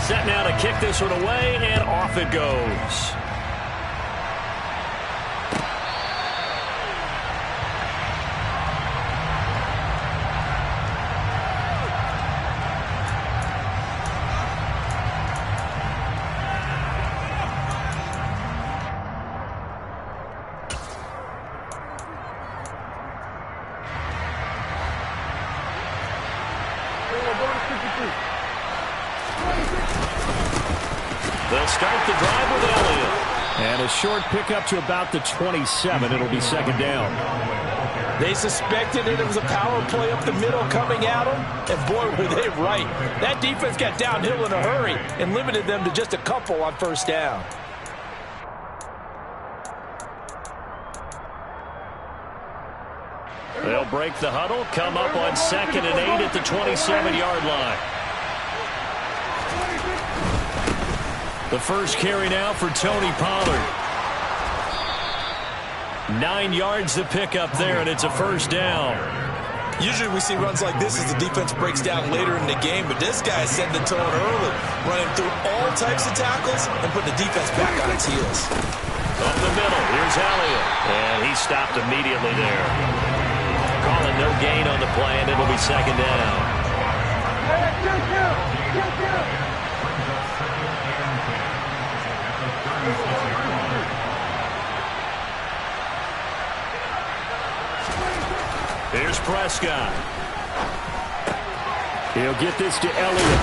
Set now to kick this one away, and off it goes. They'll start the drive with Elliott. And a short pickup to about the 27. It'll be second down. They suspected that it was a power play up the middle coming at them, and boy, were they right. That defense got downhill in a hurry and limited them to just a couple on first down. They'll break the huddle, come up on 2nd and 8 at the 27-yard line. The first carry now for Tony Pollard. 9 yards to pick up there, and it's a first down. Usually we see runs like this as the defense breaks down later in the game, but this guy is setting the tone early, running through all types of tackles and putting the defense back on its heels. Up the middle, here's Elliott, and he stopped immediately there. Calling no gain on the play, and it'll be second down. Here's Prescott. He'll get this to Elliott.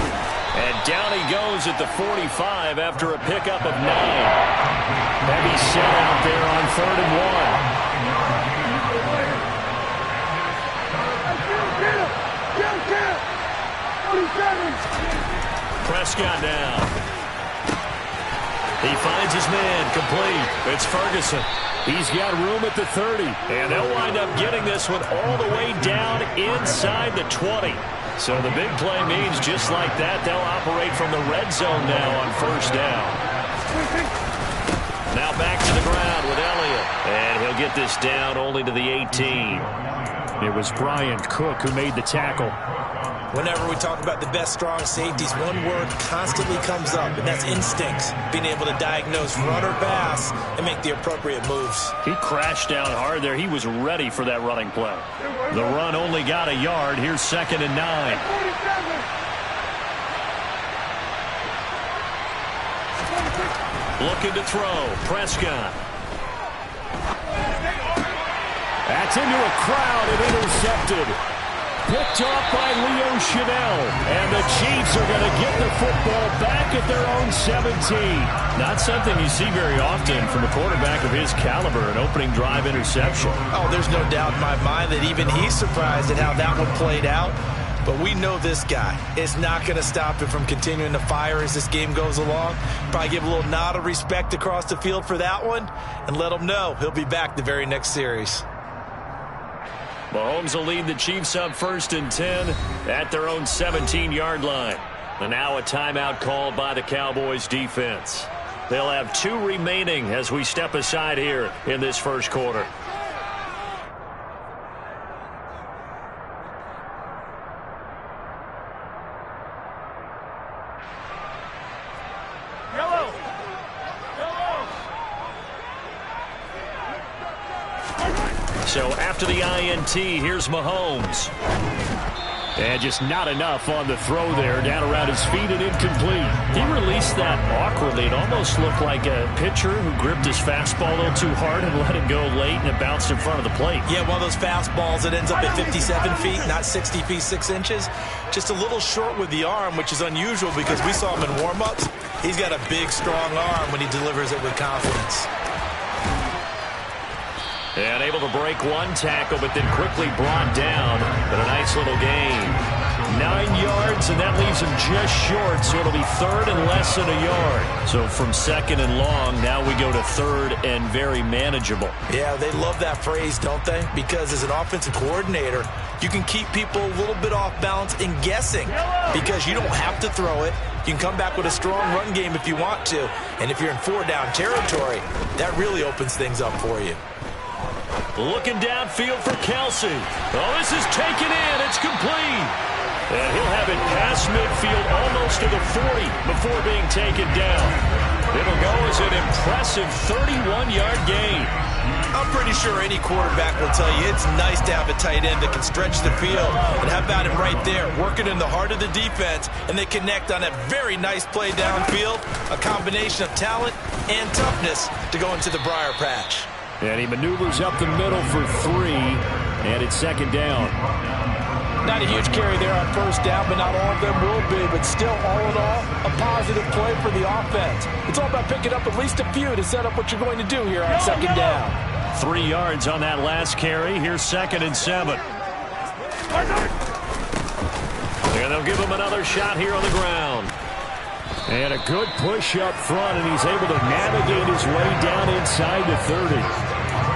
And down he goes at the 45 after a pickup of 9. Heavy set out there on 3rd and 1. Prescott down. He finds his man complete. It's Ferguson. He's got room at the 30. And they'll wind up getting this one all the way down inside the 20. So the big play means just like that, they'll operate from the red zone now on first down. Now back to the ground with Elliott. And he'll get this down only to the 18. It was Brian Cook who made the tackle. Whenever we talk about the best strong safeties, one word constantly comes up, and that's instincts. Being able to diagnose run or pass and make the appropriate moves. He crashed down hard there. He was ready for that running play. The run only got a yard. Here's 2nd and 9. Looking to throw. Prescott. That's into a crowd and intercepted. Picked off by Leo Chanel. And the Chiefs are going to get the football back at their own 17. Not something you see very often from a quarterback of his caliber, an opening drive interception. Oh, there's no doubt in my mind that even he's surprised at how that one played out. But we know this guy is not going to stop him from continuing to fire as this game goes along. Probably give a little nod of respect across the field for that one and let him know he'll be back the very next series. Mahomes will lead the Chiefs up 1st and 10 at their own 17-yard line. And now a timeout called by the Cowboys defense. They'll have 2 remaining as we step aside here in this first quarter. So after the INT, here's Mahomes. And just not enough on the throw there. Down around his feet and incomplete. He released that awkwardly. It almost looked like a pitcher who gripped his fastball a little too hard and let it go late, and it bounced in front of the plate. Yeah, one of those fastballs that ends up at 57 feet, not 60 feet 6 inches. Just a little short with the arm, which is unusual because we saw him in warm-ups. He's got a big, strong arm when he delivers it with confidence. And able to break one tackle, but then quickly brought down. But a nice little gain. 9 yards, and that leaves him just short, so it'll be 3rd and less than a yard. So from 2nd and long, now we go to 3rd and very manageable. Yeah, they love that phrase, don't they? Because as an offensive coordinator, you can keep people a little bit off balance and guessing because you don't have to throw it. You can come back with a strong run game if you want to. And if you're in 4-down territory, that really opens things up for you. Looking downfield for Kelsey. Oh, this is taken in. It's complete. And he'll have it past midfield almost to the 40 before being taken down. It'll go as an impressive 31-yard gain. I'm pretty sure any quarterback will tell you it's nice to have a tight end that can stretch the field. And how about him right there, working in the heart of the defense, and they connect on that very nice play downfield, a combination of talent and toughness to go into the briar patch. And he maneuvers up the middle for 3, and it's second down. Not a huge carry there on first down, but not all of them will be. But still, all in all, a positive play for the offense. It's all about picking up at least a few to set up what you're going to do here on second down. 3 yards on that last carry. Here's 2nd and 7. And they'll give him another shot here on the ground. And a good push up front, and he's able to navigate his way down inside the 30.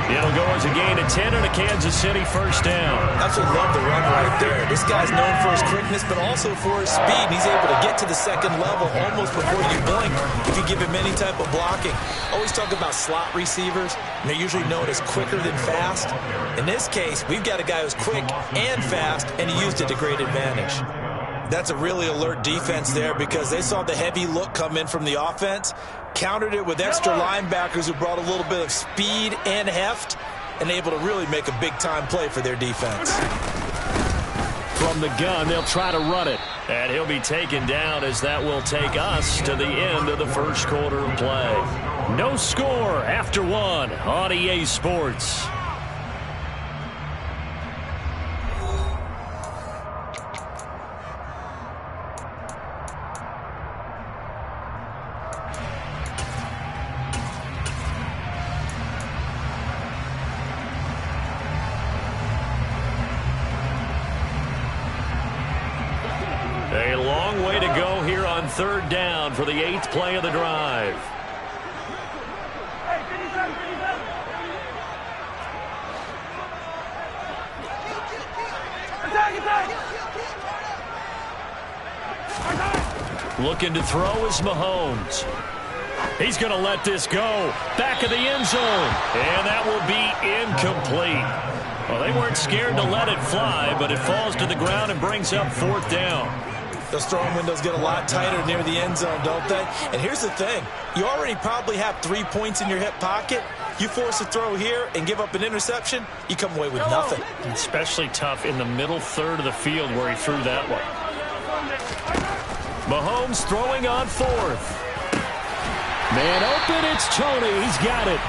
It'll go as a gain of 10 and a Kansas City first down. Absolutely love the run right there. This guy's known for his quickness, but also for his speed. He's able to get to the second level almost before you blink if you give him any type of blocking. Always talk about slot receivers, and they're usually known as quicker than fast. In this case, we've got a guy who's quick and fast, and he used it to great advantage. That's a really alert defense there because they saw the heavy look come in from the offense, countered it with extra linebackers who brought a little bit of speed and heft, and able to really make a big-time play for their defense. From the gun, they'll try to run it. And he'll be taken down as that will take us to the end of the first quarter of play. No score after 1 on EA Sports. A long way to go here on third down for the 8th play of the drive. Looking to throw is Mahomes. He's going to let this go. Back of the end zone. And that will be incomplete. Well, they weren't scared to let it fly, but it falls to the ground and brings up 4th down. Those throwing windows get a lot tighter near the end zone, don't they? And here's the thing. You already probably have 3 points in your hip pocket. You force a throw here and give up an interception, you come away with nothing. Especially tough in the middle third of the field where he threw that one. Mahomes throwing on 4th. Man open, it's Tony. He's got it.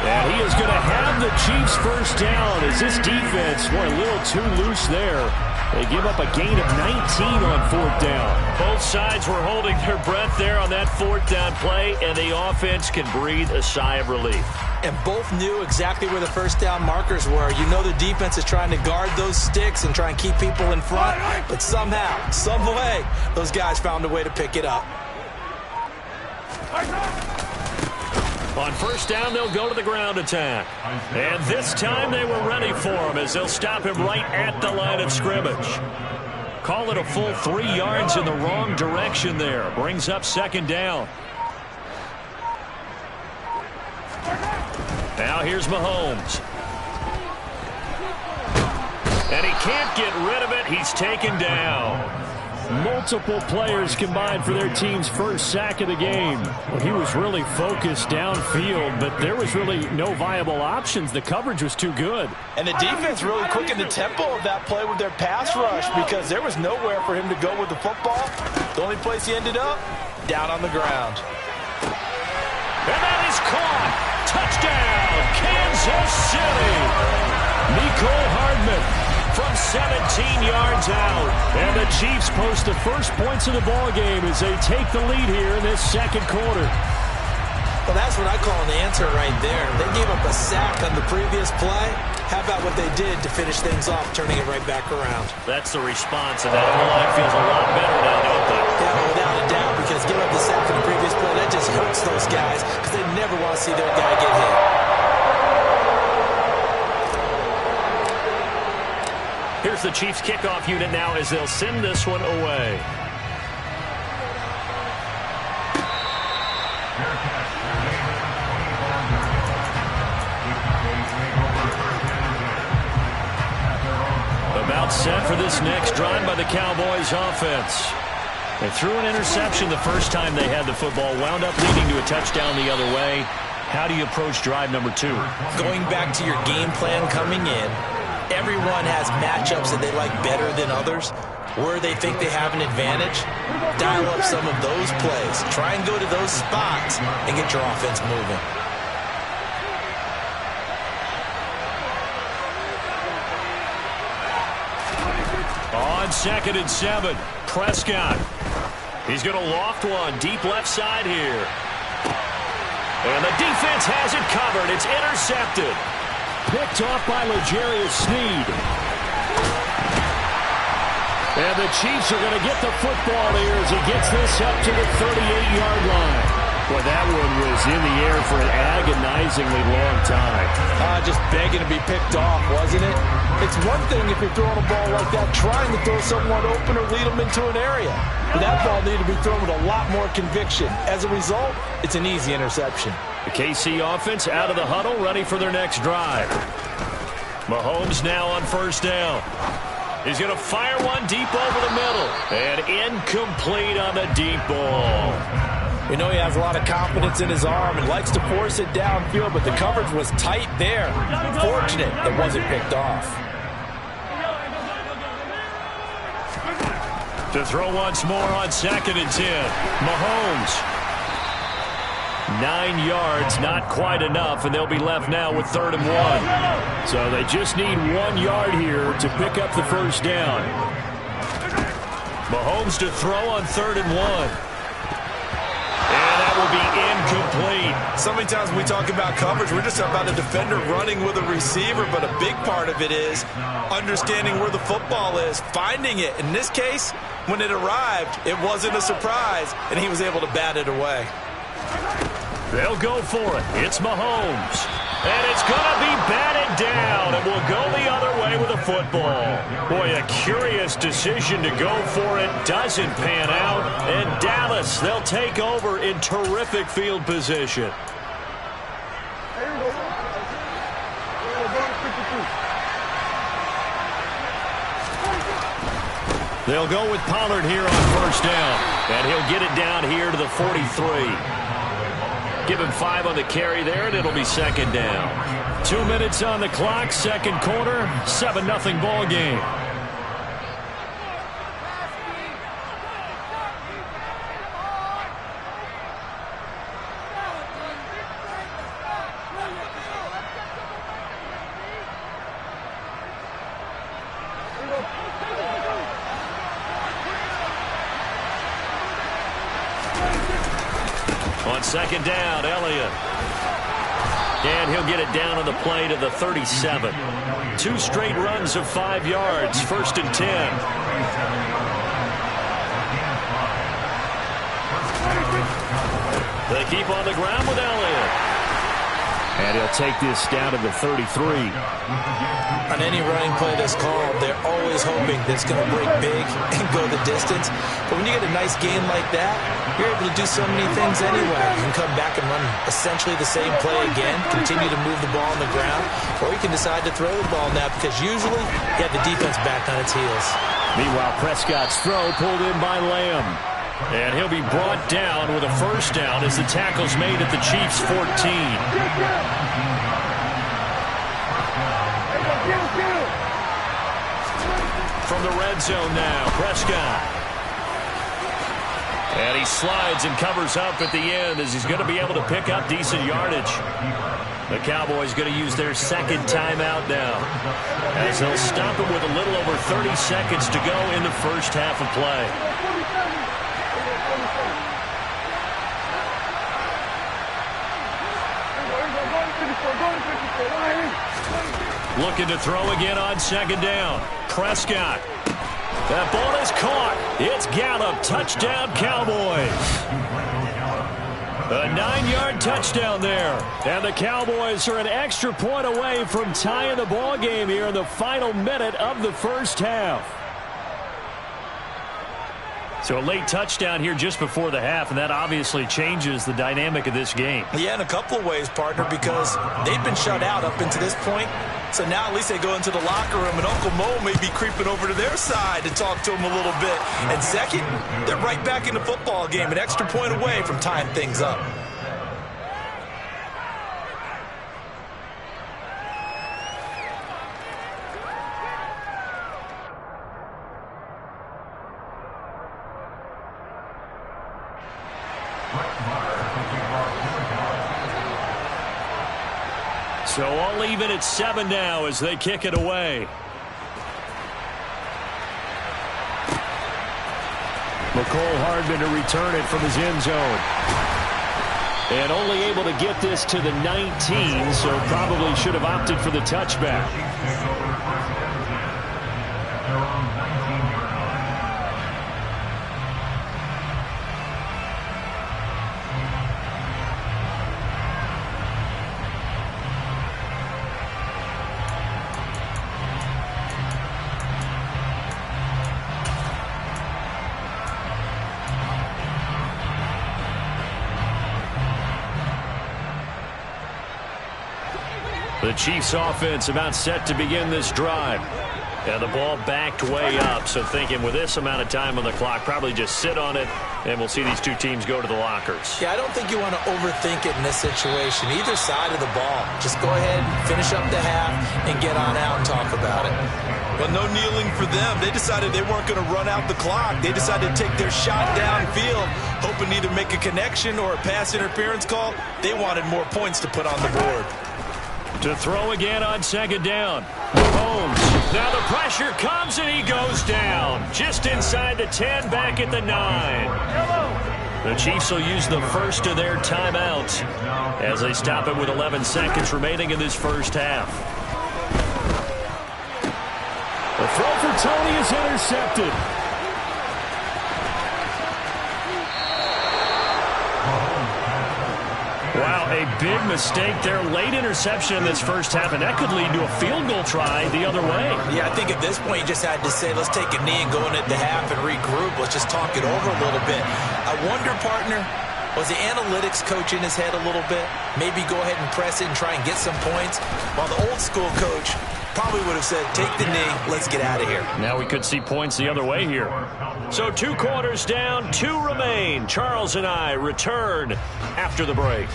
And he is going to have the Chiefs first down as this defense, boy, a little too loose there. They give up a gain of 19 on 4th down. Both sides were holding their breath there on that 4th down play, and the offense can breathe a sigh of relief. And both knew exactly where the first down markers were. You know the defense is trying to guard those sticks and try and keep people in front, but somehow, some way, those guys found a way to pick it up. On first down, they'll go to the ground attack. And this time they were ready for him as they'll stop him right at the line of scrimmage. Call it a full 3 yards in the wrong direction there. Brings up second down. Now here's Mahomes. And he can't get rid of it. He's taken down. Multiple players combined for their team's first sack of the game. Well, he was really focused downfield, but there was really no viable options. The coverage was too good. And the defense really quickened the tempo of that play with their pass rush because there was nowhere for him to go with the football. The only place he ended up, down on the ground. And that is caught. Touchdown, Kansas City. Mecole Hardman from 17 yards out. And the Chiefs post the first points of the ball game as they take the lead here in this second quarter. Well, that's what I call an answer right there. They gave up a sack on the previous play. How about what they did to finish things off, turning it right back around? That's the response, and that O-line feels a lot better now, don't they? Yeah, without a doubt, because giving up the sack on the previous play, that just hurts those guys because they never want to see their guy get hit. Here's the Chiefs kickoff unit now as they'll send this one away. The About set for this next drive by the Cowboys offense. They threw an interception the first time they had the football, wound up leading to a touchdown the other way. How do you approach drive number 2? Going back to your game plan coming in, everyone has matchups that they like better than others. Where they think they have an advantage, dial up some of those plays. Try and go to those spots and get your offense moving. On 2nd and 7, Prescott. He's going to loft one deep left side here. And the defense has it covered. It's intercepted. Picked off by L'Jarius Sneed. And the Chiefs are going to get the football here as he gets this up to the 38-yard line. Boy, that one was in the air for an agonizingly long time. Just begging to be picked off, wasn't it? It's one thing if you're throwing a ball like that, trying to throw someone open or lead them into an area. But that ball needed to be thrown with a lot more conviction. As a result, it's an easy interception. The KC offense out of the huddle, ready for their next drive. Mahomes now on 1st down. He's going to fire one deep over the middle. And incomplete on the deep ball. We know he has a lot of confidence in his arm and likes to force it downfield, but the coverage was tight there. Fortunate it wasn't picked off. To throw once more on 2nd and 10. Mahomes. 9 yards, not quite enough, and they'll be left now with 3rd and 1. So they just need 1 yard here to pick up the first down. Mahomes to throw on 3rd and 1. And that will be incomplete. So many times when we talk about coverage, we're just about a defender running with a receiver, but a big part of it is understanding where the football is, finding it. In this case, when it arrived, it wasn't a surprise, and he was able to bat it away. They'll go for it. It's Mahomes. And it's going to be batted down, and will go the other way with the football. Boy, a curious decision to go for it. Doesn't pan out. And Dallas, they'll take over in terrific field position. They'll go with Pollard here on 1st down. And he'll get it down here to the 43. Give him 5 on the carry there, and it'll be 2nd down. 2 minutes on the clock, 2nd quarter, 7-0 ball game. On 2nd down, Elliott. And he'll get it down on the play to the 37. 2 straight runs of 5 yards, 1st and 10. They keep on the ground with Elliott. And he'll take this down to the 33. On any running play that's called, they're always hoping that it's going to break big and go the distance. But when you get a nice game like that, you're able to do so many things anyway. You can come back and run essentially the same play again, continue to move the ball on the ground, or you can decide to throw the ball now because usually you have the defense back on its heels. Meanwhile, Prescott's throw pulled in by Lamb. And he'll be brought down with a 1st down as the tackle's made at the Chiefs' 14. From the red zone now, Prescott. And he slides and covers up at the end as he's going to be able to pick up decent yardage. The Cowboys going to use their 2nd timeout now, as they'll stop it with a little over 30 seconds to go in the first half of play. Looking to throw again on 2nd down. Prescott. That ball is caught. It's Gallup. Touchdown, Cowboys. A 9-yard touchdown there. And the Cowboys are an extra point away from tying the ball game here in the final minute of the first half. So a late touchdown here just before the half, and that obviously changes the dynamic of this game. Yeah, in a couple of ways, partner, because they've been shut out up until this point. So now at least they go into the locker room, and Uncle Mo may be creeping over to their side to talk to him a little bit. And second, they're right back in the football game, an extra point away from tying things up. So all even at 7 now as they kick it away. McCole Hardman to return it from his end zone. And only able to get this to the 19, so probably should have opted for the touchback. The Chiefs offense about set to begin this drive. And the ball backed way up, so thinking with this amount of time on the clock, probably just sit on it, and we'll see these two teams go to the lockers. Yeah, I don't think you want to overthink it in this situation. Either side of the ball. Just go ahead, finish up the half, and get on out and talk about it. Well, no kneeling for them. They decided they weren't going to run out the clock. They decided to take their shot downfield, hoping to either make a connection or a pass interference call. They wanted more points to put on the board. To throw again on second down. Mahomes. Now the pressure comes and he goes down. Just inside the 10, back at the 9. The Chiefs will use the first of their timeouts as they stop it with 11 seconds remaining in this first half. The throw for Tony is intercepted. Wow, a big mistake there. Late interception in this first half, and that could lead to a field goal try the other way. Yeah, I think at this point you just had to say, let's take a knee and go in at the half and regroup. Let's just talk it over a little bit. I wonder, partner, was the analytics coach in his head a little bit? Maybe go ahead and press it and try and get some points? While the old school coach probably would have said, take the knee, let's get out of here. Now we could see points the other way here. So 2 quarters down, 2 remain. Charles and I return after the break.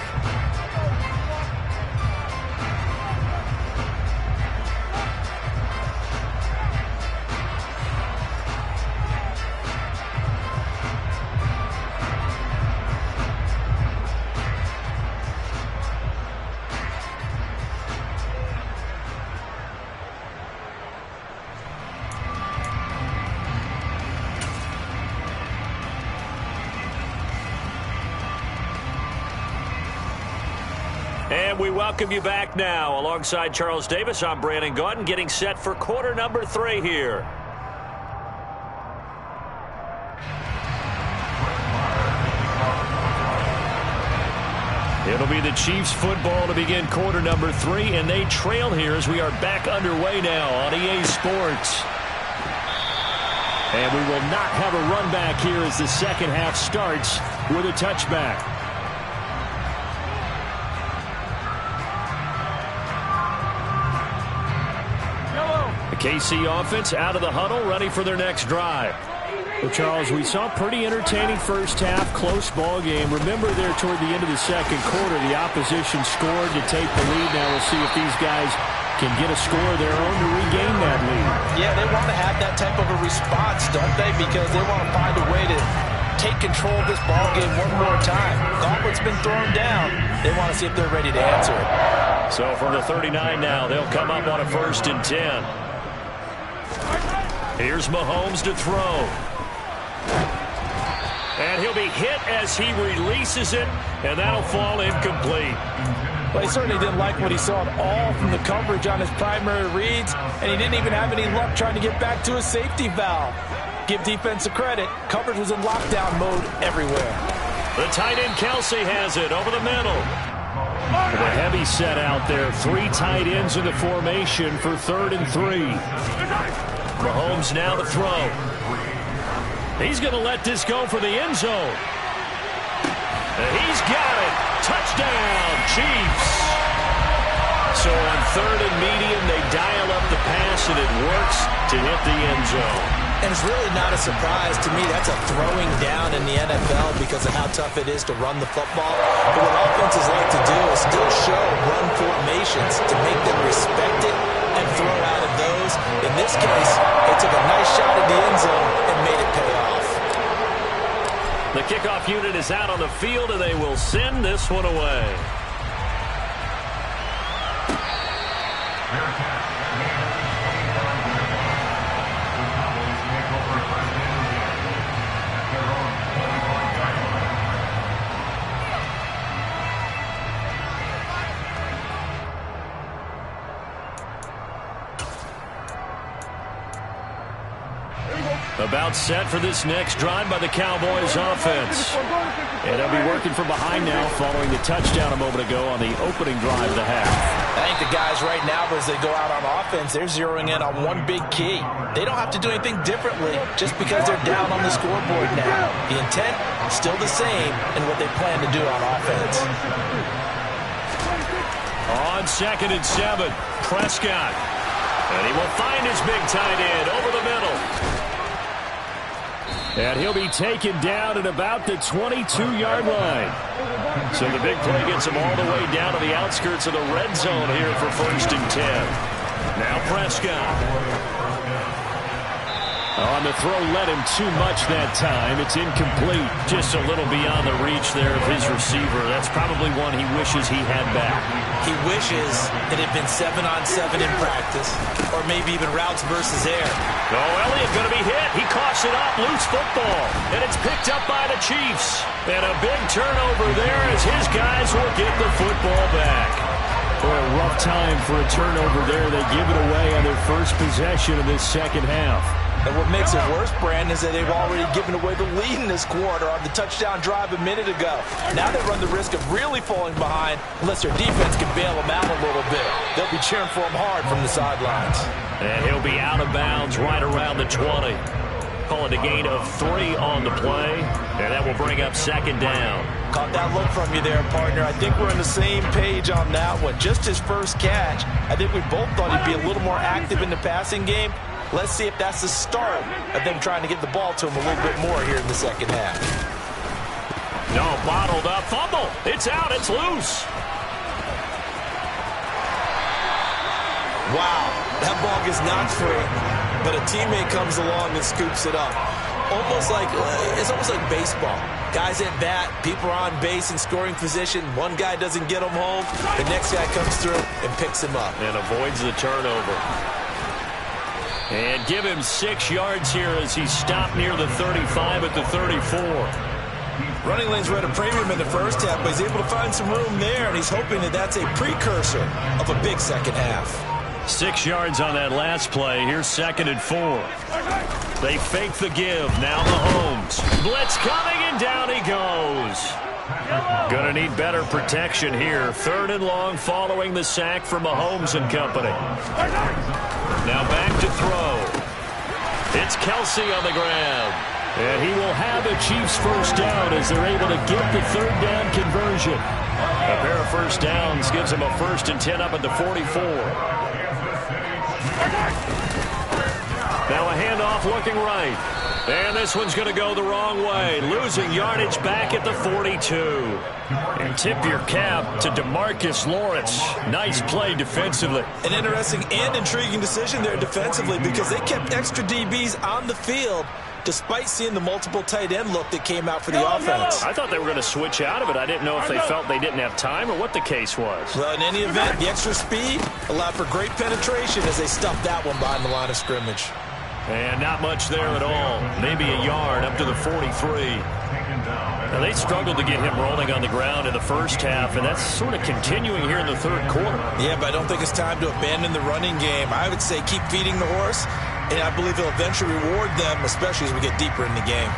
And we welcome you back now. Alongside Charles Davis, I'm Brandon Gaudin, getting set for quarter number 3 here. It'll be the Chiefs football to begin quarter number 3, and they trail here as we are back underway now on EA Sports. And we will not have a run back here as the second half starts with a touchback. The KC offense out of the huddle, ready for their next drive. Well, Charles, we saw a pretty entertaining first half, close ball game. Remember there toward the end of the second quarter, the opposition scored to take the lead. Now we'll see if these guys can get a score of their own to regain that lead. Yeah, they want to have that type of a response, don't they? Because they want to find a way to take control of this ball game one more time. Gauntlet's been thrown down. They want to see if they're ready to answer it. So from the 39 now, they'll come up on a 1st and 10. Here's Mahomes to throw. And he'll be hit as he releases it, and that'll fall incomplete. Well, he certainly didn't like what he saw at all from the coverage on his primary reads, and he didn't even have any luck trying to get back to his safety valve. Give defense a credit. Coverage was in lockdown mode everywhere. The tight end Kelsey has it over the middle. With a heavy set out there. 3 tight ends in the formation for 3rd and 3. Mahomes now to throw. He's going to let this go for the end zone. And he's got it. Touchdown, Chiefs. So on third and medium, they dial up the pass, and it works to hit the end zone. And it's really not a surprise to me. That's a throwing down in the NFL because of how tough it is to run the football. But what offenses like to do is still show run formations to make them respect it and throw out of those. In this case, they took a nice shot at the end zone and made it pay off. The kickoff unit is out on the field, and they will send this one away. About set for this next drive by the Cowboys offense. And they'll be working from behind now following the touchdown a moment ago on the opening drive of the half. I think the guys right now, as they go out on offense, they're zeroing in on one big key. They don't have to do anything differently just because they're down on the scoreboard now. The intent, still the same in what they plan to do on offense. On 2nd and 7, Prescott. And he will find his big tight end over the middle. And he'll be taken down at about the 22-yard line. So the big play gets him all the way down to the outskirts of the red zone here for 1st and 10. Now Prescott. On the throw, led him too much that time. It's incomplete. Just a little beyond the reach there of his receiver. That's probably one he wishes he had back. He wishes it had been 7-on-7 in practice, or maybe even routes versus air. Oh, Elliott going to be hit. He coughs it up, loose football, and it's picked up by the Chiefs. And a big turnover there as his guys will get the football back. Boy, a rough time for a turnover there. They give it away on their first possession of this second half. And what makes it worse, Brandon, is that they've already given away the lead in this quarter on the touchdown drive a minute ago. Now they run the risk of really falling behind unless their defense can bail them out a little bit. They'll be cheering for him hard from the sidelines. And he'll be out of bounds right around the 20. Call it a gain of 3 on the play, and that will bring up 2nd down. Caught that look from you there, partner. I think we're on the same page on that one. Just his first catch. I think we both thought he'd be a little more active in the passing game. Let's see if that's the start of them trying to get the ball to him a little bit more here in the second half. No, bottled up. Fumble. It's out. It's loose. Wow, that ball gets knocked free, but a teammate comes along and scoops it up. It's almost like baseball. Guys at bat, people are on base in scoring position. One guy doesn't get him home. The next guy comes through and picks him up. And avoids the turnover. And give him 6 yards here as he stopped near the 35 at the 34. Running lanes were at a premium in the first half, but he's able to find some room there, and he's hoping that that's a precursor of a big second half. 6 yards on that last play. Here's 2nd and 4. They fake the give. Now Mahomes. Blitz coming, and down he goes. Gonna need better protection here. 3rd and long following the sack from Mahomes and company. Now back to throw. It's Kelsey on the ground. And he will have a Chiefs first down as they're able to get the 3rd down conversion. A pair of first downs gives him a 1st and 10 up at the 44. Now a handoff looking right. And this one's going to go the wrong way. Losing yardage back at the 42. And tip your cap to DeMarcus Lawrence. Nice play defensively. An interesting and intriguing decision there defensively because they kept extra DBs on the field despite seeing the multiple tight end look that came out for the offense. I thought they were going to switch out of it. I didn't know if they felt they didn't have time or what the case was. Well, in any event, the extra speed allowed for great penetration as they stuffed that one behind the line of scrimmage. And not much there at all. Maybe a yard up to the 43. Now, they struggled to get him rolling on the ground in the first half, and that's sort of continuing here in the 3rd quarter. Yeah, but I don't think it's time to abandon the running game. I would say keep feeding the horse, and I believe he'll eventually reward them, especially as we get deeper in the game.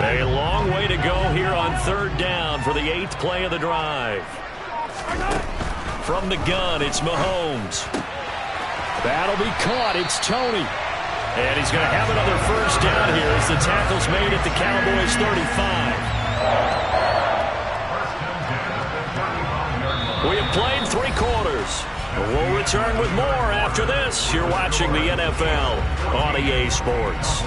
A long way to go here on 3rd down for the 8th play of the drive. From the gun, it's Mahomes. That'll be caught. It's Tony. And he's going to have another first down here as the tackle's made at the Cowboys' 35. We have played 3 quarters. We'll return with more after this. You're watching the NFL on EA Sports.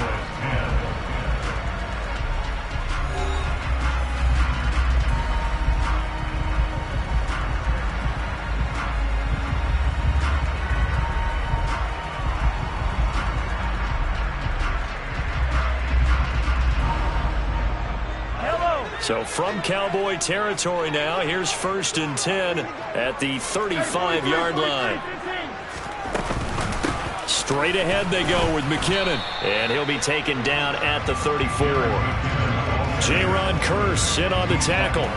So from Cowboy territory now, here's 1st and 10 at the 35-yard line. Straight ahead they go with McKinnon, and he'll be taken down at the 34. Jaron Kearse in on the tackle.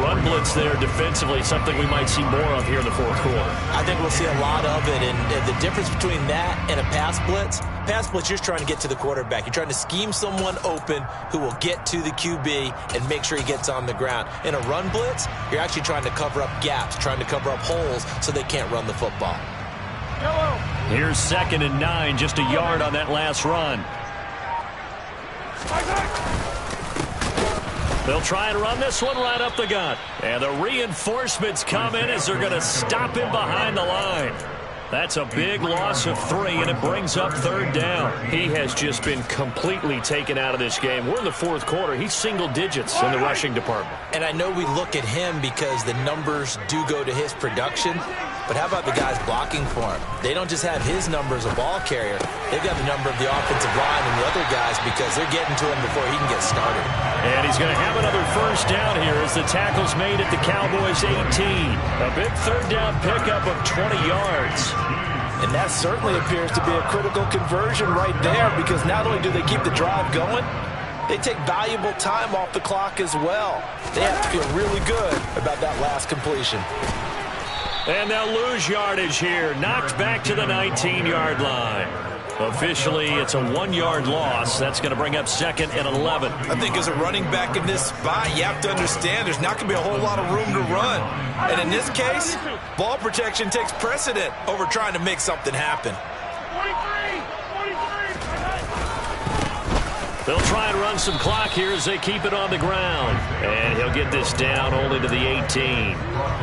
Run blitz there defensively, something we might see more of here in the 4th quarter. I think we'll see a lot of it, and the difference between that and a pass blitz, you're just trying to get to the quarterback. You're trying to scheme someone open who will get to the QB and make sure he gets on the ground. In a run blitz, you're actually trying to cover up gaps, trying to cover up holes so they can't run the football. Here's 2nd and 9, just a yard on that last run. They'll try and run this one right up the gut. And the reinforcements come in as they're going to stop him behind the line. That's a big loss of 3, and it brings up 3rd down. He has just been completely taken out of this game. We're in the 4th quarter. He's single digits in the rushing department. And I know we look at him because the numbers do go to his production, but how about the guys blocking for him? They don't just have his number as a ball carrier. They've got the number of the offensive line and the other guys because they're getting to him before he can get started. And he's going to have another first down here as the tackle's made at the Cowboys' 18. A big 3rd down pickup of 20 yards. And that certainly appears to be a critical conversion right there because not only do they keep the drive going, they take valuable time off the clock as well. They have to feel really good about that last completion. And they'll lose yardage here. Knocked back to the 19-yard line. Officially, it's a 1-yard loss. That's going to bring up 2nd and 11. I think as a running back in this spot, you have to understand there's not going to be a whole lot of room to run. And in this case, ball protection takes precedent over trying to make something happen. They'll try and run some clock here as they keep it on the ground. And he'll get this down only to the 18.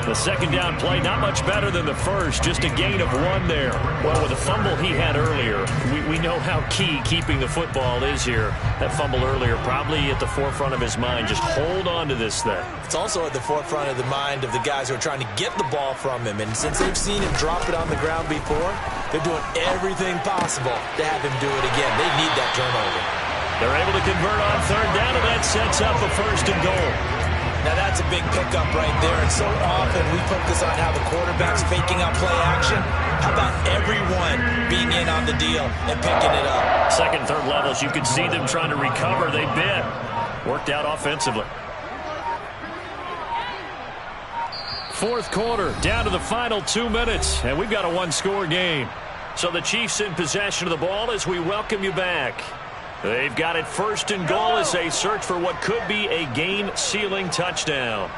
The 2nd down play, not much better than the first, just a gain of 1 there. Well, with the fumble he had earlier, we know how key keeping the football is here. That fumble earlier probably at the forefront of his mind. Just hold on to this thing. It's also at the forefront of the mind of the guys who are trying to get the ball from him. And since they've seen him drop it on the ground before, they're doing everything possible to have him do it again. They need that turnover. They're able to convert on 3rd down, and that sets up a 1st and goal. Now that's a big pickup right there, and so often we focus on how the quarterback's faking out play action. How about everyone being in on the deal and picking it up? 2nd, 3rd levels, you could see them trying to recover. They bit. Worked out offensively. 4th quarter, down to the final 2 minutes, and we've got a 1-score game. So the Chiefs in possession of the ball as we welcome you back. They've got it 1st and goal as they search for what could be a game-sealing touchdown.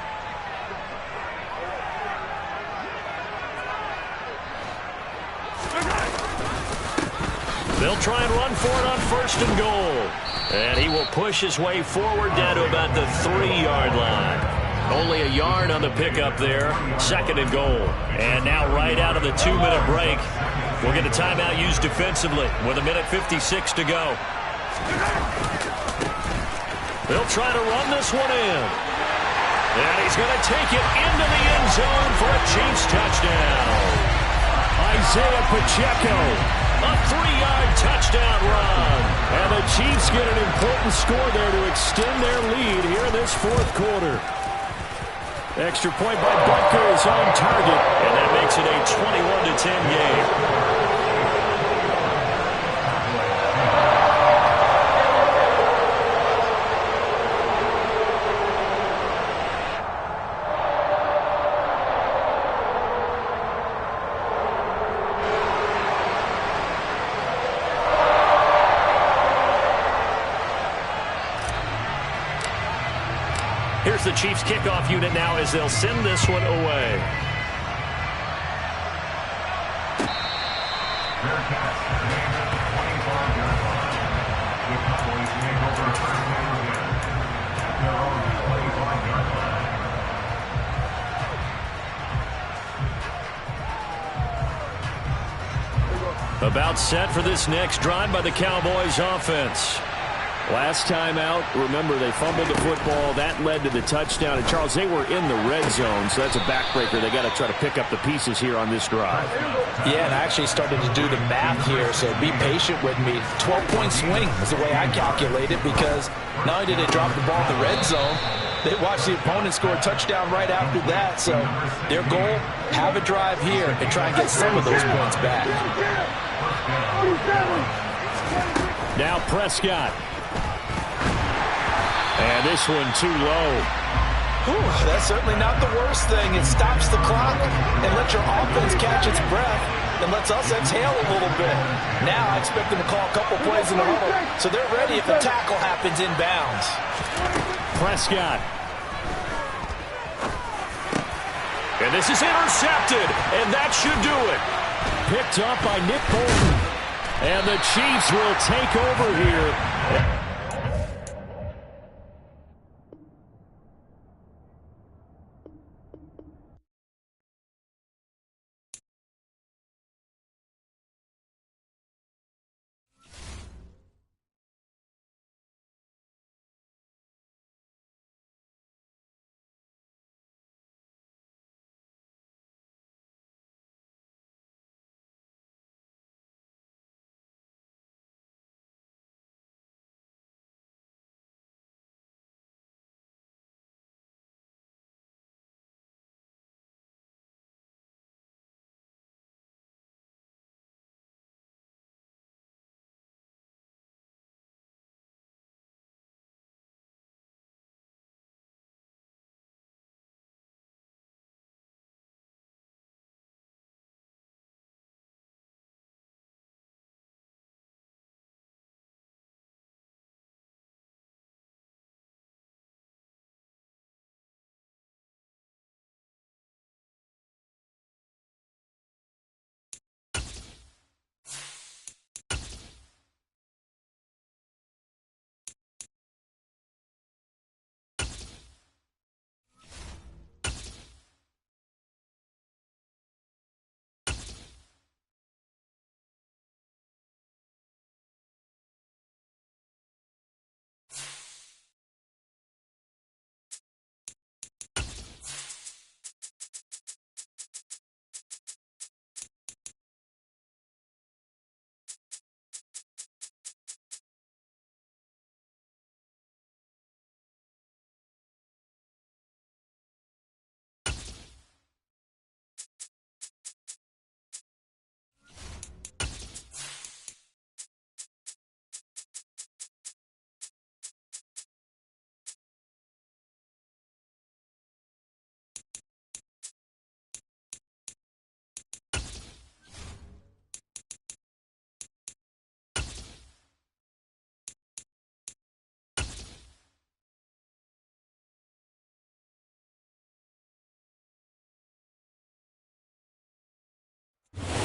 They'll try and run for it on 1st and goal. And he will push his way forward down to about the 3-yard line. Only a yard on the pickup there. 2nd and goal. And now right out of the 2-minute break, we'll get a timeout used defensively with 1:56 to go. They'll try to run this one in. And he's going to take it into the end zone for a Chiefs touchdown. Isaiah Pacheco, a 3-yard touchdown run. And the Chiefs get an important score there to extend their lead here in this 4th quarter. Extra point by Butker is on target, and that makes it a 21-10 game. Here's the Chiefs kickoff unit now as they'll send this one away. About set for this next drive by the Cowboys offense. Last time out, remember, they fumbled the football. That led to the touchdown. And, Charles, they were in the red zone, so that's a backbreaker. They got to try to pick up the pieces here on this drive. Yeah, and I actually started to do the math here, so be patient with me. 12-point swing is the way I calculate it, because not only did they drop the ball in the red zone, they watched the opponent score a touchdown right after that. So their goal, have a drive here and try and get some of those points back. Now Prescott. And this one too low. Ooh, that's certainly not the worst thing. It stops the clock and lets your offense catch its breath and lets us exhale a little bit. Now I expect them to call a couple plays in a huddle, so they're ready if a tackle happens inbounds. Prescott. And this is intercepted, and that should do it. Picked up by Nick Bolton. And the Chiefs will take over here.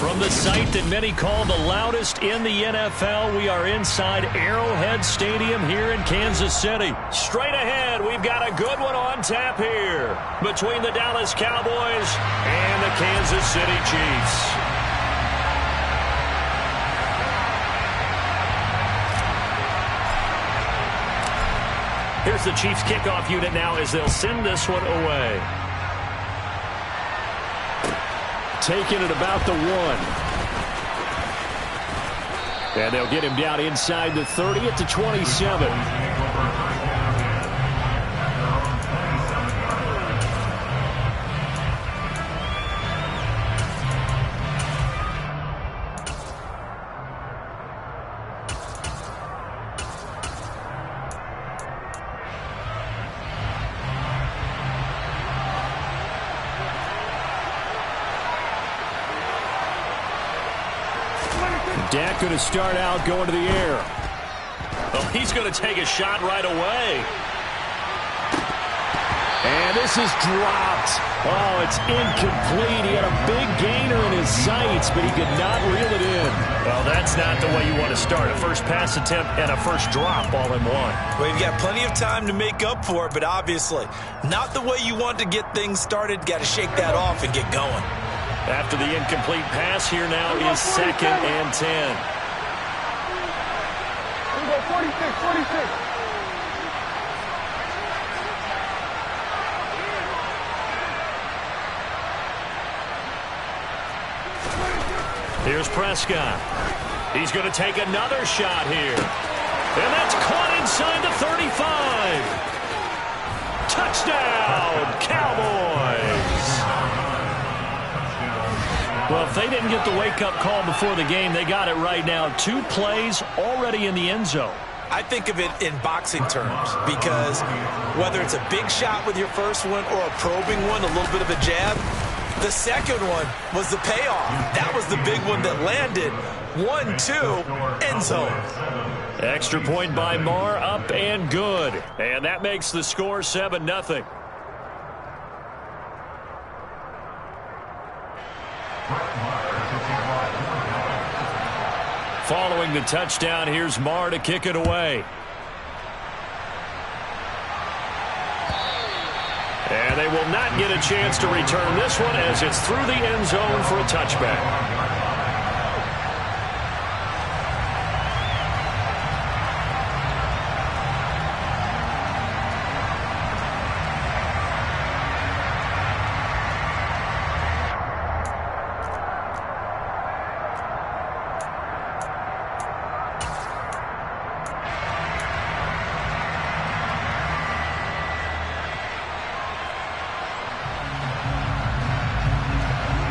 From the site that many call the loudest in the NFL, we are inside Arrowhead Stadium here in Kansas City. Straight ahead, we've got a good one on tap here between the Dallas Cowboys and the Kansas City Chiefs. Here's the Chiefs kickoff unit now as they'll send this one away. Taking it about the 1. And they'll get him down inside the 30 at the 27. Dak going to start out going to the air. Oh, he's going to take a shot right away. And this is dropped. Oh, it's incomplete. He had a big gainer in his sights, but he could not reel it in. Well, that's not the way you want to start. A first pass attempt and a first drop all in one. Well, you've got plenty of time to make up for it, but obviously not the way you want to get things started. Got to shake that off and get going. After the incomplete pass, here now is 2nd and 10. 46. Here's Prescott. He's going to take another shot here. And that's caught inside the 35. Touchdown, Cowboys. Well, if they didn't get the wake-up call before the game, they got it right now. 2 plays already in the end zone. I think of it in boxing terms because whether it's a big shot with your first one or a probing one, a little bit of a jab, the second one was the payoff. That was the big one that landed. 1-2, end zone. Extra point by Marr, up and good. And that makes the score 7-0. Following the touchdown, here's Marr to kick it away. And they will not get a chance to return this one as it's through the end zone for a touchback.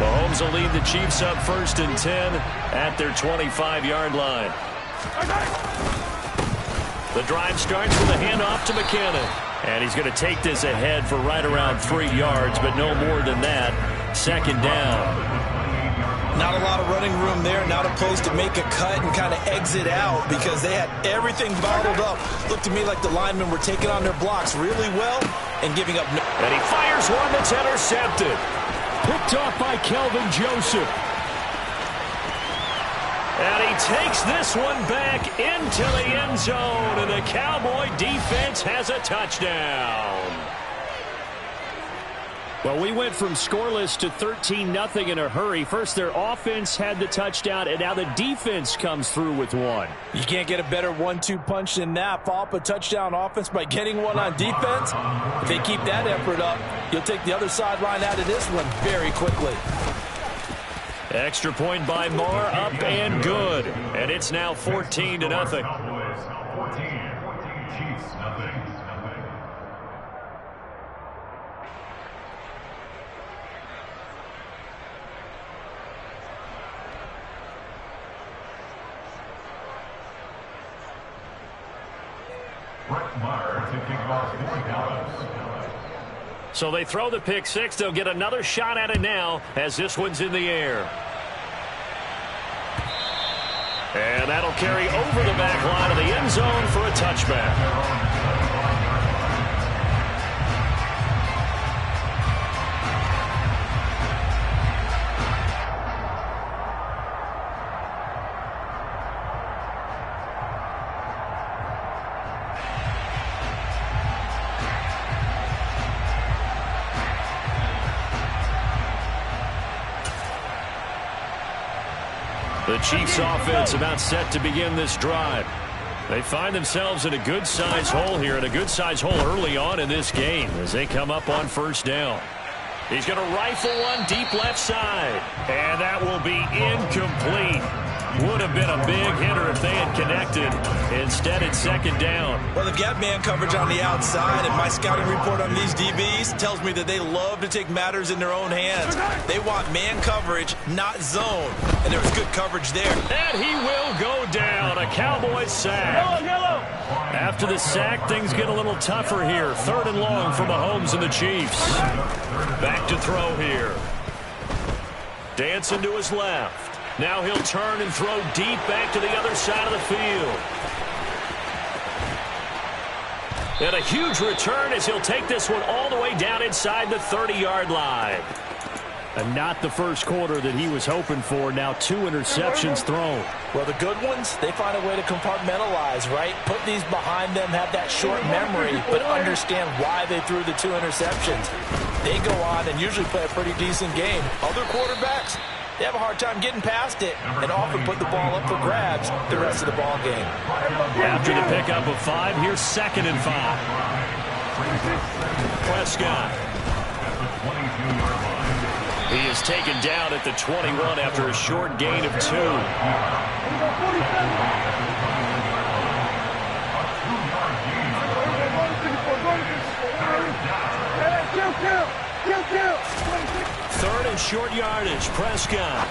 Mahomes will lead the Chiefs up 1st and 10 at their 25-yard line. The drive starts with a handoff to McKinnon. And he's going to take this ahead for right around 3 yards, but no more than that. 2nd down. Not a lot of running room there. Not a place to make a cut and kind of exit out because they had everything bottled up. Looked to me like the linemen were taking on their blocks really well and giving up no. And he fires one that's intercepted. Picked off by Kelvin Joseph. And he takes this one back into the end zone, and the Cowboy defense has a touchdown. Well, we went from scoreless to 13-0 in a hurry. First, their offense had the touchdown, and now the defense comes through with one. You can't get a better 1-2 punch than that. Follow up a touchdown offense by getting one on defense. If they keep that effort up, you'll take the other sideline out of this one very quickly. Extra point by Marr, up and good. And it's now 14-0. Chiefs, nothing. So they throw the pick six. They'll get another shot at it now as this one's in the air. And that'll carry over the back line of the end zone for a touchback. The Chiefs offense about set to begin this drive. They find themselves in a good-sized hole here, and a good-sized hole early on in this game as they come up on first down. He's going to rifle one deep left side, and that will be incomplete. Would have been a big hitter if they had connected. Instead, it's second down. Well, they've got man coverage on the outside, and my scouting report on these DBs tells me that they love to take matters in their own hands. They want man coverage, not zone, and there was good coverage there. And he will go down. A Cowboys sack. After the sack, things get a little tougher here. Third and long for Mahomes and the Chiefs. Back to throw here. Dancing to his left. Now he'll turn and throw deep back to the other side of the field. And a huge return as he'll take this one all the way down inside the 30-yard line. And not the first quarter that he was hoping for. Now 2 interceptions thrown. Well, the good ones, they find a way to compartmentalize, right? Put these behind them, have that short memory, but understand why they threw the 2 interceptions. they go on and usually play a pretty decent game. Other quarterbacks, they have a hard time getting past it and often put the ball up for grabs the rest of the ball game. After the pickup of 5, here's 2nd and 5. Prescott. He is taken down at the 21 after a short gain of 2. Third and short yardage, Prescott.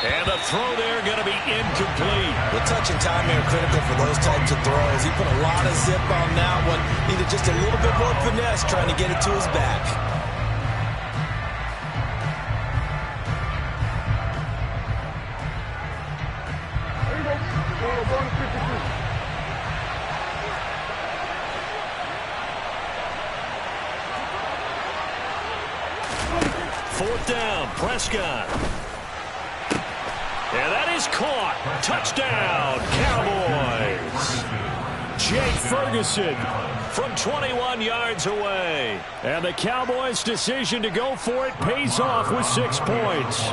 And the throw there going to be incomplete. The touch and timing are critical for those types of throws. He put a lot of zip on that one. Needed just a little bit more finesse trying to get it to his back. Fourth down, Prescott. And that is caught. Touchdown, Cowboys. Jake Ferguson from 21 yards away. And the Cowboys' decision to go for it pays off with 6 points.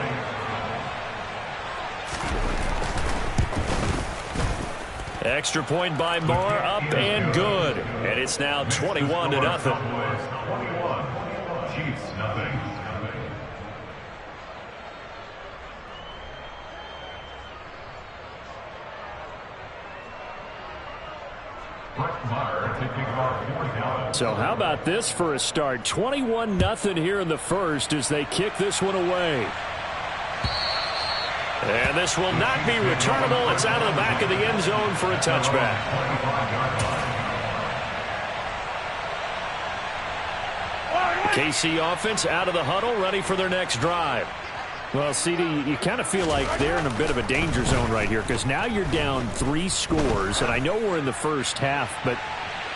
Extra point by Moore, up and good. And it's now 21-0. Chiefs, nothing. So how about this for a start? 21-0 here in the first as they kick this one away. And this will not be returnable. It's out of the back of the end zone for a touchback. KC offense out of the huddle, ready for their next drive. Well, CD, you kind of feel like they're in a bit of a danger zone right here because now you're down 3 scores, and I know we're in the first half, but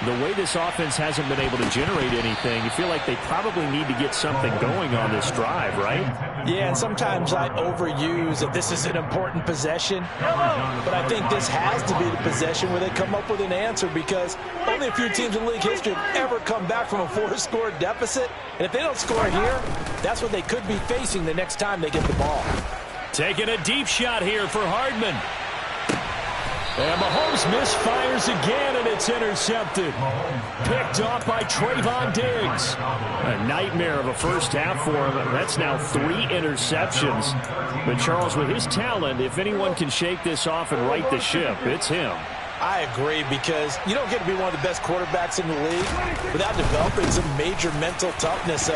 the way this offense hasn't been able to generate anything, you feel like they probably need to get something going on this drive, right? Yeah, and sometimes I overuse that this is an important possession, but I think this has to be the possession where they come up with an answer because only a few teams in league history have ever come back from a 4-score deficit, and if they don't score here, that's what they could be facing the next time they get the ball. Taking a deep shot here for Hardman. And Mahomes misfires again, and it's intercepted. Picked off by Trayvon Diggs. A nightmare of a first half for him. That's now 3 interceptions. But, Charles, with his talent, if anyone can shake this off and right the ship, it's him. I agree because you don't get to be one of the best quarterbacks in the league without developing some major mental toughness. So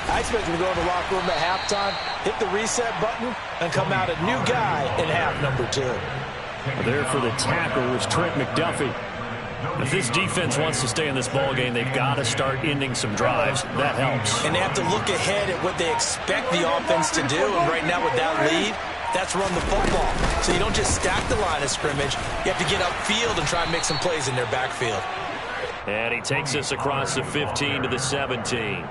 I expect him to go in the locker room at halftime, hit the reset button, and come out a new guy in half number 2. There for the tackle was Trent McDuffie. If this defense wants to stay in this ball game, they've got to start ending some drives. That helps. And they have to look ahead at what they expect the offense to do. And right now with that lead, that's run the football. So you don't just stack the line of scrimmage. You have to get upfield and try and make some plays in their backfield. And he takes us across the 15 to the 17.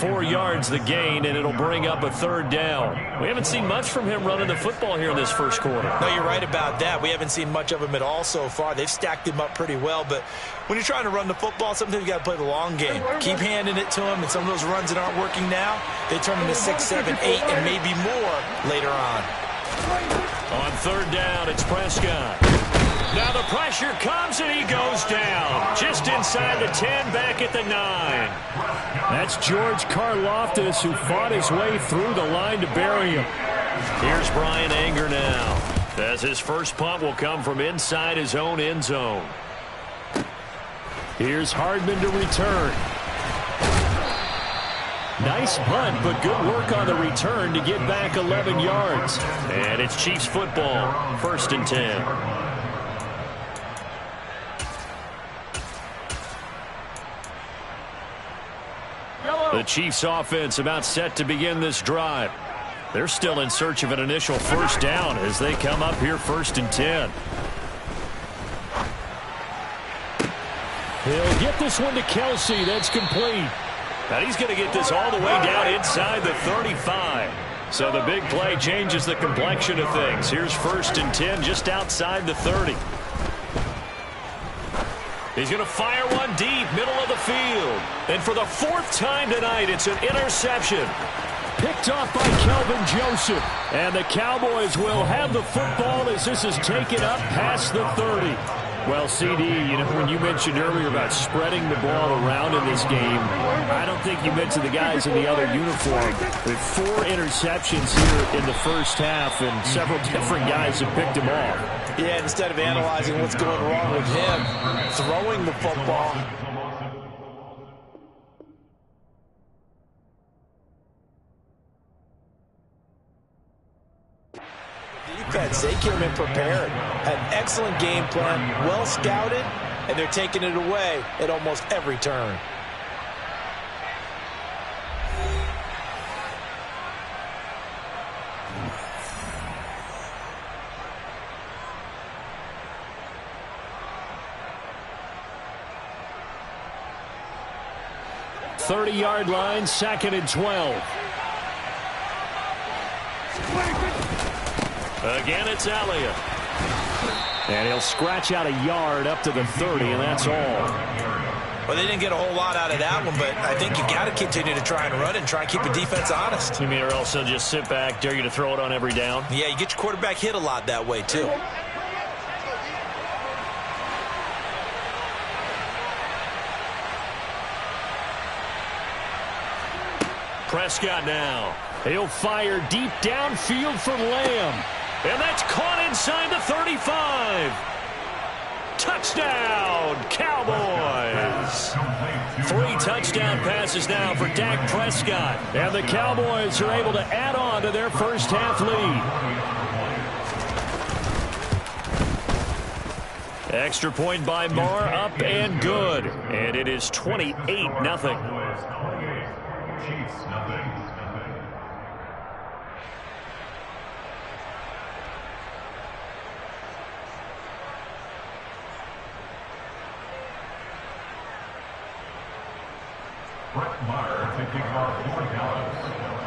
4 yards the gain, and it'll bring up a 3rd down. We haven't seen much from him running the football here in this first quarter. No, you're right about that. We haven't seen much of him at all so far. They've stacked him up pretty well, but when you're trying to run the football, sometimes you got to play the long game. Keep handing it to him, and some of those runs that aren't working now, they turn into 6, 7, 8, and maybe more later on. On 3rd down, it's Prescott. Now the pressure comes and he goes down. Just inside the 10, back at the 9. That's George Karlaftis who fought his way through the line to bury him. Here's Brian Anger now, as his first punt will come from inside his own end zone. Here's Hardman to return. Nice punt, but good work on the return to get back 11 yards. And it's Chiefs football, 1st and 10. The Chiefs offense about set to begin this drive. They're still in search of an initial 1st down as they come up here 1st and 10. He'll get this one to Kelsey. That's complete. Now he's going to get this all the way down inside the 35. So the big play changes the complexion of things. Here's 1st and 10 just outside the 30. He's going to fire one deep, middle of the field. And for the 4th time tonight, it's an interception. Picked off by Kelvin Joseph. And the Cowboys will have the football as this is taken up past the 30. Well, CD, you know, when you mentioned earlier about spreading the ball around in this game, I don't think you mentioned the guys in the other uniform. With 4 interceptions here in the first half, and several different guys have picked him off. Yeah, instead of analyzing what's going wrong with him, throwing the football. Defense, they came in prepared, had an excellent game plan, well scouted, and they're taking it away at almost every turn. .30-yard line, 2nd and 12. Again, it's Elliott. And he'll scratch out a yard up to the 30, and that's all. Well, they didn't get a whole lot out of that one, but I think you got to continue to try and run and try and keep the defense honest. You mean, or else they'll just sit back, dare you to throw it on every down? Yeah, you get your quarterback hit a lot that way, too. Prescott now. He'll fire deep downfield for Lamb. And that's caught inside the 35. Touchdown, Cowboys. 3 touchdown passes now for Dak Prescott. And the Cowboys are able to add on to their first half lead. Extra point by Marr, up and good. And it is 28-0.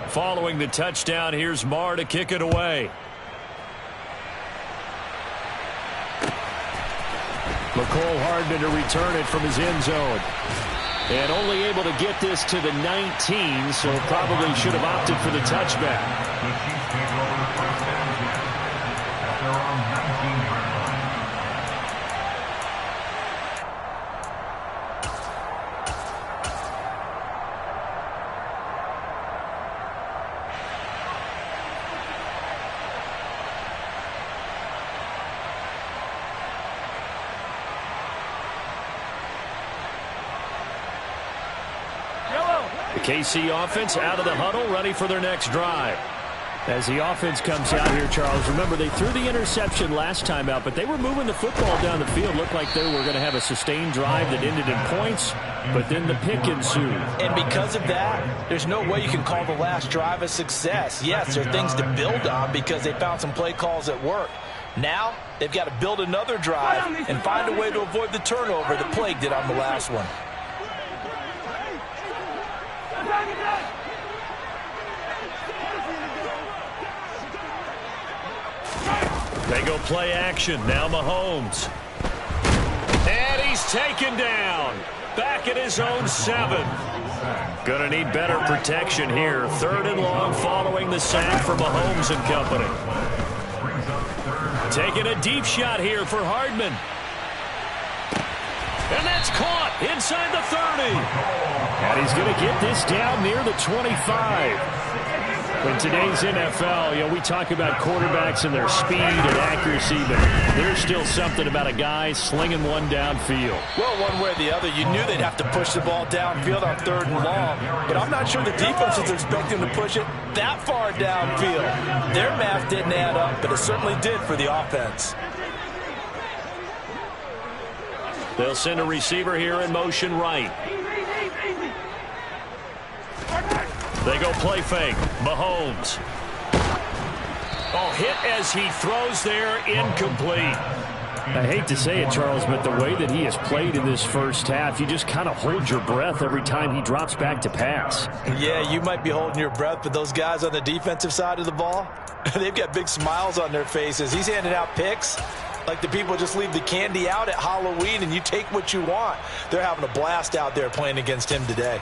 Following the touchdown, here's Marr to kick it away. McCole Hardman to return it from his end zone. And only able to get this to the 19, so probably should have opted for the touchback. The Chiefs take over first and 10 at their own 19-yard line. The KC offense out of the huddle, ready for their next drive. As the offense comes out here, Charles, remember they threw the interception last time out, but they were moving the football down the field. Looked like they were going to have a sustained drive that ended in points, but then the pick ensued. And because of that, there's no way you can call the last drive a success. Yes, there are things to build on because they found some play calls that work. Now, they've got to build another drive and find a way to avoid the turnover that plagued it on the last one. They go play action. Now Mahomes. And he's taken down. Back at his own 7. Gonna need better protection here. 3rd and long following the sack for Mahomes and company. Taking a deep shot here for Hardman. And that's caught inside the 30. And he's going to get this down near the 25. In today's NFL, you know, we talk about quarterbacks and their speed and accuracy, but there's still something about a guy slinging one downfield. Well, one way or the other, you knew they'd have to push the ball downfield on 3rd and long, but I'm not sure the defense was expecting to push it that far downfield. Their math didn't add up, but it certainly did for the offense. They'll send a receiver here in motion right. They go play fake. Mahomes. Oh, hit as he throws there, incomplete. I hate to say it, Charles, but the way that he has played in this first half, you just kind of hold your breath every time he drops back to pass. Yeah, you might be holding your breath, but those guys on the defensive side of the ball, they've got big smiles on their faces. He's handing out picks Like the people just leave the candy out at Halloween and you take what you want. They're having a blast out there playing against him today.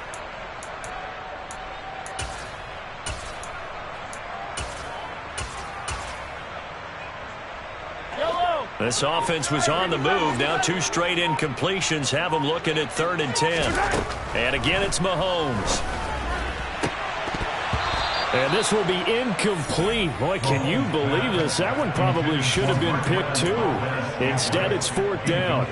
This offense was on the move. Now 2 straight incompletions have them looking at 3rd and 10. And again, it's Mahomes. And this will be incomplete. Boy, can you believe this? That one probably should have been picked too. Instead, it's 4th down.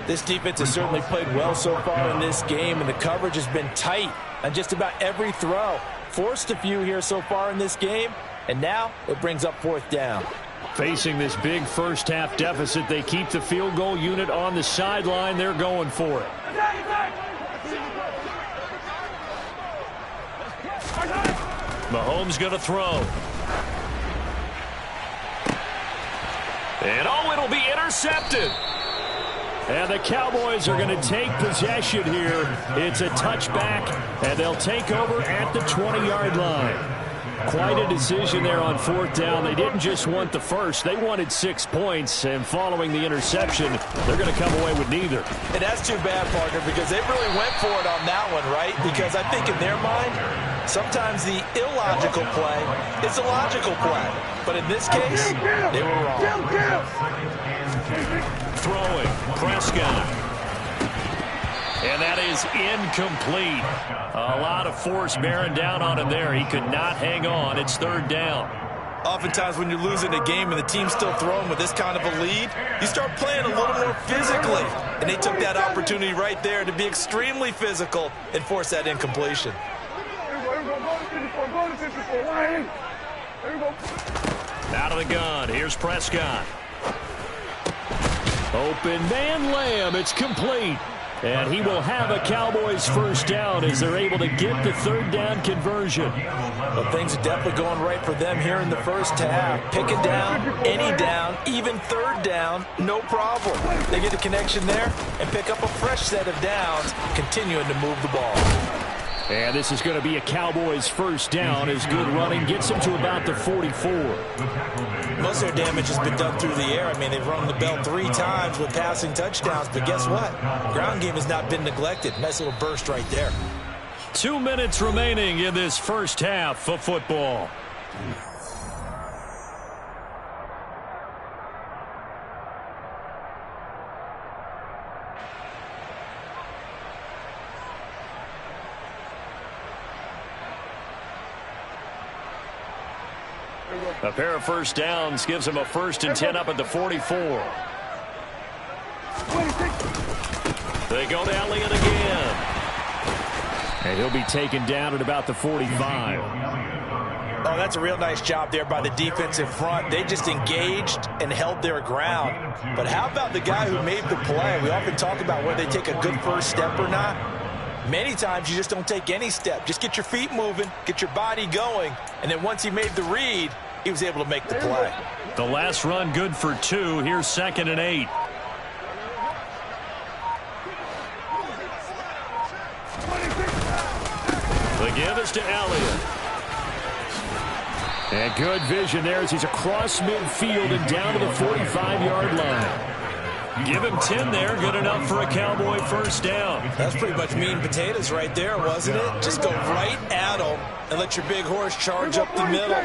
This defense has certainly played well so far in this game, and the coverage has been tight on just about every throw. Forced a few here so far in this game, and now it brings up 4th down. Facing this big first-half deficit, they keep the field goal unit on the sideline. They're going for it. Mahomes going to throw. And oh, it'll be intercepted. And the Cowboys are going to take possession here. It's a touchback, and they'll take over at the 20-yard line. Quite a decision there on 4th down. They didn't just want the first. They wanted 6 points, and following the interception, they're going to come away with neither. And that's too bad, partner, because they really went for it on that one, right? Because I think in their mind, sometimes the illogical play is a logical play. But in this case, they were wrong. Throwing, Prescott. And that is incomplete. A lot of force bearing down on him there. He could not hang on. It's 3rd down. Oftentimes when you're losing a game and the team's still throwing with this kind of a lead, you start playing a little more physically. And they took that opportunity right there to be extremely physical and force that incompletion. Out of the gun. Here's Prescott. Open man Lamb. It's complete. And he will have a Cowboys 1st down as they're able to get the 3rd down conversion. Well, things are definitely going right for them here in the first half. Pick it down, any down, even 3rd down, no problem. They get a connection there and pick up a fresh set of downs, continuing to move the ball. And this is going to be a Cowboys 1st down as good running gets them to about the 44. Most of their damage has been done through the air. I mean, they've rung the bell 3 times with passing touchdowns, but guess what? Ground game has not been neglected. Nice little burst right there. 2 minutes remaining in this first half of football. A pair of 1st downs gives him a 1st and 10 up at the 44. They go to Elliott again. And he'll be taken down at about the 45. Oh, that's a real nice job there by the defensive front. They just engaged and held their ground. But how about the guy who made the play? We often talk about whether they take a good first step or not. Many times you just don't take any step. Just get your feet moving, get your body going, and then once he made the read, he was able to make the play. The last run good for 2. Here's 2nd and 8. The give is to Elliott. And good vision there as he's across midfield and down to the 45-yard line. Give him 10 there. Good enough for a Cowboy 1st down. That's pretty much meat and potatoes right there, wasn't it? Just go right at him and let your big horse charge up the middle.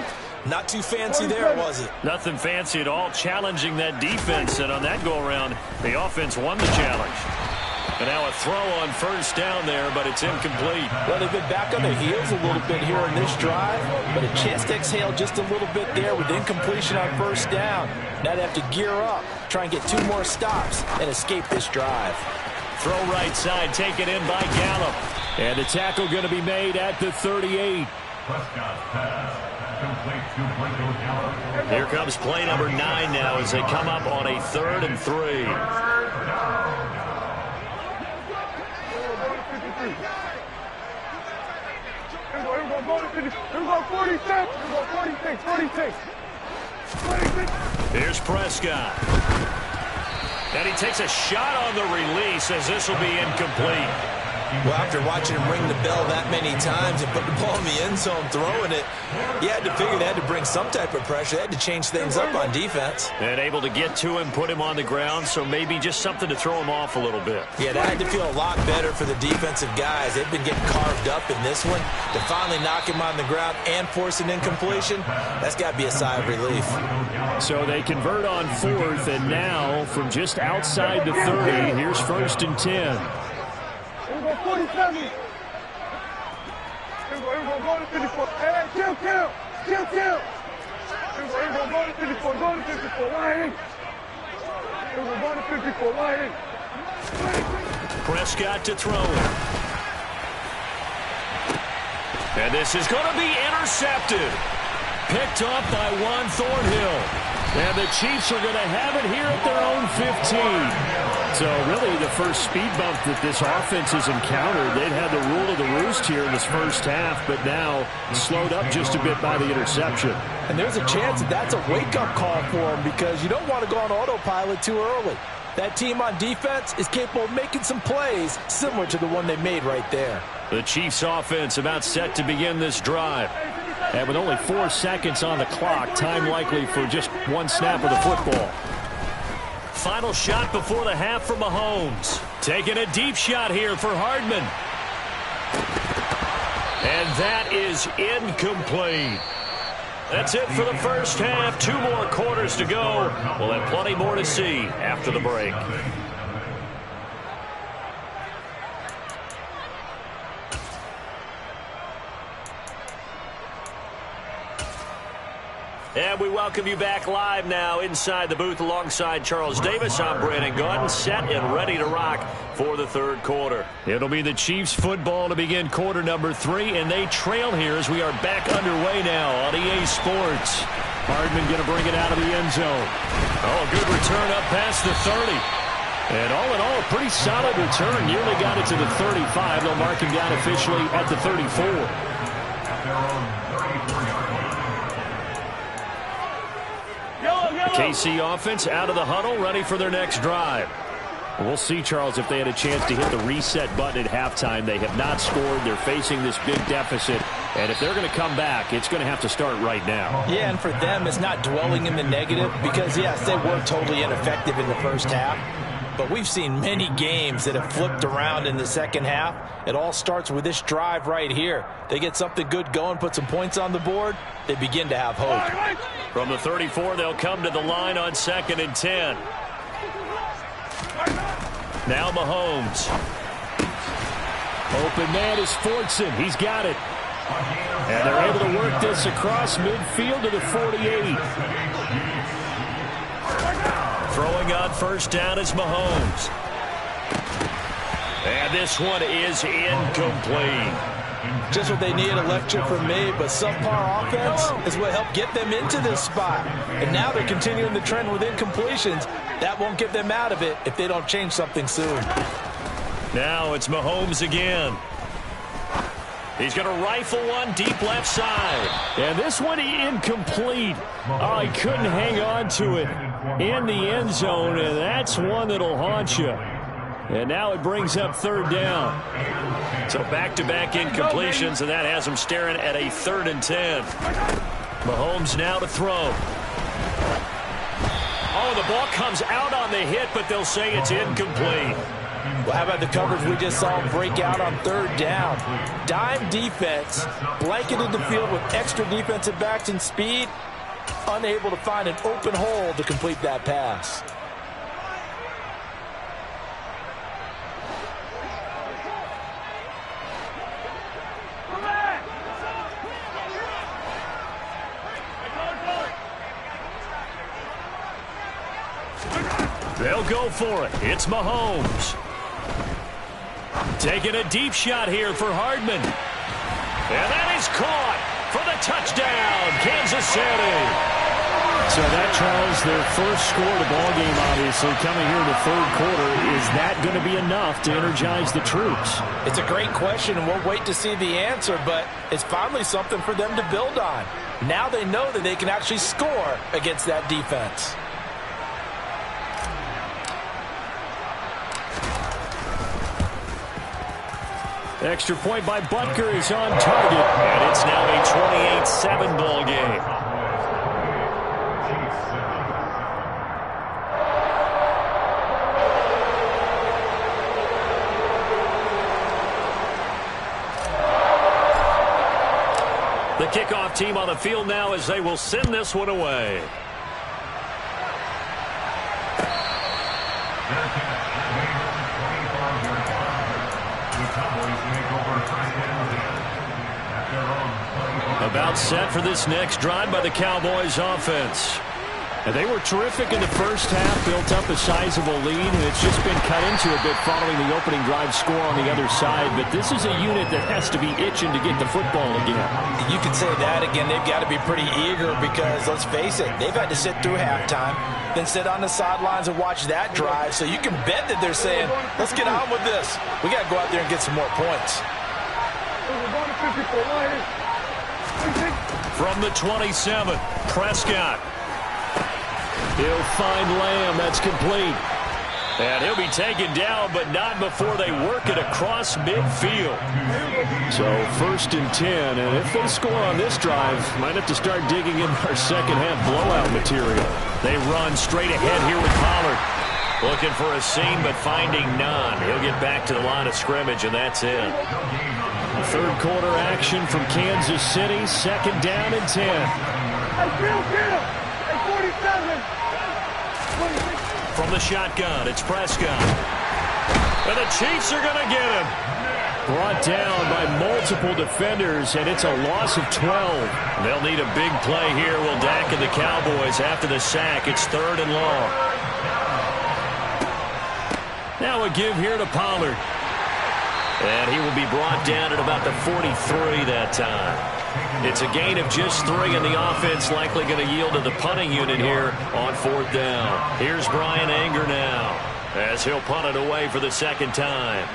Not too fancy there, was it? Nothing fancy at all, challenging that defense. And on that go-around, the offense won the challenge. And now a throw on 1st down there, but it's incomplete. Well, they've been back on their heels a little bit here in this drive, but a chance to exhale just a little bit there with incompletion on 1st down. Now they have to gear up, try and get 2 more stops, and escape this drive. Throw right side, taken in by Gallup. And the tackle going to be made at the 38. Here comes play number 9 now as they come up on a 3rd and 3. Here's Prescott. And he takes a shot on the release as this will be incomplete. Well, after watching him ring the bell that many times and put the ball in the end zone throwing it, you had to figure they had to bring some type of pressure. They had to change things up on defense. And able to get to him, put him on the ground, so maybe just something to throw him off a little bit. Yeah, that had to feel a lot better for the defensive guys. They've been getting carved up in this one. To finally knock him on the ground and force an incompletion, that's got to be a sigh of relief. So they convert on 4th, and now from just outside the 30, here's 1st and 10. 47. Here we go to 54. Hey, kill. Here we go to 54. Go to 54. Lying. Here we go to 54. Lying. Prescott to throw it. And this is going to be intercepted. Picked off by Juan Thornhill. And the Chiefs are going to have it here at their own 15. So really the first speed bump that this offense has encountered. They'd had the rule of the roost here in this first half, but now slowed up just a bit by the interception. And there's a chance that that's a wake-up call for them because you don't want to go on autopilot too early. That team on defense is capable of making some plays similar to the one they made right there. The Chiefs offense about set to begin this drive. And with only 4 seconds on the clock, time likely for just one snap of the football. Final shot before the half for Mahomes. Taking a deep shot here for Hardman. And that is incomplete. That's it for the first half. 2 more quarters to go. We'll have plenty more to see after the break. And we welcome you back live now inside the booth alongside Charles Davis. I'm Brandon Gaudin, set and ready to rock for the third quarter. It'll be the Chiefs football to begin quarter number 3, and they trail here as we are back underway now on EA Sports. Hardman going to bring it out of the end zone. Oh, good return up past the 30. And all in all, a pretty solid return. Nearly got it to the 35. They'll mark him down officially at the 34. The KC offense out of the huddle, ready for their next drive. We'll see, Charles, if they had a chance to hit the reset button at halftime. They have not scored. They're facing this big deficit. And if they're going to come back, it's going to have to start right now. Yeah, and for them, it's not dwelling in the negative because, yes, they were totally ineffective in the first half. But we've seen many games that have flipped around in the second half. It all starts with this drive right here. They get something good going, put some points on the board, they begin to have hope. From the 34, they'll come to the line on 2nd and 10. Now Mahomes. Open man is Fortson. He's got it. And they're able to work this across midfield to the 48. Throwing on first down is Mahomes. And this one is incomplete. Just what they need, a lecture from me, but subpar offense is what helped get them into this spot. And now they're continuing the trend with incompletions. That won't get them out of it if they don't change something soon. Now it's Mahomes again. He's going to rifle one deep left side. And this one incomplete. Oh, he couldn't hang on to it in the end zone, and that's one that'll haunt you. And now it brings up 3rd down. So back-to-back incompletions, and that has him staring at a 3rd and 10. Mahomes now to throw. Oh, the ball comes out on the hit, but they'll say it's incomplete. Well, how about the coverage we just saw him break out on 3rd down? Dime defense, blanketed the field with extra defensive backs and speed, unable to find an open hole to complete that pass. They'll go for it. It's Mahomes. Taking a deep shot here for Hardman. And that is caught for the touchdown, Kansas City. So that, Charles, their first score of the ballgame, obviously, coming here in the 3rd quarter. Is that going to be enough to energize the troops? It's a great question, and we'll wait to see the answer, but it's finally something for them to build on. Now they know that they can actually score against that defense. Extra point by Butker is on target, and it's now a 28-7 ball game. The kickoff team on the field now as they will send this one away. About set for this next drive by the Cowboys offense. And they were terrific in the first half, built up a sizable lead, and it's just been cut into a bit following the opening drive score on the other side. But this is a unit that has to be itching to get the football again. You could say that again. They've got to be pretty eager because, let's face it, they've had to sit through halftime, then sit on the sidelines and watch that drive. So you can bet that they're saying, let's get on with this. We got to go out there and get some more points. From the 27, Prescott. He'll find Lamb. That's complete. And he'll be taken down, but not before they work it across midfield. So 1st and 10, and if they score on this drive, might have to start digging in our second half blowout material. They run straight ahead here with Pollard. Looking for a seam, but finding none. He'll get back to the line of scrimmage, and that's it. Third quarter action from Kansas City. 2nd down and 10. From the shotgun, it's Prescott. And the Chiefs are going to get him. Brought down by multiple defenders, and it's a loss of 12. They'll need a big play here. Will Dak and the Cowboys after the sack. It's 3rd and long. Now a give here to Pollard. And he will be brought down at about the 43 that time. It's a gain of just 3, and the offense likely going to yield to the punting unit here on 4th down. Here's Brian Anger now as he'll punt it away for the 2nd time.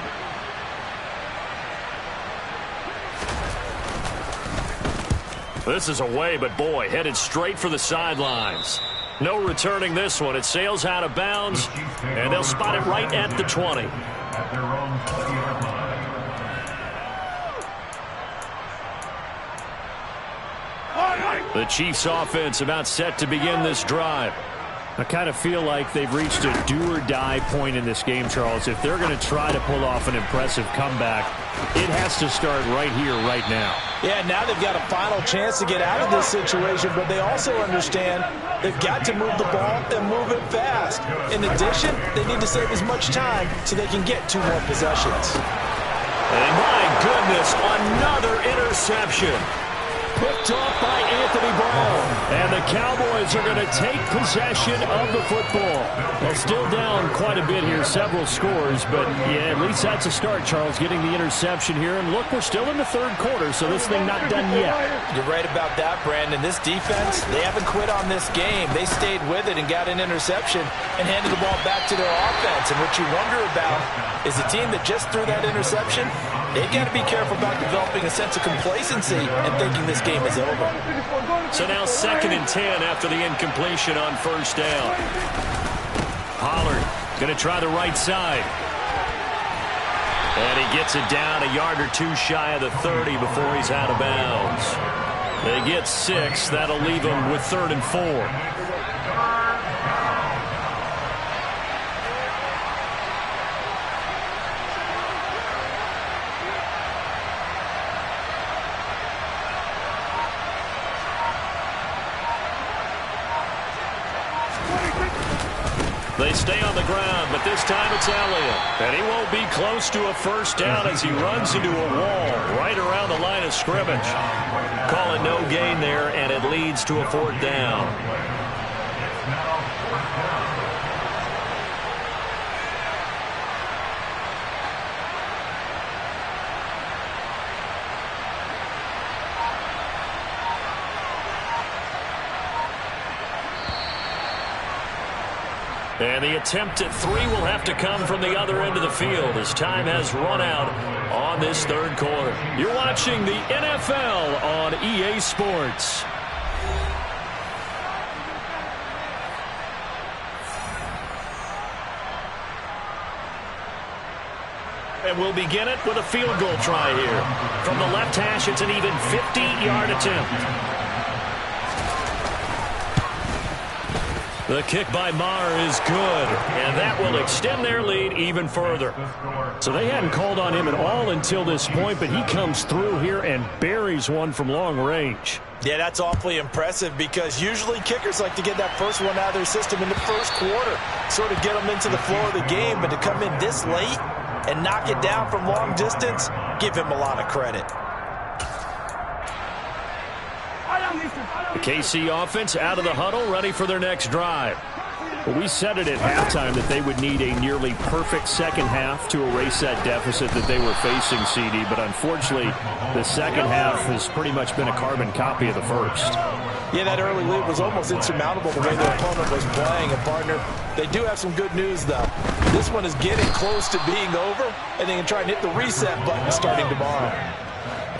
This is away, but boy, headed straight for the sidelines. No returning this one. It sails out of bounds, and they'll spot it right at the 20. At their own 20-yard line. The Chiefs offense about set to begin this drive. I kind of feel like they've reached a do-or-die point in this game, Charles. If they're going to try to pull off an impressive comeback, it has to start right here, right now. Yeah, now they've got a final chance to get out of this situation, but they also understand they've got to move the ball and move it fast. In addition, they need to save as much time so they can get 2 more possessions. And my goodness, another interception. Picked off by Anthony Brown. And the Cowboys are going to take possession of the football. They're still down quite a bit here, several scores, but yeah, at least that's a start, Charles, getting the interception here. And look, we're still in the 3rd quarter, so this thing not done yet. You're right about that, Brandon. This defense, they haven't quit on this game. They stayed with it and got an interception and handed the ball back to their offense. And what you wonder about is the team that just threw that interception, they've got to be careful about developing a sense of complacency and thinking this game is over. So now 2nd and 10 after the incompletion on 1st down. Pollard going to try the right side. And he gets it down a yard or 2 shy of the 30 before he's out of bounds. They get 6. That'll leave them with 3rd and 4. They stay on the ground, but this time it's Elliott. And he won't be close to a 1st down as he runs into a wall right around the line of scrimmage. Call it no gain there, and it leads to a 4th down. And the attempt at 3 will have to come from the other end of the field as time has run out on this 3rd quarter. You're watching the NFL on EA Sports. And we'll begin it with a field goal try here. From the left hash, it's an even 50-yard attempt. The kick by Maher is good, and that will extend their lead even further. So they hadn't called on him at all until this point, but he comes through here and buries one from long range. Yeah, that's awfully impressive because usually kickers like to get that first one out of their system in the first quarter, sort of get them into the flow of the game, but to come in this late and knock it down from long distance, give him a lot of credit. The KC offense out of the huddle, ready for their next drive. Well, we said it at halftime that they would need a nearly perfect second half to erase that deficit that they were facing, CD. But unfortunately, the second half has pretty much been a carbon copy of the first. Yeah, that early lead was almost insurmountable the way their opponent was playing. And, partner, they do have some good news, though. This one is getting close to being over, and they can try and hit the reset button starting tomorrow.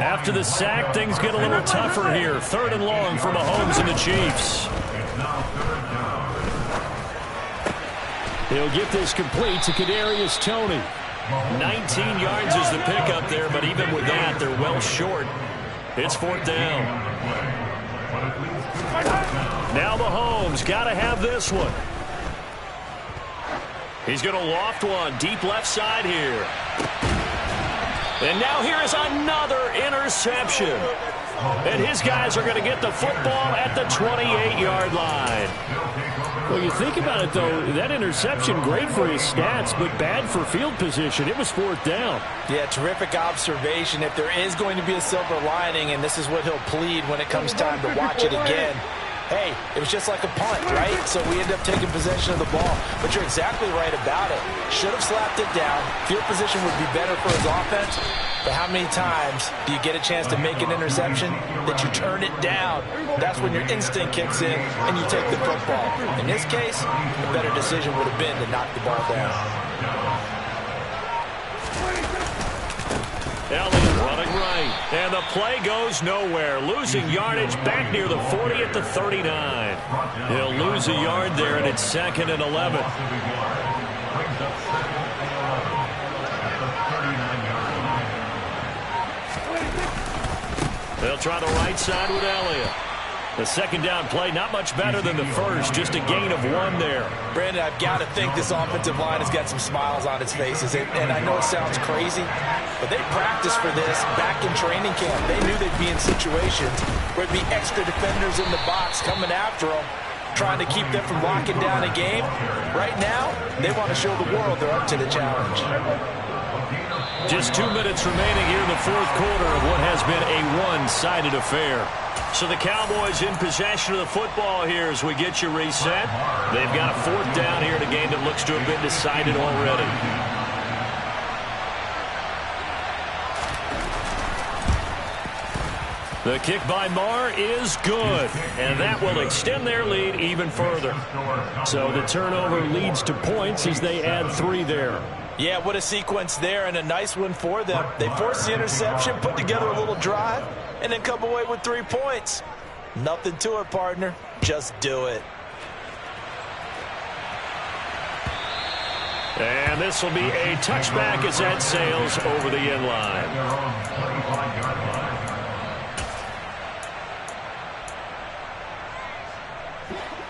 After the sack, things get a little tougher here. 3rd and long for Mahomes and the Chiefs. He'll get this complete to Kadarius Toney. 19 yards is the pickup there, but even with that, they're well short. It's 4th down. Now Mahomes got to have this one. He's going to loft one deep left side here. And now here is another interception. And his guys are going to get the football at the 28-yard line. Well, you think about it, though, that interception, great for his stats, but bad for field position. It was 4th down. Yeah, terrific observation. If there is going to be a silver lining, and this is what he'll plead when it comes time to watch it again, hey, it was just like a punt, right? So we end up taking possession of the ball. But you're exactly right about it. Should have slapped it down. Field position would be better for his offense. But how many times do you get a chance to make an interception that you turn it down? That's when your instinct kicks in and you take the football. In this case, the better decision would have been to knock the ball down. Elliott running right. And the play goes nowhere. Losing yardage back near the 40 at the 39. He'll lose a yard there, and it's 2nd and 11. They'll try the right side with Elliott. The second down play, not much better than the first, just a gain of 1 there. Brandon, I've got to think this offensive line has got some smiles on its faces. And I know it sounds crazy, but they practiced for this back in training camp. They knew they'd be in situations where there'd be extra defenders in the box coming after them, trying to keep them from locking down a game. Right now, they want to show the world they're up to the challenge. Just 2 minutes remaining here in the 4th quarter of what has been a one-sided affair. So the Cowboys in possession of the football here as we get you reset. They've got a 4th down here in a game that looks to have been decided already. The kick by Maher is good, and that will extend their lead even further. So the turnover leads to points as they add 3 there. Yeah, what a sequence there, and a nice one for them. They forced the interception, put together a little drive, and then come away with 3 points. Nothing to it, partner. Just do it. And this will be a touchback as that sails over the end line.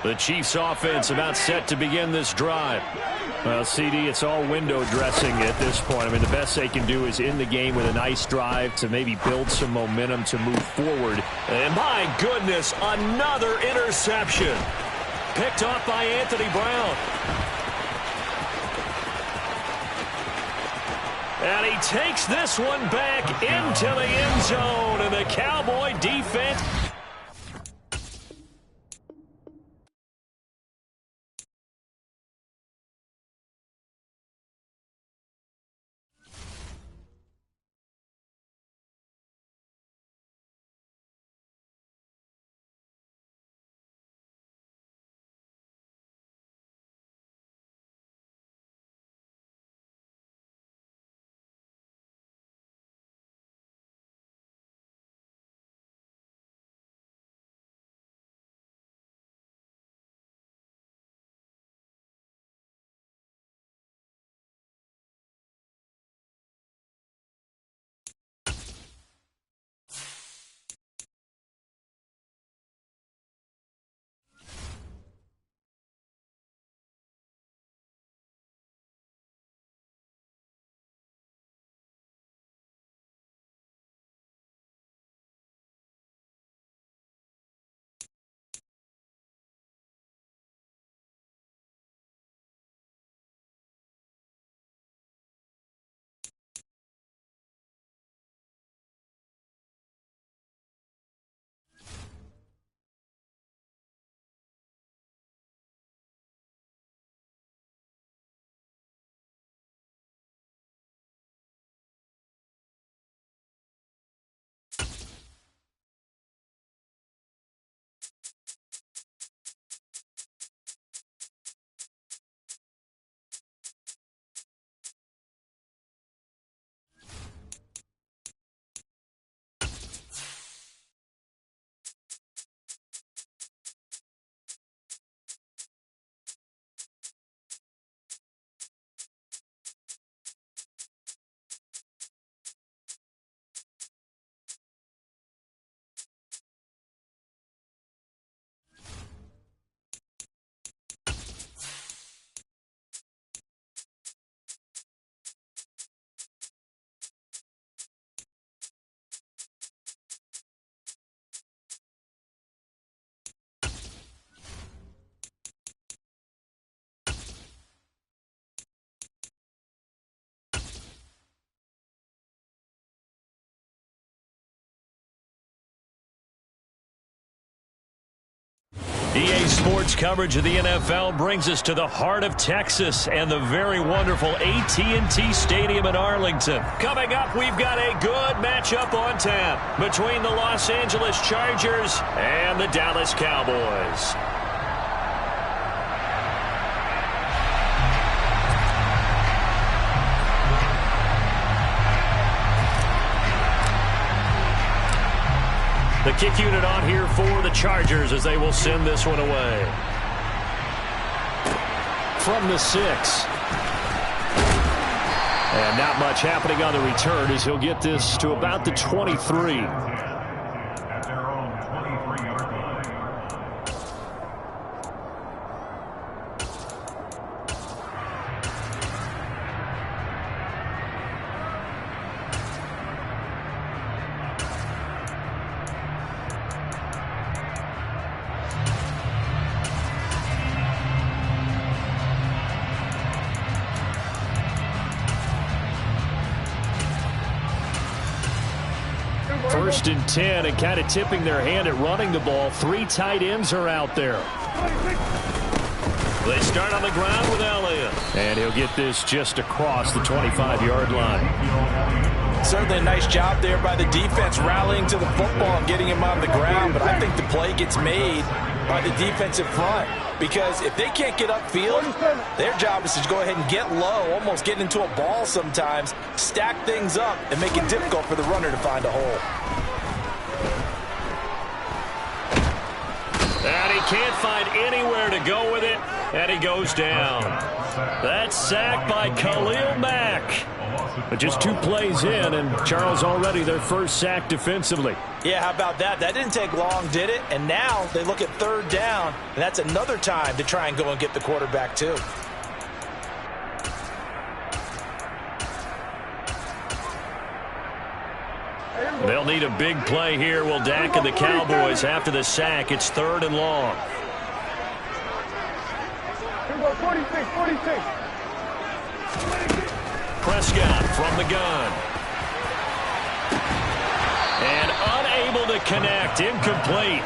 The Chiefs offense about set to begin this drive. Well, CD, it's all window dressing at this point. I mean, the best they can do is in the game with a nice drive to maybe build some momentum to move forward. And my goodness, another interception. Picked off by Anthony Brown. And he takes this one back into the end zone. And the Cowboy defense EA Sports coverage of the NFL brings us to the heart of Texas and the very wonderful AT&T Stadium in Arlington. Coming up, we've got a good matchup on tap between the Los Angeles Chargers and the Dallas Cowboys. The kick unit on here for the Chargers as they will send this one away. From the 6. And not much happening on the return as he'll get this to about the 23. At their own 23-yard line. First and 10, and kind of tipping their hand at running the ball. 3 tight ends are out there. They start on the ground with Elliott. And he'll get this just across the 25-yard line. Certainly a nice job there by the defense rallying to the football and getting him on the ground, but I think the play gets made by the defensive front because if they can't get upfield, their job is to go ahead and get low, almost get into a ball sometimes, stack things up, and make it difficult for the runner to find a hole. And he can't find anywhere to go with it, and he goes down. That's sacked by Khalil Mack. But just 2 plays in, and Charles already their first sack defensively. Yeah, how about that? That didn't take long, did it? And now they look at 3rd down, and that's another time to try and go and get the quarterback too. They'll need a big play here. Will Dak and the Cowboys after the sack. It's 3rd and long. 46. Prescott from the gun. And unable to connect. Incomplete.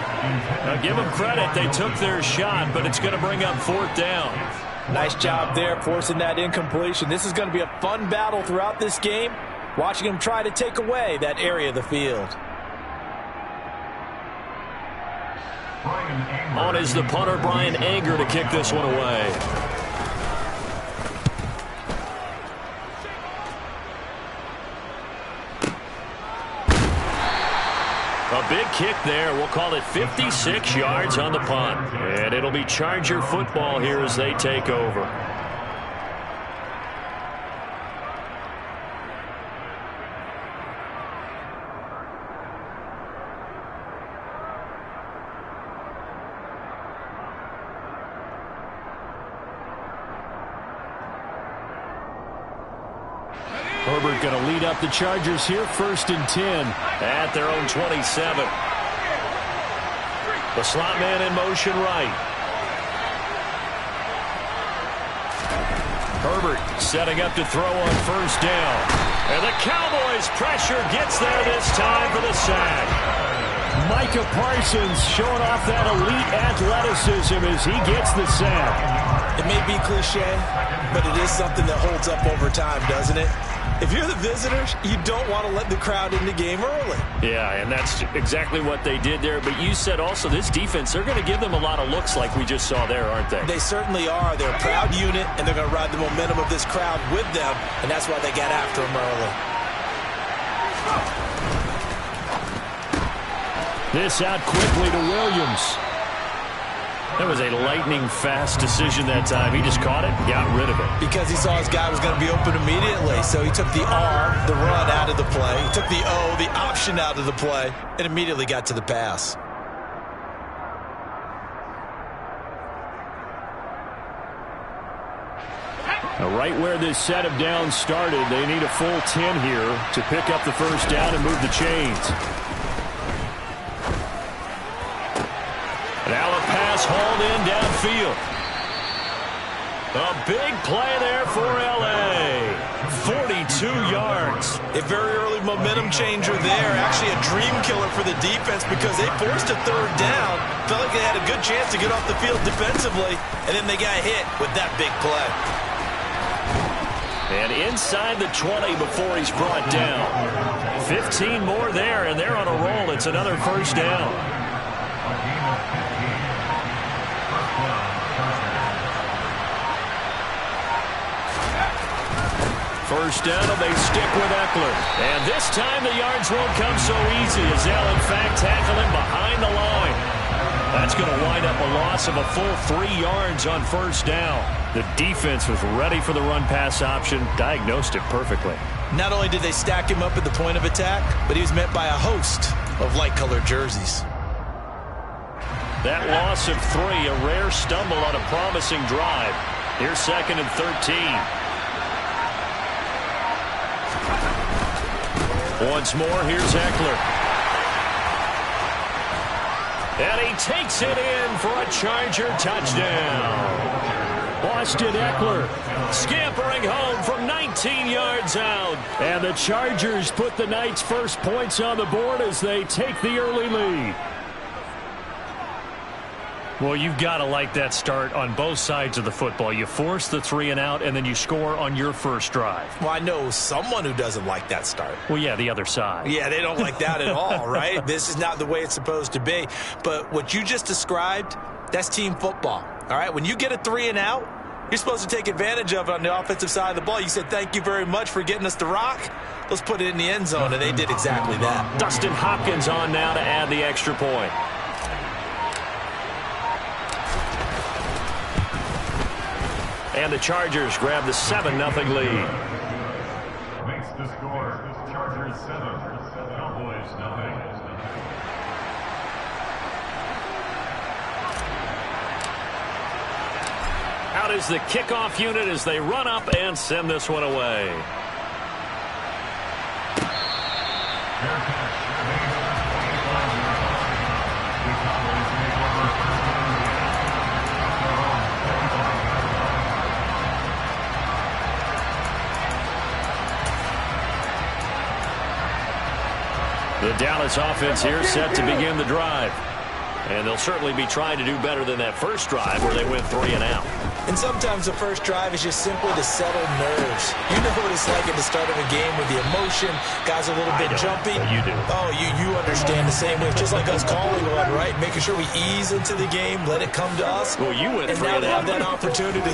Now give them credit. They took their shot, but it's going to bring up 4th down. Nice job there forcing that incompletion. This is going to be a fun battle throughout this game. Watching him try to take away that area of the field. On is the punter, Brian Anger, to kick this one away. A big kick there. We'll call it 56 yards on the punt. And it'll be Charger football here as they take over. Herbert going to lead up the Chargers here, 1st and 10 at their own 27. The slot man in motion right. Herbert setting up to throw on 1st down. And the Cowboys pressure gets there this time for the sack. Micah Parsons showing off that elite athleticism as he gets the sack. It may be cliche, but it is something that holds up over time, doesn't it? If you're the visitors, you don't want to let the crowd in the game early. Yeah, and that's exactly what they did there. But you said also this defense, they're going to give them a lot of looks like we just saw there, aren't they? They certainly are. They're a proud unit, and they're going to ride the momentum of this crowd with them, and that's why they got after them early. This out quickly to Williams. That was a lightning-fast decision that time. He just caught it, got rid of it. Because he saw his guy was going to be open immediately, so he took the R, the run, out of the play. He took the O, the option, out of the play, and immediately got to the pass. Now, right where this set of downs started, they need a full 10 here to pick up the 1st down and move the chains. Now a pass hauled in downfield. A big play there for L.A. 42 yards. A very early momentum changer there. Actually a dream killer for the defense because they forced a third down. Felt like they had a good chance to get off the field defensively, and then they got hit with that big play. And inside the 20 before he's brought down. 15 more there, and they're on a roll. It's another first down. First down, and they stick with Eckler. And this time the yards won't come so easy as they'll, in fact, tackle him behind the line. That's going to wind up a loss of a full 3 yards on first down. The defense was ready for the run-pass option, diagnosed it perfectly. Not only did they stack him up at the point of attack, but he was met by a host of light-colored jerseys. That loss of 3, a rare stumble on a promising drive. Here's 2nd and 13. Once more, here's Eckler. And he takes it in for a Charger touchdown. Austin Eckler scampering home from 19 yards out. And the Chargers put the night's first points on the board as they take the early lead. Well, you've got to like that start on both sides of the football. You force the 3 and out, and then you score on your first drive. Well, I know someone who doesn't like that start. Well, yeah, the other side. Yeah, they don't like that at all, right? This is not the way it's supposed to be. But what you just described, that's team football, all right? When you get a 3 and out, you're supposed to take advantage of it on the offensive side of the ball. You said, thank you very much for getting us the rock. Let's put it in the end zone, and they did exactly that. Dustin Hopkins on now to add the extra point. And the Chargers grab the 7-0 lead. Makes the score. Chargers 7, Cowboys 0. Out is the kickoff unit as they run up and send this one away. The Dallas offense here set to begin the drive. And they'll certainly be trying to do better than that first drive where they went 3 and out. And sometimes the first drive is just simply to settle nerves. You know what it's like at the start of a game with the emotion. Guys are a little bit jumpy. You do. Oh, you understand the same way. Just like us calling one, right? Making sure we ease into the game, let it come to us. Well, you went 3 and and now out. have that opportunity.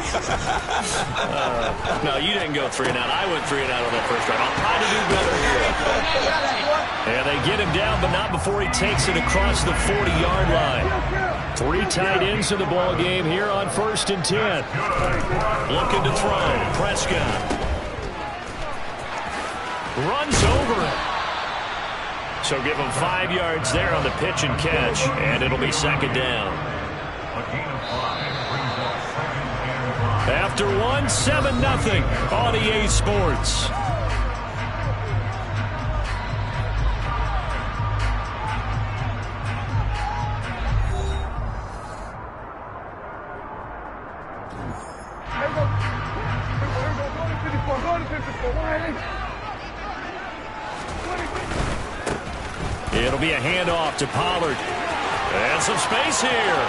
No, you didn't go 3 and out. I went 3 and out on that first drive. I'll try to do better here. And they get him down, but not before he takes it across the 40-yard line. 3 tight ends in the ball game here on 1st and 10. Looking to throw. Prescott runs over it. So give him 5 yards there on the pitch and catch, and it'll be 2nd down. After 1, 7-0 on EA Sports. It'll be a handoff to Pollard. And some space here.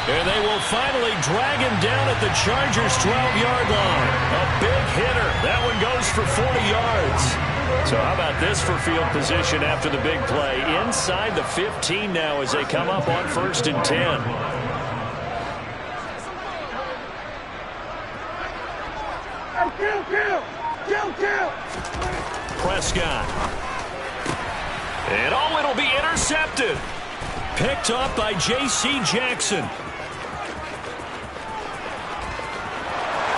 And they will finally drag him down at the Chargers' 12-yard line. A big hitter. That one goes for 40 yards. So how about this for field position after the big play? Inside the 15 now as they come up on 1st and 10. Prescott. And oh, it'll be intercepted. Picked up by J.C. Jackson.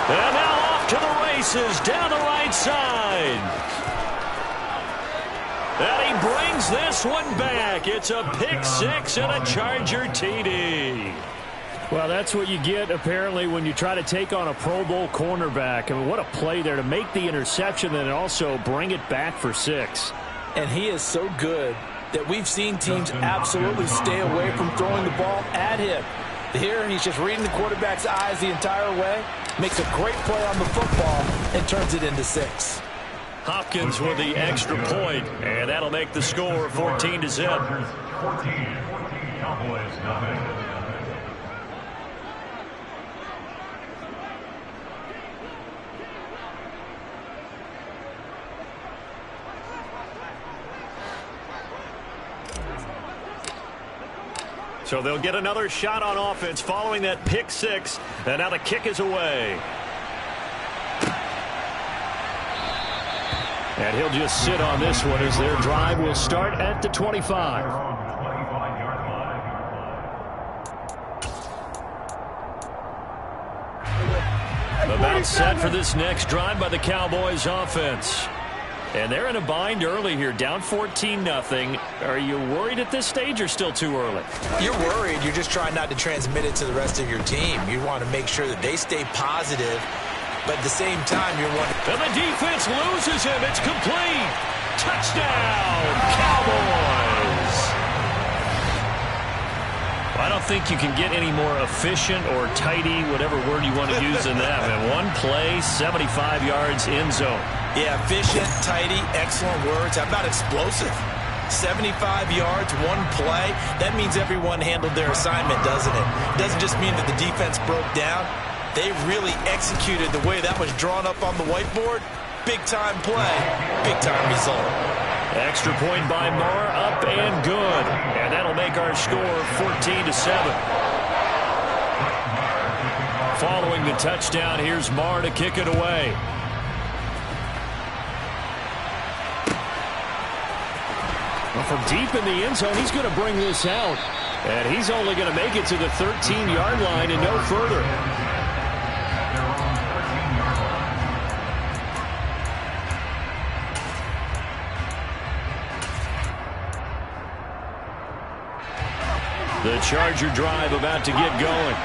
And now off to the races down the right side. And he brings this one back. It's a pick 6 and a Charger TD. Well, that's what you get, apparently, when you try to take on a Pro Bowl cornerback. I mean, what a play there to make the interception and also bring it back for 6. And he is so good that we've seen teams absolutely stay away from throwing the ball at him. Here, he's just reading the quarterback's eyes the entire way, makes a great play on the football, and turns it into 6. Hopkins with the extra point, and that'll make the score 14-7. 14, Cowboys, nothing. So they'll get another shot on offense following that pick 6, and now the kick is away. And he'll just sit on this one as their drive will start at the 25. About set for this next drive by the Cowboys offense. And they're in a bind early here, down 14-0. Are you worried at this stage or still too early? You're worried. You're just trying not to transmit it to the rest of your team. You want to make sure that they stay positive, but at the same time, you're wondering. And the defense loses him. It's complete. Touchdown, Cowboys. I don't think you can get any more efficient or tidy, whatever word you want to use in that. And one play, 75 yards in zone. Yeah, efficient, tidy, excellent words. How about explosive? 75 yards, one play. That means everyone handled their assignment, doesn't it? It doesn't just mean that the defense broke down. They really executed the way that was drawn up on the whiteboard. Big-time play, big-time result. Extra point by Marr, up and good. And that'll make our score 14-7. Following the touchdown, here's Marr to kick it away. Well, from deep in the end zone, he's going to bring this out. And he's only going to make it to the 13-yard line and no further. The Charger drive about to get going.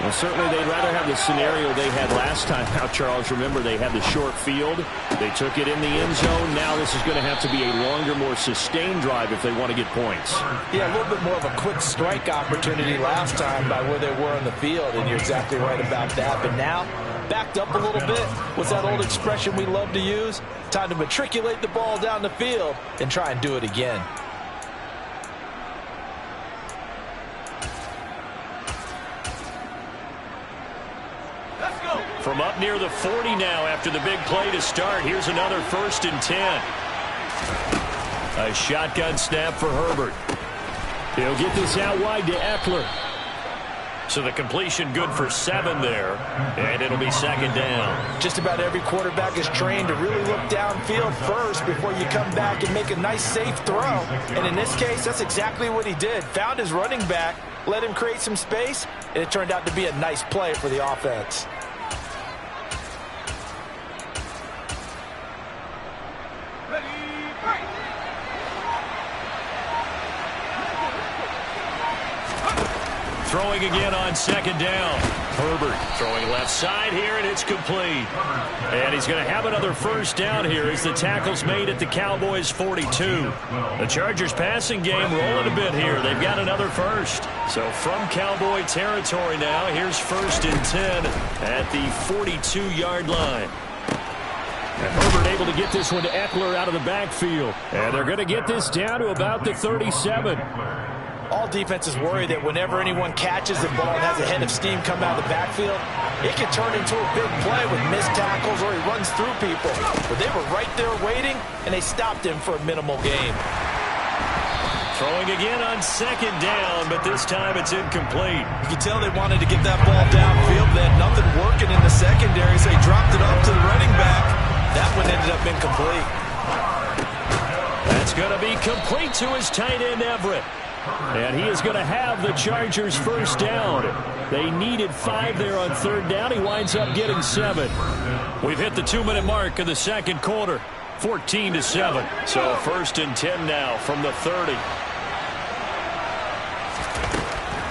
Well, certainly they'd rather have the scenario they had last time out, Charles. Remember, they had the short field. They took it in the end zone. Now this is going to have to be a longer, more sustained drive if they want to get points. Yeah, a little bit more of a quick strike opportunity last time by where they were on the field, and you're exactly right about that. But now, backed up a little bit. What's that old expression we love to use? Time to matriculate the ball down the field and try and do it again. From up near the 40 now after the big play to start. Here's another 1st and 10. A shotgun snap for Herbert. He'll get this out wide to Eckler. So the completion good for 7 there. And it'll be 2nd down. Just about every quarterback is trained to really look downfield first before you come back and make a nice, safe throw. And in this case, that's exactly what he did. Found his running back, let him create some space, and it turned out to be a nice play for the offense. Throwing again on 2nd down. Herbert throwing left side here, and it's complete. And he's going to have another 1st down here as the tackle's made at the Cowboys' 42. The Chargers passing game rolling a bit here. They've got another 1st. So from Cowboy territory now, here's 1st and 10 at the 42-yard line. And Herbert able to get this one to Eckler out of the backfield. And they're going to get this down to about the 37. All defenses worry that whenever anyone catches the ball and has a head of steam come out of the backfield, it can turn into a big play with missed tackles or he runs through people. But they were right there waiting, and they stopped him for a minimal gain. Throwing again on 2nd down, but this time it's incomplete. You can tell they wanted to get that ball downfield. They had nothing working in the secondary, so he dropped it off to the running back. That one ended up incomplete. That's going to be complete to his tight end, Everett. And he is going to have the Chargers' 1st down. They needed 5 there on 3rd down. He winds up getting 7. We've hit the 2-minute mark of the 2nd quarter. 14-7. So 1st and 10 now from the 30.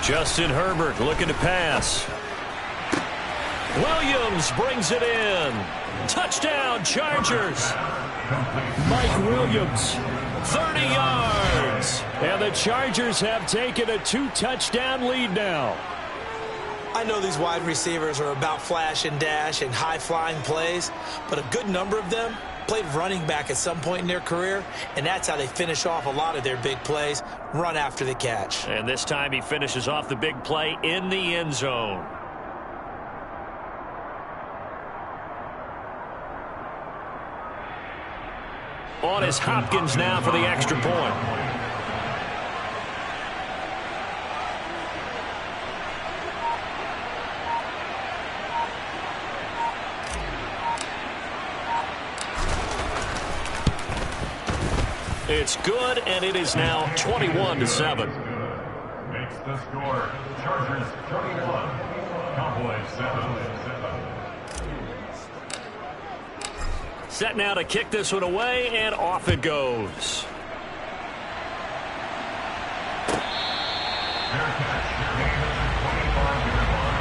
Justin Herbert looking to pass. Williams brings it in. Touchdown, Chargers. Mike Williams, 30 yards. And the Chargers have taken a 2-touchdown lead now. I know these wide receivers are about flash and dash and high-flying plays, but a good number of them played running back at some point in their career, and that's how they finish off a lot of their big plays, run after the catch. And this time he finishes off the big play in the end zone. On is Hopkins now for the extra point. It's good, and it is now 21-7. Makes the score. Chargers 21. Cowboys 7. Set now to kick this one away, and off it goes. Fair catch. Gain at the 25-yard line.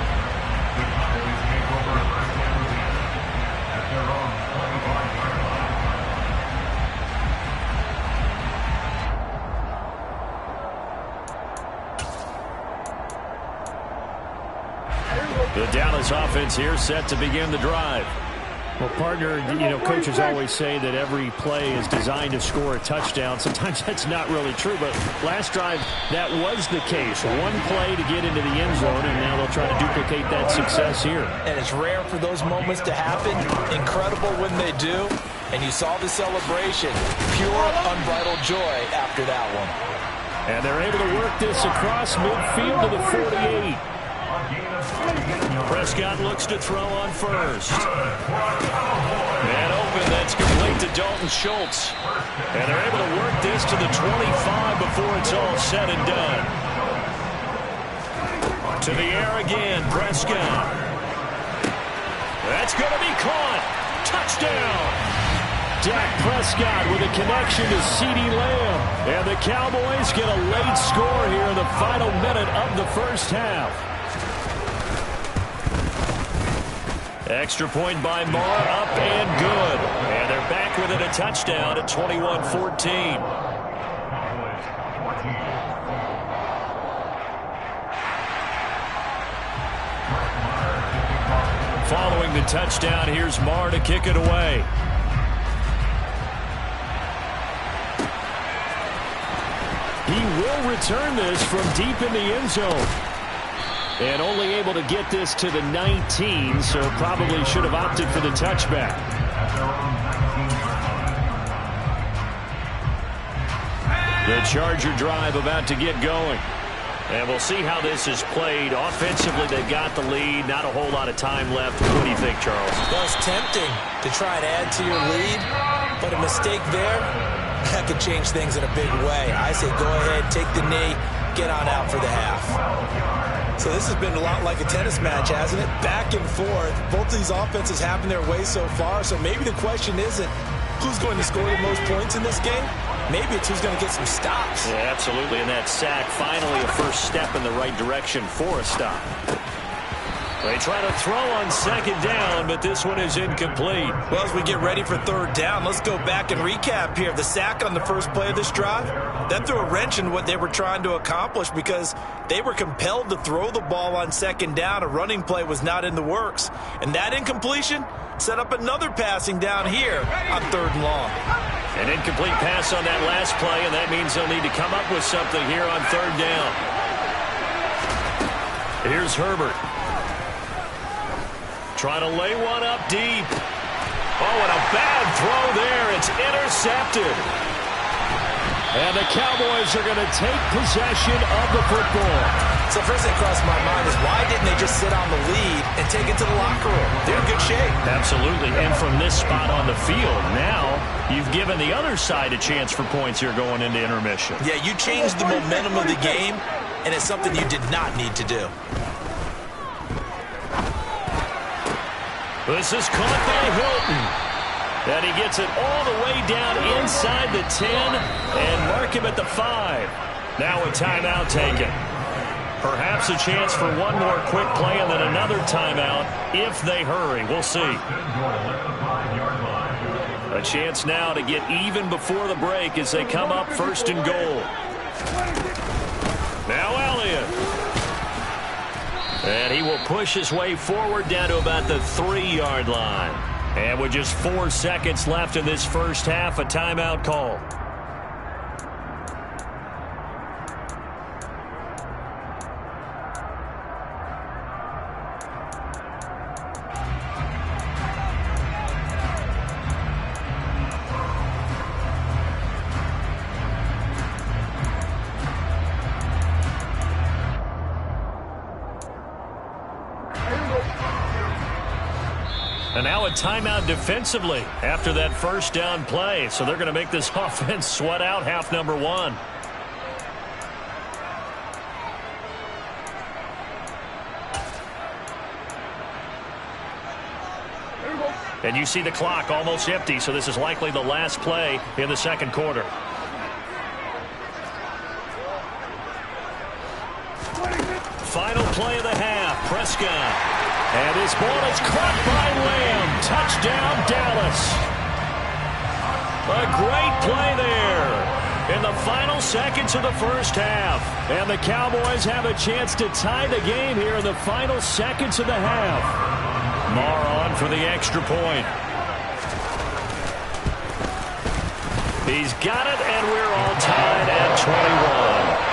The Cowboys take over first and 10 at their own 25-yard line. The Dallas offense here set to begin the drive. Well, partner, coaches always say that every play is designed to score a touchdown. Sometimes that's not really true, but last drive, that was the case. One play to get into the end zone, and now they'll try to duplicate that success here. And it's rare for those moments to happen. Incredible when they do. And you saw the celebration. Pure, unbridled joy after that one. And they're able to work this across midfield to the 48. Prescott looks to throw on first. And open, that's complete to Dalton Schultz. And they're able to work this to the 25 before it's all said and done. To the air again, Prescott. That's going to be caught. Touchdown. Dak Prescott with a connection to CeeDee Lamb. And the Cowboys get a late score here in the final minute of the first half. Extra point by Marr, up and good. And they're back within a touchdown at 21-14. Following the touchdown, here's Marr to kick it away. He will return this from deep in the end zone. And only able to get this to the 19, so probably should have opted for the touchback. The Charger drive about to get going. And we'll see how this is played. Offensively, they got the lead. Not a whole lot of time left. What do you think, Charles? Well, it's tempting to try and add to your lead, but a mistake there, that could change things in a big way. I say go ahead, take the knee, get on out for the half. So this has been a lot like a tennis match, hasn't it? Back and forth. Both of these offenses having their way so far. So maybe the question isn't who's going to score the most points in this game. Maybe it's who's going to get some stops. Yeah, absolutely. And that sack, finally a first step in the right direction for a stop. They try to throw on second down, but this one is incomplete. Well, as we get ready for third down, let's go back and recap here. The sack on the first play of this drive, that threw a wrench in what they were trying to accomplish because they were compelled to throw the ball on second down. A running play was not in the works. And that incompletion set up another passing down here on third and long. An incomplete pass on that last play, and that means they'll need to come up with something here on third down. Here's Herbert. Trying to lay one up deep. Oh, and a bad throw there. It's intercepted. And the Cowboys are going to take possession of the football. So first thing crossed my mind is why didn't they just sit on the lead and take it to the locker room? They're in good shape. Absolutely. And from this spot on the field, now you've given the other side a chance for points here going into intermission. Yeah, you changed the momentum of the game, and it's something you did not need to do. This is caught by Hilton. And he gets it all the way down inside the 10 and mark him at the 5. Now a timeout taken. Perhaps a chance for one more quick play and then another timeout if they hurry. We'll see. A chance now to get even before the break as they come up first and goal. Now Elliott. And he will push his way forward down to about the 3-yard line. And with just 4 seconds left in this first half, a timeout call. And now a timeout defensively after that first down play. So they're going to make this offense sweat out half number 1. And you see the clock almost empty, so this is likely the last play in the second quarter. Final play of the half, Prescott. And this ball is caught by Lamb. Touchdown, Dallas. A great play there in the final seconds of the first half. And the Cowboys have a chance to tie the game here in the final seconds of the half. Marr on for the extra point. He's got it, and we're all tied at 21.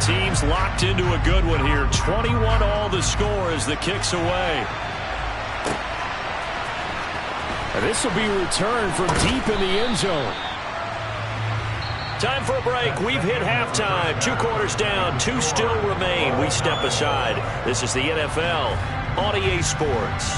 Teams locked into a good one here. 21 all the score as the kick's away. And this will be returned from deep in the end zone. Time for a break. We've hit halftime. 2 quarters down. 2 still remain. We step aside. This is the NFL on EA Sports.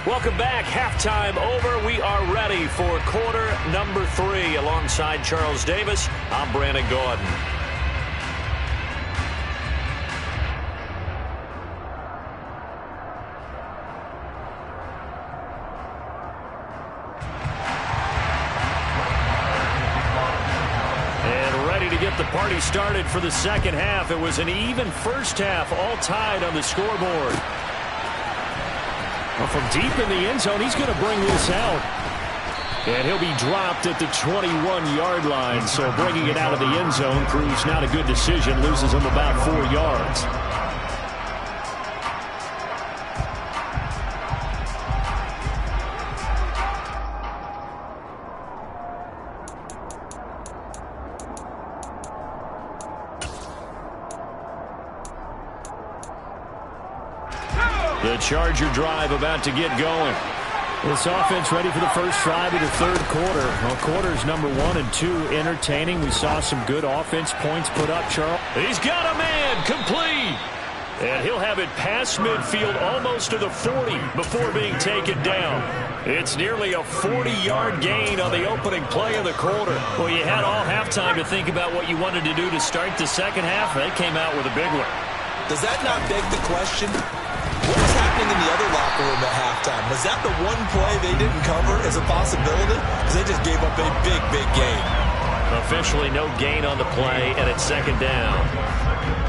Welcome back. Halftime over. We are ready for quarter number 3. Alongside Charles Davis, I'm Brandon Gaudin. And ready to get the party started for the second half. It was an even first half, all tied on the scoreboard. Well, from deep in the end zone, he's going to bring this out. And he'll be dropped at the 21-yard line. So bringing it out of the end zone proves not a good decision. Loses him about 4 yards. The Charger drive about to get going. This offense ready for the first drive of the third quarter. Well, quarters number 1 and 2 entertaining. We saw some good offense points put up, Charles. He's got a man complete. And he'll have it past midfield almost to the 40 before being taken down. It's nearly a 40-yard gain on the opening play of the quarter. Well, you had all halftime to think about what you wanted to do to start the second half. They came out with a big one. Does that not beg the question? What was happening in the other locker room at halftime? Was that the one play they didn't cover as a possibility? Because they just gave up a big, big gain. Officially no gain on the play, and it's second down.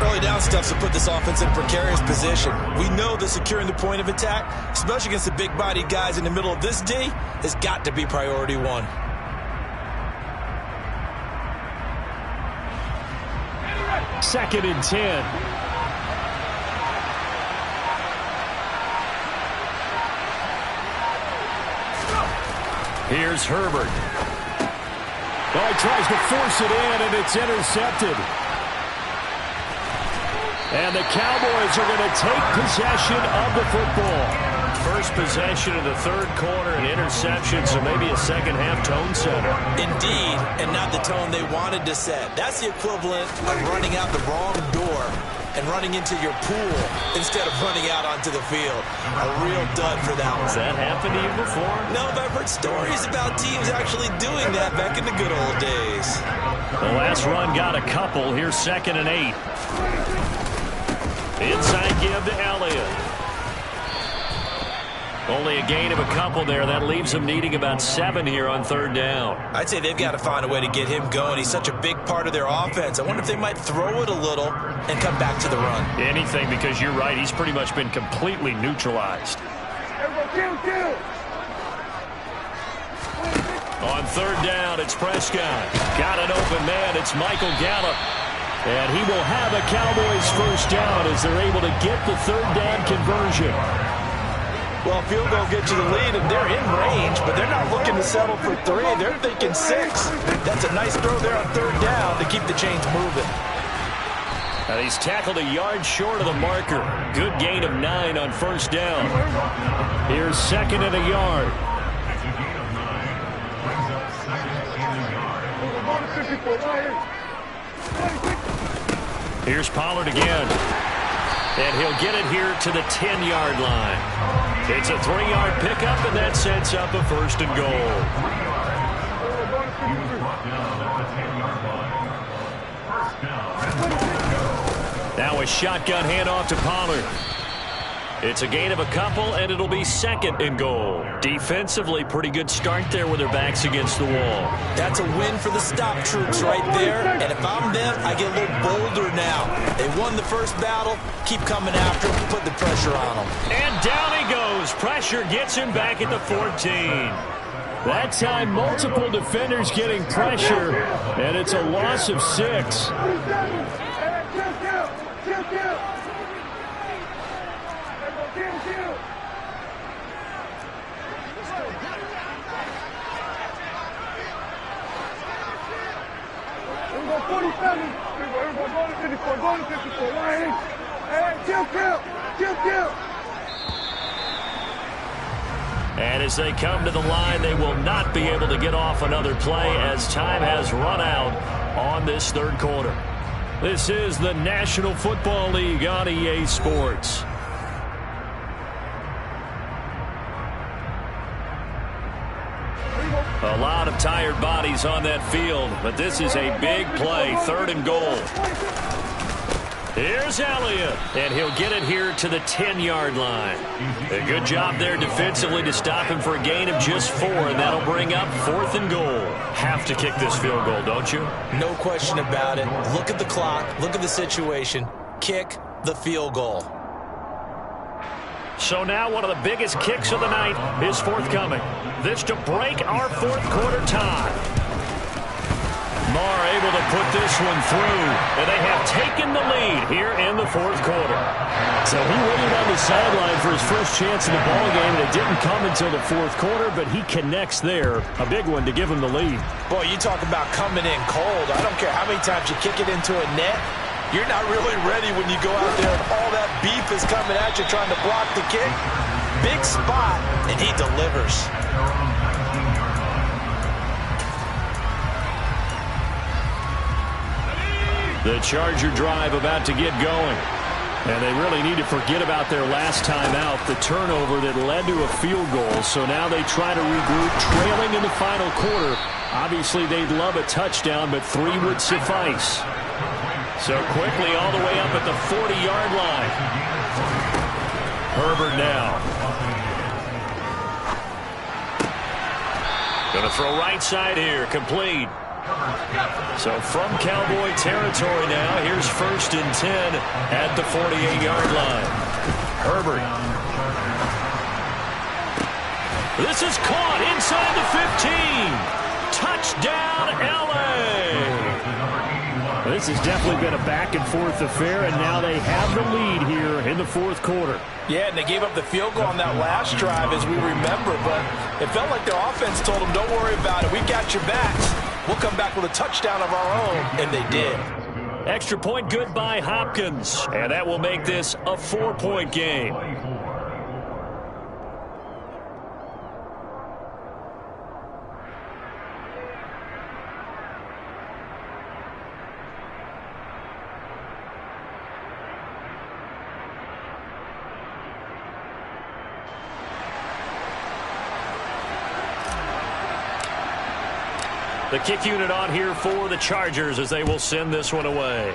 Early down stuff to put this offense in a precarious position. We know that securing the point of attack, especially against the big-bodied guys in the middle of this D, has got to be priority 1. Second and 10. Here's Herbert. Well, he tries to force it in, and it's intercepted. And the Cowboys are going to take possession of the football. First possession of the third quarter, an interception, so maybe a second-half tone setter. Indeed, and not the tone they wanted to set. That's the equivalent of running out the wrong door and running into your pool instead of running out onto the field. A real dud for that one. Has that happened to you before? No, but I've heard stories about teams actually doing that back in the good old days. The last run got a couple. Here's 2nd and 8. Inside give to Elliott. Only a gain of a couple there. That leaves them needing about 7 here on 3rd down. I'd say they've got to find a way to get him going. He's such a big part of their offense. I wonder if they might throw it a little and come back to the run. Anything, because you're right. He's pretty much been completely neutralized. On 3rd down, it's Prescott. Got an open man. It's Michael Gallup. And he will have a Cowboys 1st down as they're able to get the 3rd down conversion. Well, field goal gets you the lead, and they're in range, but they're not looking to settle for 3. They're thinking 6. That's a nice throw there on 3rd down to keep the chains moving. And he's tackled a yard short of the marker. Good gain of 9 on 1st down. Here's 2nd and a yard. It's a gain of 9. Brings up 2nd and a yard. Here's Pollard again. And he'll get it here to the 10-yard line. It's a 3-yard pickup, and that sets up a 1st and goal. He was brought down at the 10-yard line. 1st down. Now a shotgun handoff to Pollard. It's a gain of a couple, and it'll be 2nd and goal. Defensively, pretty good start there with their backs against the wall. That's a win for the stop troops right there. And if I'm them, I get a little bolder now. They won the first battle. Keep coming after them. Put the pressure on them. And down he goes. Pressure gets him back at the 14. That time, multiple defenders getting pressure, and it's a loss of 6. And as they come to the line, they will not be able to get off another play as time has run out on this 3rd quarter. This is the National Football League on EA Sports. A lot of tired bodies on that field, but this is a big play, 3rd and goal. Here's Elliott, and he'll get it here to the 10-yard line. A good job there defensively to stop him for a gain of just 4, and that'll bring up 4th and goal. Have to kick this field goal, don't you? No question about it. Look at the clock. Look at the situation. Kick the field goal. So now one of the biggest kicks of the night is forthcoming. This to break our 4th quarter tie. Marr able to put this one through, and they have taken the lead here in the 4th quarter. So he waited on the sideline for his first chance in the ballgame, and it didn't come until the 4th quarter, but he connects there. A big one to give him the lead. Boy, you talk about coming in cold. I don't care how many times you kick it into a net. You're not really ready when you go out there and all that beef is coming at you trying to block the kick. Big spot, and he delivers. The Charger drive about to get going. And they really need to forget about their last time out, the turnover that led to a field goal. So now they try to regroup, trailing in the final quarter. Obviously, they'd love a touchdown, but 3 would suffice. So quickly all the way up at the 40-yard line. Herbert now. Going to throw right side here, complete. So from Cowboy territory now, here's 1st and 10 at the 48-yard line. Herbert. This is caught inside the 15. Touchdown, L.A. This has definitely been a back-and-forth affair, and now they have the lead here in the 4th quarter. Yeah, and they gave up the field goal on that last drive, as we remember, but it felt like their offense told them, don't worry about it, we got your backs. We'll come back with a touchdown of our own, and they did. Extra point good by Hopkins, and that will make this a 4-point game. The kick unit on here for the Chargers as they will send this one away.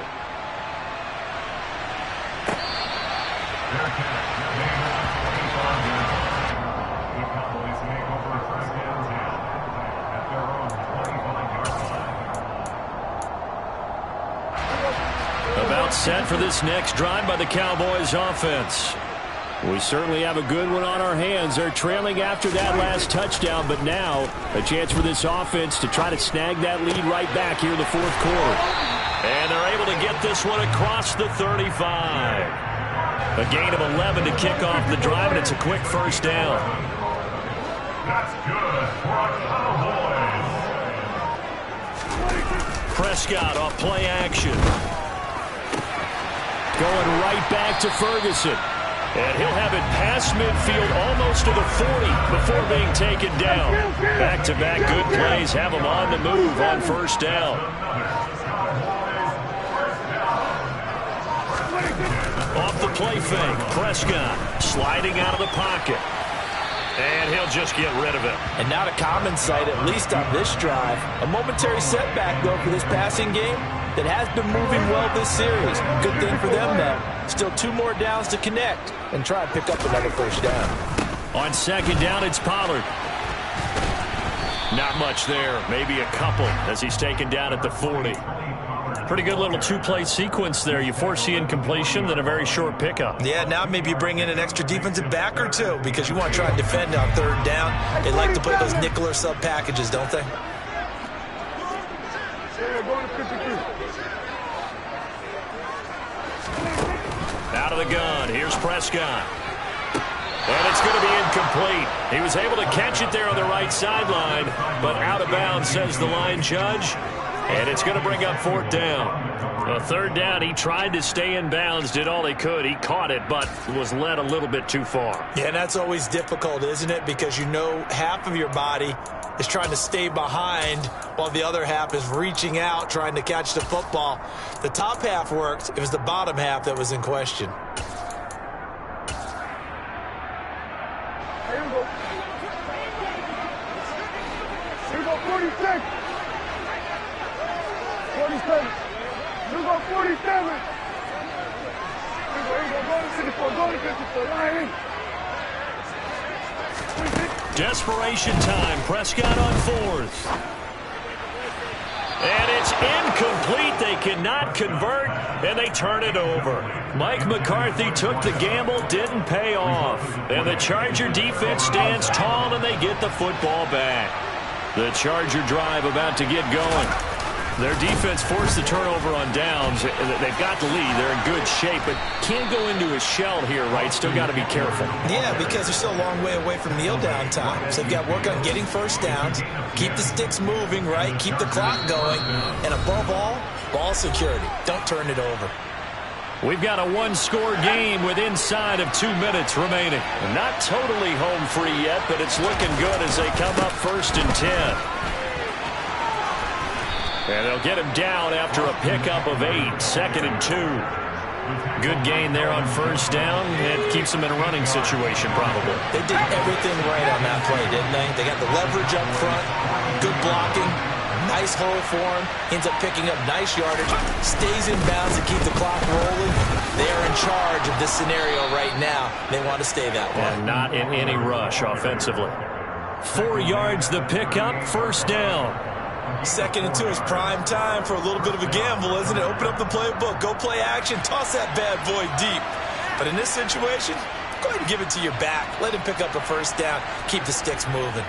About set for this next drive by the Cowboys offense. We certainly have a good one on our hands. They're trailing after that last touchdown, but now a chance for this offense to try to snag that lead right back here in the fourth quarter. And they're able to get this one across the 35. A gain of 11 to kick off the drive, and it's a quick first down. That's good for our Cowboys. Prescott off play action. Going right back to Ferguson. And he'll have it past midfield almost to the 40 before being taken down. Back-to-back good plays have him on the move on first down. Off the play fake, Prescott sliding out of the pocket. And he'll just get rid of it. And not a common sight, at least on this drive. A momentary setback, though, for this passing game that has been moving well this series. Good thing for them, though. Still 2 more downs to connect and try and pick up another first down. On second down, it's Pollard. Not much there. Maybe a couple as he's taken down at the 40. Pretty good little 2-play sequence there. You force the incompletion, then a very short pickup. Yeah, now maybe you bring in an extra defensive back or two because you want to try and defend on third down. They like to play those nickel or sub packages, don't they? Out of the gun, here's Prescott. And it's going to be incomplete. He was able to catch it there on the right sideline, but out of bounds, says the line judge. And it's going to bring up fourth down. A third down, he tried to stay in bounds, did all he could. He caught it, but was led a little bit too far. Yeah, and that's always difficult, isn't it? Because you know half of your body is trying to stay behind while the other half is reaching out, trying to catch the football. The top half worked. It was the bottom half that was in question. Here we go. Here we go, 46. 47. Here we go, 47. Here we go, go to 54, go to 54, line. Desperation time. Prescott on fourth. And it's incomplete. They cannot convert, and they turn it over. Mike McCarthy took the gamble, didn't pay off. And the Charger defense stands tall, and they get the football back. The Charger drive about to get going. Their defense forced the turnover on downs. They've got the lead. They're in good shape, but can't go into a shell here, right? Still got to be careful. Yeah, because they're still a long way away from kneel down time. So they've got to work on getting first downs, keep the sticks moving, right? Keep the clock going. And above all, ball security. Don't turn it over. We've got a one-score game with inside of 2 minutes remaining. Not totally home free yet, but it's looking good as they come up 1st and 10. And they'll get him down after a pickup of 8, 2nd and 2. Good gain there on first down. It keeps them in a running situation, probably. They did everything right on that play, didn't they? They got the leverage up front, good blocking, nice hole for him, ends up picking up nice yardage, stays in bounds to keep the clock rolling. They are in charge of this scenario right now. They want to stay that way. And not in any rush offensively. 4 yards the pickup, first down. 2nd and 2 is prime time for a little bit of a gamble, isn't it? Open up the playbook, go play action, toss that bad boy deep. But in this situation, go ahead and give it to your back. Let him pick up a first down. Keep the sticks moving.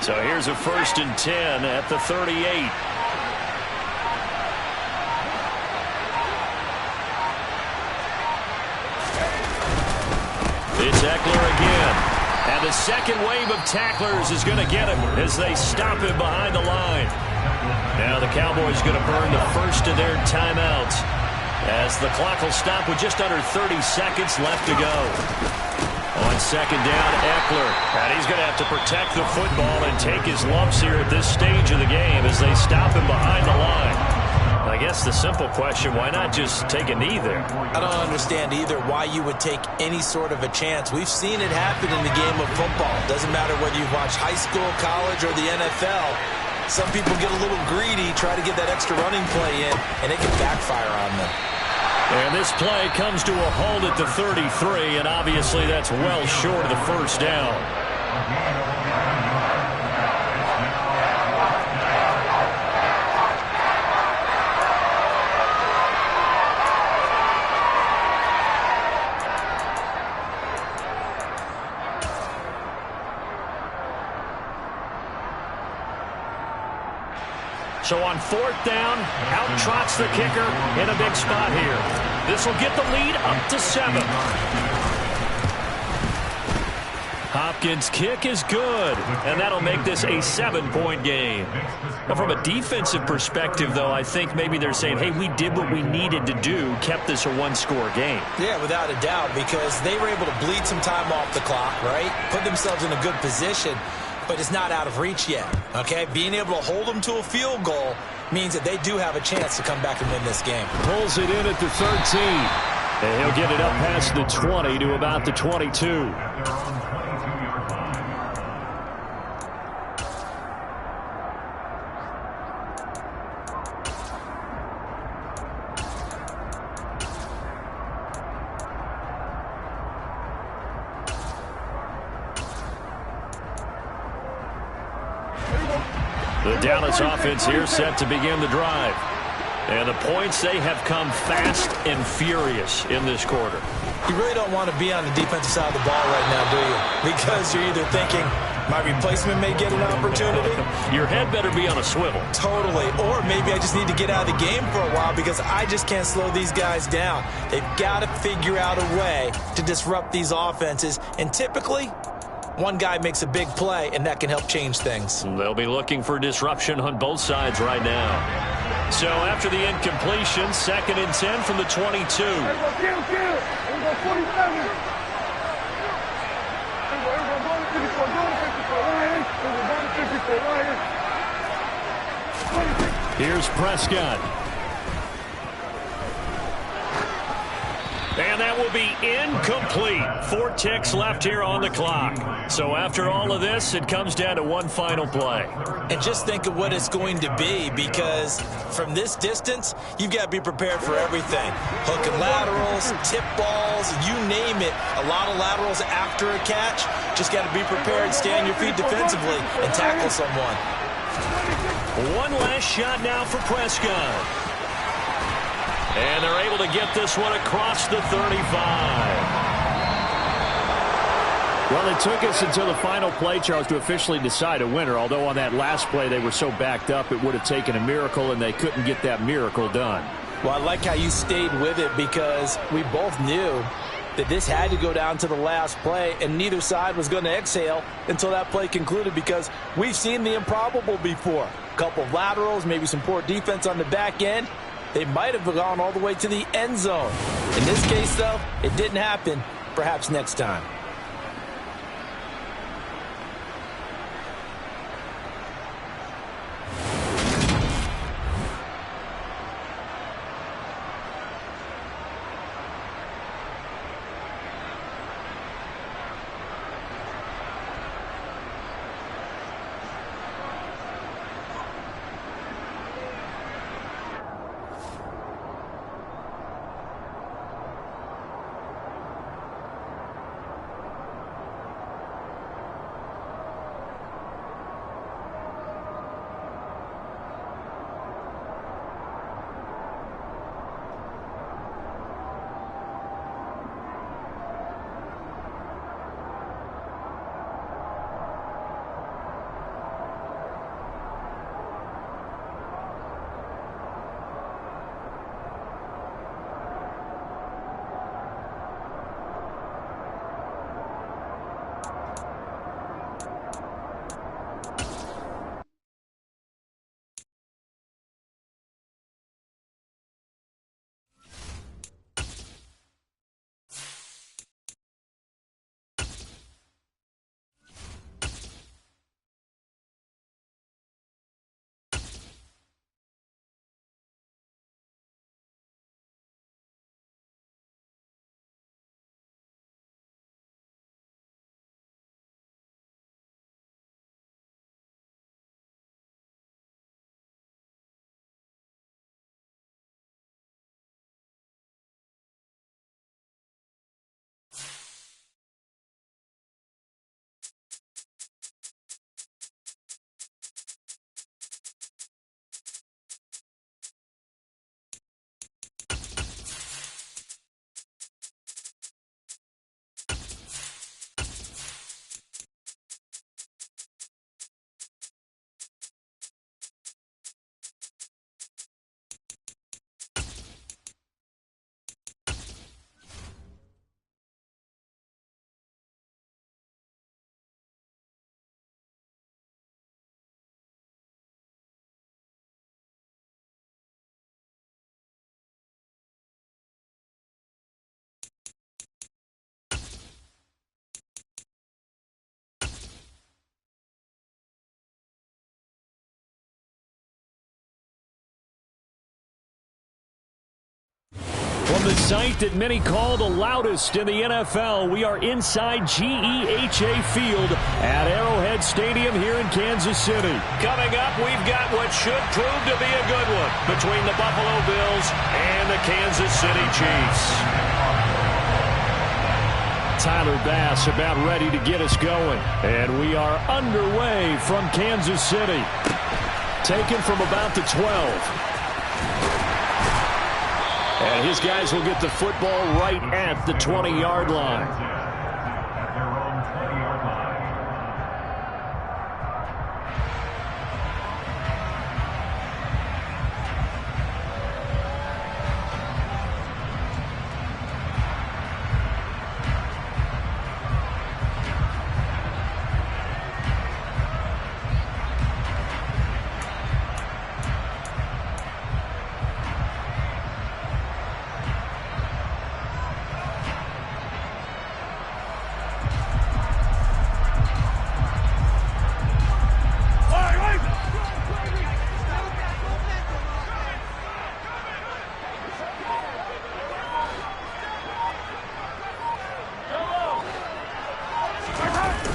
So here's a 1st and 10 at the 38. It's Eckler again. And the second wave of tacklers is going to get him as they stop him behind the line. Now the Cowboys going to burn the first of their timeouts as the clock will stop with just under 30 seconds left to go. On second down, Eckler. And he's going to have to protect the football and take his lumps here at this stage of the game as they stop him behind the line. I guess guess the simple question, why not just take a knee there? I don't understand either why you would take any sort of a chance. We've seen it happen in the game of football. Doesn't matter whether you've watched high school, college, or the NFL. Some people get a little greedy, try to get that extra running play in, and it can backfire on them. And this play comes to a halt at the 33, and obviously that's well short of the first down. So on fourth down, out trots the kicker in a big spot here. This will get the lead up to 7. Hopkins' kick is good, and that'll make this a 7-point game. Now, from a defensive perspective, though, I think maybe they're saying, hey, we did what we needed to do, kept this a one-score game. Yeah, without a doubt, because they were able to bleed some time off the clock, right? Put themselves in a good position. But it's not out of reach yet, okay? Being able to hold them to a field goal means that they do have a chance to come back and win this game. Pulls it in at the 13. And he'll get it up past the 20 to about the 22. The Dallas offense here set to begin the drive. And the points, they have come fast and furious in this quarter. You really don't want to be on the defensive side of the ball right now, do you? Because you're either thinking, my replacement may get an opportunity. Your head better be on a swivel. Totally. Or maybe I just need to get out of the game for a while because I just can't slow these guys down. They've got to figure out a way to disrupt these offenses. And typically, one guy makes a big play, and that can help change things. They'll be looking for disruption on both sides right now. So after the incompletion, 2nd and 10 from the 22. Here's Prescott. And that will be incomplete. 4 ticks left here on the clock. So after all of this, it comes down to one final play. And just think of what it's going to be, because from this distance, you've got to be prepared for everything. Hook and laterals, tip balls, you name it. A lot of laterals after a catch. Just got to be prepared, stay on your feet defensively, and tackle someone. One last shot now for Prescott. And they're able to get this one across the 35. Well, it took us until the final play, Charles, to officially decide a winner. Although on that last play they were so backed up, it would have taken a miracle, and they couldn't get that miracle done. Well, I like how you stayed with it, because we both knew that this had to go down to the last play, and neither side was going to exhale until that play concluded, because we've seen the improbable before. A couple of laterals, maybe some poor defense on the back end. They might have gone all the way to the end zone. In this case, though, it didn't happen. Perhaps next time. From the site that many call the loudest in the NFL, we are inside GEHA Field at Arrowhead Stadium here in Kansas City. Coming up, we've got what should prove to be a good one between the Buffalo Bills and the Kansas City Chiefs. Tyler Bass about ready to get us going. And we are underway from Kansas City. Taken from about the 12. And his guys will get the football right at the 20-yard line. At their own 20-yard line.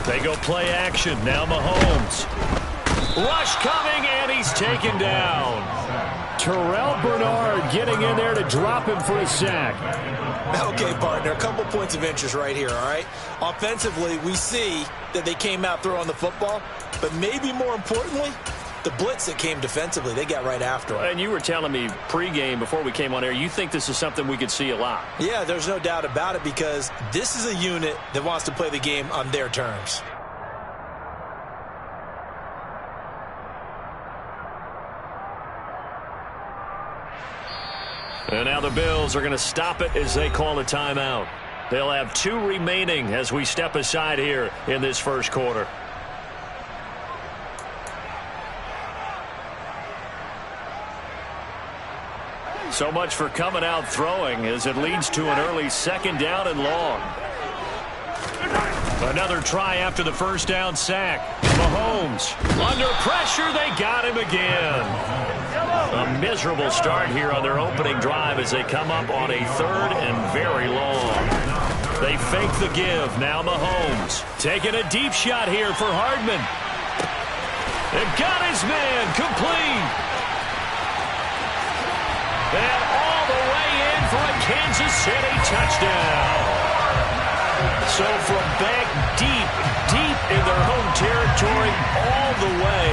They go play action. Now Mahomes. Rush coming, and he's taken down. Terrell Bernard getting in there to drop him for a sack. Okay, partner, a couple points of interest right here, all right? Offensively, we see that they came out throwing the football, but maybe more importantly, the blitz that came defensively, they got right after it. And you were telling me pregame before we came on air, you think this is something we could see a lot. Yeah, there's no doubt about it because this is a unit that wants to play the game on their terms. And now the Bills are going to stop it as they call a timeout. They'll have 2 remaining as we step aside here in this first quarter. So much for coming out throwing as it leads to an early 2nd down and long. Another try after the first down sack. Mahomes under pressure. They got him again. A miserable start here on their opening drive as they come up on a 3rd and very long. They fake the give. Now Mahomes taking a deep shot here for Hardman. They've got his man complete. And all the way in for a Kansas City touchdown. So from back deep in their home territory, all the way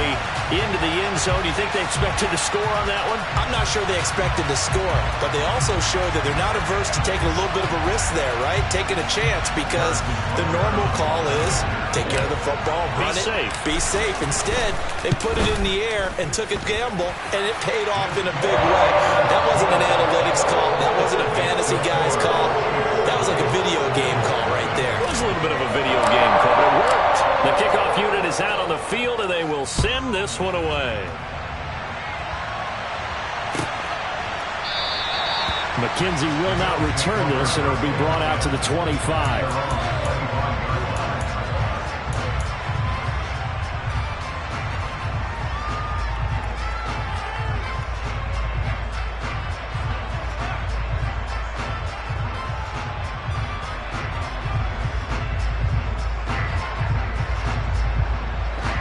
into the end zone. You think they expected to score on that one? I'm not sure they expected to score, but they also showed that they're not averse to taking a little bit of a risk there, right? Taking a chance because the normal call is take care of the football, run it, be safe. Instead, they put it in the air and took a gamble, and it paid off in a big way. That wasn't an analytics call. That wasn't a fantasy guy's call. That was like a video game call right there. It was a little bit of a video game call, but it worked. The kickoff unit is out on the field, and they will send this one away. McKenzie will not return this, and it'll be brought out to the 25.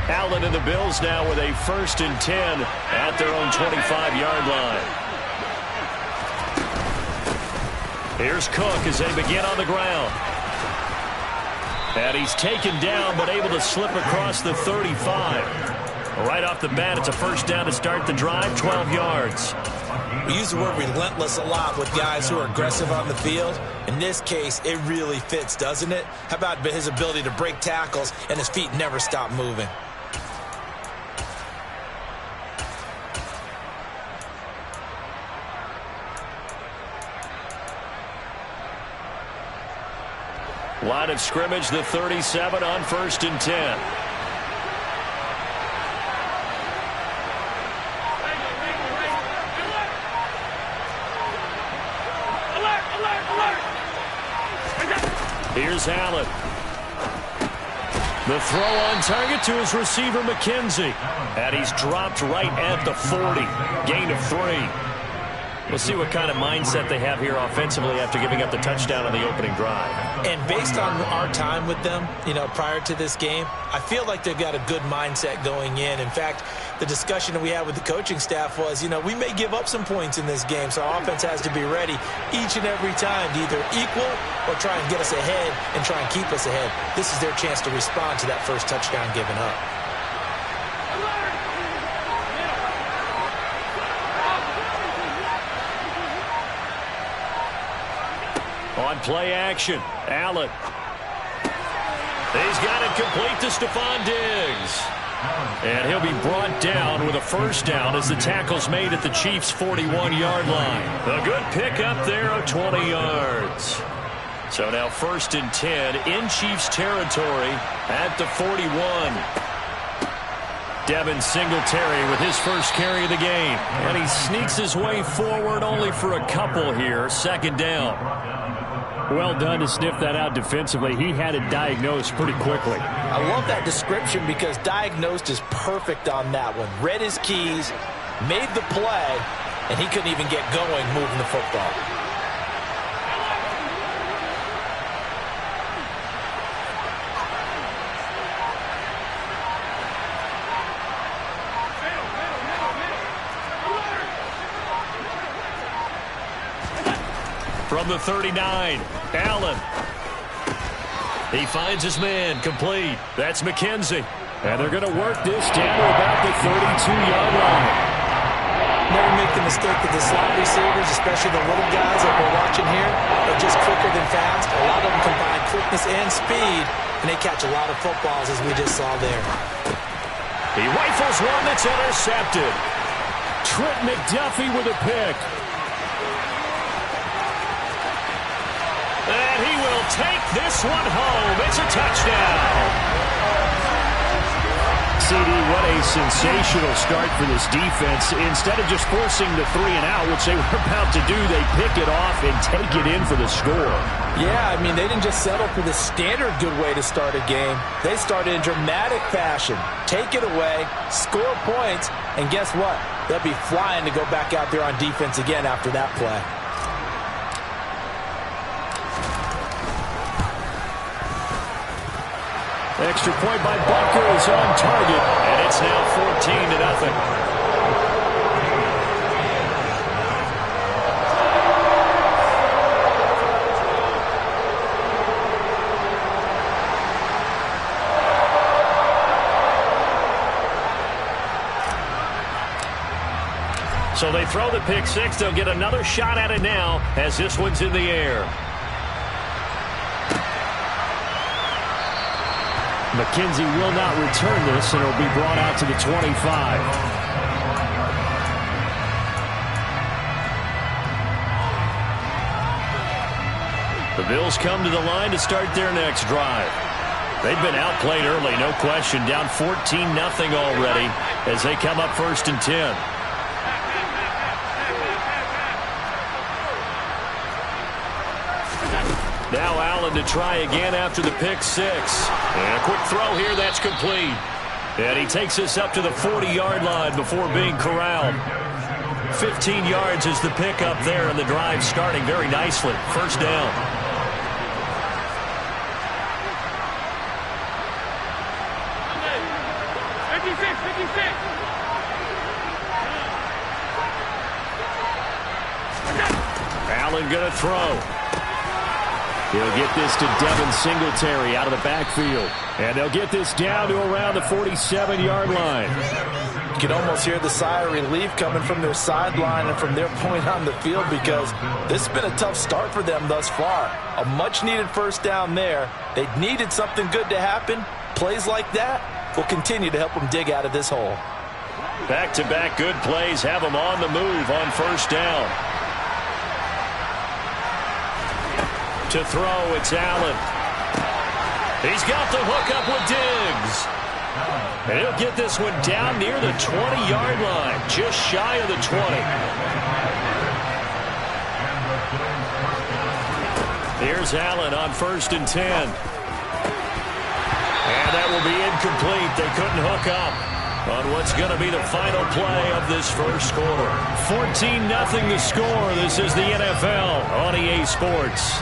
Allen and the Bills now with a 1st and 10 at their own 25-yard line. Here's Cook as they begin on the ground. And he's taken down but able to slip across the 35. Right off the bat, it's a 1st down to start the drive, 12 yards. We use the word relentless a lot with guys who are aggressive on the field. In this case, it really fits, doesn't it? How about his ability to break tackles and his feet never stop moving? Line of scrimmage, the 37 on 1st and 10. Here's Allen. The throw on target to his receiver, McKenzie. And he's dropped right at the 40. Gain of 3. We'll see what kind of mindset they have here offensively after giving up the touchdown on the opening drive. And based on our time with them, prior to this game, I feel like they've got a good mindset going in. In fact, the discussion that we had with the coaching staff was, we may give up some points in this game, so our offense has to be ready each and every time to either equal or try and get us ahead and try and keep us ahead. This is their chance to respond to that first touchdown given up. On play action, Allen. He's got it complete to Stephon Diggs. And he'll be brought down with a first down as the tackle's made at the Chiefs' 41-yard line. A good pickup there of 20 yards. So now 1st and 10 in Chiefs territory at the 41. Devin Singletary with his first carry of the game. And he sneaks his way forward only for a couple here. 2nd down. Well done to sniff that out defensively. He had it diagnosed pretty quickly. I love that description because diagnosed is perfect on that one. Read his keys, made the play, and he couldn't even get going moving the football. From the 39, Allen. He finds his man, complete. That's McKenzie. And they're going to work this down to about the 32-yard line. Never make the mistake that the slot receivers, especially the little guys that we're watching here, are just quicker than fast. A lot of them combine quickness and speed, and they catch a lot of footballs, as we just saw there. He rifles one that's intercepted. Trent McDuffie with a pick. And he will take this one home. It's a touchdown. CD, what a sensational start for this defense. Instead of just forcing the 3-and-out, which they were about to do, they pick it off and take it in for the score. Yeah, they didn't just settle for the standard good way to start a game. They started in dramatic fashion. Take it away, score points, and guess what? They'll be flying to go back out there on defense again after that play. Extra point by Butker is on target. And it's now 14-0. So they throw the pick six. They'll get another shot at it now as this one's in the air. McKenzie will not return this, and it'll be brought out to the 25. The Bills come to the line to start their next drive. They've been outplayed early, no question. Down 14-0 already as they come up 1st and 10. Now Allen to try again after the pick six. And a quick throw here, that's complete. And he takes us up to the 40-yard line before being corralled. 15 yards is the pickup there, and the drive starting very nicely. 1st down. Allen going to throw. He'll get this to Devin Singletary out of the backfield. And they'll get this down to around the 47-yard line. You can almost hear the sigh of relief coming from their sideline and from their point on the field because this has been a tough start for them thus far. A much-needed 1st down there. They needed something good to happen. Plays like that will continue to help them dig out of this hole. Back-to-back good plays have them on the move on 1st down. To throw, it's Allen. He's got the hook up with Diggs. And he'll get this one down near the 20-yard line, just shy of the 20. Here's Allen on 1st and 10. And that will be incomplete. They couldn't hook up. on what's going to be the final play of this first quarter. 14-0 the score. This is the NFL on EA Sports.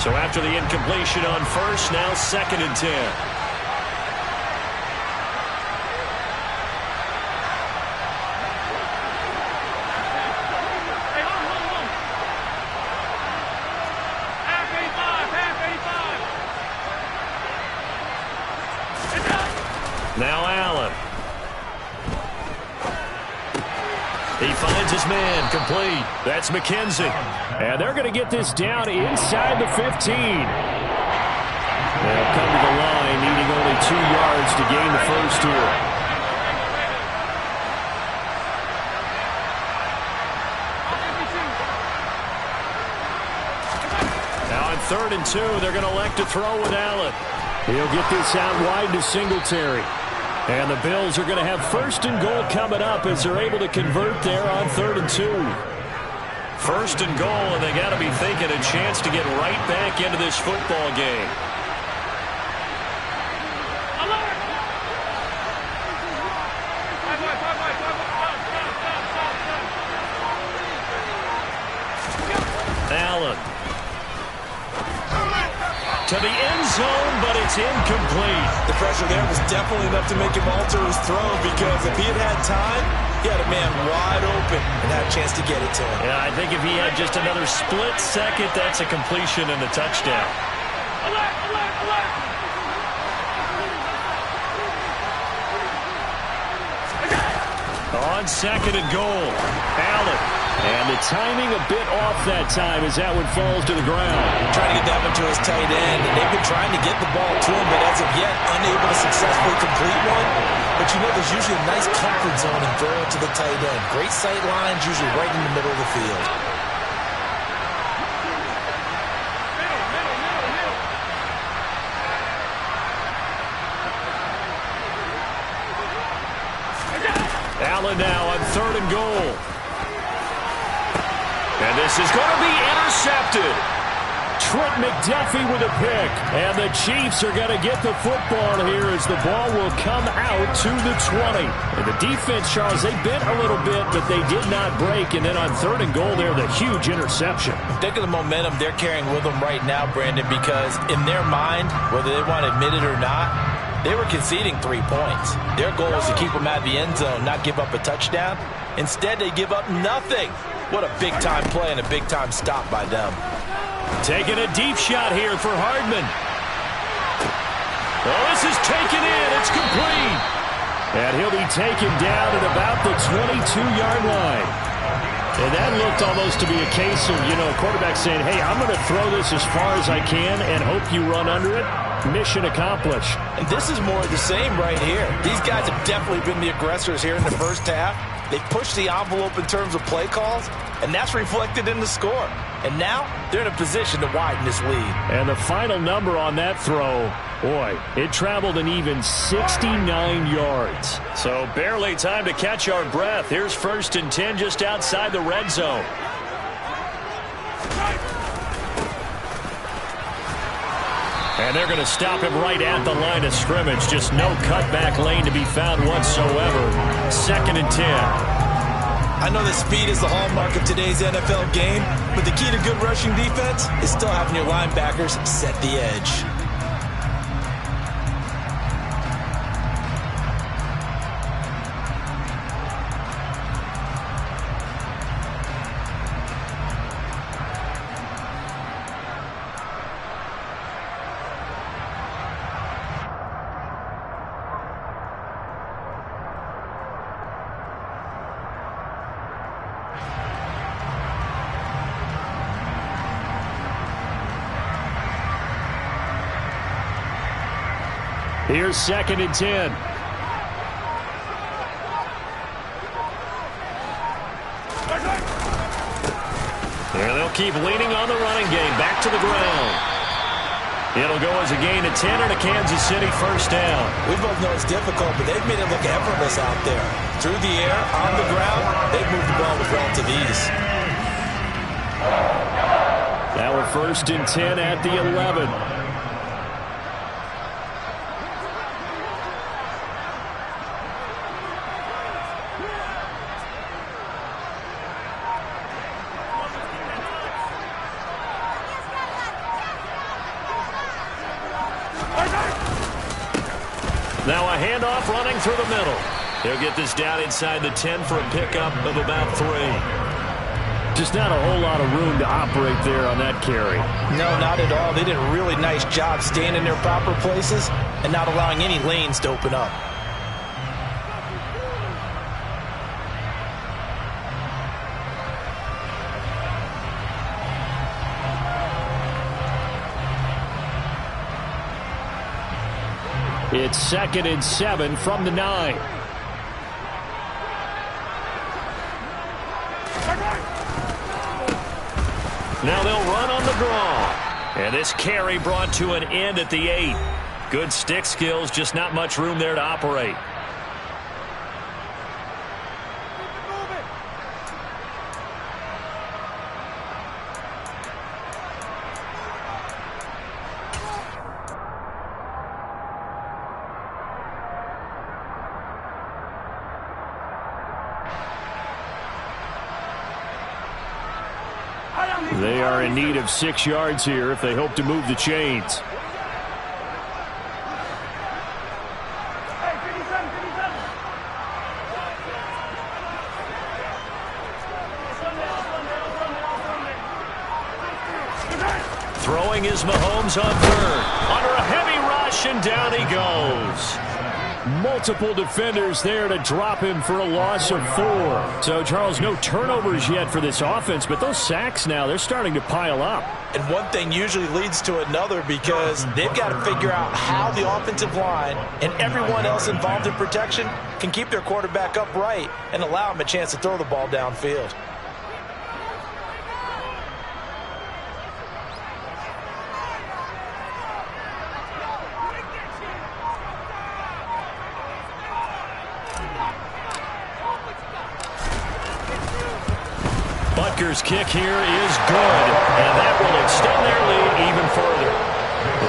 So after the incompletion on first, now 2nd and 10. Now Allen. He finds his man, complete. That's McKenzie. And they're going to get this down inside the 15. They'll come to the line, needing only 2 yards to gain the first here. Now on 3rd and 2, they're going to elect to throw with Allen. He'll get this out wide to Singletary. And the Bills are going to have 1st and goal coming up as they're able to convert there on 3rd and 2. 1st and goal, and they got to be thinking a chance to get right back into this football game. Allen. To the end zone, but it's incomplete. The pressure there was definitely enough to make him alter his throw, because if he had time, he had a man wide open and had a chance to get it to him. Yeah, I think if he had just another split second, that's a completion and a touchdown. On 2nd and goal, Allen. And the timing a bit off that time as that one falls to the ground. Trying to get that one to his tight end, and they've been trying to get the ball to him, but as of yet, unable to successfully complete one. But you know, there's usually a nice comfort zone in throwing to the tight end. Great sight lines, usually right in the middle of the field. Allen now on 3rd and goal. And this is going to be intercepted. Trent McDuffie with a pick. And the Chiefs are going to get the football here as the ball will come out to the 20. And the defense, Charles, they bent a little bit, but they did not break. And then on 3rd and goal there, the huge interception. Think of the momentum they're carrying with them right now, Brandon, because in their mind, whether they want to admit it or not, they were conceding 3 points. Their goal is to keep them out of the end zone, not give up a touchdown. Instead, they give up nothing. What a big-time play and a big-time stop by them. Taking a deep shot here for Hardman. Oh, this is taken in. It's complete. And he'll be taken down at about the 22-yard line. And that looked almost to be a case of, a quarterback saying, hey, I'm going to throw this as far as I can and hope you run under it. Mission accomplished. And this is more of the same right here. These guys have definitely been the aggressors here in the first half. They pushed the envelope in terms of play calls, and that's reflected in the score. And now they're in a position to widen this lead. And the final number on that throw, boy, it traveled an even 69 yards. So barely time to catch our breath. Here's 1st and 10 just outside the red zone. And they're going to stop him right at the line of scrimmage. Just no cutback lane to be found whatsoever. 2nd and 10. I know that speed is the hallmark of today's NFL game, but the key to good rushing defense is still having your linebackers set the edge. Here's 2nd and 10. And they'll keep leaning on the running game. Back to the ground. It'll go as a gain of 10 and a Kansas City first down. We both know it's difficult, but they've made it look effortless out there. Through the air, on the ground, they've moved the ball with relative ease. Now we're 1st and 10 at the 11. handoff running through the middle. He'll get this down inside the 10 for a pickup of about 3. Just not a whole lot of room to operate there on that carry. No, not at all. They did a really nice job staying in their proper places and not allowing any lanes to open up. It's 2nd and 7 from the 9. Now they'll run on the draw. And this carry brought to an end at the 8. Good stick skills, just not much room there to operate. They are in need of 6 yards here if they hope to move the chains. Throwing is Mahomes on 3rd. Under a heavy rush, and down he goes. Multiple defenders there to drop him for a loss of 4. So, Charles, no turnovers yet for this offense, but those sacks now, they're starting to pile up. And one thing usually leads to another because they've got to figure out how the offensive line and everyone else involved in protection can keep their quarterback upright and allow him a chance to throw the ball downfield. Butker's kick here is good, and that will extend their lead even further.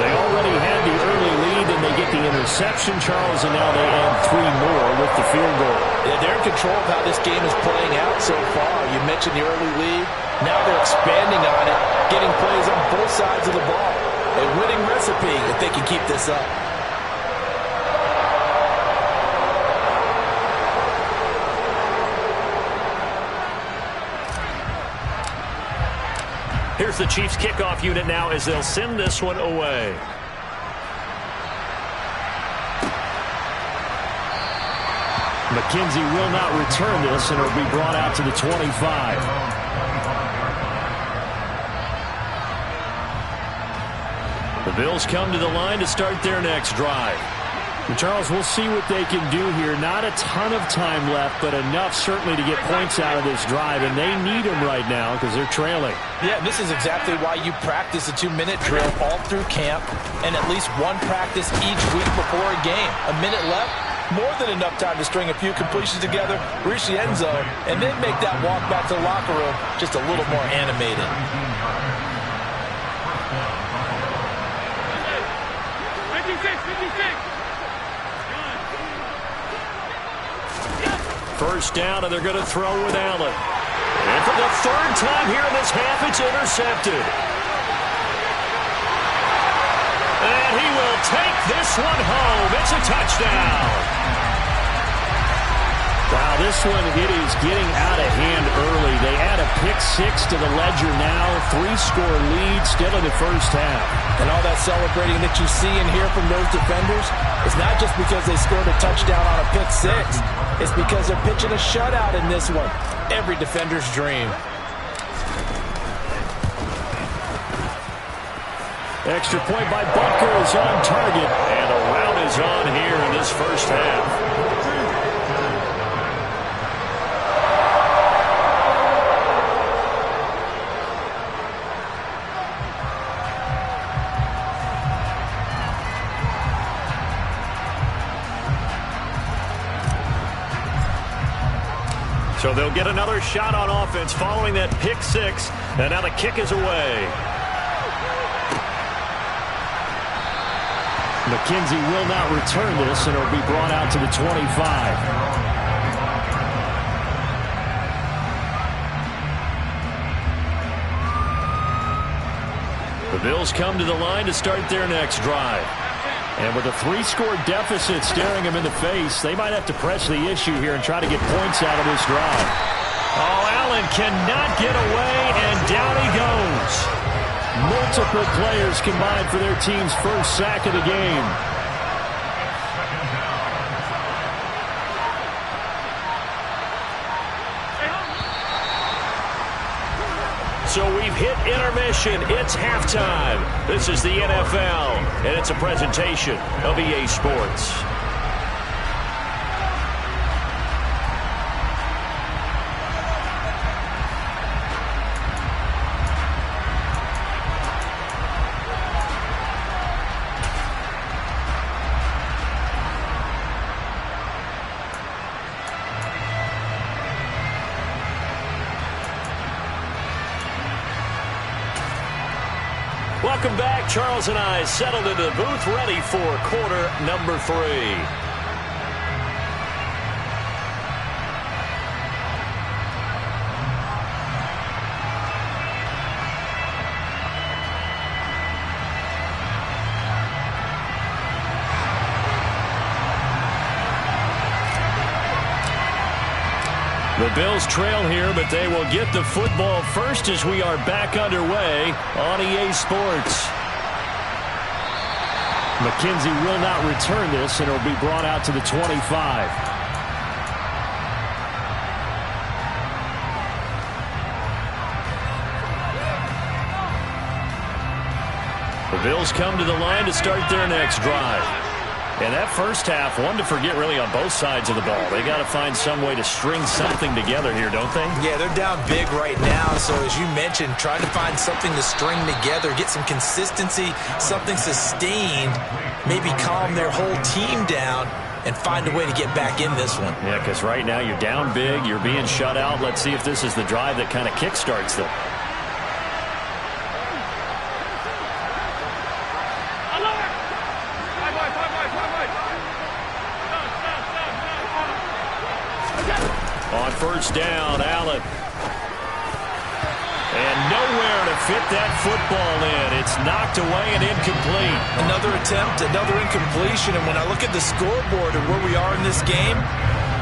They already had the early lead, and they get the interception, Charles, and now they add 3 more with the field goal. Yeah, they're in control of how this game is playing out so far. You mentioned the early lead. Now they're expanding on it, getting plays on both sides of the ball. A winning recipe if they can keep this up. Here's the Chiefs kickoff unit now as they'll send this one away. McKenzie will not return this, and it'll be brought out to the 25. The Bills come to the line to start their next drive. And Charles, we'll see what they can do here. Not a ton of time left, but enough certainly to get points out of this drive, and they need them right now because they're trailing. Yeah, this is exactly why you practice a 2-minute drill all through camp and at least one practice each week before a game. A minute left, more than enough time to string a few completions together, reach the end zone, and then make that walk back to the locker room just a little more animated. First down, and they're going to throw with Allen. And for the 3rd time here in this half, it's intercepted. And he will take this one home. It's a touchdown. Wow, this one, it is getting out of hand early. They add a pick-6 to the ledger now. 3-score lead still in the first half. And all that celebrating that you see and hear from those defenders is not just because they scored a touchdown on a pick-6. It's because they're pitching a shutout in this one. Every defender's dream. Extra point by Butker is on target. And a rout is on here in this first half. So they'll get another shot on offense following that pick-6. And now the kick is away. McKenzie will not return this, and it'll be brought out to the 25. The Bills come to the line to start their next drive. And with a 3-score deficit staring them in the face, they might have to press the issue here and try to get points out of this drive. Oh, Allen cannot get away, and down he goes. Multiple players combined for their team's first sack of the game. So we've hit intermission. It's halftime. This is the NFL, and it's a presentation of EA Sports. Welcome back. Charles and I settled into the booth, ready for quarter number 3. The Bills trail here, but they will get the football first as we are back underway on EA Sports. McKenzie will not return this, and it'll be brought out to the 25. The Bills come to the line to start their next drive. And that first half, one to forget really on both sides of the ball. They got to find some way to string something together here, don't they? Yeah, they're down big right now. So as you mentioned, trying to find something to string together, get some consistency, something sustained, maybe calm their whole team down and find a way to get back in this one. Yeah, because right now you're down big, you're being shut out. Let's see if this is the drive that kind of kickstarts them. First down, Allen. And nowhere to fit that football in. It's knocked away and incomplete. Another attempt, another incompletion. And when I look at the scoreboard and where we are in this game,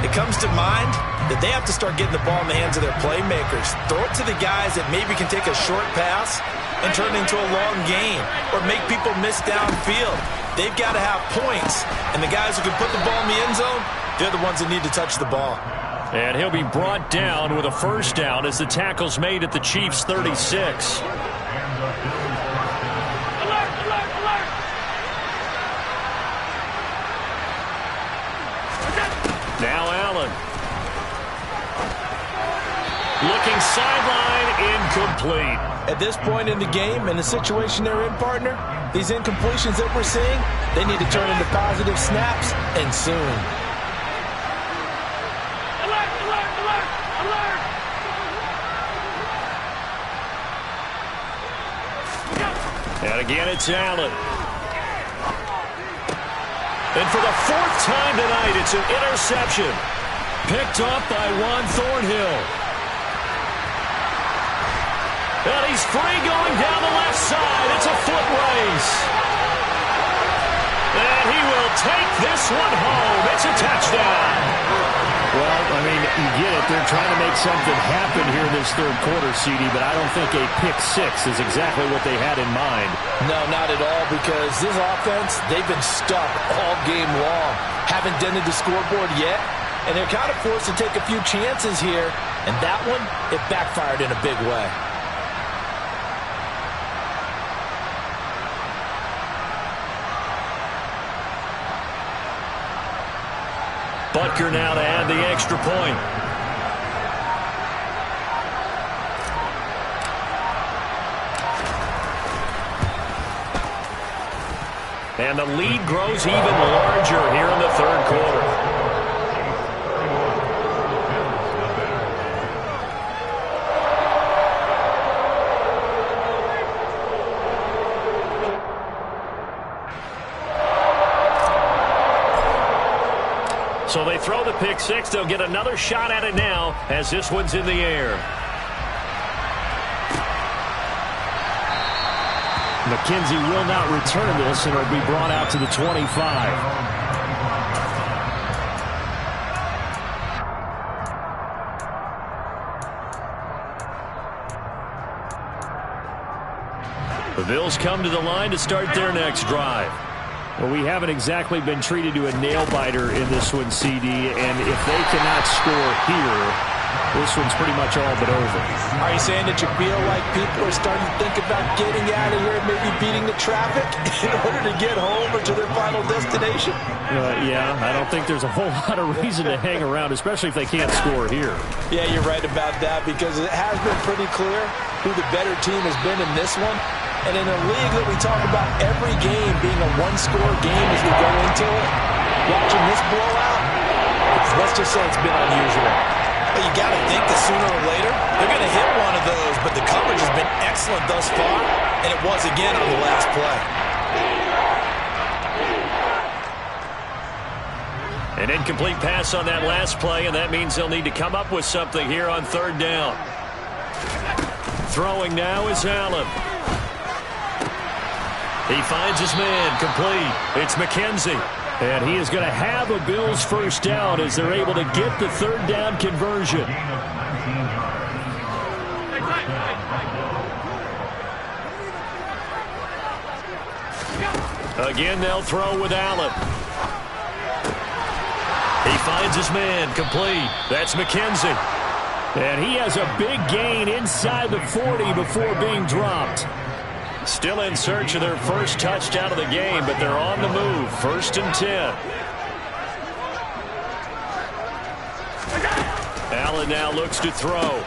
it comes to mind that they have to start getting the ball in the hands of their playmakers. Throw it to the guys that maybe can take a short pass and turn it into a long gain or make people miss downfield. They've got to have points. And the guys who can put the ball in the end zone, they're the ones that need to touch the ball. And he'll be brought down with a first down as the tackle's made at the Chiefs' 36. Now Allen. Looking sideline, incomplete. At this point in the game, in the situation they're in, partner, these incompletions that we're seeing, they need to turn into positive snaps, and soon. And again, it's Allen. And for the 4th time tonight, it's an interception. Picked up by Juan Thornhill. And he's free going down the left side. It's a foot race. And he will take this one home. It's a touchdown. Well, I mean, you get it. They're trying to make something happen here in this third quarter, CD, but I don't think a pick-6 is exactly what they had in mind. No, not at all, because this offense, they've been stuck all game long. Haven't dented the scoreboard yet, and they're kind of forced to take a few chances here, and that one, it backfired in a big way. Butker now to add the extra point. And the lead grows even larger here in the third quarter. So they throw the pick-6. They'll get another shot at it now as this one's in the air. McKenzie will not return this, and it'll be brought out to the 25. The Bills come to the line to start their next drive. Well, we haven't exactly been treated to a nail-biter in this one, CD, and if they cannot score here, this one's pretty much all but over. Are you saying that you feel like people are starting to think about getting out of here and maybe beating the traffic in order to get home or to their final destination? Yeah, I don't think there's a whole lot of reason to hang around, especially if they can't score here. Yeah, you're right about that, because it has been pretty clear who the better team has been in this one. And in a league that we talk about every game being a one-score game as we go into it, watching this blowout, let's just say it's been unusual. But you got to think that sooner or later, they're going to hit one of those, but the coverage has been excellent thus far, and it was again on the last play. An incomplete pass on that last play, and that means they'll need to come up with something here on third down. Throwing now is Allen. He finds his man, complete. It's McKenzie. And he is going to have a Bills first down as they're able to get the third down conversion. Again, they'll throw with Allen. He finds his man, complete. That's McKenzie. And he has a big gain inside the 40 before being dropped. Still in search of their first touchdown of the game, but they're on the move. 1st and 10. Allen now looks to throw.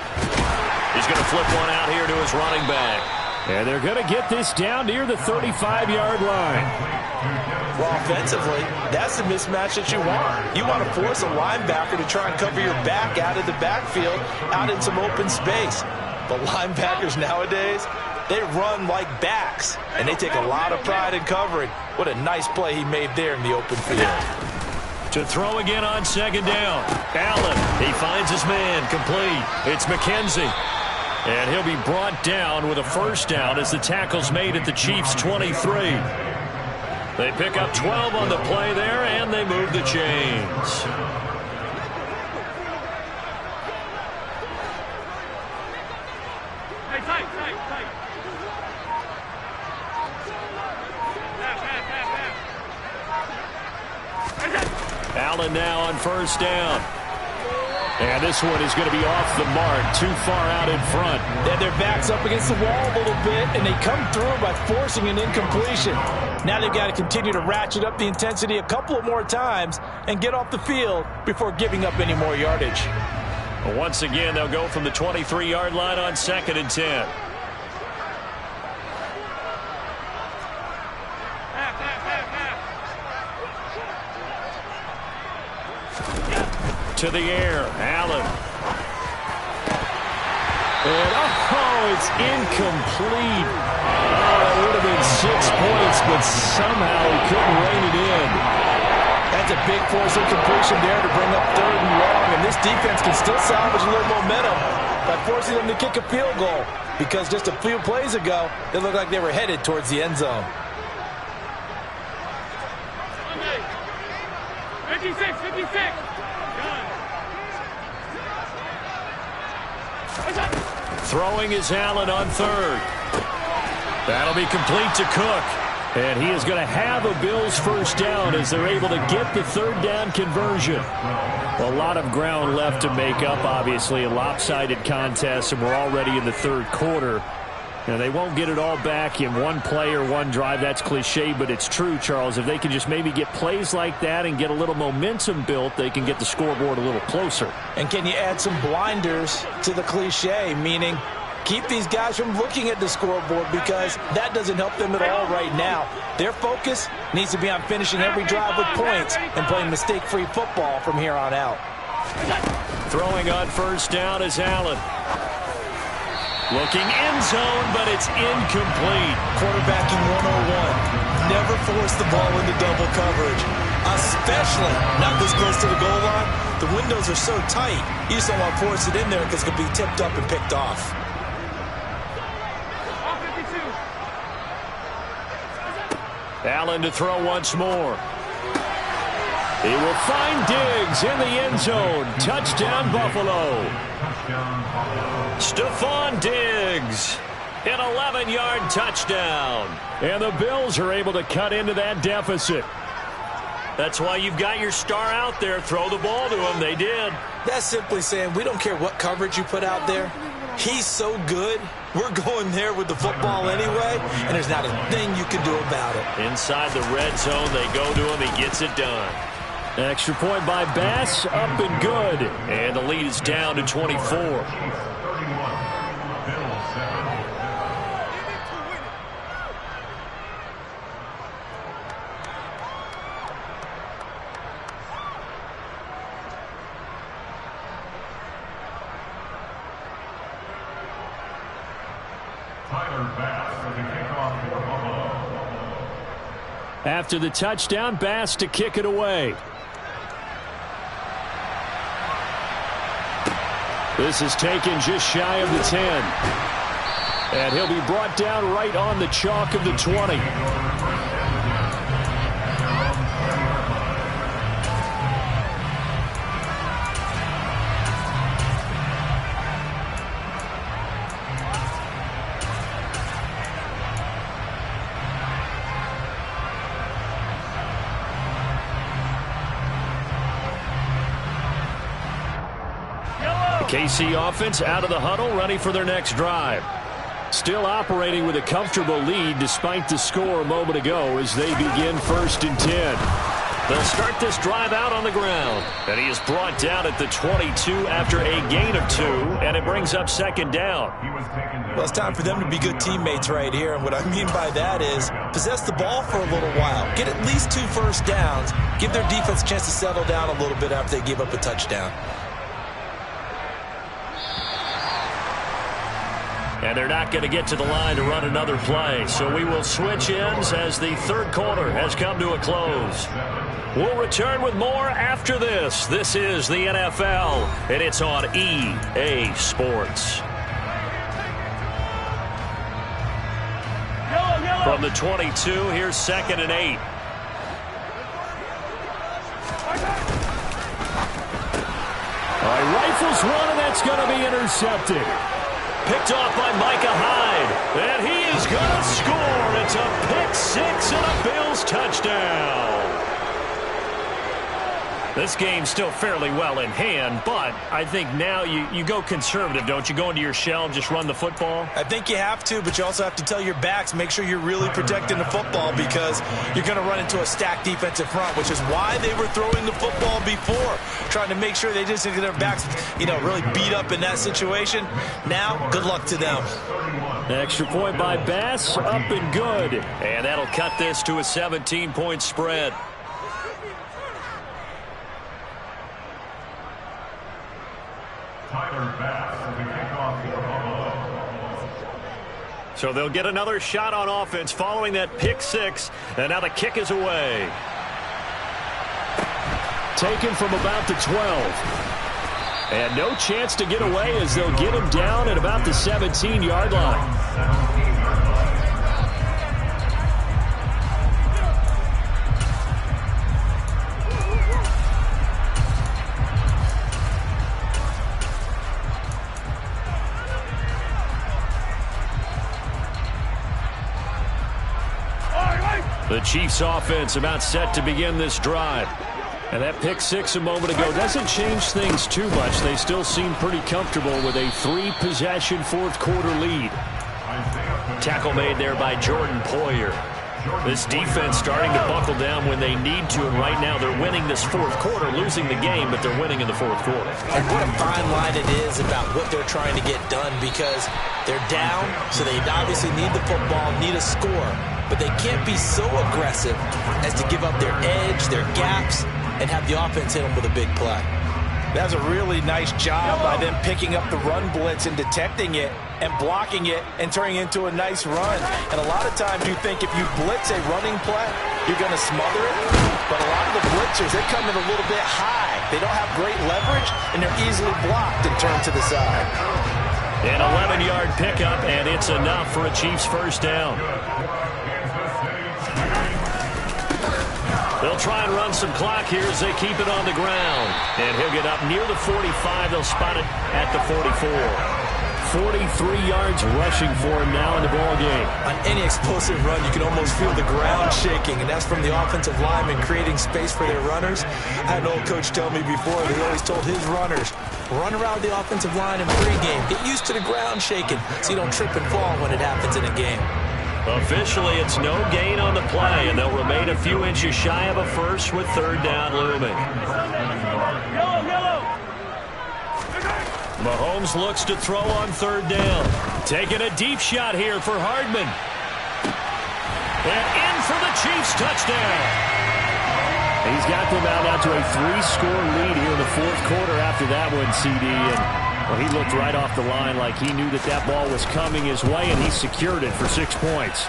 He's going to flip one out here to his running back. And they're going to get this down near the 35-yard line. Well, offensively, that's the mismatch that you want. You want to force a linebacker to try and cover your back out of the backfield, out in some open space. But linebackers nowadays, they run like backs, and they take a lot of pride in covering. What a nice play he made there in the open field. To throw again on 2nd down. Allen, he finds his man, complete. It's McKenzie. And he'll be brought down with a first down as the tackle's made at the Chiefs' 23. They pick up 12 on the play there, and they move the chains. Allen now on 1st down. And this one is going to be off the mark, too far out in front. Yeah, their back's up against the wall a little bit, and they come through by forcing an incompletion. Now they've got to continue to ratchet up the intensity a couple of more times and get off the field before giving up any more yardage. Well, once again, they'll go from the 23-yard line on 2nd and 10. To the air, Allen. And, it's incomplete. It would have been 6 points, but somehow he couldn't rein it in. That's a big force incompletion there to bring up 3rd and long, and this defense can still salvage a little momentum by forcing them to kick a field goal, because just a few plays ago, they looked like they were headed towards the end zone. 56. Throwing is Allen on 3rd. That'll be complete to Cook. And he is going to have a Bills first down as they're able to get the 3rd down conversion. A lot of ground left to make up, obviously. A lopsided contest, and we're already in the 3rd quarter. Now, they won't get it all back in one play or one drive. That's cliche, but it's true, Charles. If they can just maybe get plays like that and get a little momentum built, they can get the scoreboard a little closer. And can you add some blinders to the cliche, meaning keep these guys from looking at the scoreboard, because that doesn't help them at all right now. Their focus needs to be on finishing every drive with points and playing mistake-free football from here on out. Throwing on 1st down is Allen. Looking end zone, but it's incomplete. Quarterbacking 101. Never force the ball into double coverage, especially not this close to the goal line. The windows are so tight, you just don't want to force it in there because it could be tipped up and picked off. Allen to throw once more. He will find Diggs in the end zone. Touchdown, Buffalo. Stephon Diggs, an 11-yard touchdown. And the Bills are able to cut into that deficit. That's why you've got your star out there. Throw the ball to him. They did. That's simply saying we don't care what coverage you put out there. He's so good. We're going there with the football anyway, and there's not a thing you can do about it. Inside the red zone, they go to him. He gets it done. Extra point by Bass, up and good. And the lead is down to 24. After the touchdown, Bass to kick it away. This is taken just shy of the 10. And he'll be brought down right on the chalk of the 20. KC offense out of the huddle, ready for their next drive. Still operating with a comfortable lead despite the score a moment ago as they begin 1st and 10. They'll start this drive out on the ground. And he is brought down at the 22 after a gain of 2, and it brings up 2nd down. Well, it's time for them to be good teammates right here. And what I mean by that is possess the ball for a little while. Get at least 2 first downs. Give their defense a chance to settle down a little bit after they give up a touchdown. And they're not going to get to the line to run another play. So we will switch ends as the 3rd quarter has come to a close. We'll return with more after this. This is the NFL, and it's on EA Sports. From the 22, here's 2nd and 8. All right, rifles one, and that's going to be intercepted. Picked off by Micah Hyde, and he is going to score. It's a pick 6 and a Bills touchdown. This game's still fairly well in hand, but I think now you go conservative, don't you? Go into your shell and just run the football? I think you have to, but you also have to tell your backs, make sure you're really protecting the football because you're going to run into a stacked defensive front, which is why they were throwing the football before, trying to make sure they just get their backs, really beat up in that situation. Now, good luck to them. Extra point by Bass, up and good. And that'll cut this to a 17-point spread. So they'll get another shot on offense following that pick 6, and now the kick is away. Taken from about the 12. And no chance to get away as they'll get him down at about the 17-yard line. The Chiefs offense about set to begin this drive. And that pick 6 a moment ago doesn't change things too much. They still seem pretty comfortable with a 3-possession 4th quarter lead. Tackle made there by Jordan Poyer. This defense starting to buckle down when they need to, and right now they're winning this 4th quarter, losing the game, but they're winning in the 4th quarter. And what a fine line it is about what they're trying to get done because they're down, so they obviously need the football, need a score. But they can't be so aggressive as to give up their edge, their gaps, and have the offense hit them with a big play. That was a really nice job by them picking up the run blitz and detecting it and blocking it and turning it into a nice run. And a lot of times you think if you blitz a running play, you're going to smother it. But a lot of the blitzers, they come in a little bit high. They don't have great leverage, and they're easily blocked and turned to the side. An 11-yard pickup, and it's enough for a Chiefs first down. They'll try and run some clock here as they keep it on the ground. And he'll get up near the 45. They'll spot it at the 44. 43 yards rushing for him now in the ball game. On any explosive run, you can almost feel the ground shaking, and that's from the offensive linemen creating space for their runners. I had an old coach tell me before that he always told his runners, run around the offensive line in pregame. Get used to the ground shaking so you don't trip and fall when it happens in a game. Officially, it's no gain on the play, and they'll remain a few inches shy of a first with third down looming. Mahomes looks to throw on third down. Taking a deep shot here for Hardman. And in for the Chiefs touchdown. He's got them out now to a 3-score lead here in the fourth quarter after that one, CD. And well, he looked right off the line like he knew that that ball was coming his way, and he secured it for 6 points.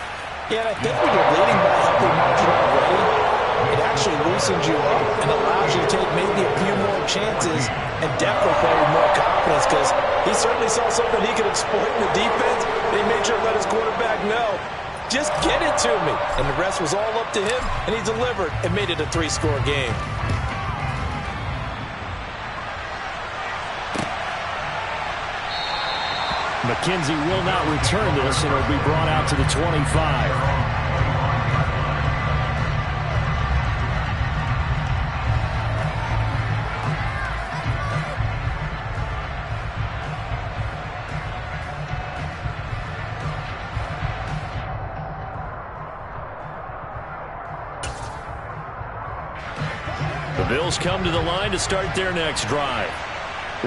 Yeah, and I think when you're leading by a healthy margin already, it actually loosens you up and allows you to take maybe a few more chances and definitely play with more confidence, because he certainly saw something he could exploit in the defense, and he made sure to let his quarterback know, just get it to me. And the rest was all up to him, and he delivered and made it a 3-score game. McKenzie will not return this, and it'll be brought out to the 25. The Bills come to the line to start their next drive.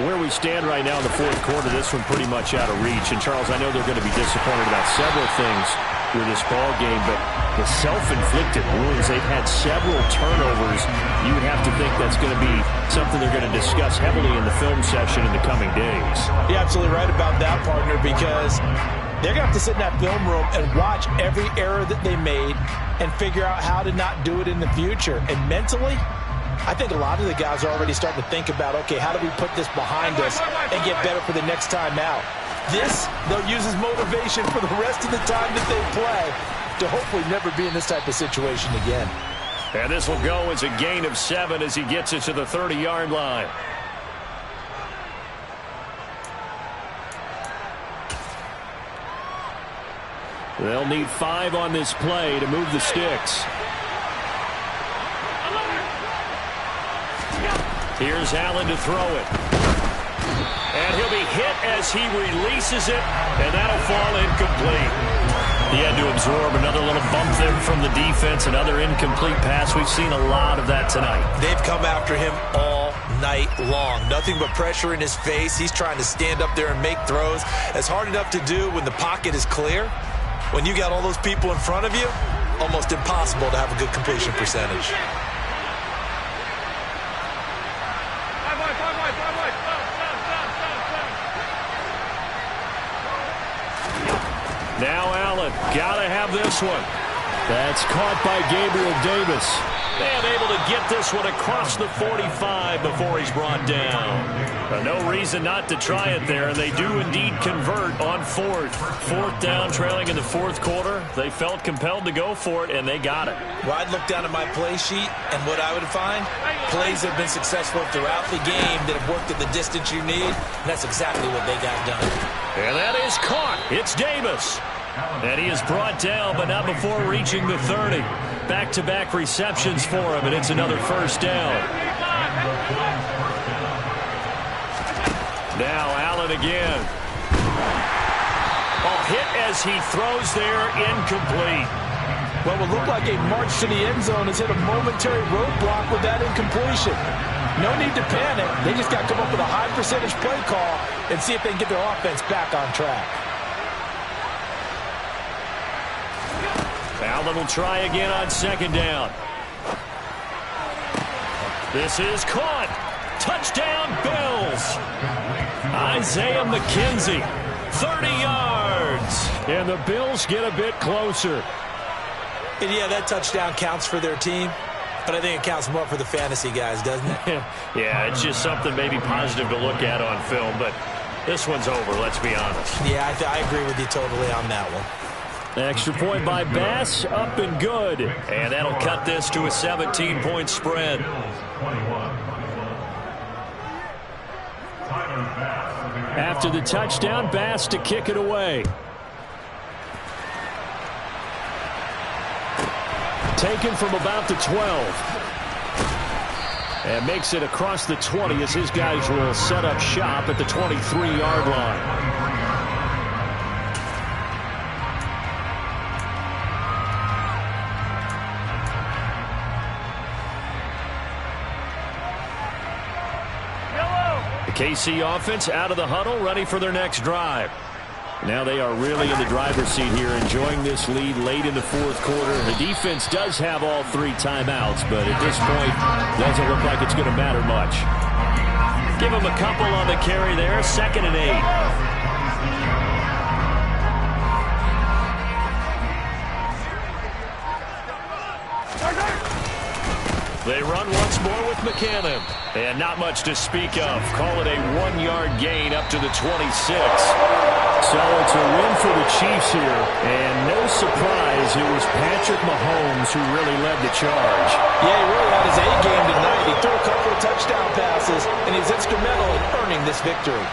Where we stand right now in the fourth quarter, this one pretty much out of reach. And, Charles, I know they're going to be disappointed about several things with this ball game, but the self-inflicted wounds, they've had several turnovers. You would have to think that's going to be something they're going to discuss heavily in the film session in the coming days. You're absolutely right about that, partner, because they're going to have to sit in that film room and watch every error that they made and figure out how to not do it in the future. And mentally, I think a lot of the guys are already starting to think about, okay, how do we put this behind us and get better for the next time out? This, they'll use as motivation for the rest of the time that they play to hopefully never be in this type of situation again. And this will go as a gain of 7 as he gets it to the 30-yard line. They'll need 5 on this play to move the sticks. Here's Allen to throw it. And he'll be hit as he releases it, and that'll fall incomplete. He had to absorb another little bump there from the defense, another incomplete pass. We've seen a lot of that tonight. They've come after him all night long. Nothing but pressure in his face. He's trying to stand up there and make throws. It's hard enough to do when the pocket is clear. When you got all those people in front of you, almost impossible to have a good completion percentage. Now Allen, gotta have this one. That's caught by Gabriel Davis. And able to get this one across the 45 before he's brought down. No reason not to try it there, and they do indeed convert on fourth. Fourth down, trailing in the fourth quarter. They felt compelled to go for it, and they got it. Well, I'd look down at my play sheet, and what I would find, plays have been successful throughout the game that have worked at the distance you need, and that's exactly what they got done. And that is caught. It's Davis. And he is brought down, but not before reaching the 30. Back-to-back receptions for him, and it's another first down. Now Allen again. Oh, hit as he throws there, incomplete. Well, it looked like a march to the end zone has hit a momentary roadblock with that incompletion. No need to panic. They just got to come up with a high percentage play call and see if they can get their offense back on track. Allen will try again on second down. This is caught. Touchdown, Bills. Isaiah McKenzie, 30 yards. And the Bills get a bit closer. And yeah, that touchdown counts for their team, but I think it counts more for the fantasy guys, doesn't it? Yeah, it's just something maybe positive to look at on film, but this one's over, let's be honest. Yeah, I agree with you totally on that one. Extra point by Bass, up and good. And that'll cut this to a 17-point spread. After the touchdown, Bass to kick it away. Taken from about the 12. And makes it across the 20 as his guys will set up shop at the 23-yard line. The KC offense out of the huddle, ready for their next drive. Now they are really in the driver's seat here, enjoying this lead late in the fourth quarter. The defense does have all 3 timeouts, but at this point, doesn't look like it's going to matter much. Give them a couple on the carry there, 2nd and 8. They run once more with McCannon. And not much to speak of. Call it a 1-yard gain up to the 26. So it's a win for the Chiefs here. And no surprise, it was Patrick Mahomes who really led the charge. Yeah, he really had his A-game tonight. He threw a couple of touchdown passes, and he's instrumental in earning this victory.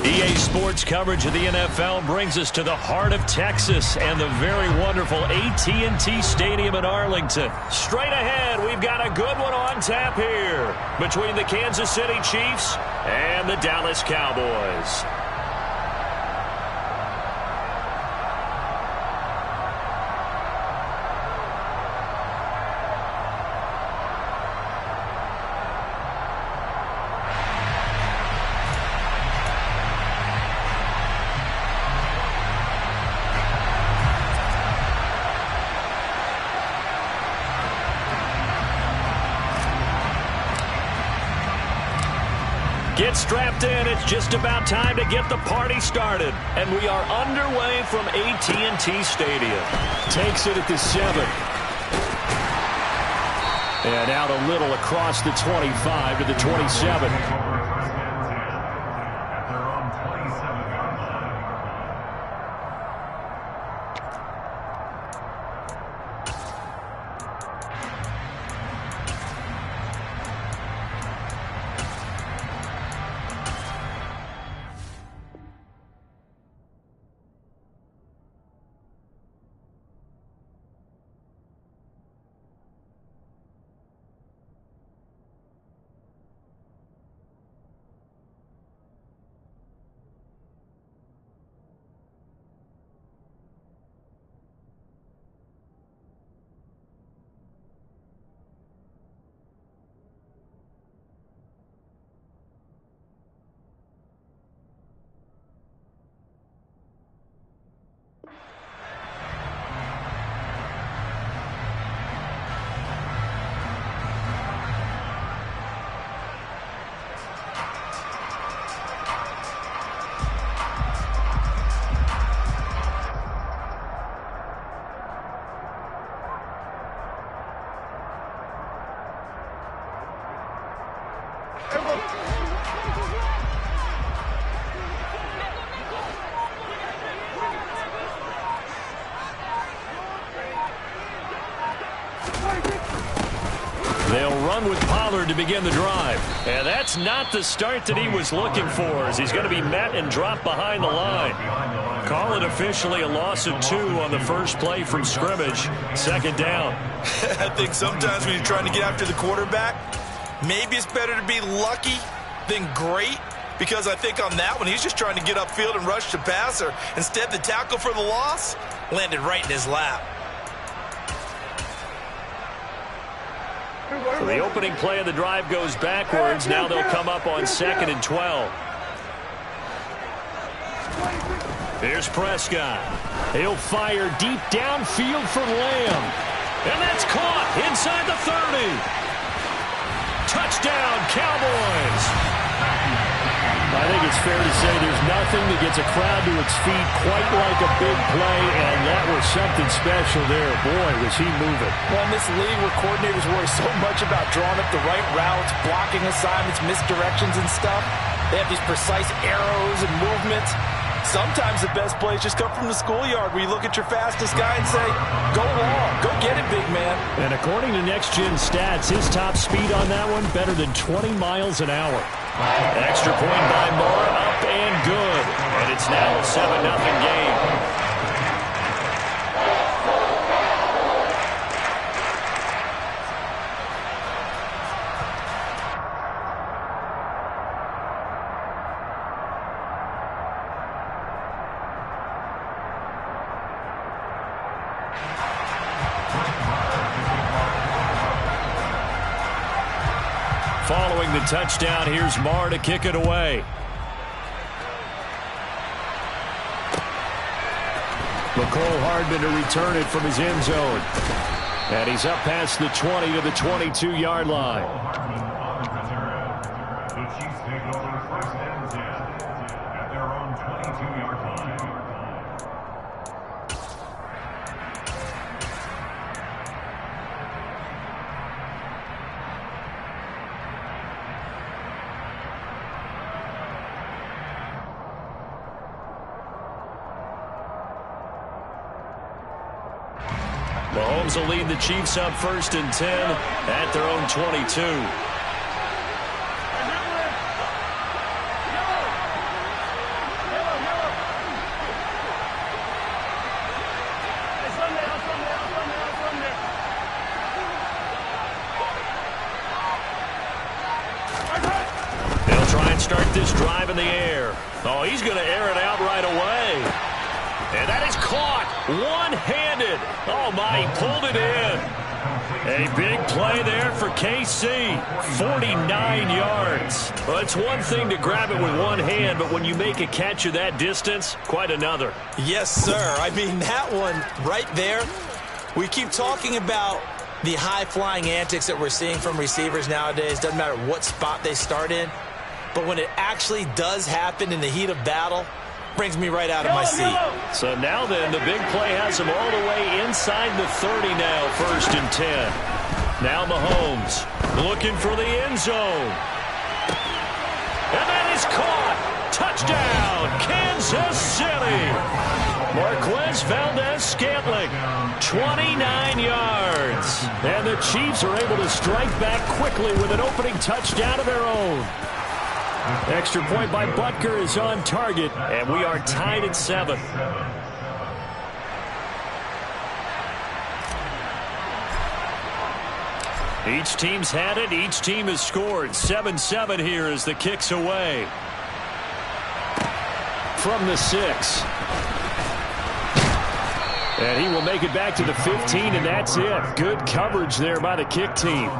EA Sports coverage of the NFL brings us to the heart of Texas and the very wonderful AT&T Stadium in Arlington. Straight ahead, we've got a good one on tap here between the Kansas City Chiefs and the Dallas Cowboys. Get strapped in. It's just about time to get the party started. And we are underway from AT&T Stadium. Takes it at the 7. And out a little across the 25 to the 27. They'll run with Pollard to begin the drive. And that's not the start that he was looking for, as he's going to be met and dropped behind the line. Call it officially a loss of 2 on the first play from scrimmage. Second down. I think sometimes when you're trying to get after the quarterback, maybe it's better to be lucky than great, because I think on that one, he's just trying to get upfield and rush the passer. Instead, the tackle for the loss landed right in his lap. So the opening play of the drive goes backwards. Now they'll come up on 2nd and 12. Here's Prescott. He'll fire deep downfield for Lamb. And that's caught inside the 30. Touchdown, Cowboys. I think it's fair to say there's nothing that gets a crowd to its feet quite like a big play, and that was something special there. Boy, was he moving. Well, in this league where coordinators worry so much about drawing up the right routes, blocking assignments, misdirections and stuff, they have these precise arrows and movements. Sometimes the best plays just come from the schoolyard, where you look at your fastest guy and say, go long, go get it, big man. And according to Next Gen Stats, his top speed on that one better than 20 miles an hour. Extra point by Moore, up and good. And it's now a 7-0 game. Following the touchdown, here's Marr to kick it away. McCole Hardman to return it from his end zone. And he's up past the 20 to the 22-yard line. The Chiefs take over 1st and 10 at their own 22-yard line. Mahomes will lead the Chiefs up 1st and 10 at their own 22. Let's start this drive in the air. Oh, he's going to air it out right away. And that is caught one-handed. Oh, my, he pulled it in. A big play there for KC. 49 yards. Well, it's one thing to grab it with one hand, but when you make a catch of that distance, quite another. Yes, sir. I mean, that one right there, we keep talking about the high-flying antics that we're seeing from receivers nowadays. Doesn't matter what spot they start in. But when it actually does happen in the heat of battle, brings me right out of my seat. So now then, the big play has him all the way inside the 30 now, 1st and 10. Now Mahomes looking for the end zone. And that is caught. Touchdown, Kansas City. Marquez Valdez-Scantling, 29 yards. And the Chiefs are able to strike back quickly with an opening touchdown of their own. Extra point by Butker is on target, and we are tied at 7. Each team's had it. Each team has scored. 7-7 here as the kick's away. From the 6. And he will make it back to the 15, and that's it. Good coverage there by the kick team.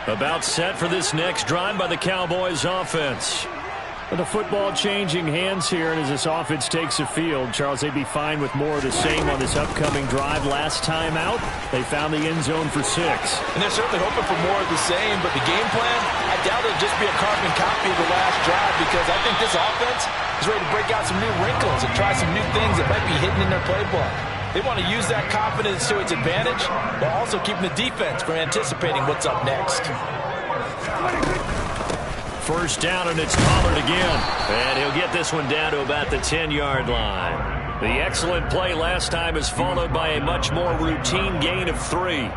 About set for this next drive by the Cowboys offense. The football changing hands here, and as this offense takes the field, Charles, they'd be fine with more of the same on this upcoming drive. Last time out, they found the end zone for 6. And they're certainly hoping for more of the same, but the game plan, I doubt it'll just be a carbon copy of the last drive, because I think this offense is ready to break out some new wrinkles and try some new things that might be hidden in their playbook. They want to use that confidence to its advantage, while also keeping the defense from anticipating what's up next. 1st down, and it's Pollard again. And he'll get this one down to about the 10-yard line. The excellent play last time is followed by a much more routine gain of 3.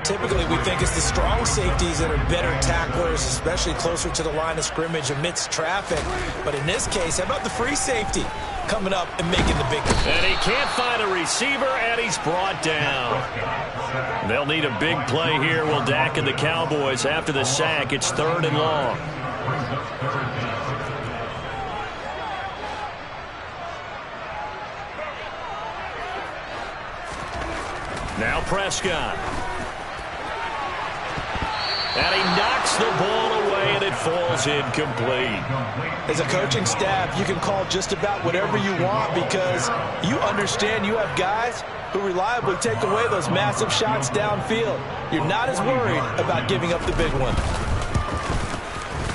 Typically, we think it's the strong safeties that are better tacklers, especially closer to the line of scrimmage amidst traffic. But in this case, how about the free safety coming up and making the big one? And he can't find a receiver, and he's brought down. They'll need a big play here, will Dak and the Cowboys. After the sack, it's 3rd and long. Now Prescott. And he knocks the ball away, and it falls incomplete. As a coaching staff, you can call just about whatever you want, because you understand you have guys who reliably take away those massive shots downfield. You're not as worried about giving up the big one.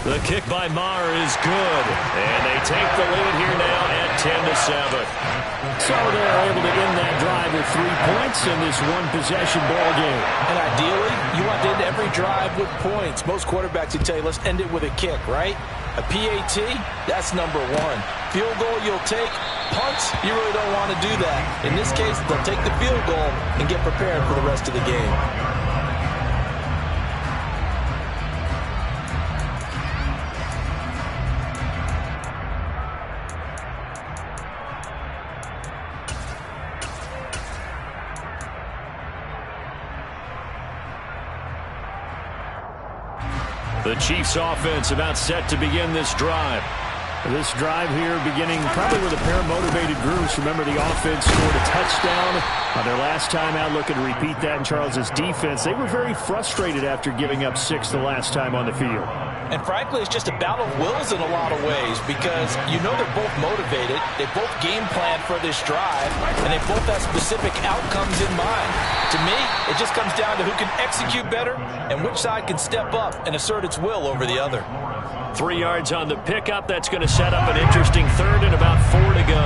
The kick by Maher is good, and they take the lead here now at 10-7. So they're able to end that drive with 3 points in this one-possession ball game. And ideally, you want to end every drive with points. Most quarterbacks would tell you, let's end it with a kick, right? A PAT, that's number 1. Field goal you'll take. Punts, you really don't want to do that. In this case, they'll take the field goal and get prepared for the rest of the game. The Chiefs offense about set to begin this drive. This drive here beginning probably with a pair of motivated groups. Remember, the offense scored a touchdown on their last time out. Looking to repeat that in Charles's defense. They were very frustrated after giving up 6 the last time on the field. And frankly, it's just a battle of wills in a lot of ways, because you know they're both motivated, they both game plan for this drive, and they both have specific outcomes in mind. To me, it just comes down to who can execute better and which side can step up and assert its will over the other. 3 yards on the pickup. That's going to set up an interesting 3rd and about 4 to go.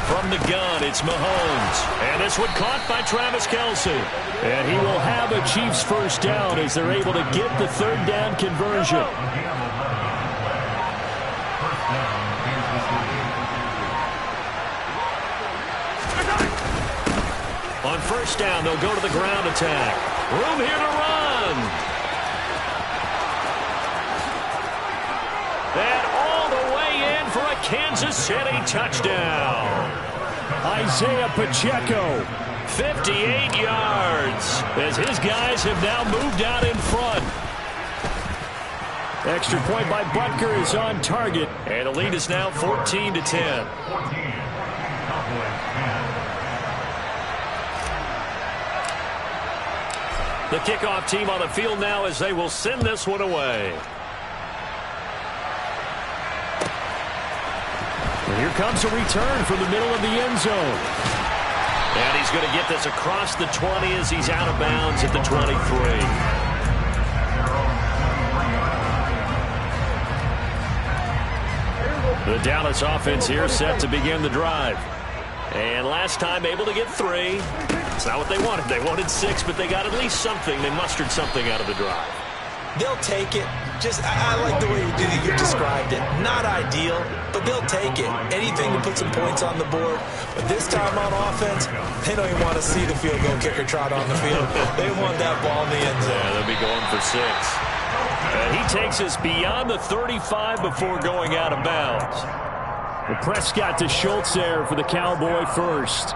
From the gun, it's Mahomes. And this one caught by Travis Kelce. And he will have a Chiefs 1st down as they're able to get the 3rd down conversion. On first down, they'll go to the ground attack. Room here to run. And all the way in for a Kansas City touchdown. Isaiah Pacheco. 58 yards as his guys have now moved out in front. Extra point by Butker is on target. And the lead is now 14-10. The kickoff team on the field now as they will send this one away. And here comes a return from the middle of the end zone. And he's going to get this across the 20 as he's out of bounds at the 23. The Dallas offense here set to begin the drive. And last time able to get 3. It's not what they wanted. They wanted 6, but they got at least something. They mustered something out of the drive. They'll take it. I like the way you described it. Not ideal, but they'll take it. Anything to put some points on the board. But this time on offense, they don't even want to see the field goal kicker trot on the field. They want that ball in the end zone. Yeah, they'll be going for 6. And he takes us beyond the 35 before going out of bounds. The Prescott to Schultz there for the Cowboy first.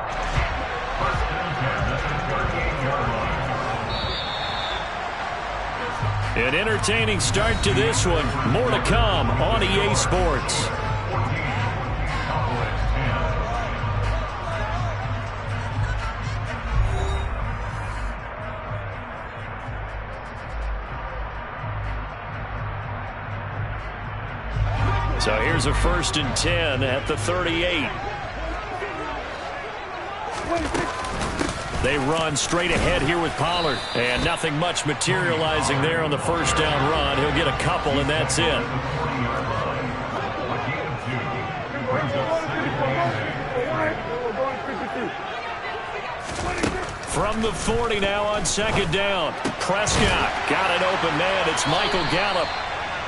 An entertaining start to this one. More to come on EA Sports. So here's a 1st and 10 at the 38. They run straight ahead here with Pollard. And nothing much materializing there on the first down run. He'll get a couple, and that's it. From the 40 now on 2nd down. Prescott got an open man. It's Michael Gallup.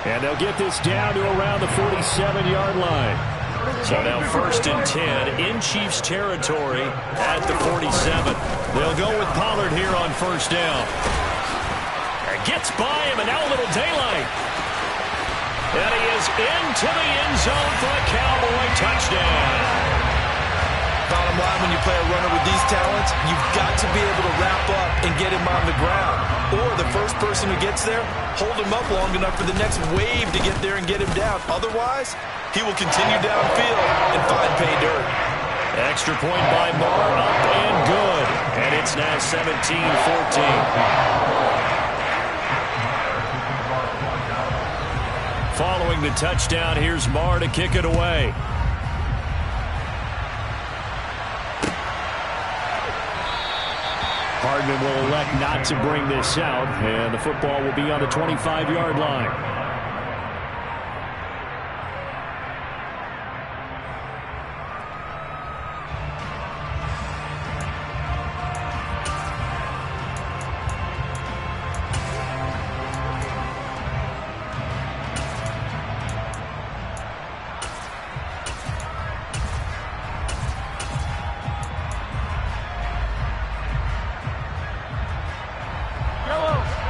And they'll get this down to around the 47-yard line. So now 1st and 10 in Chiefs territory at the 47. They'll go with Pollard here on 1st down. And gets by him, and now a little daylight. And he is into the end zone for a Cowboy touchdown. Bottom line, when you play a runner with these talents, you've got to be able to wrap up and get him on the ground. Or the first person who gets there, hold him up long enough for the next wave to get there and get him down. Otherwise, he will continue downfield and find pay dirt. Extra point by Moore, up and good. And it's now 17-14. Following the touchdown, here's Moore to kick it away. Hardman will elect not to bring this out, and the football will be on the 25-yard line.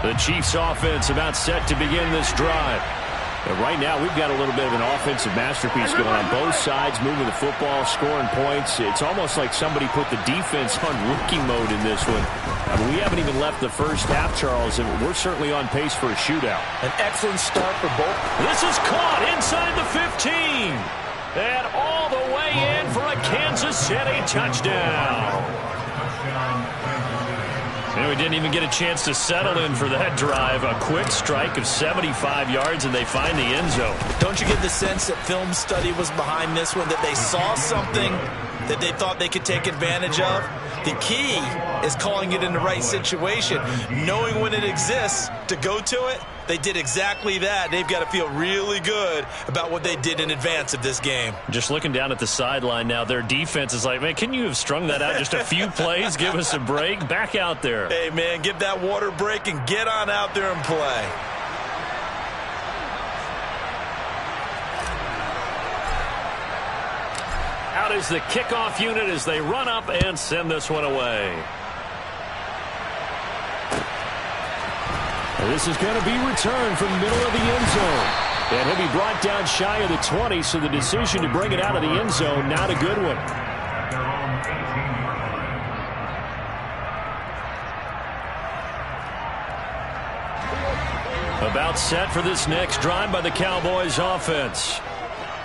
The Chiefs offense about set to begin this drive. And right now we've got a little bit of an offensive masterpiece going on both sides, moving the football, scoring points. It's almost like somebody put the defense on rookie mode in this one. I mean, we haven't even left the first half, Charles, and we're certainly on pace for a shootout. An excellent start for both. This is caught inside the 15. And all the way in for a Kansas City touchdown. And we didn't even get a chance to settle in for that drive. A quick strike of 75 yards, and they find the end zone. Don't you get the sense that film study was behind this one, that they saw something that they thought they could take advantage of? The key is calling it in the right situation, knowing when it exists to go to it. They did exactly that. They've got to feel really good about what they did in advance of this game. Just looking down at the sideline now, their defense is like, man, can you have strung that out just a few plays? Give us a break. Back out there. Hey, man, give that water break and get on out there and play. Out is the kickoff unit as they run up and send this one away. And this is going to be returned from the middle of the end zone. And he'll be brought down shy of the 20, so the decision to bring it out of the end zone, not a good one. At their own 18-yard line. About set for this next drive by the Cowboys offense.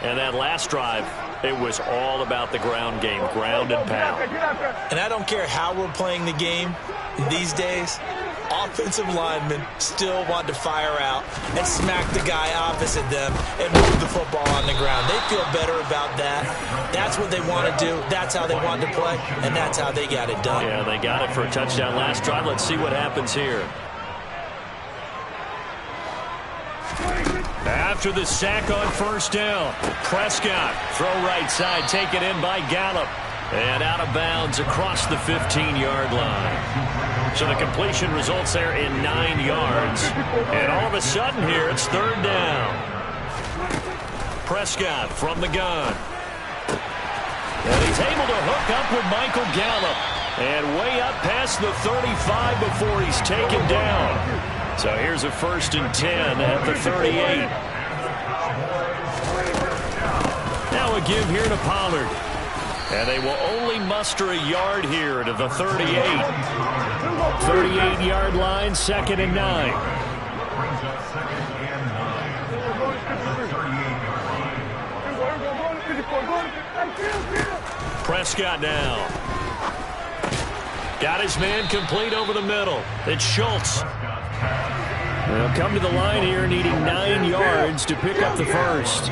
And that last drive, it was all about the ground game, ground and pound. And I don't care how we're playing the game these days, offensive linemen still want to fire out and smack the guy opposite them and move the football on the ground. They feel better about that. That's what they want to do. That's how they want to play, and that's how they got it done. Yeah, they got it for a touchdown last drive. Let's see what happens here. After the sack on first down, Prescott, throw right side, taken in by Gallup. And out of bounds across the 15-yard line. So the completion results there in 9 yards. And all of a sudden here, it's third down. Prescott from the gun. And he's able to hook up with Michael Gallup. And way up past the 35 before he's taken down. So here's a 1st and 10 at the 38. Now a give here to Pollard. And they will only muster a yard here to the 38. 38-yard line, 2nd and 9. Brings up 2nd and 9. Prescott now. Got his man complete over the middle. It's Schultz. They'll come to the line here needing 9 yards to pick up the first.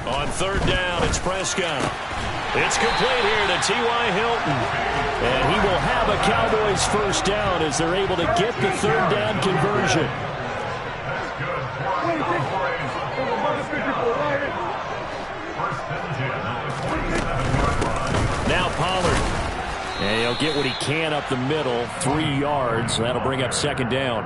On third down, it's Prescott. It's complete here to T.Y. Hilton. And he will have a Cowboys first down as they're able to get the third down conversion. Now Pollard. And he'll get what he can up the middle, 3 yards. That'll bring up 2nd down.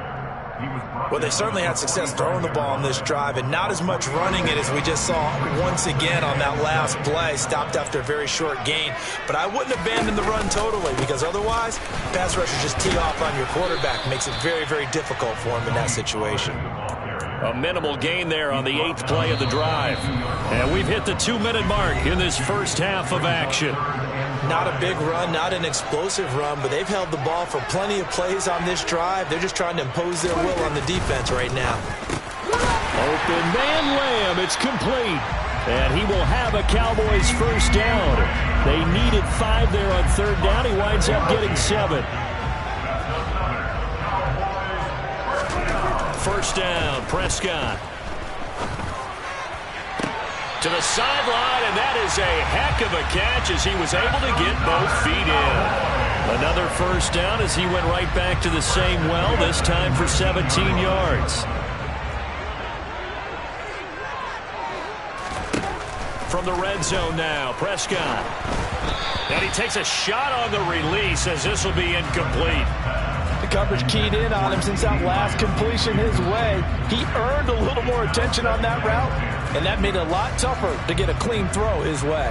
Well, they certainly had success throwing the ball on this drive and not as much running it as we just saw once again on that last play. Stopped after a very short gain. But I wouldn't abandon the run totally because otherwise, pass rushers just tee off on your quarterback. Makes it very, very difficult for him in that situation. A minimal gain there on the 8th play of the drive. And we've hit the 2-minute mark in this first half of action. Not a big run, not an explosive run, but they've held the ball for plenty of plays on this drive. They're just trying to impose their will on the defense right now. Open man Lamb, it's complete. And he will have a Cowboys first down. They needed 5 there on third down. He winds up getting 7. First down, Prescott. To the sideline, and that is a heck of a catch as he was able to get both feet in. Another first down as he went right back to the same well, this time for 17 yards. From the red zone now, Prescott. And he takes a shot on the release as this will be incomplete. The coverage keyed in on him since that last completion his way. He earned a little more attention on that route, and that made it a lot tougher to get a clean throw his way.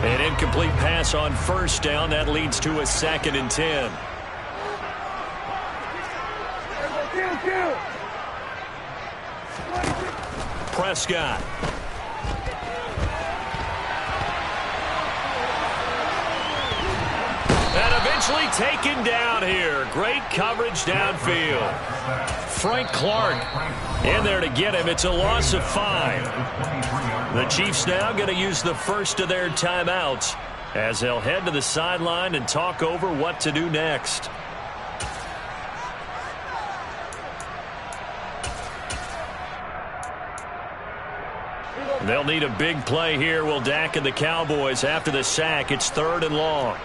An incomplete pass on first down. That leads to a 2nd and 10. Prescott. And eventually taken down here. Great coverage downfield. Frank Clark in there to get him. It's a loss of 5. The Chiefs now going to use the first of their timeouts as they'll head to the sideline and talk over what to do next. They'll need a big play here. Will Dak and the Cowboys after the sack. It's 3rd and long.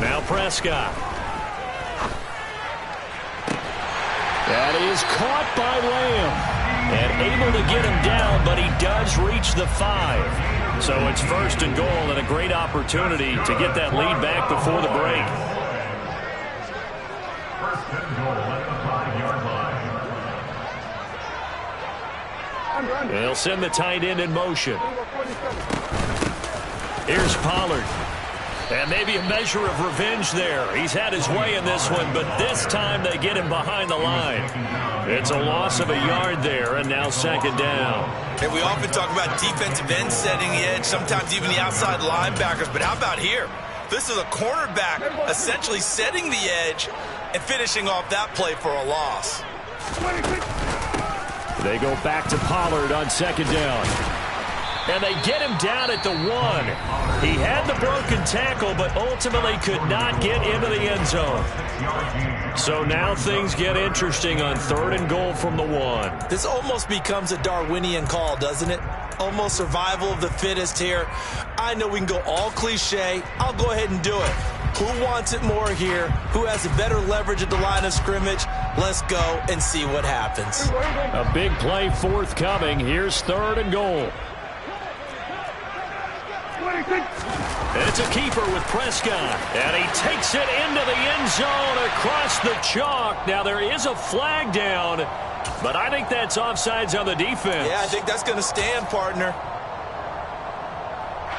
Now Prescott. That is caught by Lamb. And able to get him down, but he does reach the 5. So it's 1st and goal and a great opportunity to get that lead back before the break. 1st and goal at the 5-yard line. They'll send the tight end in motion. Here's Pollard. And maybe a measure of revenge there. He's had his way in this one, but this time they get him behind the line. It's a loss of a yard there, and now second down. And we often talk about defensive ends setting the edge, sometimes even the outside linebackers. But how about here? This is a cornerback essentially setting the edge and finishing off that play for a loss. They go back to Pollard on second down. And they get him down at the 1. He had the broken tackle, but ultimately could not get into the end zone. So now things get interesting on 3rd and goal from the 1. This almost becomes a Darwinian call, doesn't it? Almost survival of the fittest here. I know we can go all cliche. I'll go ahead and do it. Who wants it more here? Who has a better leverage at the line of scrimmage? Let's go and see what happens. A big play forthcoming. Here's 3rd and goal. And it's a keeper with Prescott. And he takes it into the end zone across the chalk. Now there is a flag down, but I think that's offsides on the defense. Yeah, I think that's going to stand, partner.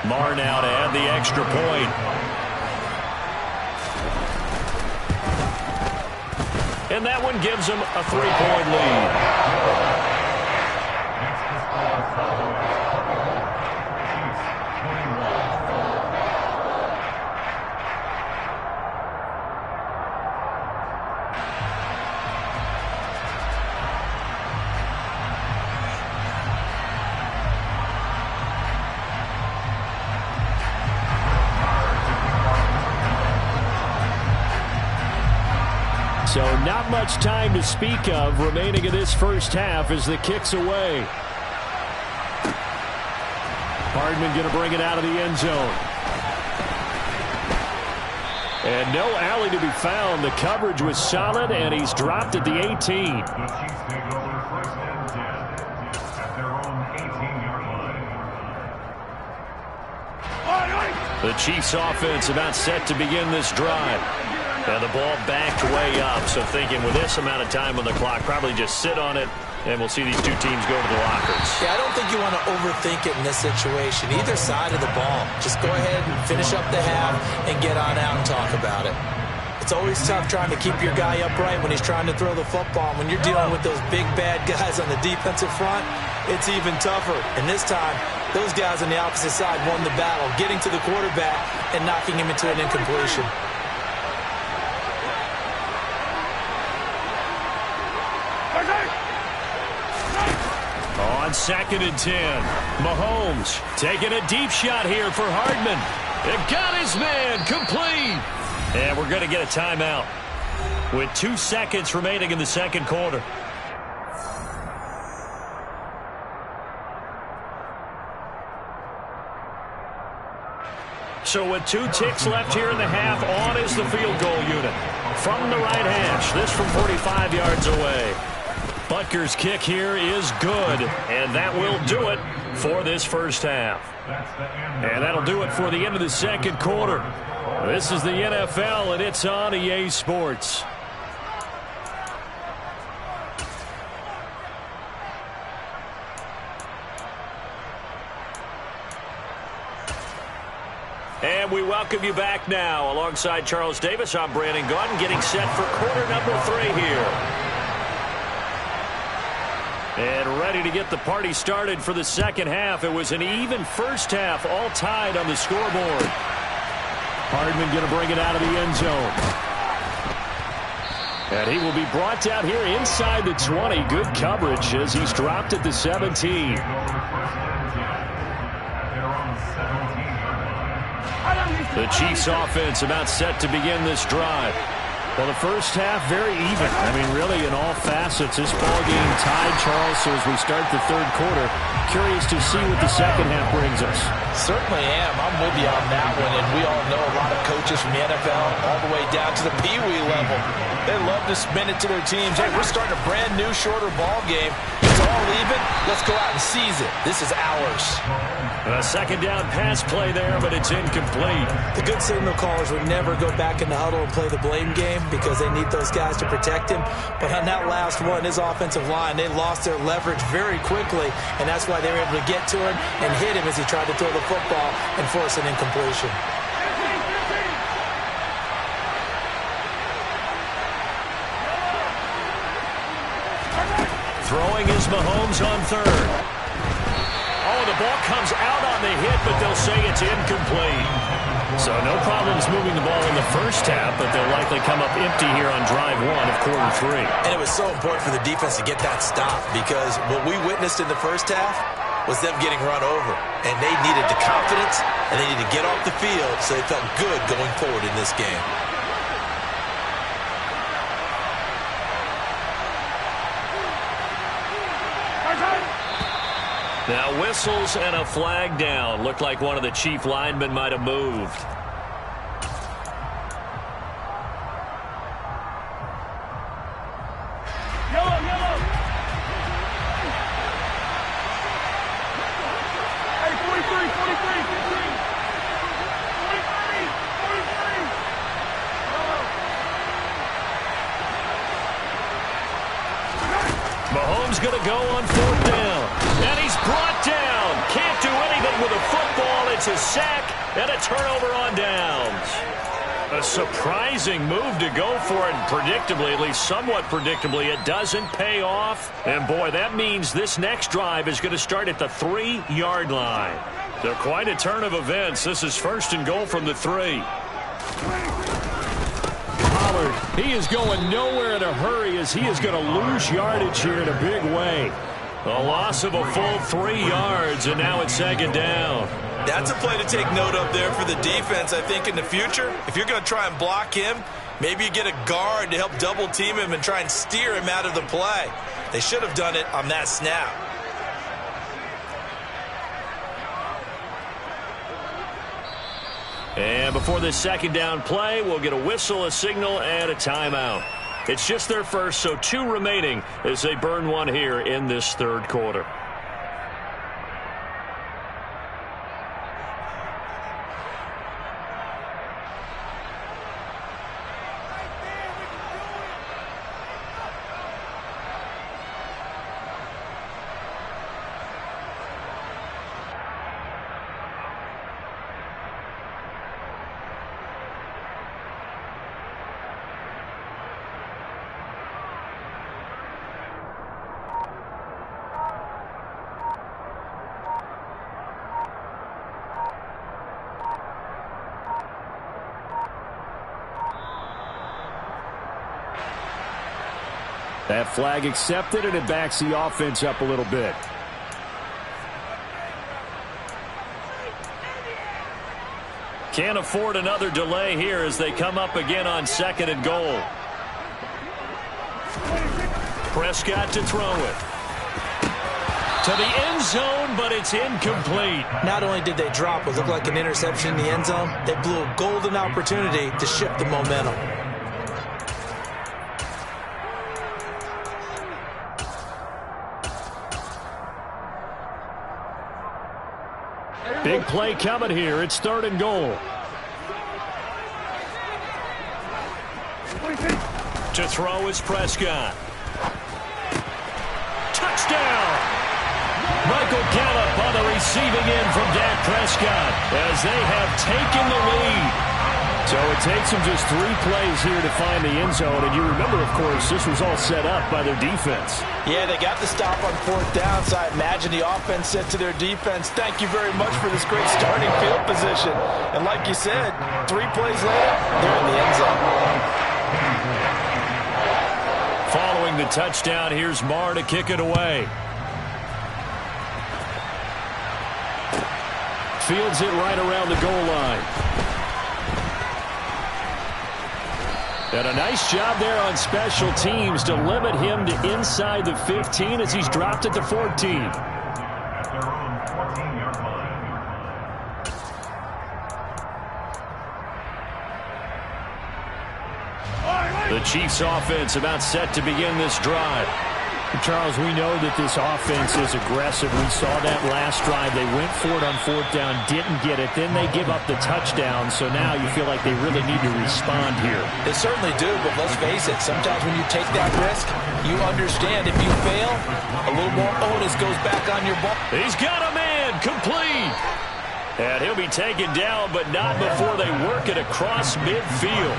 Marr now to add the extra point. And that one gives him a 3-point lead. So not much time to speak of remaining in this first half as the kick's away. Hardman going to bring it out of the end zone. And no alley to be found. The coverage was solid, and he's dropped at the 18. The Chiefs take over 1st and 10 at their own 18-yard line. The Chiefs offense about set to begin this drive. And the ball backed way up, so thinking with this amount of time on the clock, probably just sit on it, and we'll see these two teams go to the lockers. Yeah, I don't think you want to overthink it in this situation. Either side of the ball. Just go ahead and finish up the half and get on out and talk about it. It's always tough trying to keep your guy upright when he's trying to throw the football. When you're dealing with those big, bad guys on the defensive front, it's even tougher. And this time, those guys on the opposite side won the battle, getting to the quarterback and knocking him into an incompletion. On 2nd and 10, Mahomes taking a deep shot here for Hardman. It got his man complete. And we're going to get a timeout with 2 seconds remaining in the second quarter. So with 2 ticks left here in the half, on is the field goal unit. From the right hash, this from 45 yards away. Butker's kick here is good, and that will do it for this first half. And that'll do it for the end of the second quarter. This is the NFL, and it's on EA Sports. And we welcome you back now. Alongside Charles Davis, I'm Brandon Gaudin, getting set for quarter number 3 here. And ready to get the party started for the second half. It was an even first half, all tied on the scoreboard. Hardman going to bring it out of the end zone. And he will be brought down here inside the 20. Good coverage as he's dropped at the 17. The Chiefs offense about set to begin this drive. Well, the first half, very even. I mean, really, in all facets, this ball game tied, Charles. So as we start the third quarter, curious to see what the second half brings us. Certainly am. I'm with you on that one. And we all know a lot of coaches from the NFL all the way down to the Pee Wee level. They love to spin it to their teams. Hey, we're starting a brand new, shorter ball game. It's all even. Let's go out and seize it. This is ours. A second down pass play there, but it's incomplete. The good signal callers would never go back in the huddle and play the blame game because they need those guys to protect him. But on that last one, his offensive line, they lost their leverage very quickly, and that's why they were able to get to him and hit him as he tried to throw the football and force an incompletion. Throwing is Mahomes on third. Oh, the ball comes out on the hit, but they'll say it's incomplete. So no problems moving the ball in the first half, but they'll likely come up empty here on drive one of quarter three. And it was so important for the defense to get that stop because what we witnessed in the first half was them getting run over. And they needed the confidence, and they needed to get off the field so they felt good going forward in this game. Now whistles and a flag down. Looked like one of the chief linemen might have moved. Yellow, yellow. Hey, 43, 43, 15. 43, 43. Mahomes going to go on fourth down. And he's brought down. Can't do anything with a football. It's a sack and a turnover on downs. A surprising move to go for it. Predictably, at least somewhat predictably, it doesn't pay off. And boy, that means this next drive is going to start at the 3-yard line. So quite a turn of events. This is first and goal from the 3. Pollard, he is going nowhere in a hurry as he is going to lose yardage here in a big way. A loss of a full 3 yards, and now it's second down. That's a play to take note of there for the defense. I think in the future, if you're going to try and block him, maybe you get a guard to help double team him and try and steer him out of the play. They should have done it on that snap. And before this second down play, we'll get a whistle, a signal, and a timeout. It's just their first, so 2 remaining as they burn one here in this third quarter. That flag accepted, and it backs the offense up a little bit. Can't afford another delay here as they come up again on second and goal. Prescott to throw it. To the end zone, but it's incomplete. Not only did they drop what looked like an interception in the end zone, they blew a golden opportunity to shift the momentum. Big play coming here. It's third and goal. To throw is Prescott. Touchdown! Michael Gallup on the receiving end from Dak Prescott as they have taken the lead. So it takes them just 3 plays here to find the end zone. And you remember, of course, this was all set up by their defense. Yeah, they got the stop on fourth down, so I imagine the offense said to their defense, thank you very much for this great starting field position. And like you said, 3 plays later, they're in the end zone. Following the touchdown, here's Marr to kick it away. Fields it right around the goal line. And a nice job there on special teams to limit him to inside the 15 as he's dropped it to 14. At their own 14-yard line. The Chiefs offense about set to begin this drive. Charles, we know that this offense is aggressive. We saw that last drive. They went for it on 4th down, didn't get it. Then they give up the touchdown. So now you feel like they really need to respond here. They certainly do, but let's face it. Sometimes when you take that risk, you understand if you fail, a little more onus goes back on your ball. He's got a man complete. And he'll be taken down, but not before they work it across midfield.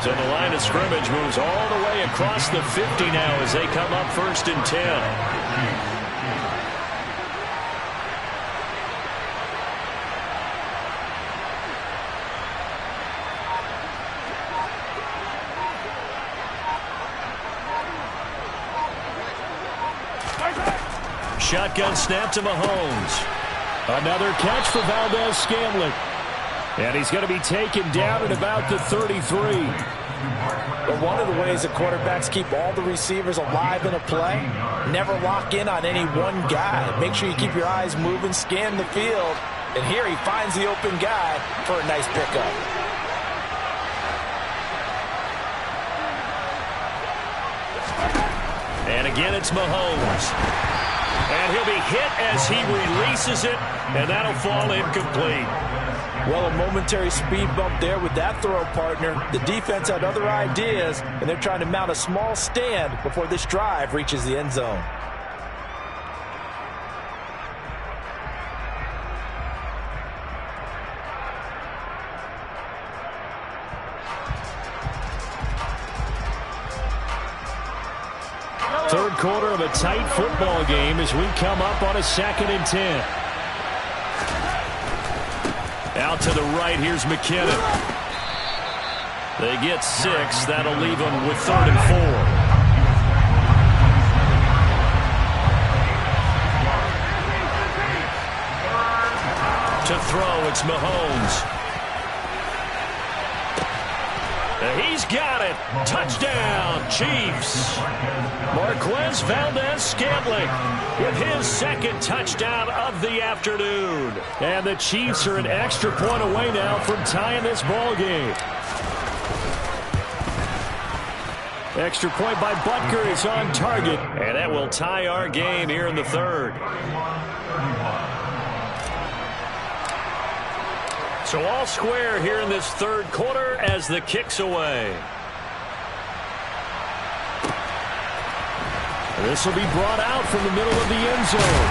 So the line of scrimmage moves all the way across the 50 now as they come up 1st and 10. Shotgun snap to Mahomes. Another catch for Valdez-Scantling. And he's going to be taken down at about the 33. But one of the ways that quarterbacks keep all the receivers alive in a play, never lock in on any one guy. Make sure you keep your eyes moving, scan the field. And here he finds the open guy for a nice pickup. And again, it's Mahomes. And he'll be hit as he releases it, and that'll fall incomplete. Well, a momentary speed bump there with that throw, partner. The defense had other ideas, and they're trying to mount a small stand before this drive reaches the end zone. Third quarter of a tight football game as we come up on a 2nd and 10. Out to the right, here's McKinnon. They get 6. That'll leave them with 3rd and 4. To throw, it's Mahomes. He's got it. Touchdown, Chiefs. Marquez Valdez-Scantling with his 2nd touchdown of the afternoon. And the Chiefs are an extra point away now from tying this ball game. Extra point by Butker is on target. And that will tie our game here in the 3rd. So all square here in this 3rd quarter as the kick's away. This will be brought out from the middle of the end zone.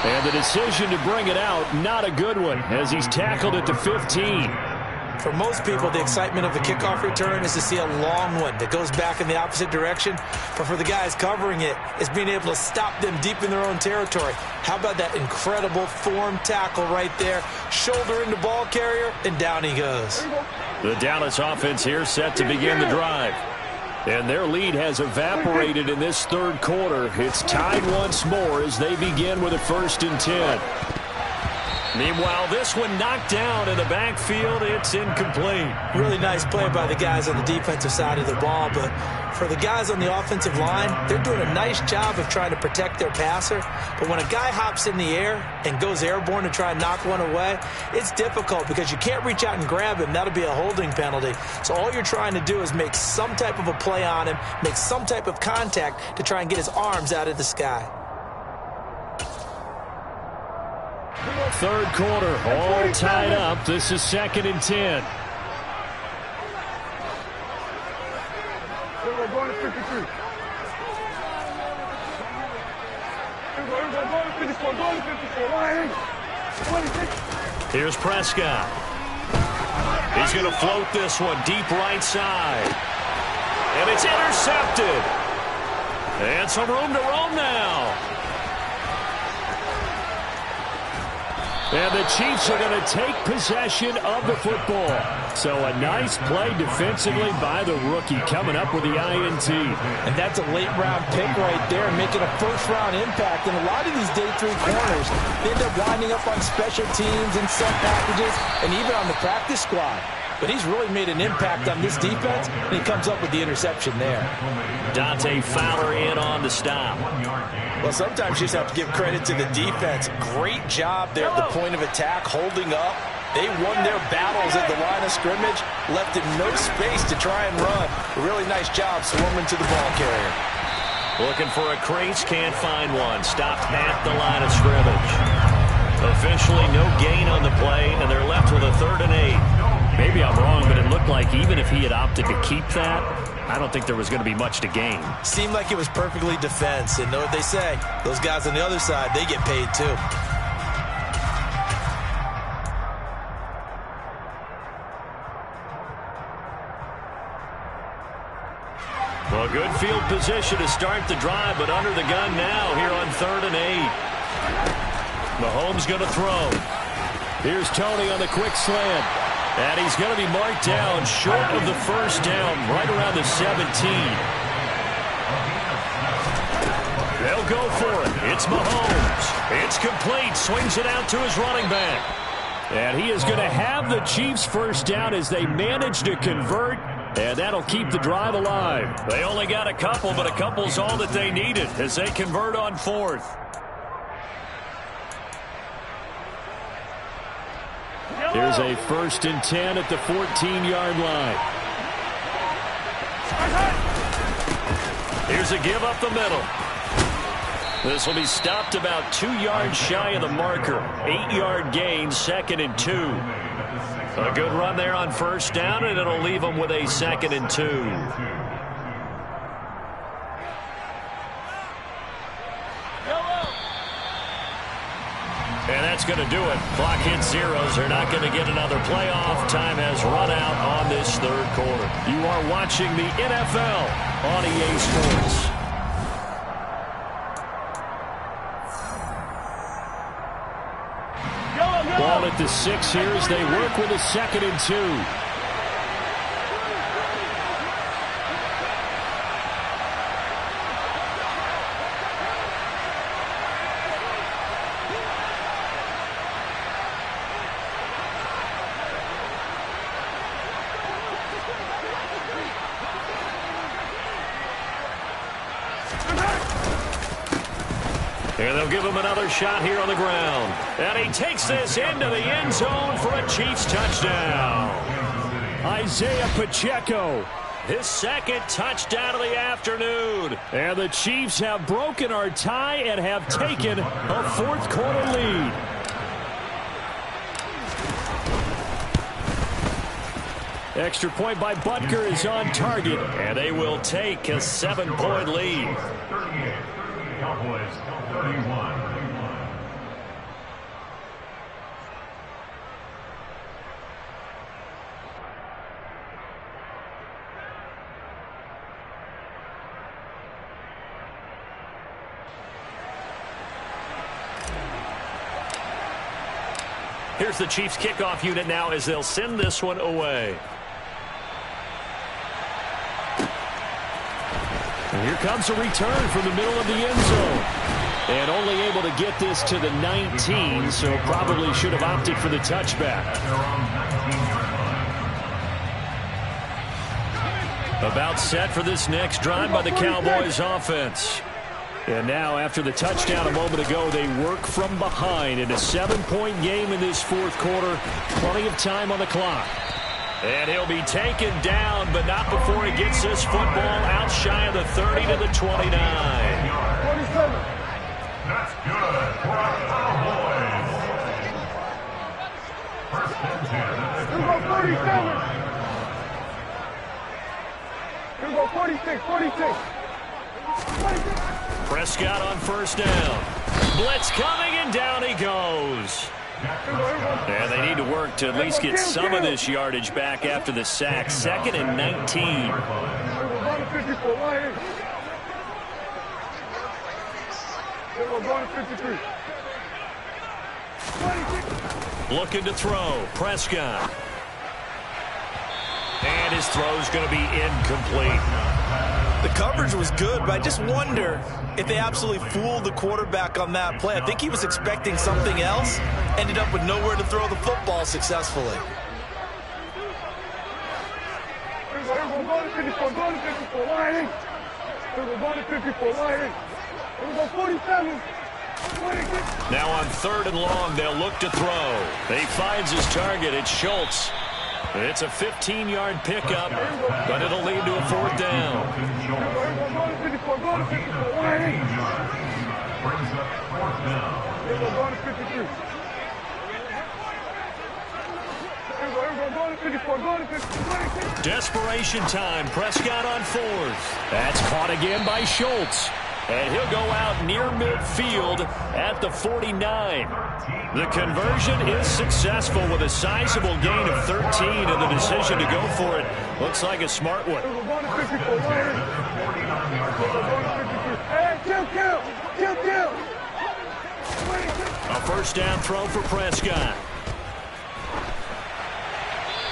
And the decision to bring it out, not a good one, as he's tackled at the 15. For most people, the excitement of a kickoff return is to see a long one that goes back in the opposite direction. But for the guys covering it, it's being able to stop them deep in their own territory. How about that incredible form tackle right there? Shoulder into ball carrier, and down he goes. The Dallas offense here set to begin the drive. And their lead has evaporated in this 3rd quarter. It's tied once more as they begin with a 1st and 10. Meanwhile, this one knocked down in the backfield. It's incomplete. Really nice play by the guys on the defensive side of the ball, but for the guys on the offensive line, they're doing a nice job of trying to protect their passer. But when a guy hops in the air and goes airborne to try and knock one away, it's difficult because you can't reach out and grab him. That'll be a holding penalty. So all you're trying to do is make some type of a play on him, make some type of contact to try and get his arms out of the sky. 3rd quarter, all tied up. This is 2nd and 10. Going to 53. Here's Prescott. He's going to float this one deep right side. And it's intercepted. And some room to roam now. And the Chiefs are going to take possession of the football. So a nice play defensively by the rookie coming up with the INT. And that's a late-round pick right there, making a first-round impact. And a lot of these day 3 corners, they end up winding up on special teams and set packages and even on the practice squad. But he's really made an impact on this defense, and he comes up with the interception there. Dante Fowler in on the stop. Well, sometimes you just have to give credit to the defense. Great job there at the point of attack, holding up. They won their battles at the line of scrimmage, left him no space to try and run. A really nice job swarming to the ball carrier. Looking for a crease, can't find one. Stopped at the line of scrimmage. Officially no gain on the play, and they're left with a 3rd and 8. Maybe I'm wrong, but it looked like even if he had opted to keep that, I don't think there was going to be much to gain. Seemed like it was perfectly defense, and know what they say. Those guys on the other side, they get paid too. Well, good field position to start the drive, but under the gun now here on 3rd and 8. Mahomes going to throw. Here's Tony on the quick slant. And he's going to be marked down short of the 1st down, right around the 17. They'll go for it. It's Mahomes. It's complete. Swings it out to his running back. And he is going to have the Chiefs' 1st down as they manage to convert. And that'll keep the drive alive. They only got a couple, but a couple's all that they needed as they convert on 4th. Here's a 1st and 10 at the 14-yard line. Here's a give up the middle. This will be stopped about 2 yards shy of the marker. 8-yard gain, 2nd and 2. A good run there on 1st down, and it'll leave them with a 2nd and 2. And that's going to do it. Clock hits zeros. They're not going to get another playoff. Time has run out on this 3rd quarter. You are watching the NFL on EA Sports. Ball at the 6 here as they work with a 2nd and 2. And they'll give him another shot here on the ground. And he takes this into the end zone for a Chiefs touchdown. Isaiah Pacheco, his 2nd touchdown of the afternoon. And the Chiefs have broken our tie and have taken a 4th quarter lead. Extra point by Butker is on target. And they will take a 7-point lead. 38, Cowboys 31. Here's the Chiefs kickoff unit now as they'll send this one away. And here comes a return from the middle of the end zone. And only able to get this to the 19, so probably should have opted for the touchback. About set for this next drive by the Cowboys offense. And now after the touchdown a moment ago, they work from behind in a 7-point game in this 4th quarter. Plenty of time on the clock. And he'll be taken down, but not before he gets this football out shy of the 30 to the 29. 27. That's good for our Cowboys. 1st and 10. Here go 47. Here go 46, 46. Prescott on 1st down. Blitz coming, and down he goes. And they need to work to at least get some of this yardage back after the sack. 2nd and 19. Looking to throw. Prescott. And his throw's going to be incomplete. The coverage was good, but I just wonder if they absolutely fooled the quarterback on that play. I think he was expecting something else, ended up with nowhere to throw the football successfully. Now on 3rd and long, they'll look to throw. He finds his target. It's Schultz. It's a 15-yard pickup, but it'll lead to a 4th down. Brings up 4th down. Desperation time. Prescott on 4th. That's caught again by Schultz. And he'll go out near midfield at the 49. The conversion is successful with a sizable gain of 13, and the decision to go for it looks like a smart one. A 1st down throw for Prescott.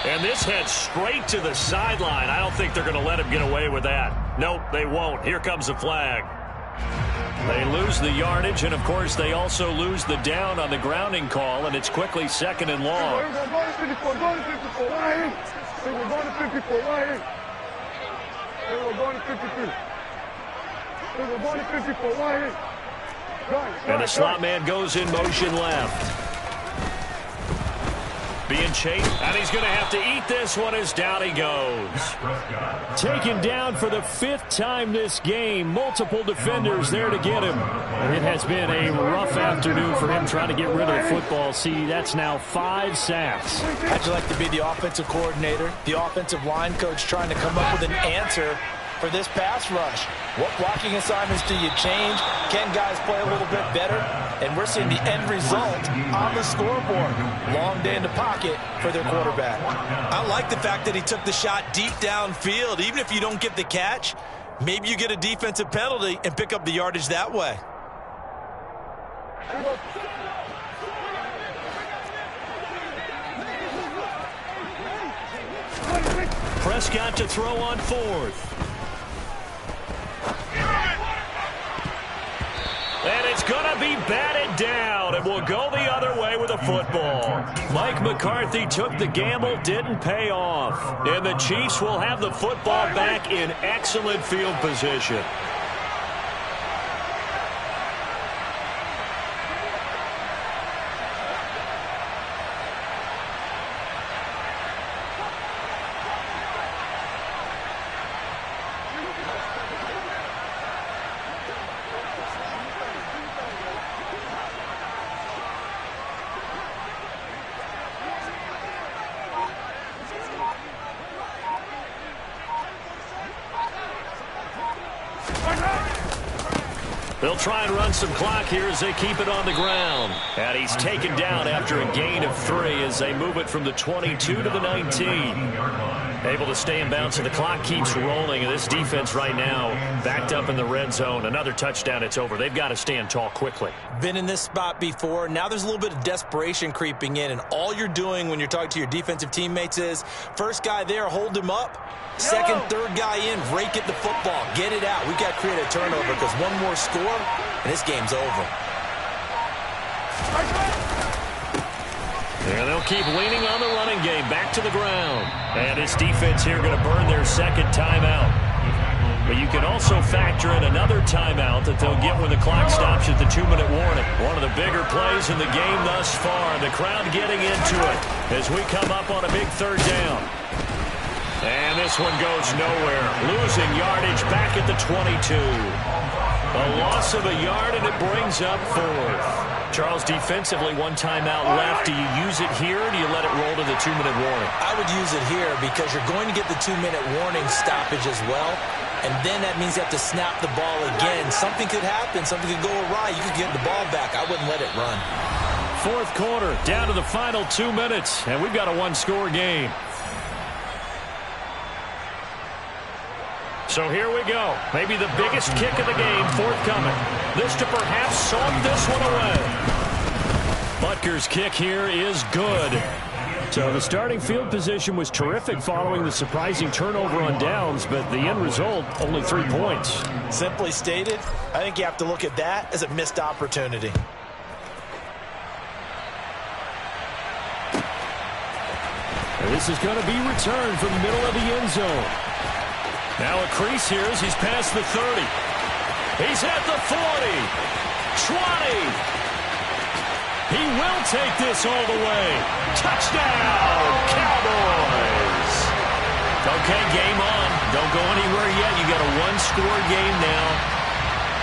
And this heads straight to the sideline. I don't think they're going to let him get away with that. Nope, they won't. Here comes the flag. They lose the yardage, and, of course, they also lose the down on the grounding call, and it's quickly 2nd and long. And the slot man goes in motion left. Being chased, and he's going to have to eat this one as down he goes. Taken down for the 5th time this game. Multiple defenders there to get him. And it has been a rough afternoon for him trying to get rid of the football. See, that's now 5 sacks. How'd you like to be the offensive coordinator, the offensive line coach trying to come up with an answer for this pass rush? What blocking assignments do you change? Can guys play a little bit better? And we're seeing the end result on the scoreboard. Long day in the pocket for their quarterback. I like the fact that he took the shot deep downfield. Even if you don't get the catch, maybe you get a defensive penalty and pick up the yardage that way. Prescott to throw on 4th. And it's going to be batted down, and we'll go the other way with a football. Mike McCarthy took the gamble, didn't pay off. And the Chiefs will have the football back in excellent field position. They'll try and run some clock here as they keep it on the ground. And he's taken down after a gain of 3 as they move it from the 22 to the 19. Able to stay in bounds, and the clock keeps rolling. And this defense right now backed up in the red zone. Another touchdown, it's over. They've got to stand tall quickly. Been in this spot before. Now there's a little bit of desperation creeping in. And all you're doing when you're talking to your defensive teammates is, first guy there, hold him up. Second, third guy in, rake at the football. Get it out. We've got to create a turnover because one more score, and this game's over. And they'll keep leaning on the running game. Back to the ground. And this defense here going to burn their 2nd timeout. But you can also factor in another timeout that they'll get when the clock stops at the 2-minute warning. One of the bigger plays in the game thus far. The crowd getting into it as we come up on a big 3rd down. And this one goes nowhere. Losing yardage back at the 22. A loss of a yard, and it brings up 4th. Charles, defensively, 1 timeout left. Do you use it here, or do you let it roll to the 2-minute warning? I would use it here because you're going to get the 2-minute warning stoppage as well. And then that means you have to snap the ball again. Something could happen. Something could go awry. You could get the ball back. I wouldn't let it run. 4th quarter, down to the final 2 minutes, and we've got a 1-score game. So here we go. Maybe the biggest kick of the game forthcoming. This to perhaps salt this one away. Butker's kick here is good. So the starting field position was terrific following the surprising turnover on downs, but the end result, only 3 points. Simply stated, I think you have to look at that as a missed opportunity. And this is going to be returned from the middle of the end zone. Now a crease here as he's past the 30. He's at the 40. 20. He will take this all the way. Touchdown, Cowboys. Okay, game on. Don't go anywhere yet. You got a one-score game now.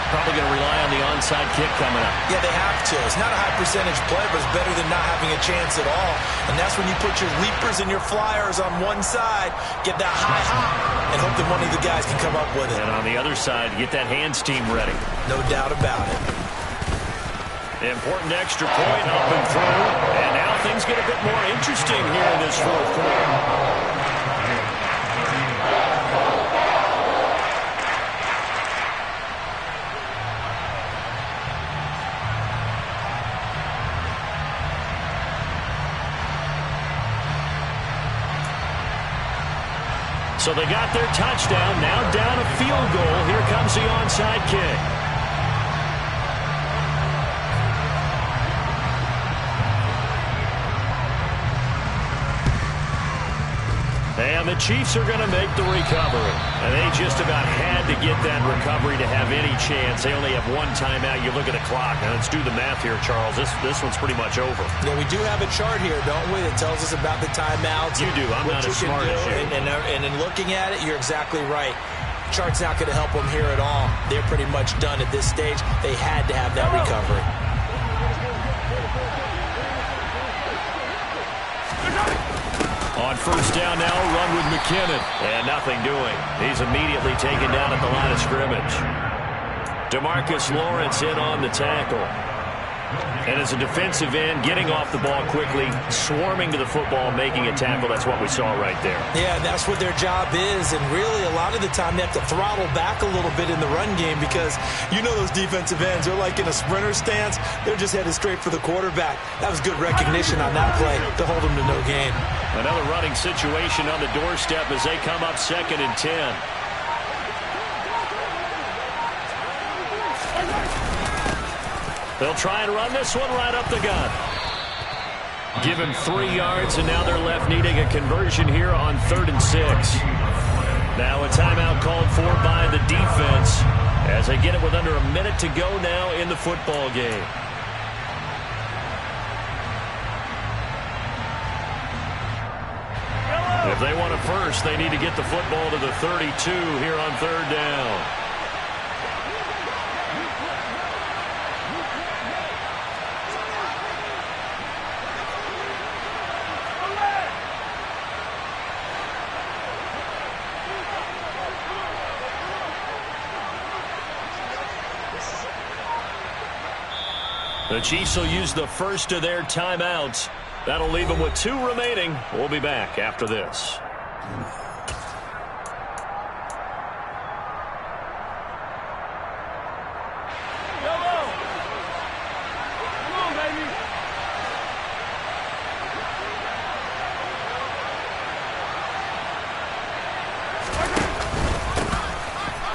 Probably going to rely on the onside kick coming up. Yeah, they have to. It's not a high percentage play, but it's better than not having a chance at all. And that's when you put your leapers and your flyers on one side, get that high hop, and hope that one of the guys can come up with it. And on the other side, get that hands team ready. No doubt about it. Important extra point up and through. And now things get a bit more interesting here in this fourth quarter. So they got their touchdown, now down a field goal. Here comes the onside kick. And the Chiefs are going to make the recovery. And they just about had to get that recovery to have any chance. They only have one timeout. You look at the clock. Now let's do the math here, Charles. This one's pretty much over. Yeah, we do have a chart here, don't we, that tells us about the timeouts. You do. I'm not as smart as you. And in looking at it, you're exactly right. Chart's not going to help them here at all. They're pretty much done at this stage. They had to have that recovery. On first down now, a run with McKinnon. And nothing doing. He's immediately taken down at the line of scrimmage. DeMarcus Lawrence in on the tackle. And as a defensive end, getting off the ball quickly, swarming to the football, making a tackle. That's what we saw right there. Yeah, that's what their job is. And really, a lot of the time, they have to throttle back a little bit in the run game because you know those defensive ends, they're like in a sprinter stance. They're just headed straight for the quarterback. That was good recognition on that play to hold them to no gain. Another running situation on the doorstep as they come up 2nd and 10. They'll try and run this one right up the gut. Give him 3 yards, and now they're left needing a conversion here on 3rd and 6. Now a timeout called for by the defense as they get it with under a minute to go now in the football game. If they want a first, they need to get the football to the 32 here on 3rd down. The Chiefs will use the first of their timeouts. That'll leave them with 2 remaining. We'll be back after this.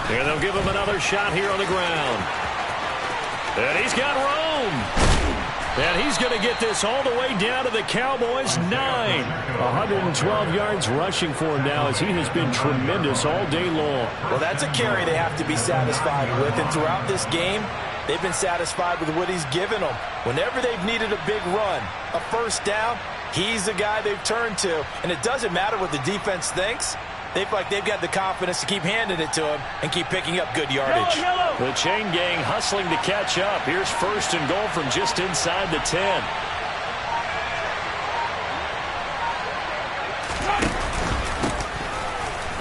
Here they'll give him another shot here on the ground. And he's got room. And he's going to get this all the way down to the Cowboys' 9. 112 yards rushing for him now as he has been tremendous all day long. Well, that's a carry they have to be satisfied with. And throughout this game, they've been satisfied with what he's given them. Whenever they've needed a big run, a first down, he's the guy they've turned to. And it doesn't matter what the defense thinks. They've got the confidence to keep handing it to him and keep picking up good yardage. The chain gang hustling to catch up. Here's 1st and goal from just inside the 10.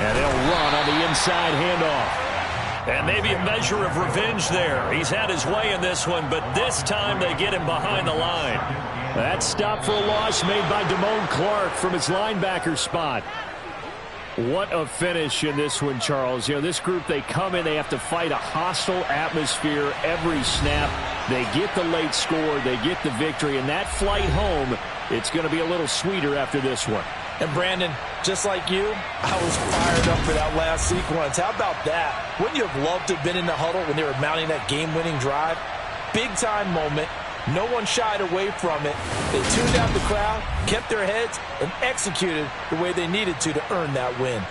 And they'll run on the inside handoff. And maybe a measure of revenge there. He's had his way in this one, but this time they get him behind the line. That stop for a loss made by Damone Clark from his linebacker spot. What a finish in this one, Charles. You know, this group, they come in, they have to fight a hostile atmosphere every snap. They get the late score, they get the victory, and that flight home, it's going to be a little sweeter after this one. And Brandon, just like you, I was fired up for that last sequence. How about that? Wouldn't you have loved to have been in the huddle when they were mounting that game-winning drive? Big-time moment. No one shied away from it. They tuned out the crowd, kept their heads, and executed the way they needed to earn that win.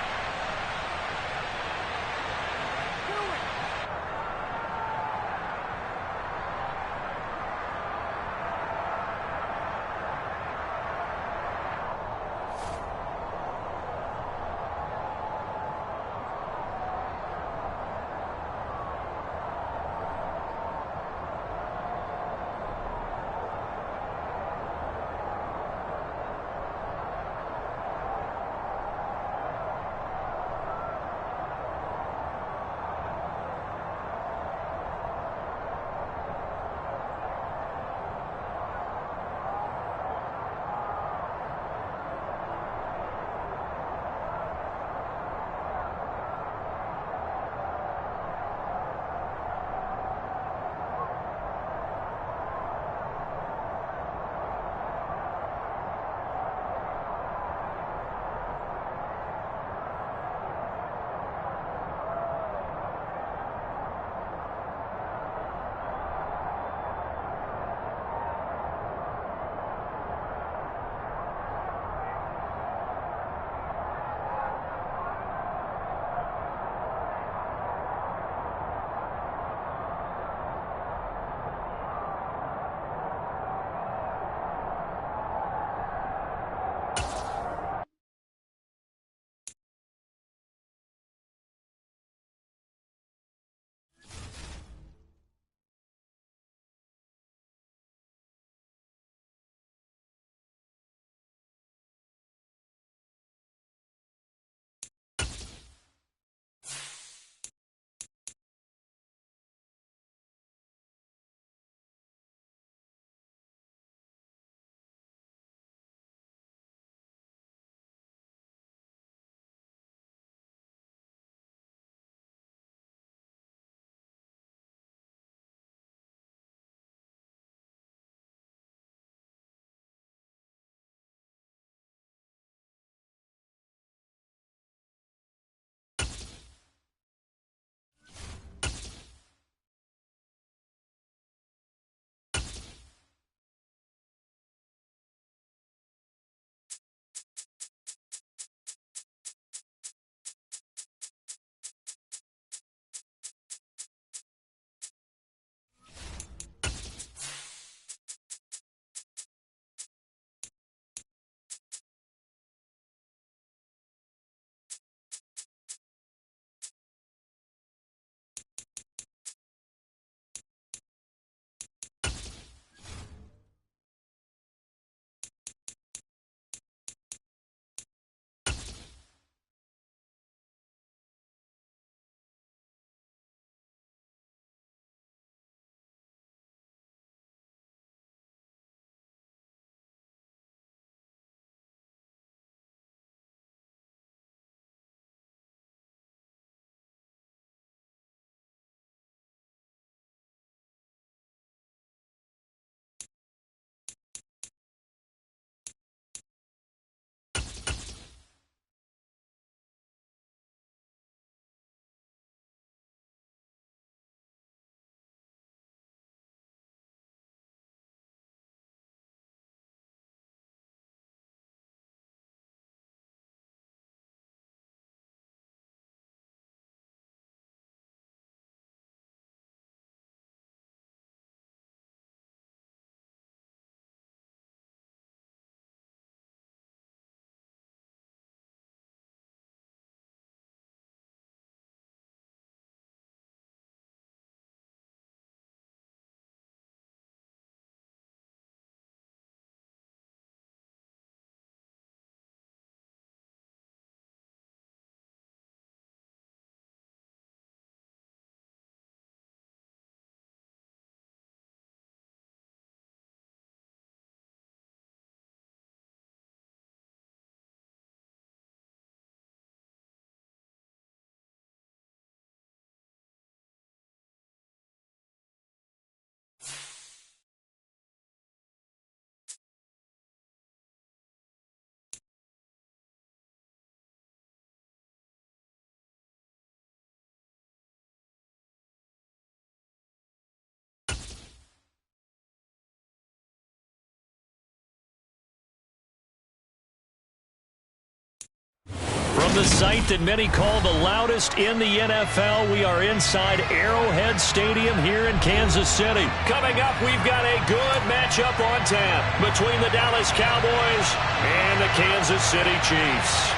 the site that many call the loudest in the NFL. We are inside Arrowhead Stadium here in Kansas City. Coming up, we've got a good matchup on tap between the Dallas Cowboys and the Kansas City Chiefs.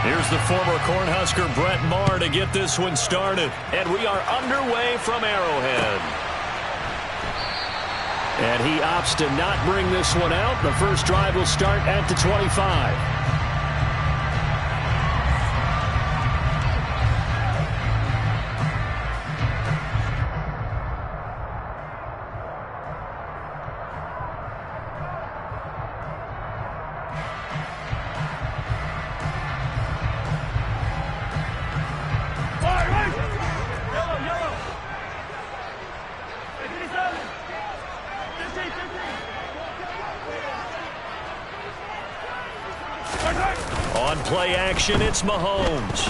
Here's the former Cornhusker Brett Maher to get this one started. And we are underway from Arrowhead. And he opts to not bring this one out. The first drive will start at the 25. On play action, it's Mahomes.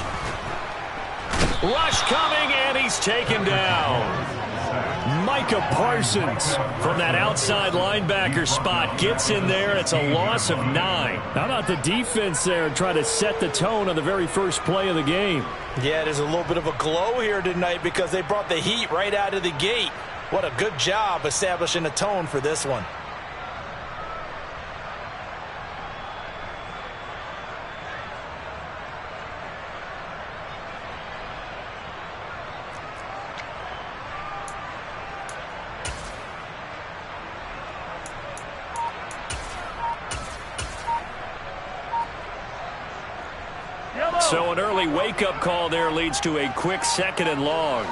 Rush coming, and he's taken down. Micah Parsons from that outside linebacker spot gets in there. It's a loss of 9. How about the defense there try to set the tone on the very first play of the game? Yeah, there's a little bit of a glow here tonight because they brought the heat right out of the gate. What a good job establishing a tone for this one. So an early wake-up call there leads to a quick 2nd and long.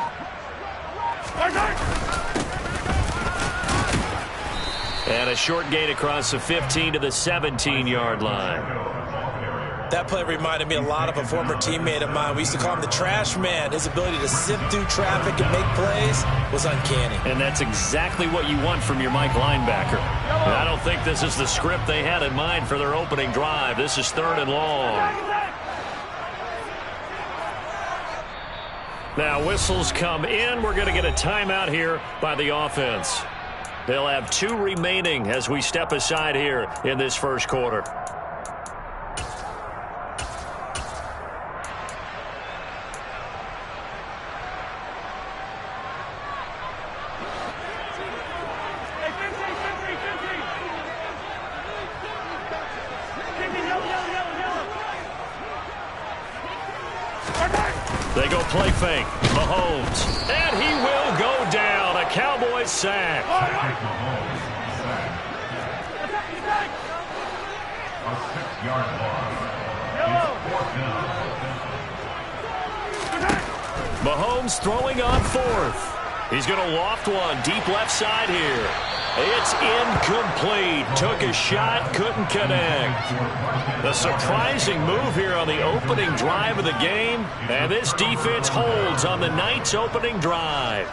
And a short gain across the 15 to the 17-yard line. That play reminded me a lot of a former teammate of mine. We used to call him the trash man. His ability to sift through traffic and make plays was uncanny. And that's exactly what you want from your Mike linebacker. And I don't think this is the script they had in mind for their opening drive. This is 3rd and long. Now whistles come in. We're going to get a timeout here by the offense. They'll have 2 remaining as we step aside here in this first quarter. They go play fake. Mahomes. And he will go down. A Cowboys sack. A 6-yard loss. It's 4th down. Mahomes throwing on 4th. He's going to loft one deep left side here. It's incomplete. Took a shot, couldn't connect. A surprising move here on the opening drive of the game. And this defense holds on the night's opening drive.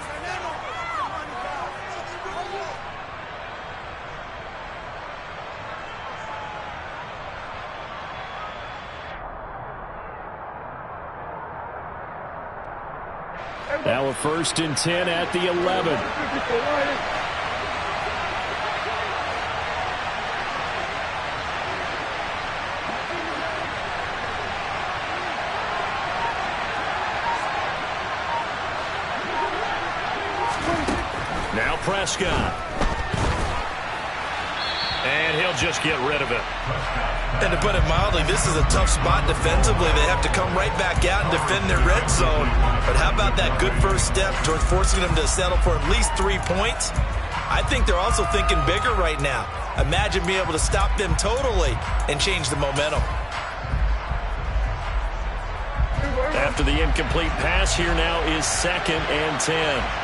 Now a 1st and 10 at the 11. Now Prescott. And he'll just get rid of it. And to put it mildly, this is a tough spot defensively. They have to come right back out and defend their red zone. But how about that good first step towards forcing them to settle for at least 3 points? I think they're also thinking bigger right now. Imagine being able to stop them totally and change the momentum. After the incomplete pass, here now is 2nd and 10.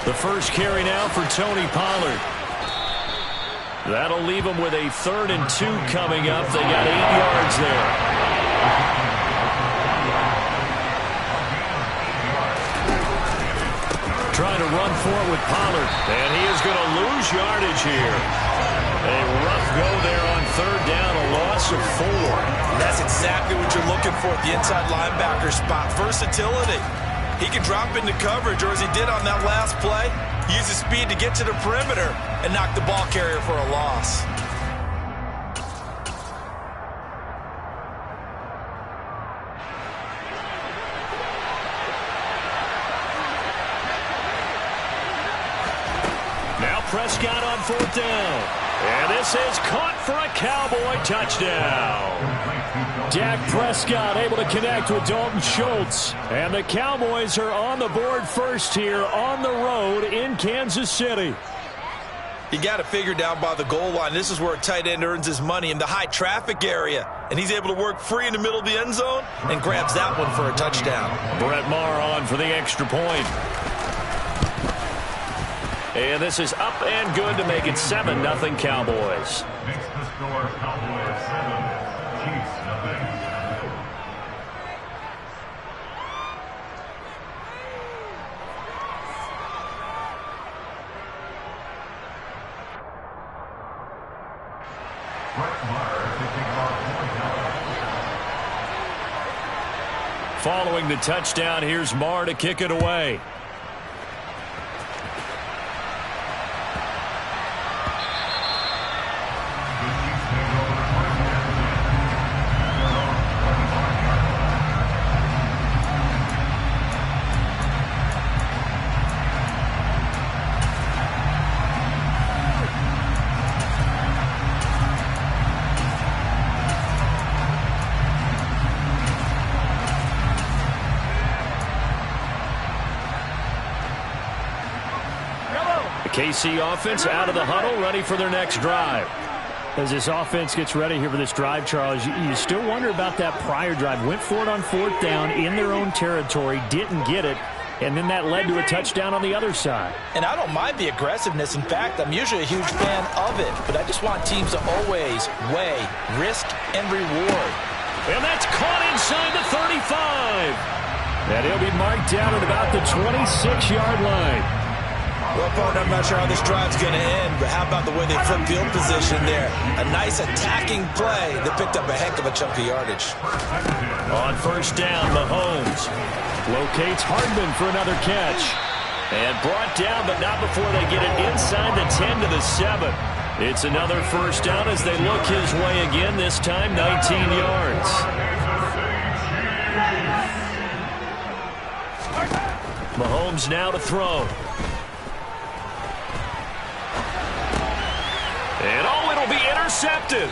The first carry now for Tony Pollard. That'll leave them with a 3rd and 2 coming up. They got 8 yards there. trying to run for it with Pollard. And he is going to lose yardage here. A rough go there on third down, a loss of 4. That's exactly what you're looking for at the inside linebacker spot. Versatility. He can drop into coverage, or as he did on that last play, use his speed to get to the perimeter and knock the ball carrier for a loss. Now Prescott on fourth down. And this is caught for a Cowboy touchdown. Dak Prescott able to connect with Dalton Schultz. And the Cowboys are on the board first here on the road in Kansas City. You got to figure down by the goal line. This is where a tight end earns his money, in the high traffic area. And he's able to work free in the middle of the end zone and grabs that one for a touchdown. Brett Maher on for the extra point. And this is up and good to make it 7-0 Cowboys. Makes the score Cowboys 7, Chiefs nothing. Brett Maher taking our point. Following the touchdown, here's Maher to kick it away. KC offense out of the huddle, ready for their next drive. As this offense gets ready here for this drive, Charles, you still wonder about that prior drive. Went for it on fourth down in their own territory, didn't get it, and then that led to a touchdown on the other side. And I don't mind the aggressiveness. In fact, I'm usually a huge fan of it. But I just want teams to always weigh risk and reward. And that's caught inside the 35. And he'll be marked down at about the 26-yard line. Well, partner, I'm not sure how this drive's going to end, but how about the way they flip field position there? A nice attacking play that picked up a heck of a chunk of yardage. On first down, Mahomes locates Hardman for another catch. And brought down, but not before they get it inside the 10 to the 7. It's another first down as they look his way again, this time 19 yards. Mahomes now to throw. And it'll be intercepted.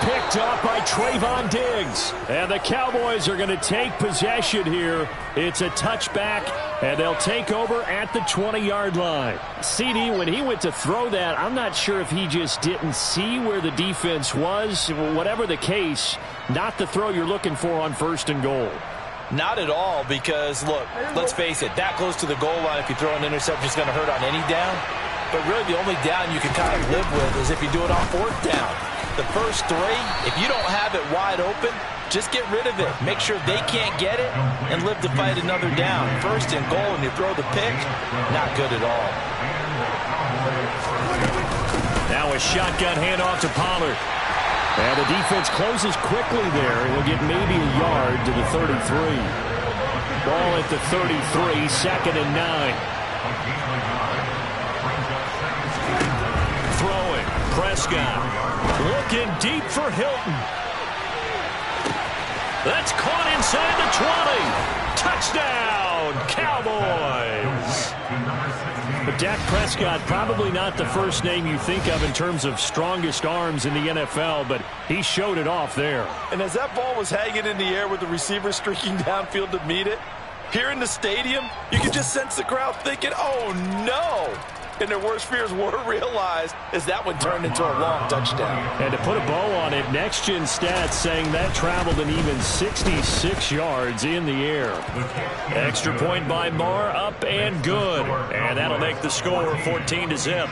Picked up by Trayvon Diggs. And the Cowboys are going to take possession here. It's a touchback, and they'll take over at the 20-yard line. CD, when he went to throw that, I'm not sure if he just didn't see where the defense was. Whatever the case, not the throw you're looking for on first and goal. Not at all, because, look, let's face it, that close to the goal line, if you throw an interception, it's going to hurt on any down. But really, the only down you can kind of live with is if you do it on fourth down. The first three, if you don't have it wide open, just get rid of it. Make sure they can't get it and live to fight another down. First and goal, and you throw the pick, not good at all. Now a shotgun handoff to Pollard. And the defense closes quickly there. He'll get maybe a yard to the 33. Ball at the 33, 2nd and 9. Throwing, Prescott. Looking deep for Hilton. That's caught inside the 20. Touchdown, Cowboys. But Dak Prescott, probably not the first name you think of in terms of strongest arms in the NFL, but he showed it off there. And as that ball was hanging in the air with the receiver streaking downfield to meet it, here in the stadium, you could just sense the crowd thinking, oh no! And their worst fears were realized as that one turned into a long touchdown. And to put a bow on it, Next Gen Stats saying that traveled an even 66 yards in the air. Extra point by Maher, up and good. And that'll make the score 14-0.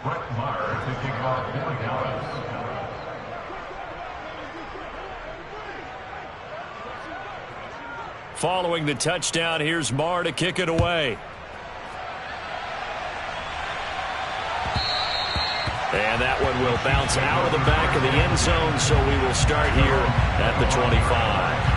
Brett Meyer to kick off for Dallas. Following the touchdown, here's Marr to kick it away. And that one will bounce out of the back of the end zone, so we will start here at the 25.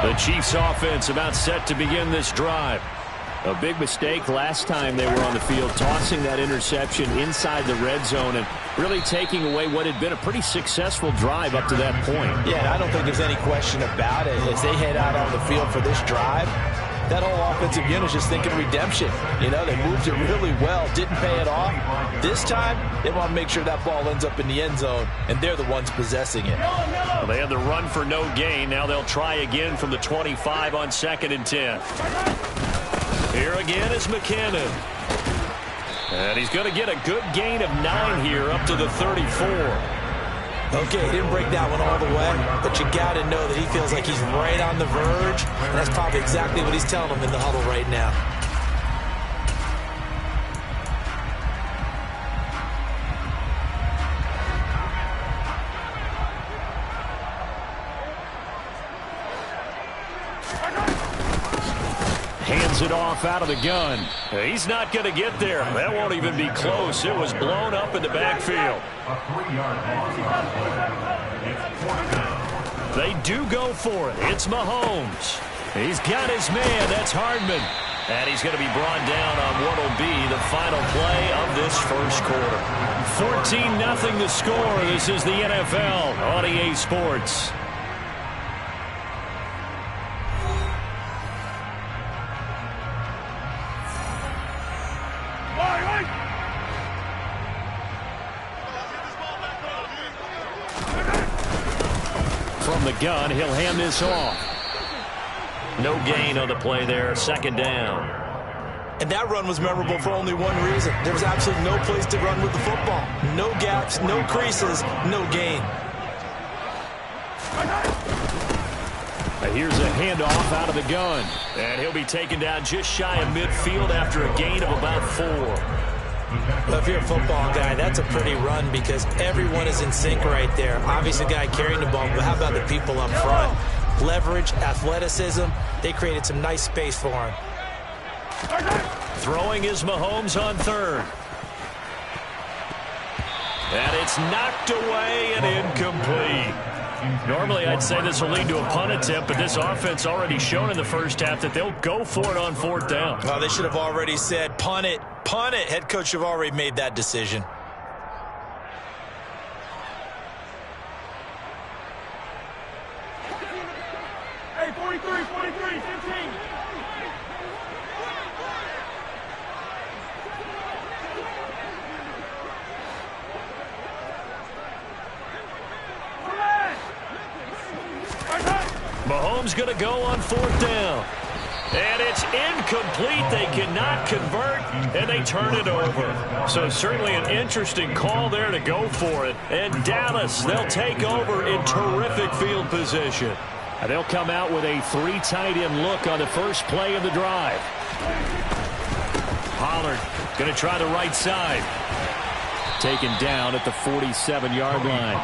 The Chiefs offense about set to begin this drive. A big mistake last time they were on the field, tossing that interception inside the red zone and really taking away what had been a pretty successful drive up to that point. Yeah, I don't think there's any question about it. As they head out on the field for this drive, that whole offensive unit is just thinking redemption. You know, they moved it really well, didn't pay it off. This time, they want to make sure that ball ends up in the end zone, and they're the ones possessing it. Well, they had the run for no gain. Now they'll try again from the 25 on 2nd and 10. Here again is McKinnon. And he's going to get a good gain of 9 here up to the 34. Okay, he didn't break that one all the way, but you got to know that he feels like he's right on the verge, and that's probably exactly what he's telling them in the huddle right now. Hands it off out of the gun. He's not going to get there. That won't even be close. It was blown up in the backfield. A 3-yard loss on play. It's 4th down. They do go for it. It's Mahomes. He's got his man. That's Hardman. And he's going to be brought down on what will be the final play of this first quarter. 14-0 the score. This is the NFL on EA Sports. From the gun, he'll hand this off. No gain on the play there, 2nd down. And that run was memorable for only one reason. There was absolutely no place to run with the football. No gaps, no creases, no gain. Here's a handoff out of the gun. And he'll be taken down just shy of midfield after a gain of about 4. Well, if you're a football guy, that's a pretty run because everyone is in sync right there. Obviously, the guy carrying the ball, but how about the people up front? Leverage, athleticism, they created some nice space for him. Throwing is Mahomes on 3rd. And it's knocked away and incomplete. Normally, I'd say this will lead to a punt attempt, but this offense already shown in the first half that they'll go for it on 4th down. Oh, they should have already said, punt it, punt it. Head coach have already made that decision. Hey, 43, 15. Mahomes going to go on 4th down. And it's incomplete. They cannot convert, and they turn it over. So certainly an interesting call there to go for it. And Dallas, they'll take over in terrific field position. And they'll come out with a 3 tight end look on the first play of the drive. Pollard going to try the right side. Taken down at the 47-yard line.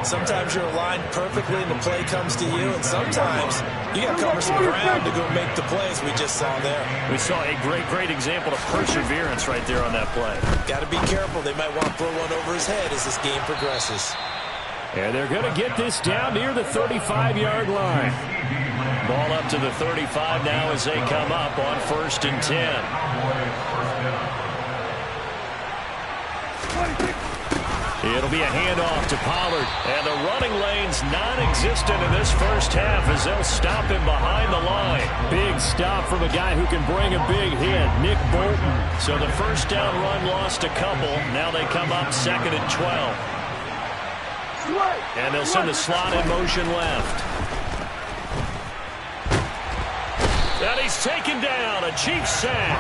Sometimes you're aligned perfectly and the play comes to you, and sometimes you got to cover some ground to go make the plays we just saw there. We saw a great example of perseverance right there on that play. Got to be careful. They might want to throw one over his head as this game progresses. And they're going to get this down near the 35-yard line. Ball up to the 35 now as they come up on 1st and 10. It'll be a handoff to Pollard. And the running lane's non-existent in this first half as they'll stop him behind the line. Big stop from a guy who can bring a big hit, Nick Bolton. So the first down run lost a couple. Now they come up 2nd and 12. And they'll send the slot in motion left. And he's taken down. A Chiefs sack.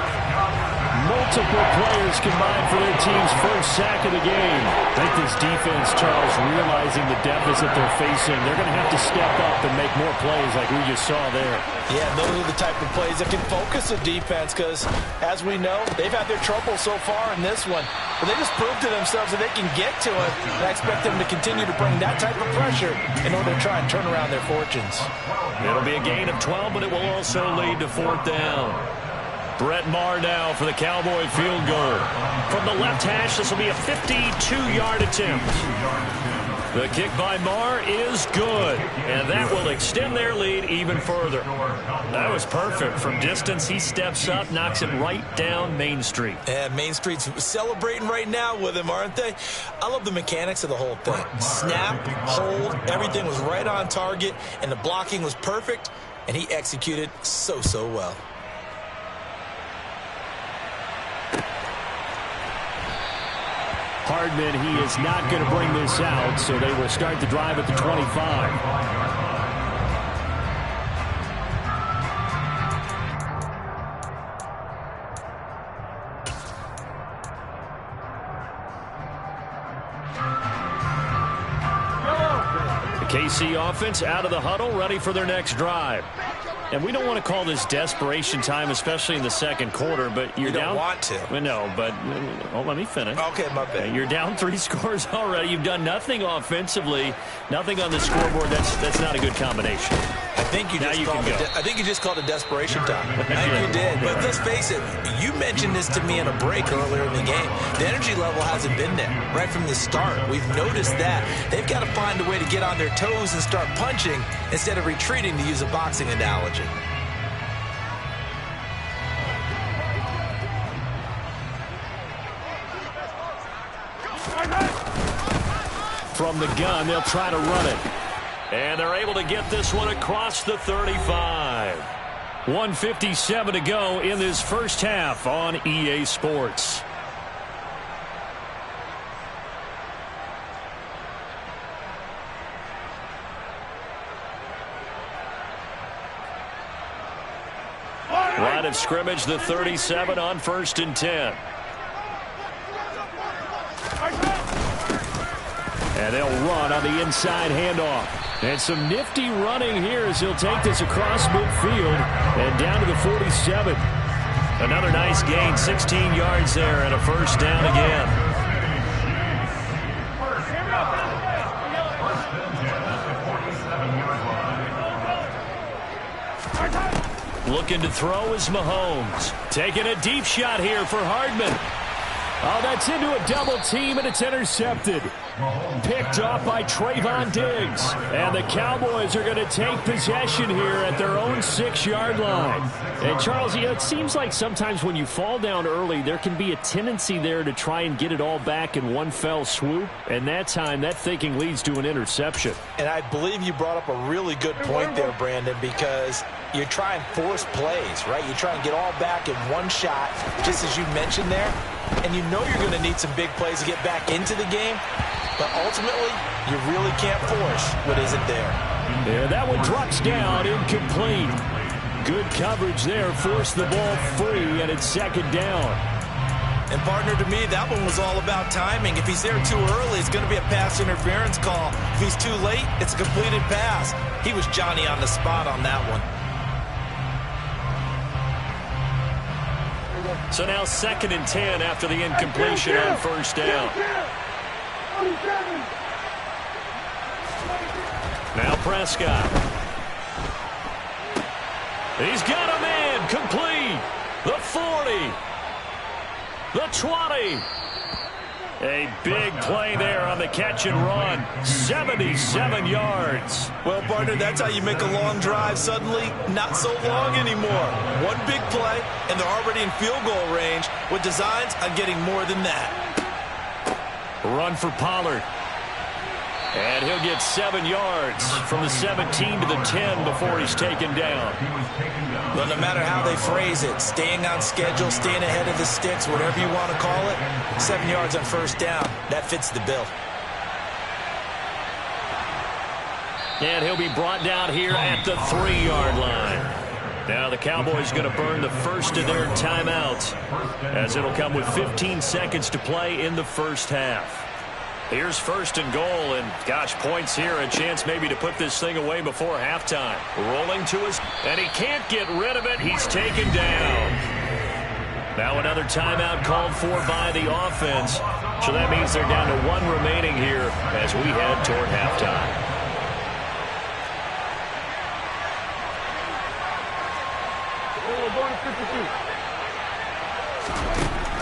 Multiple players combined for their team's first sack of the game. I think this defense, Charles, realizing the deficit they're facing, they're going to have to step up and make more plays like we just saw there. Yeah, those are the type of plays that can focus a defense because, as we know, they've had their trouble so far in this one. But they just proved to themselves that they can get to it. And I expect them to continue to bring that type of pressure in order to try and turn around their fortunes. It'll be a gain of 12, but it will also lead to 4th down. Brett Maher now for the Cowboy field goal. From the left hash, this will be a 52-yard attempt. The kick by Maher is good, and that will extend their lead even further. That was perfect. From distance, he steps up, knocks it right down Main Street. And Main Street's celebrating right now with him, aren't they? I love the mechanics of the whole thing. Snap, hold, everything was right on target, and the blocking was perfect, and he executed so well. Hardman, he is not going to bring this out, so they will start the drive at the 25. The KC offense out of the huddle, ready for their next drive. And we don't want to call this desperation time, especially in the second quarter, but you're down. You don't want to. Well, no, but let me finish. Okay, my bad. You're down 3 scores already. You've done nothing offensively, nothing on the scoreboard. That's not a good combination. I think you just called it desperation time. I think you did. But let's face it, you mentioned this to me in a break earlier in the game. The energy level hasn't been there right from the start. We've noticed that. They've got to find a way to get on their toes and start punching instead of retreating, to use a boxing analogy. From the gun, they'll try to run it. And they're able to get this one across the 35. 1:57 to go in this first half on EA Sports. Line of scrimmage, the 37 on 1st and 10. And they'll run on the inside handoff. And some nifty running here as he'll take this across midfield and down to the 47. Another nice gain, 16 yards there and a 1st down again. Looking to throw is Mahomes. Taking a deep shot here for Hardman. Oh, that's into a double team, and it's intercepted. Picked off by Trayvon Diggs. And the Cowboys are going to take possession here at their own 6-yard line. And, Charles, it seems like sometimes when you fall down early, there can be a tendency there to try and get it all back in one fell swoop. And that time, that thinking leads to an interception. And I believe you brought up a really good point there, Brandon, because you try and force plays, right? You try and get all back in one shot, just as you mentioned there. And you know you're going to need some big plays to get back into the game. But ultimately, you really can't force what isn't there. Yeah, that one drops down, incomplete. Good coverage there, forced the ball free, and it's 2nd down. And, partner, to me, that one was all about timing. If he's there too early, it's going to be a pass interference call. If he's too late, it's a completed pass. He was Johnny on the spot on that one. So now 2nd and 10 after the incompletion on 1st down. Now Prescott. He's got a man complete. The 40. The 20. A big play there on the catch and run. 77 yards. Well, partner, that's how you make a long drive suddenly not so long anymore. One big play, and they're already in field goal range with designs on getting more than that. Run for Pollard. And he'll get 7 yards from the 17 to the 10 before he's taken down. But no matter how they phrase it, staying on schedule, staying ahead of the sticks, whatever you want to call it, 7 yards on 1st down, that fits the bill. And he'll be brought down here at the 3-yard line. Now the Cowboys going to burn the first of their timeouts, as it'll come with 15 seconds to play in the first half. Here's first and goal, and gosh, points here, a chance maybe to put this thing away before halftime. Rolling to his, and he can't get rid of it. He's taken down. Now another timeout called for by the offense, so that means they're down to 1 remaining here as we head toward halftime.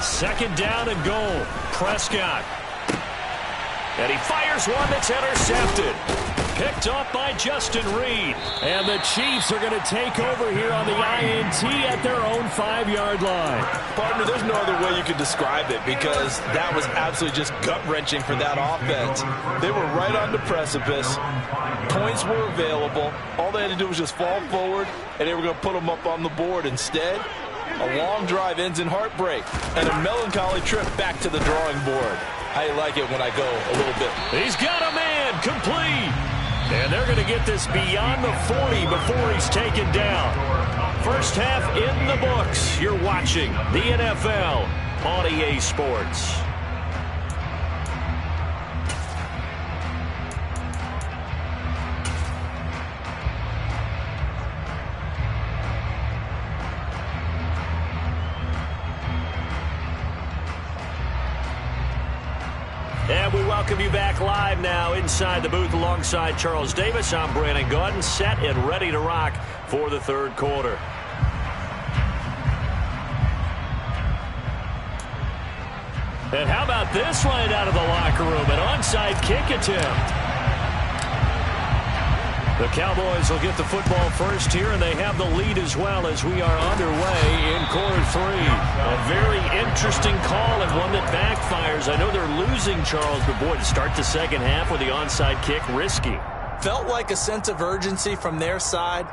Second down and goal. Prescott. And he fires one that's intercepted. Picked off by Justin Reed. And the Chiefs are going to take over here on the INT at their own 5-yard line. Partner, there's no other way you could describe it, because that was absolutely just gut-wrenching for that offense. They were right on the precipice. Points were available. All they had to do was just fall forward, and they were going to put them up on the board. Instead, a long drive ends in heartbreak and a melancholy trip back to the drawing board. How you like it when I go a little bit? He's got a man, complete. And they're going to get this beyond the 40 before he's taken down. First half in the books. You're watching the NFL on EA Sports. And we welcome you back live now inside the booth alongside Charles Davis. I'm Brandon Gaudin, set and ready to rock for the third quarter. And how about this right out of the locker room? An onside kick attempt. The Cowboys will get the football first here, and they have the lead as well as we are underway in quarter 3. A very interesting call and one that backfires. I know they're losing, Charles, but boy, to start the second half with the onside kick, risky. Felt like a sense of urgency from their side,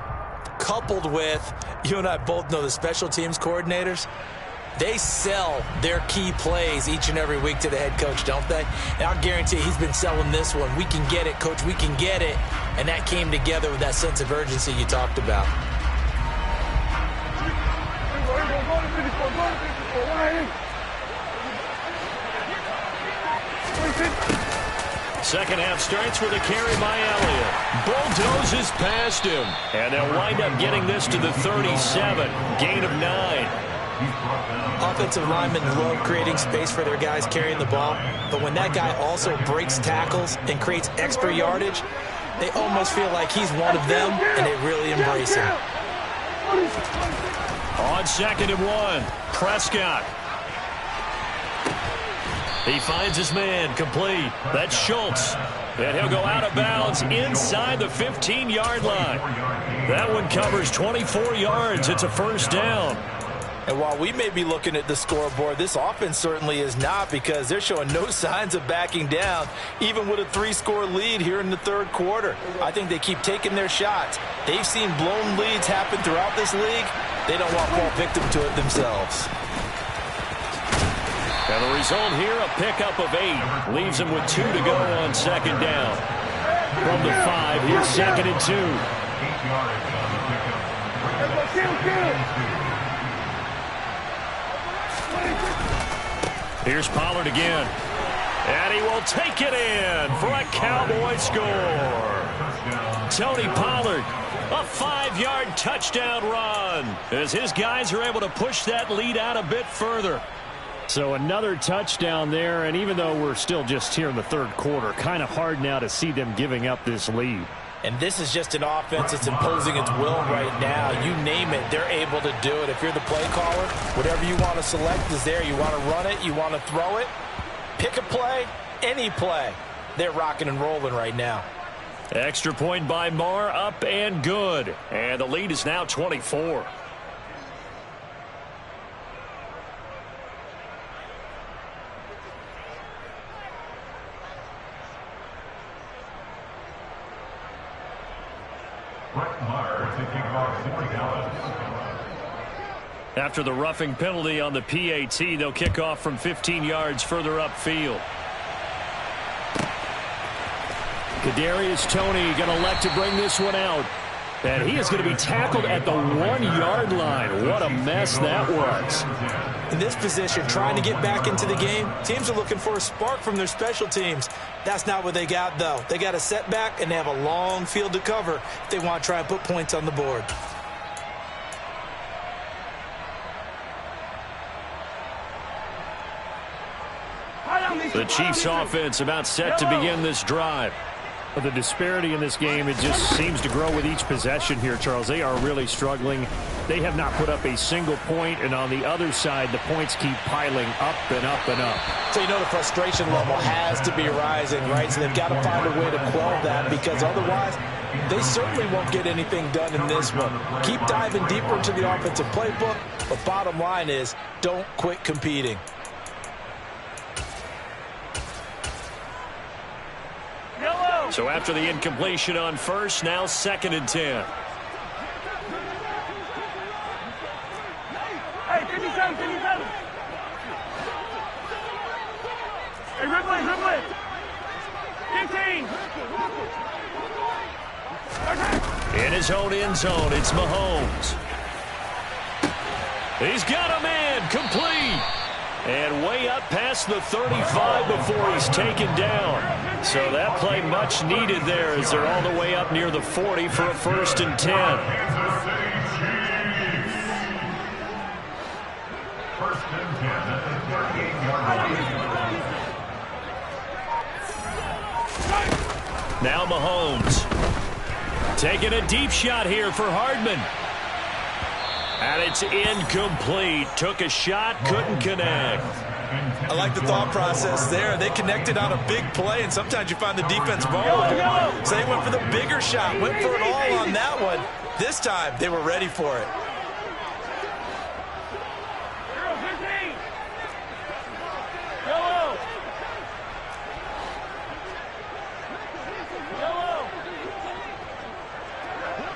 coupled with, you and I both know the special teams coordinators, they sell their key plays each and every week to the head coach, don't they? And I'll guarantee he's been selling this one. We can get it, coach, we can get it. And that came together with that sense of urgency you talked about. Second half starts with a carry by Elliott. Bulldozes past him. And they'll wind up getting this to the 37. Gain of 9. Offensive linemen love creating space for their guys carrying the ball, but when that guy also breaks tackles and creates extra yardage, they almost feel like he's one of them, and they really embrace him. On 2nd and 1, Prescott. He finds his man, complete. That's Schultz. And he'll go out of bounds inside the 15-yard line. That one covers 24 yards. It's a first down. And while we may be looking at the scoreboard, this offense certainly is not, because they're showing no signs of backing down, even with a 3-score lead here in the third quarter. I think they keep taking their shots. They've seen blown leads happen throughout this league. They don't want to fall victim to it themselves. And the result here, a pickup of 8. Leaves them with 2 to go on second down. From the 5, here's 2nd and 2. 8 yards on the pickup. Here's Pollard again. And he will take it in for a Cowboy score. Tony Pollard, a 5-yard touchdown run, as his guys are able to push that lead out a bit further. So another touchdown there, and even though we're still just here in the third quarter, kind of hard now to see them giving up this lead. And this is just an offense that's imposing its will right now. You name it, they're able to do it. If you're the play caller, whatever you want to select is there. You want to run it, you want to throw it, pick a play, any play. They're rocking and rolling right now. Extra point by Marr, up and good. And the lead is now 24. After the roughing penalty on the PAT, they'll kick off from 15 yards further upfield. Kadarius Toney going to elect to bring this one out. And he is going to be tackled at the 1-yard line. What a mess that was. In this position, trying to get back into the game, teams are looking for a spark from their special teams. That's not what they got, though. They got a setback, and they have a long field to cover if they want to try and put points on the board. The Chiefs offense about set to begin this drive. But the disparity in this game, it just seems to grow with each possession here, Charles. They are really struggling. They have not put up a single point, and on the other side, the points keep piling up and up and up. So you know the frustration level has to be rising, right? So they've got to find a way to quell that, because otherwise they certainly won't get anything done in this one. Keep diving deeper into the offensive playbook, but bottom line is don't quit competing. So after the incompletion on first, now 2nd and 10. Hey, 57, 57. Hey, Ripley. 15. In his own end zone, it's Mahomes. He's got a man, complete. And way up past the 35 before he's taken down. So that play much needed there as they're all the way up near the 40 for a 1st and 10. Kansas City Chiefs. 1st and 10 at the 38-yard line. Now Mahomes. Taking a deep shot here for Hardman. And it's incomplete. Took a shot, couldn't connect. I like the thought process there. They connected on a big play, and sometimes you find the defense vulnerable. So they went for the bigger shot, went for it all on that one. This time, they were ready for it.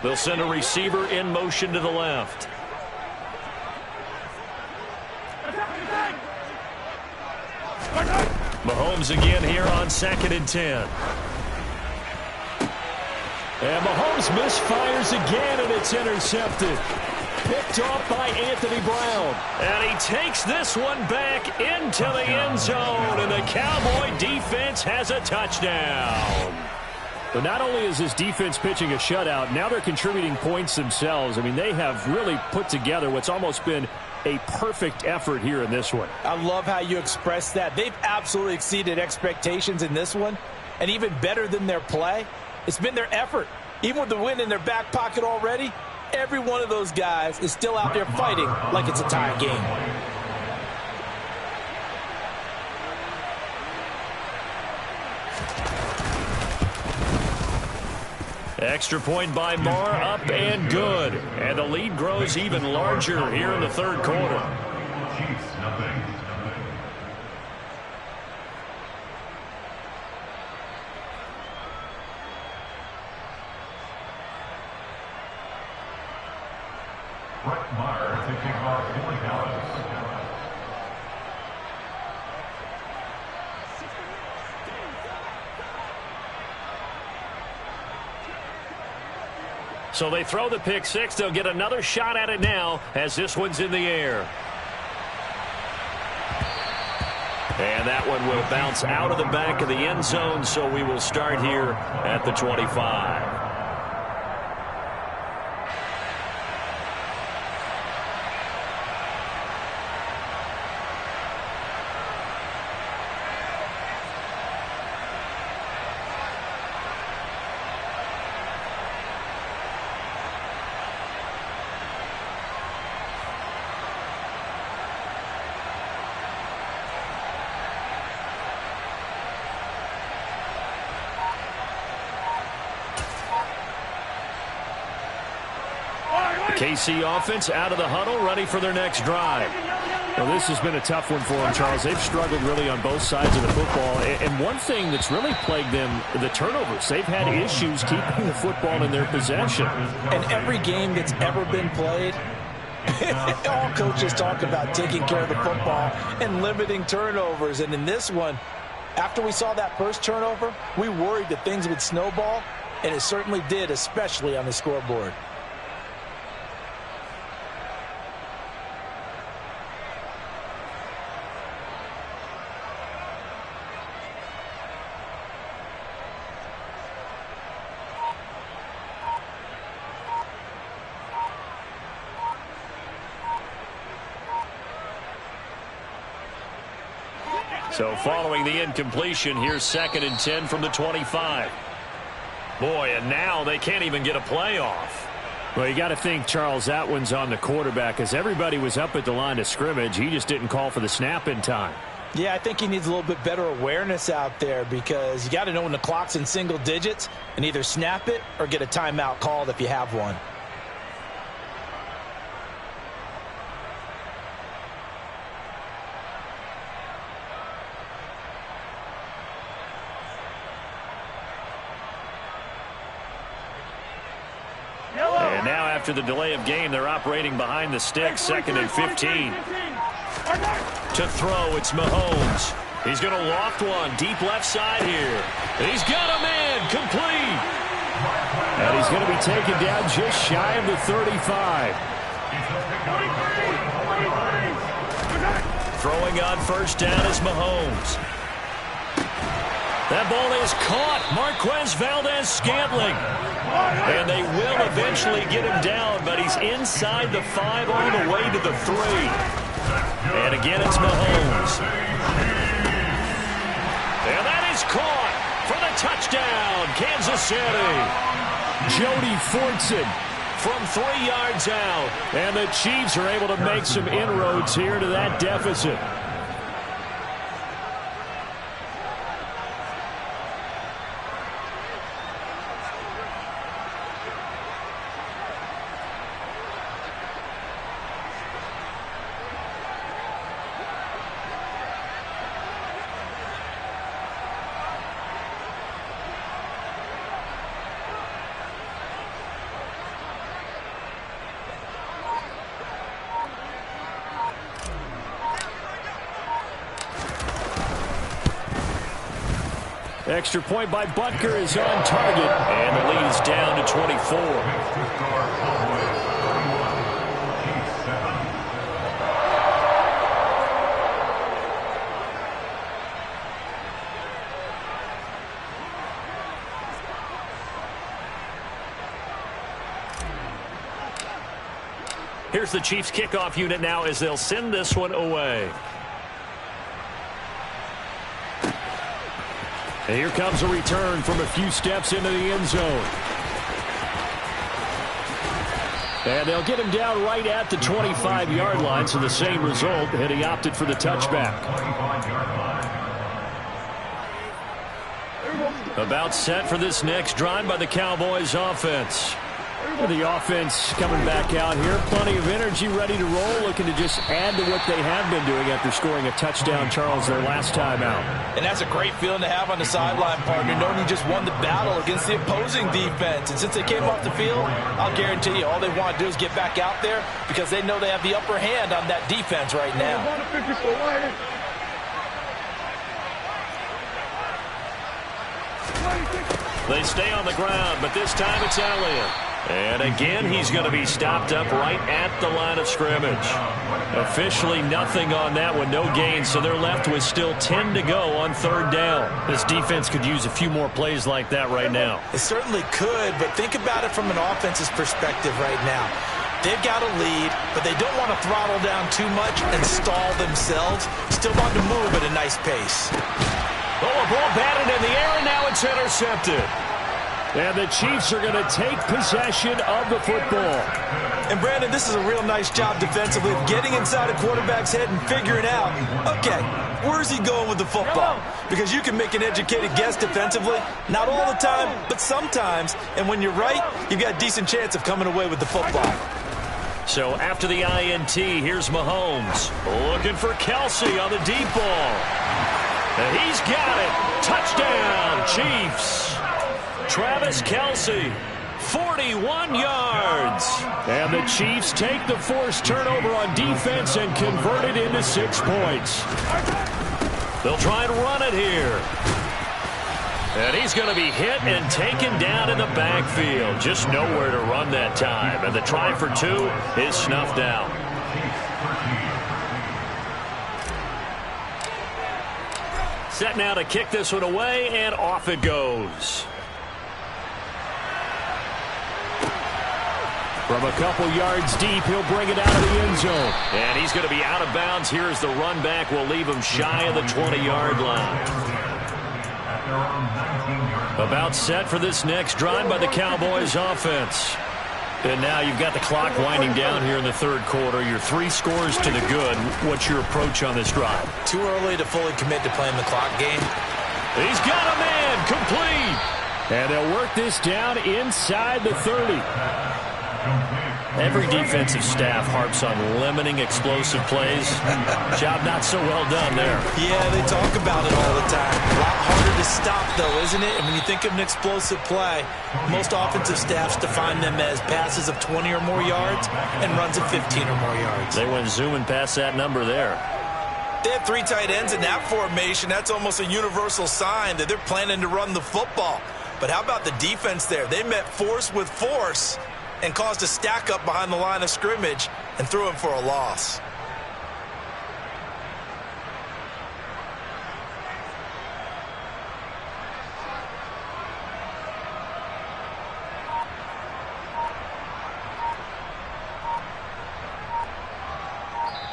They'll send a receiver in motion to the left. Mahomes again here on 2nd and 10. And Mahomes misfires again, and it's intercepted. Picked off by Anthony Brown. And he takes this one back into the end zone, and the Cowboy defense has a touchdown. But not only is this defense pitching a shutout, now they're contributing points themselves. I mean, they have really put together what's almost been a perfect effort here in this one. I love how you express that. They've absolutely exceeded expectations in this one, and even better than their play, it's been their effort. Even with the win in their back pocket already, every one of those guys is still out there fighting like it's a tie game. Extra point by Marr, up and good. And the lead grows even larger here in the 3rd quarter. Chiefs, nothing. Brett Maher taking off Billy Dallas. So they throw the pick six. They'll get another shot at it now as this one's in the air. And that one will bounce out of the back of the end zone, so we will start here at the 25. KC offense out of the huddle, ready for their next drive. Well, this has been a tough one for them, Charles. They've struggled really on both sides of the football. And one thing that's really plagued them, the turnovers. They've had issues keeping the football in their possession. And every game that's ever been played, all coaches talk about taking care of the football and limiting turnovers. And in this one, after we saw that first turnover, we worried that things would snowball. and it certainly did, especially on the scoreboard. So following the incompletion, here's 2nd and 10 from the 25. Boy, and now they can't even get a play off. Well, you got to think, Charles, that one's on the quarterback, as everybody was up at the line of scrimmage. He just didn't call for the snap in time. Yeah, I think he needs a little bit better awareness out there, because you got to know when the clock's in single digits and either snap it or get a timeout called if you have one. And now after the delay of game, they're operating behind the sticks, 2nd and 15. To throw, it's Mahomes. He's going to loft one deep left side here. He's got a man complete. And he's going to be taken down just shy of the 35. Throwing on first down is Mahomes. That ball is caught. Marquez Valdes-Scantling. And they will eventually get him down, but he's inside the 5 all the way to the 3. And again, it's Mahomes. And that is caught for the touchdown, Kansas City. Jody Fortson from 3 yards out. And the Chiefs are able to make some inroads here to that deficit. Extra point by Butker is on target, and the lead is down to 24. Here's the Chiefs kickoff unit now as they'll send this one away. And here comes a return from a few steps into the end zone. And they'll get him down right at the 25-yard line, so the same result, and he opted for the touchback. About set for this next drive by the Cowboys offense. The offense coming back out here. Plenty of energy, ready to roll, looking to just add to what they have been doing after scoring a touchdown, Charles, their last time out. And that's a great feeling to have on the sideline, partner, knowing you just won the battle against the opposing defense. And since they came off the field, I'll guarantee you all they want to do is get back out there, because they know they have the upper hand on that defense right now. They stay on the ground, but this time it's Elliott. And again, he's going to be stopped up right at the line of scrimmage. Officially nothing on that one, no gain, so they're left with still 10 to go on 3rd down. This defense could use a few more plays like that right now. It certainly could, but think about it from an offense's perspective right now. They've got a lead, but they don't want to throttle down too much and stall themselves. Still want to move at a nice pace. Oh, a ball batted in the air, and now it's intercepted. And the Chiefs are going to take possession of the football. And, Brandon, this is a real nice job defensively of getting inside a quarterback's head and figuring out, okay, where's he going with the football? Because you can make an educated guess defensively, not all the time, but sometimes. And when you're right, you've got a decent chance of coming away with the football. So after the INT, here's Mahomes. Looking for Kelsey on the deep ball. And he's got it. Touchdown, Chiefs. Travis Kelsey, 41 yards. And the Chiefs take the forced turnover on defense and convert it into 6 points. They'll try and run it here. And he's going to be hit and taken down in the backfield. Just nowhere to run that time. And the try for 2 is snuffed out. Set now to kick this one away, and off it goes. From a couple yards deep, he'll bring it out of the end zone. And he's going to be out of bounds. Here's the run back. We'll leave him shy of the 20-yard line. About set for this next drive by the Cowboys offense. And now you've got the clock winding down here in the third quarter. You're 3 scores to the good. What's your approach on this drive? Too early to fully commit to playing the clock game. He's got a man complete. And they'll work this down inside the 30. Every defensive staff harps on limiting explosive plays. Job not so well done there. Yeah, they talk about it all the time. A lot harder to stop, though, isn't it? And when you think of an explosive play, most offensive staffs define them as passes of 20 or more yards and runs of 15 or more yards. They went zooming past that number there. They have 3 tight ends in that formation. That's almost a universal sign that they're planning to run the football. But how about the defense there? They met force with force and caused a stack up behind the line of scrimmage and threw him for a loss.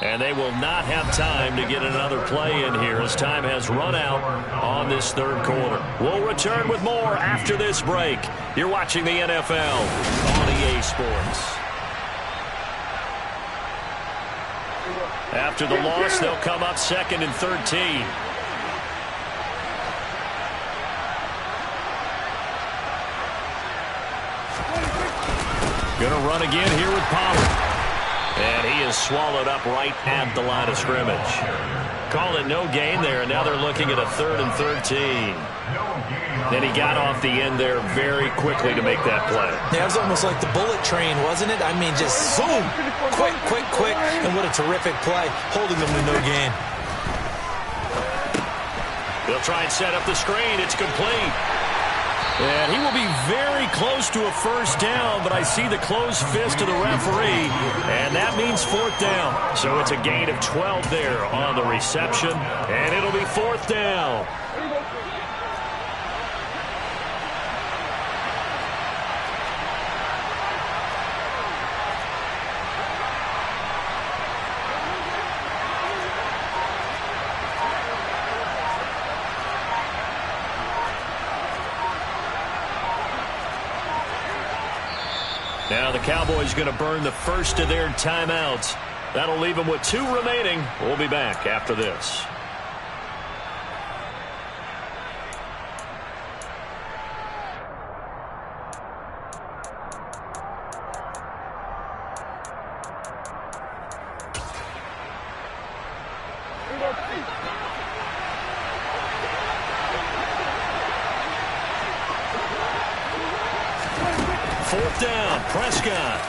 And they will not have time to get another play in here as time has run out on this third quarter. We'll return with more after this break. You're watching the NFL on EA Sports. After the loss, they'll come up 2nd and 13. Going to run again here with Pollard. And he is swallowed up right at the line of scrimmage. Call it no gain there, and now they're looking at a 3rd and 13. Then he got off the end there very quickly to make that play. Yeah, it was almost like the bullet train, wasn't it? I mean, just zoom, quick, quick, quick, and what a terrific play, holding them to no gain. They'll try and set up the screen. It's complete. And he will be very close to a first down, but I see the closed fist of the referee, and that means 4th down. So it's a gain of 12 there on the reception, and it'll be 4th down. Now the Cowboys going to burn the first of their timeouts. That'll leave them with 2 remaining. We'll be back after this. Fourth down, Prescott.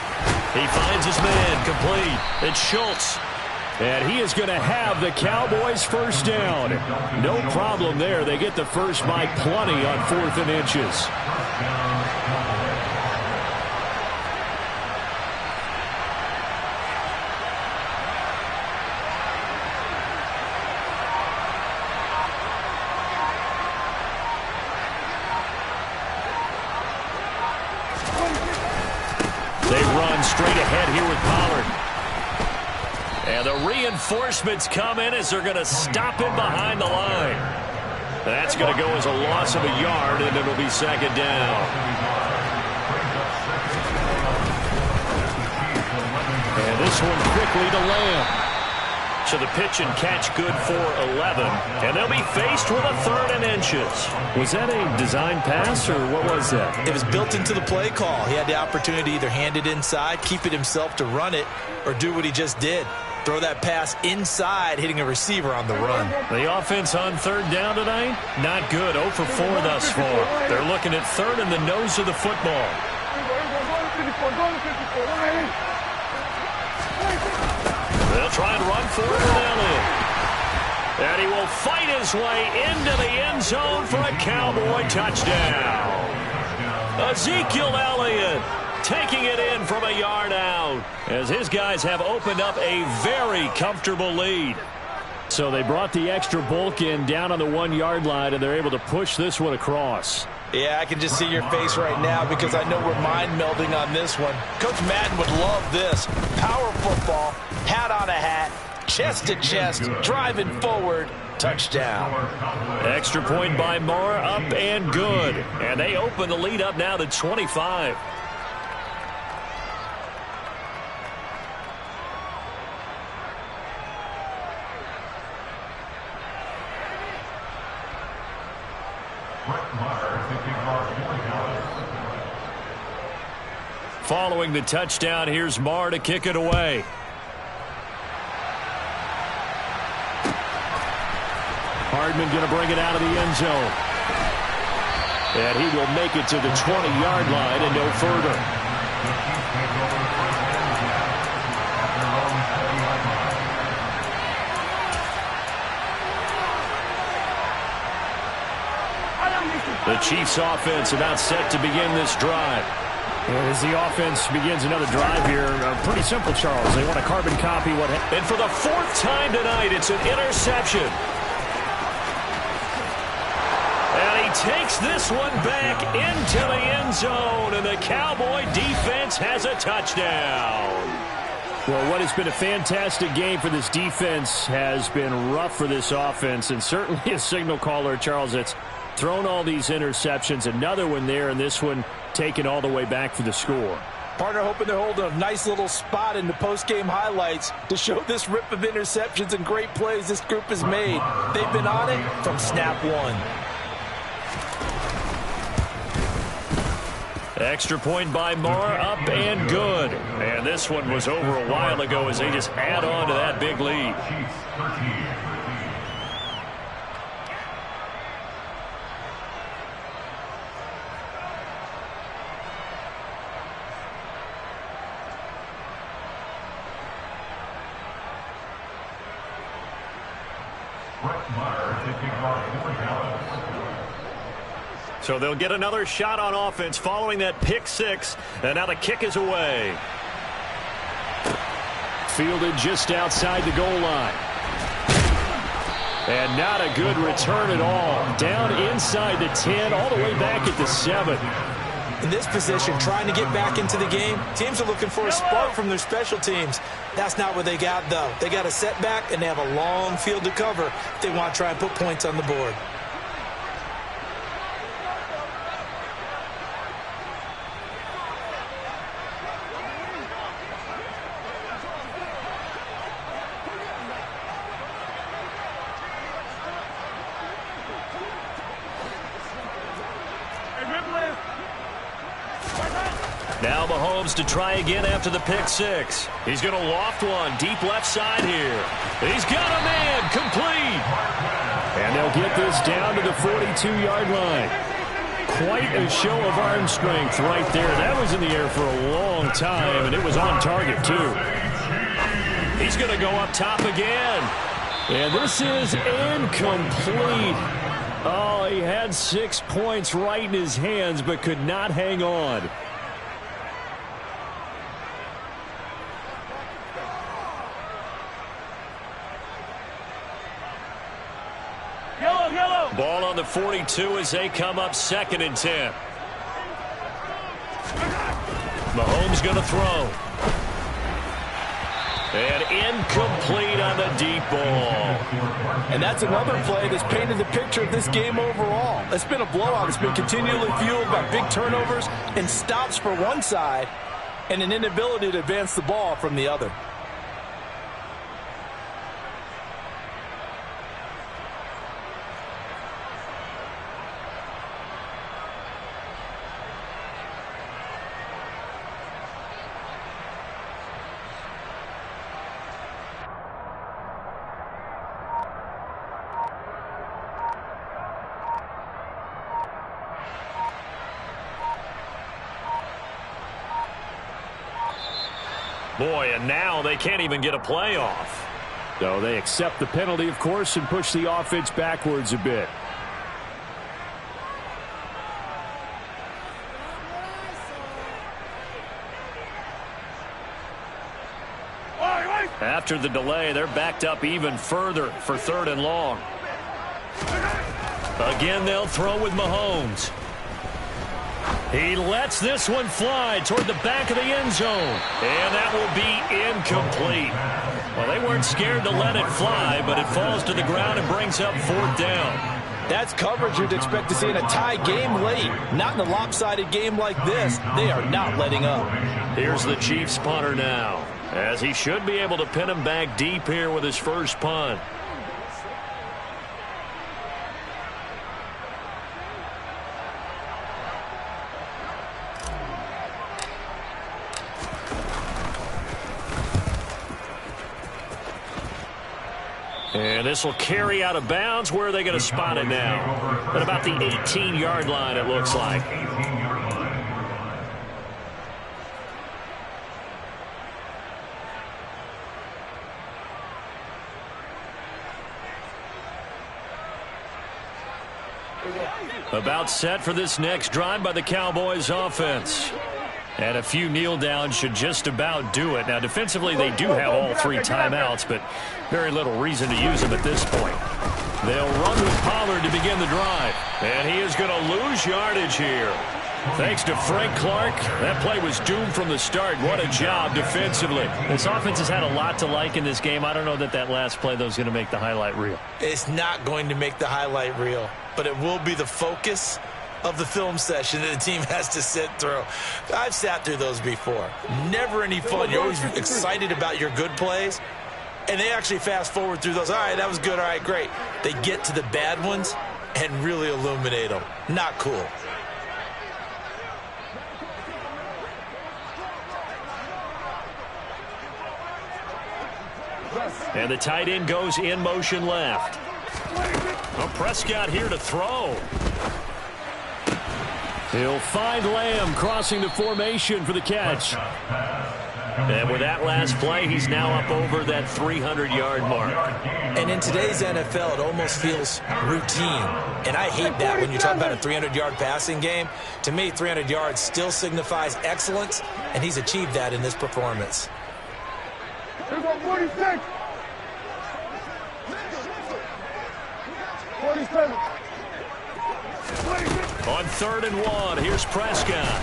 He finds his man, complete. It's Schultz. And he is going to have the Cowboys first down. No problem there. They get the first by plenty on 4th and inches. Straight ahead here with Pollard. And the reinforcements come in as they're going to stop him behind the line. That's going to go as a loss of a yard, and it'll be 2nd down. And this one quickly to Lamb. So the pitch and catch good for 11. And they'll be faced with a 3rd and inches. Was that a design pass, or what was that? It was built into the play call. He had the opportunity to either hand it inside, keep it himself to run it, or do what he just did. Throw that pass inside, hitting a receiver on the run. The offense on 3rd down tonight, not good. 0 for 4 thus far. They're looking at 3rd and the nose of the football. They'll try and run for it with Elliott. And he will fight his way into the end zone for a Cowboy touchdown. Ezekiel Elliott taking it in from a yard out as his guys have opened up a very comfortable lead. So they brought the extra bulk in down on the 1-yard line, and they're able to push this one across. Yeah, I can just see your face right now because I know we're mind melding on this one. Coach Madden would love this. Power football, hat on a hat, chest to chest, driving forward, touchdown. Extra point by Moore, up and good. And they open the lead up now to 25. Following the touchdown, here's Marr to kick it away. Hardman going to bring it out of the end zone. And he will make it to the 20-yard line and no further. The Chiefs offense about set to begin this drive. As the offense begins another drive here, pretty simple, Charles. They want to carbon copy what happened. And for the 4th time tonight, it's an interception. And he takes this one back into the end zone, and the Cowboy defense has a touchdown. Well, what has been a fantastic game for this defense has been rough for this offense, and certainly a signal caller, Charles, that's thrown all these interceptions. Another one there, and this one taken all the way back for the score. Partner hoping to hold a nice little spot in the post-game highlights to show this rip of interceptions and great plays this group has made. They've been on it from snap one. Extra point by Moore, up and good. And this one was over a while ago as they just add on to that big lead. So they'll get another shot on offense following that pick six. And now the kick is away. Fielded just outside the goal line. And not a good return at all. Down inside the 10, all the way back at the 7. In this position, trying to get back into the game, teams are looking for a spark from their special teams. That's not what they got, though. They got a setback, and they have a long field to cover if they want to try and put points on the board. Now Mahomes to try again after the pick six. He's going to loft one deep left side here. He's got a man complete. And they'll get this down to the 42-yard line. Quite a show of arm strength right there. That was in the air for a long time, and it was on target, too. He's going to go up top again. And this is incomplete. Oh, he had 6 points right in his hands, but could not hang on. Ball on the 42 as they come up 2nd and 10. Mahomes going to throw. And incomplete on the deep ball. And that's another play that's painted the picture of this game overall. It's been a blowout. It's been continually fueled by big turnovers and stops for one side and an inability to advance the ball from the other. Boy, and now they can't even get a playoff. So they accept the penalty, of course, and push the offense backwards a bit. After the delay, they're backed up even further for 3rd and long. Again, they'll throw with Mahomes. He lets this one fly toward the back of the end zone. And that will be incomplete. Well, they weren't scared to let it fly, but it falls to the ground and brings up 4th down. That's coverage you'd expect to see in a tie game late. Not in a lopsided game like this. They are not letting up. Here's the Chiefs punter now, as he should be able to pin him back deep here with his first punt. And this will carry out of bounds. Where are they going to spot it now? At about the 18-yard line, it looks like. About set for this next drive by the Cowboys offense. And a few kneel downs should just about do it. Now, defensively, they do have all 3 timeouts, but very little reason to use them at this point. They'll run with Pollard to begin the drive. And he is going to lose yardage here. Thanks to Frank Clark, that play was doomed from the start. What a job defensively. This offense has had a lot to like in this game. I don't know that that last play, though, is going to make the highlight reel. It's not going to make the highlight reel, but it will be the focus of the film session that the team has to sit through. I've sat through those before. Never any fun. You're always excited about your good plays, and they actually fast forward through those. All right, that was good. All right, great. They get to the bad ones and really illuminate them. Not cool. And the tight end goes in motion left. Well, Prescott here to throw. He'll find Lamb crossing the formation for the catch. And with that last play, he's now up over that 300-yard mark. And in today's NFL, it almost feels routine. And I hate that when you talk about a 300-yard passing game. To me, 300 yards still signifies excellence, and he's achieved that in this performance. Here go 46. 47. On 3rd and 1, here's Prescott.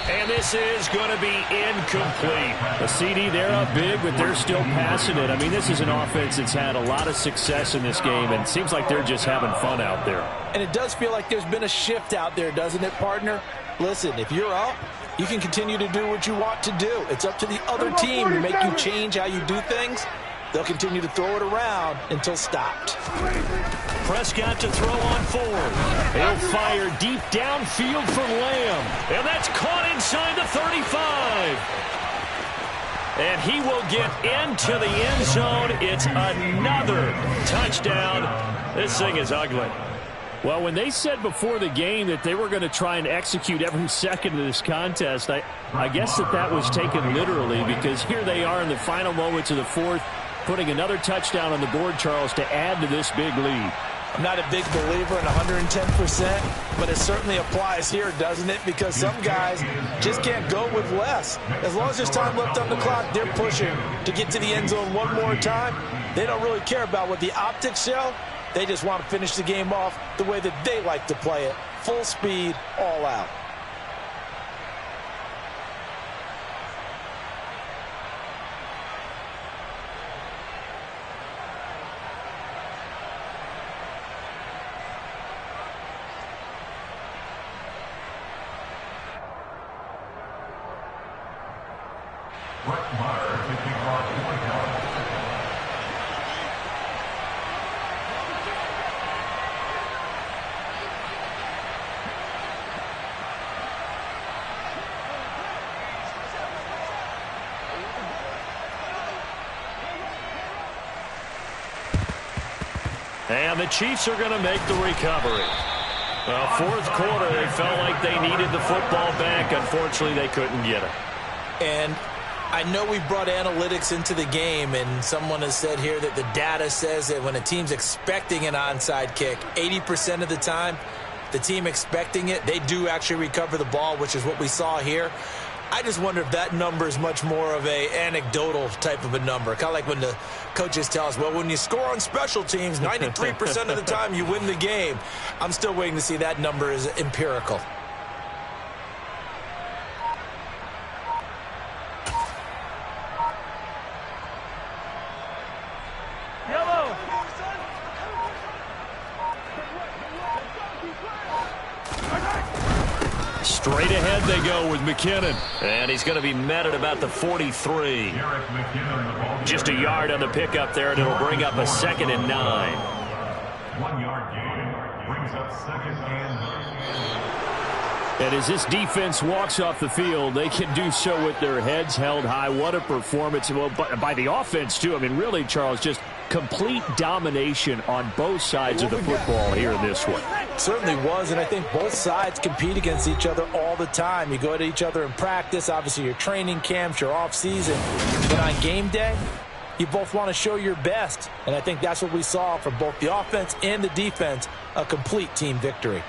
And this is going to be incomplete. The CD, they're up big, but they're still passing it. I mean, this is an offense that's had a lot of success in this game, and it seems like they're just having fun out there. And it does feel like there's been a shift out there, doesn't it, partner? Listen, if you're up, you can continue to do what you want to do. It's up to the other team to make you change how you do things. They'll continue to throw it around until stopped. Prescott to throw on 4th. He'll fire deep downfield for Lamb. And that's caught inside the 35. And he will get into the end zone. It's another touchdown. This thing is ugly. Well, when they said before the game that they were going to try and execute every second of this contest, I guess that was taken literally, because here they are in the final moments of the 4th, putting another touchdown on the board, Charles, to add to this big lead. I'm not a big believer in 110%, but it certainly applies here, doesn't it? Because some guys just can't go with less. As long as there's time left on the clock, they're pushing to get to the end zone one more time. They don't really care about what the optics show. They just want to finish the game off the way that they like to play it. Full speed, all out. Brett Meyer taking on 20 yards. And the Chiefs are going to make the recovery. Well, 4th quarter, they felt like they needed the football back. Unfortunately, they couldn't get it. And I know we brought analytics into the game, and someone has said here that the data says that when a team's expecting an onside kick, 80% of the time, the team expecting it, they do actually recover the ball, which is what we saw here. I just wonder if that number is much more of a anecdotal type of a number. Kind of like when the coaches tell us, well, when you score on special teams, 93% of the time you win the game. I'm still waiting to see that number is empirical. Straight ahead they go with McKinnon. And he's going to be met at about the 43. Just a yard on the pickup there, and it'll bring up a 2nd and 9. 1 yard gain brings up 2nd and 9. And as this defense walks off the field, they can do so with their heads held high. What a performance. Well, by the offense, too. I mean, really, Charles, just complete domination on both sides of the football here in this one. Certainly was, and I think both sides compete against each other all the time. You go at each other in practice, obviously your training camps, your off-season, but on game day, you both want to show your best, and I think that's what we saw from both the offense and the defense, a complete team victory.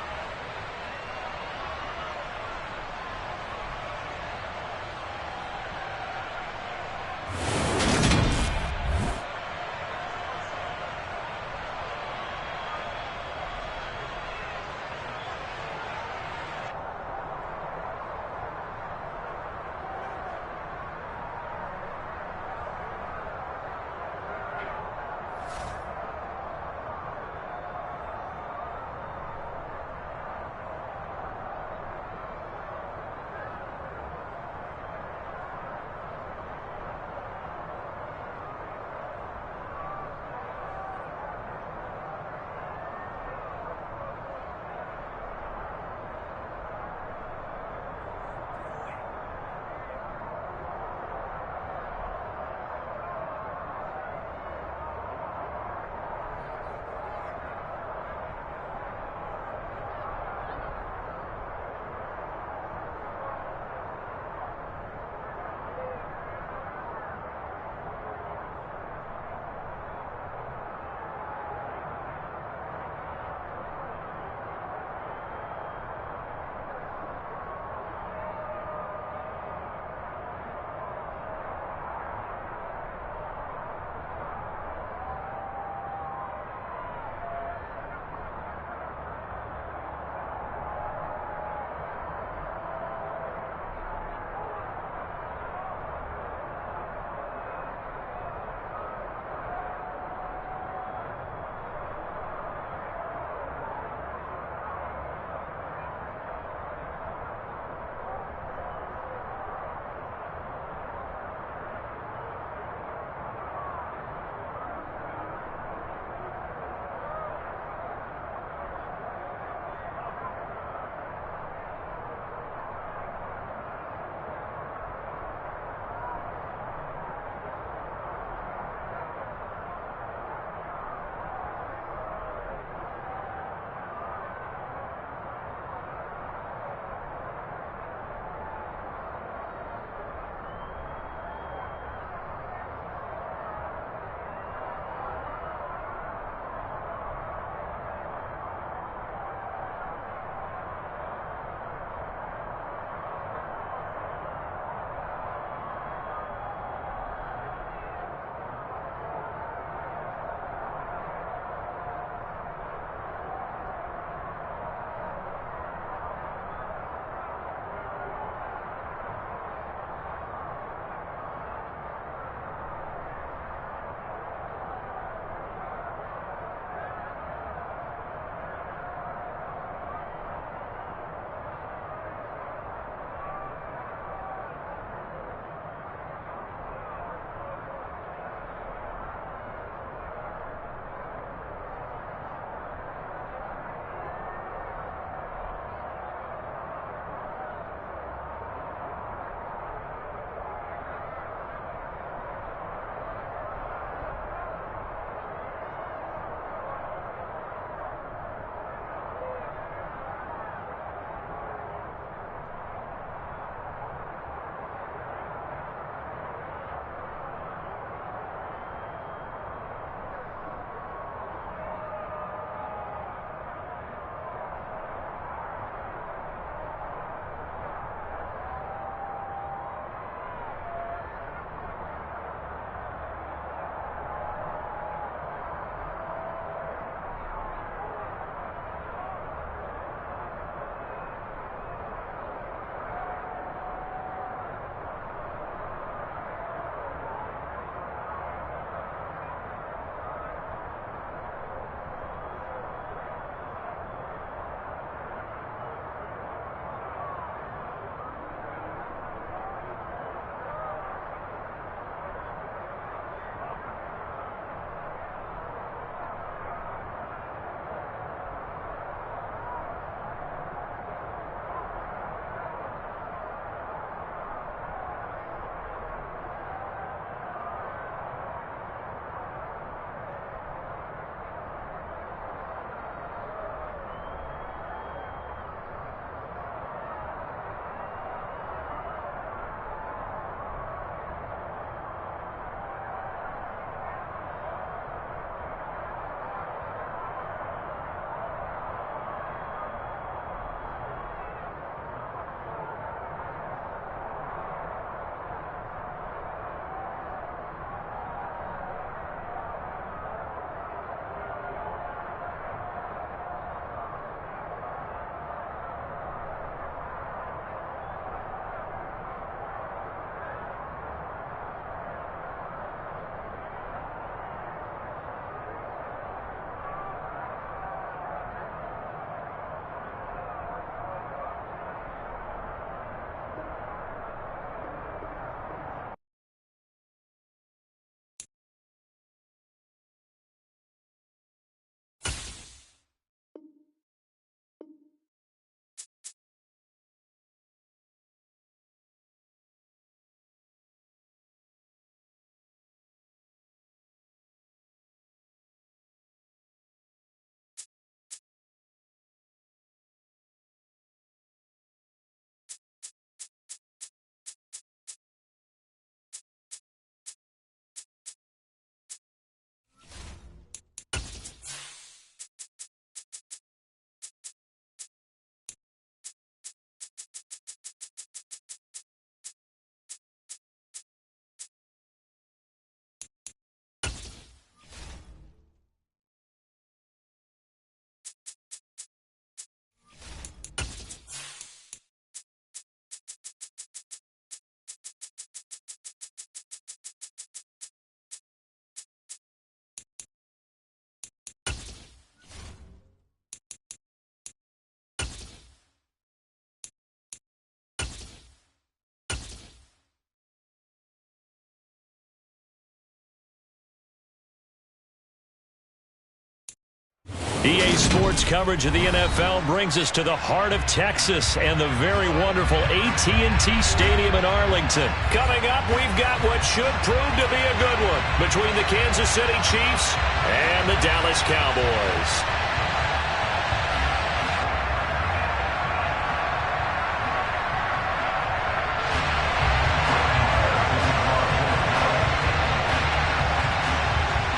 EA Sports coverage of the NFL brings us to the heart of Texas and the very wonderful AT&T Stadium in Arlington. Coming up, we've got what should prove to be a good one between the Kansas City Chiefs and the Dallas Cowboys.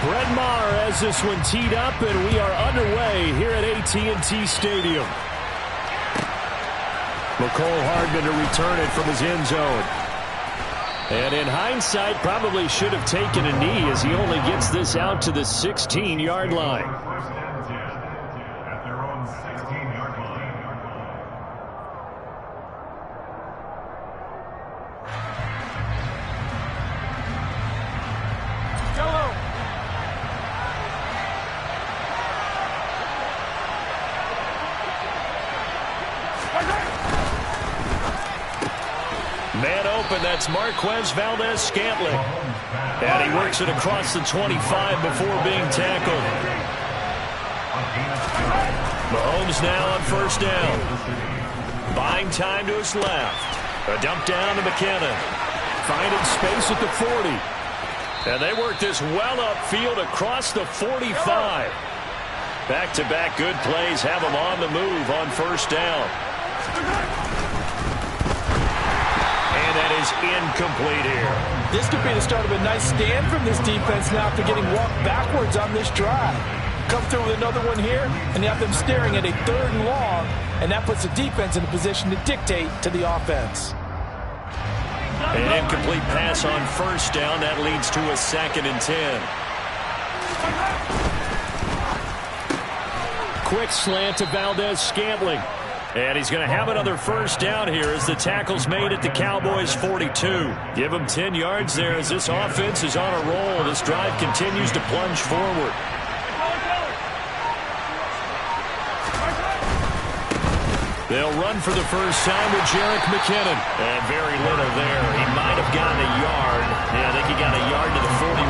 Brett Maher has this one teed up, and we are underway here at AT&T Stadium. Mecole Hardman to return it from his end zone. And in hindsight, probably should have taken a knee as he only gets this out to the 16-yard line. First and 10 at their own 16-yard line. Man open, that's Marquez Valdes-Scantling. And he works it across the 25 before being tackled. Mahomes now on first down. Buying time to his left. A dump down to McKinnon. Finding space at the 40. And they work this well upfield across the 45. Back-to-back good plays have them on the move on first down. And that is incomplete here. This could be the start of a nice stand from this defense now after getting walked backwards on this drive. Come through with another one here, and you have them staring at a 3rd and long, and that puts the defense in a position to dictate to the offense. An incomplete pass on first down. That leads to a 2nd and 10. Quick slant to Valdes-Scantling. And he's going to have another first down here as the tackle's made at the Cowboys' 42. Give him 10 yards there as this offense is on a roll. This drive continues to plunge forward. They'll run for the first time with Jerick McKinnon. And very little there. He might have gotten a yard. Yeah, I think he got a yard to the 41.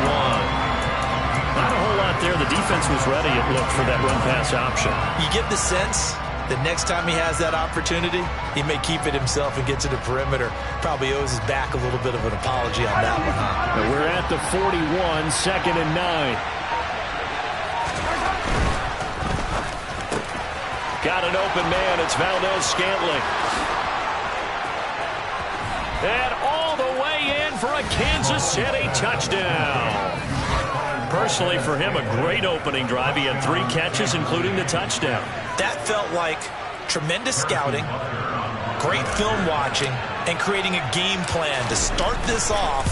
Not a whole lot there. The defense was ready, it looked, for that run-pass option. You get the sense the next time he has that opportunity, he may keep it himself and get to the perimeter. Probably owes his back a little bit of an apology on that one, huh? And we're at the 41, 2nd and 9. Got an open man. It's Valdes-Scantling. And all the way in for a Kansas City touchdown. Personally, for him, a great opening drive. He had 3 catches, including the touchdown. That felt like tremendous scouting, great film watching, and creating a game plan to start this off,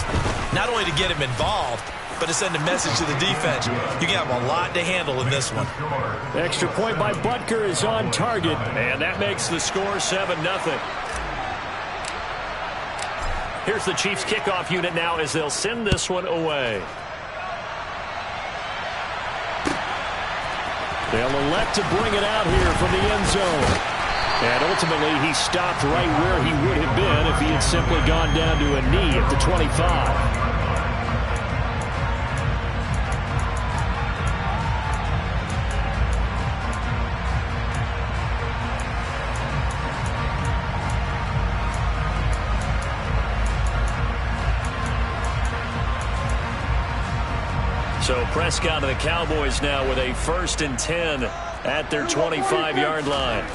not only to get him involved, but to send a message to the defense. You can have a lot to handle in this one. Extra point by Butker is on target, and that makes the score 7-0. Here's the Chiefs kickoff unit now as they'll send this one away. They'll elect to bring it out here from the end zone. And ultimately, he stopped right where he would have been if he had simply gone down to a knee at the 25. So Prescott and the Cowboys now with a 1st and 10 at their 25-yard line.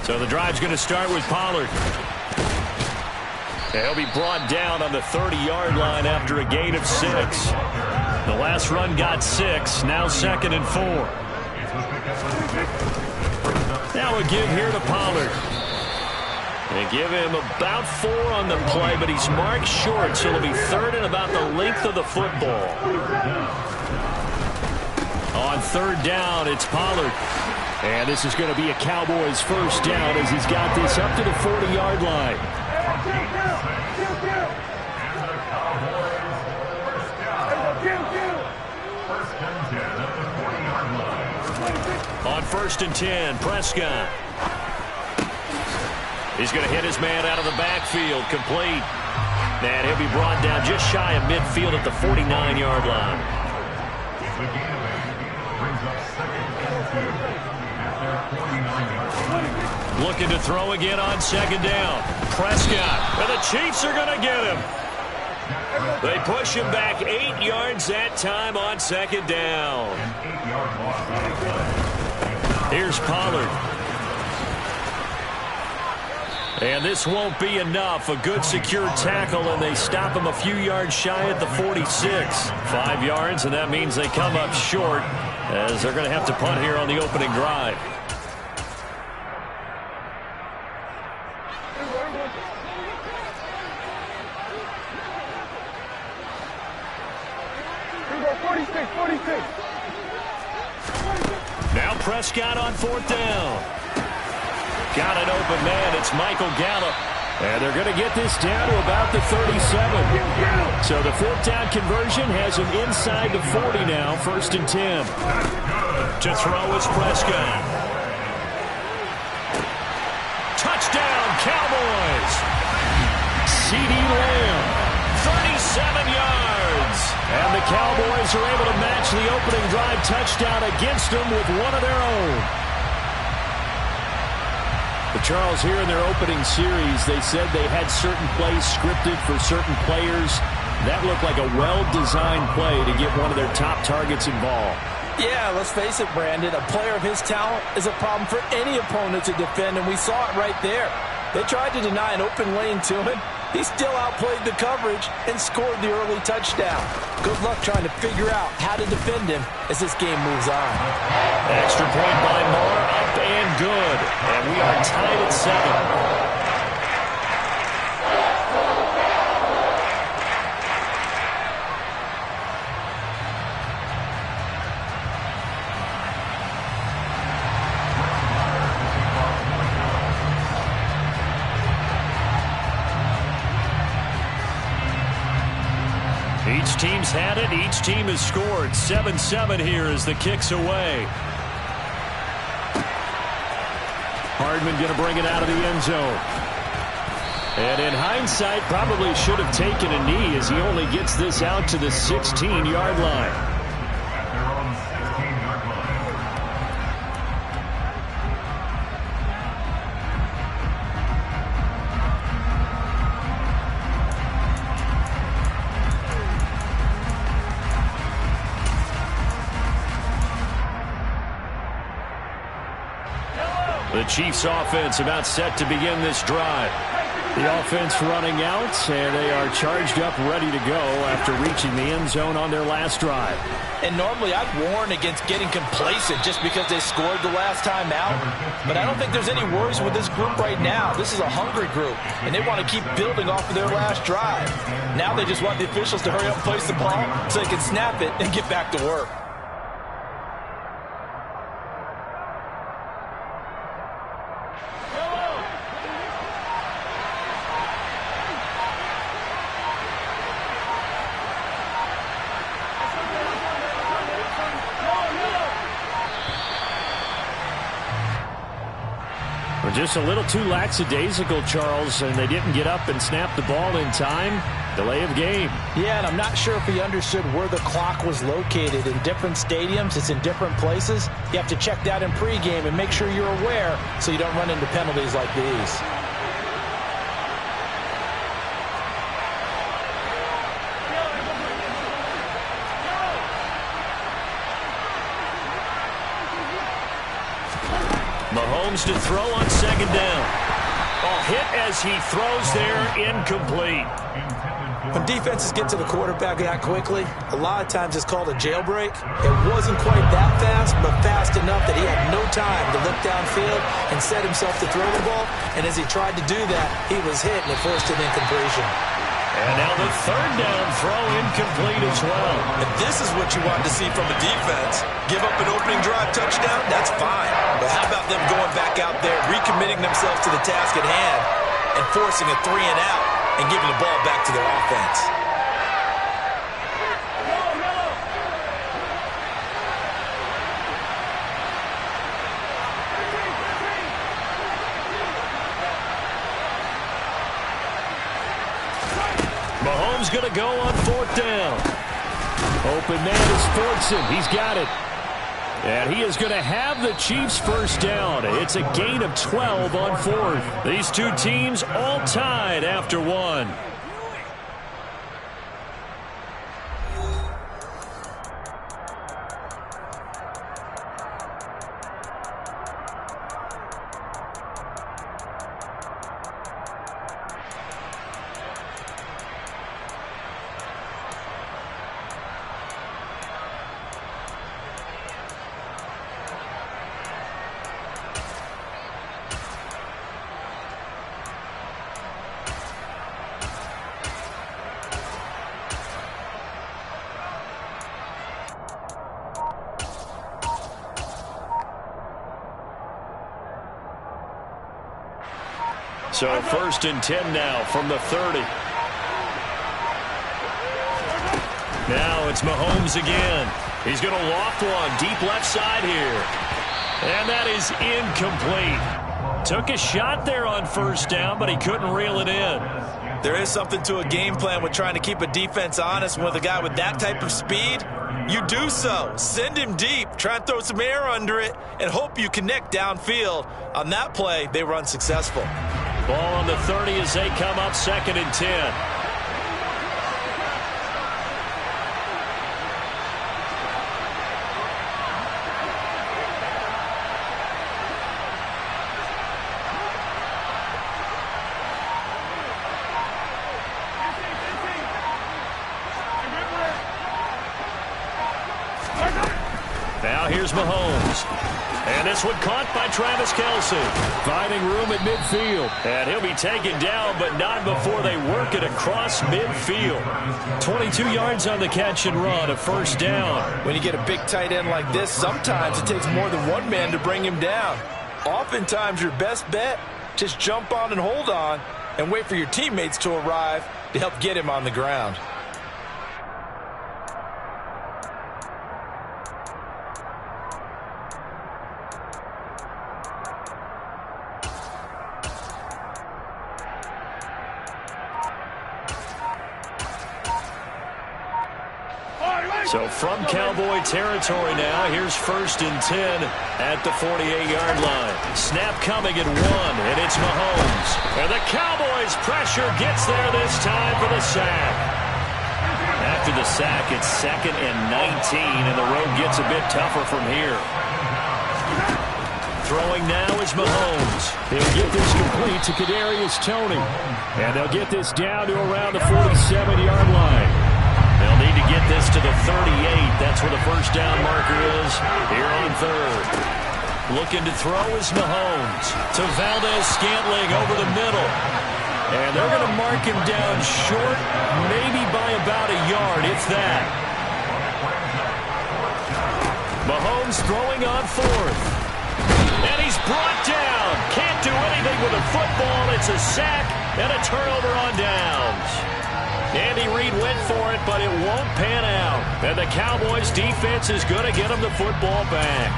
So the drive's going to start with Pollard. He'll be brought down on the 30-yard line after a gain of 6. The last run got 6. Now 2nd and 4. Now a give here to Pollard. They give him about 4 on the play, but he's marked short, so it'll be 3rd and about the length of the football. On 3rd down, it's Pollard. And this is going to be a Cowboys first down as he's got this up to the 40-yard line. On 1st and 10, Prescott. He's going to hit his man out of the backfield, complete. And he'll be brought down just shy of midfield at the 49-yard line. The gain of 8 brings up 2nd Looking to throw again on second down. Prescott, and the Chiefs are going to get him. They push him back 8 yards that time on second down. Here's Pollard. And this won't be enough. A good secure tackle, and they stop him a few yards shy at the 46. 5 yards, and that means they come up short as they're going to have to punt here on the opening drive. Now Prescott on fourth down. Got an open man. It's Michael Gallup. And they're going to get this down to about the 37. So the fourth down conversion has him inside the 40 now. 1st and 10. To throw is Prescott. Touchdown, Cowboys. CeeDee Lamb. 37 yards. And the Cowboys are able to match the opening drive touchdown against them with one of their own. But Charles, here in their opening series, they said they had certain plays scripted for certain players. That looked like a well-designed play to get one of their top targets involved. Yeah, let's face it, Brandon. A player of his talent is a problem for any opponent to defend, and we saw it right there. They tried to deny an open lane to him. He still outplayed the coverage and scored the early touchdown. Good luck trying to figure out how to defend him as this game moves on. Extra point by Moore, up and good. And we are tied at 7. Each team's had it. Each team has scored. 7-7 here as the kick's away. Hardman going to bring it out of the end zone. And in hindsight, probably should have taken a knee as he only gets this out to the 16-yard line. The Chiefs offense about set to begin this drive. The offense running out, and they are charged up, ready to go after reaching the end zone on their last drive. And normally I'd warn against getting complacent just because they scored the last time out. But I don't think there's any worries with this group right now. This is a hungry group, and they want to keep building off of their last drive. Now they just want the officials to hurry up and place the ball so they can snap it and get back to work. Just a little too lackadaisical, Charles, and they didn't get up and snap the ball in time. Delay of game. Yeah, and I'm not sure if he understood where the clock was located. In different stadiums, it's in different places. You have to check that in pregame and make sure you're aware so you don't run into penalties like these. Mahomes to throw on second down. A hit as he throws there, incomplete. When defenses get to the quarterback that quickly, a lot of times it's called a jailbreak. It wasn't quite that fast, but fast enough that he had no time to look downfield and set himself to throw the ball. And as he tried to do that, he was hit and it forced an incompletion. And now the third down throw incomplete as well. And this is what you want to see from a defense. Give up an opening drive touchdown, that's fine. But how about them going back out there, recommitting themselves to the task at hand, and forcing a 3 and out and giving the ball back to their offense? Mahomes going to go on fourth down. Open man is Fordson. He's got it. And he is going to have the Chiefs first down. It's a gain of 12 on fourth. These two teams all tied after one. So first and 10 now from the 30. Now it's Mahomes again. He's going to loft one deep left side here. And that is incomplete. Took a shot there on first down, but he couldn't reel it in. There is something to a game plan with trying to keep a defense honest. With a guy with that type of speed, you do so. Send him deep, try and throw some air under it, and hope you connect downfield. On that play, they were unsuccessful. Ball on the 30 as they come up second and 10. Now here's Mahomes. And this one caught by Travis Kelce. Finding room at midfield. And he'll be taken down, but not before they work it across midfield. 22 yards on the catch and run, a first down. When you get a big tight end like this, sometimes it takes more than one man to bring him down. Oftentimes your best bet, just jump on and hold on and wait for your teammates to arrive to help get him on the ground. So from Cowboy territory now, here's first and 10 at the 48-yard line. Snap coming at one, and it's Mahomes. And the Cowboys' pressure gets there this time for the sack. After the sack, it's second and 19, and the road gets a bit tougher from here. Throwing now is Mahomes. He'll get this complete to Kadarius Toney. And they'll get this down to around the 47-yard line. They'll need to get this to the 38. That's where the first down marker is here on third. Looking to throw is Mahomes to Valdez-Scantling over the middle. And they're going to mark him down short, maybe by about a yard, if that. Mahomes throwing on fourth. And he's brought down. Can't do anything with a football. It's a sack and a turnover on downs. Andy Reid went for it, but it won't pan out. And the Cowboys' defense is going to get him the football back.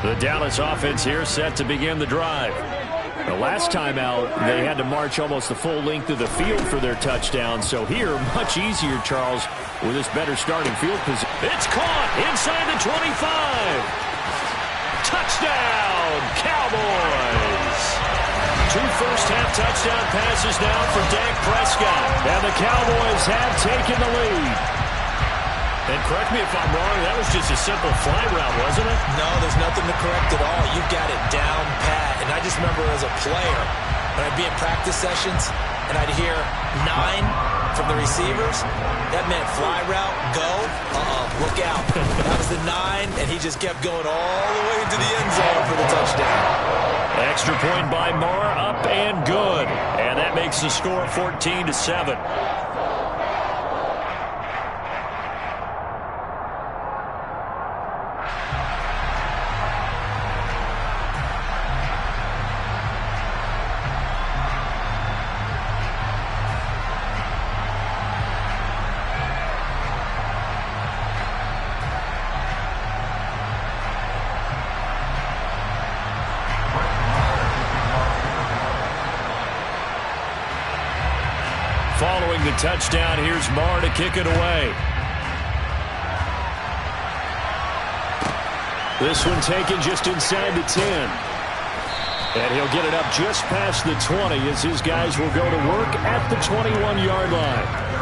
The Dallas offense here set to begin the drive. The last time out, they had to march almost the full length of the field for their touchdown. So here, much easier, Charles, with this better starting field position. It's caught inside the 25. Touchdown, Cowboys! 2 first-half touchdown passes now for Dak Prescott. And the Cowboys have taken the lead. And correct me if I'm wrong, that was just a simple fly route, wasn't it? No, there's nothing to correct at all. You got it down pat. And I just remember as a player, when I'd be in practice sessions, and I'd hear 9 from the receivers, that meant fly route, go, look out. That was the 9, and he just kept going all the way into the end zone for the touchdown. Extra point by Moore, up and good. And that makes the score 14-7. throwing the touchdown. Here's Marr to kick it away. This one taken just inside the 10. And he'll get it up just past the 20 as his guys will go to work at the 21-yard line.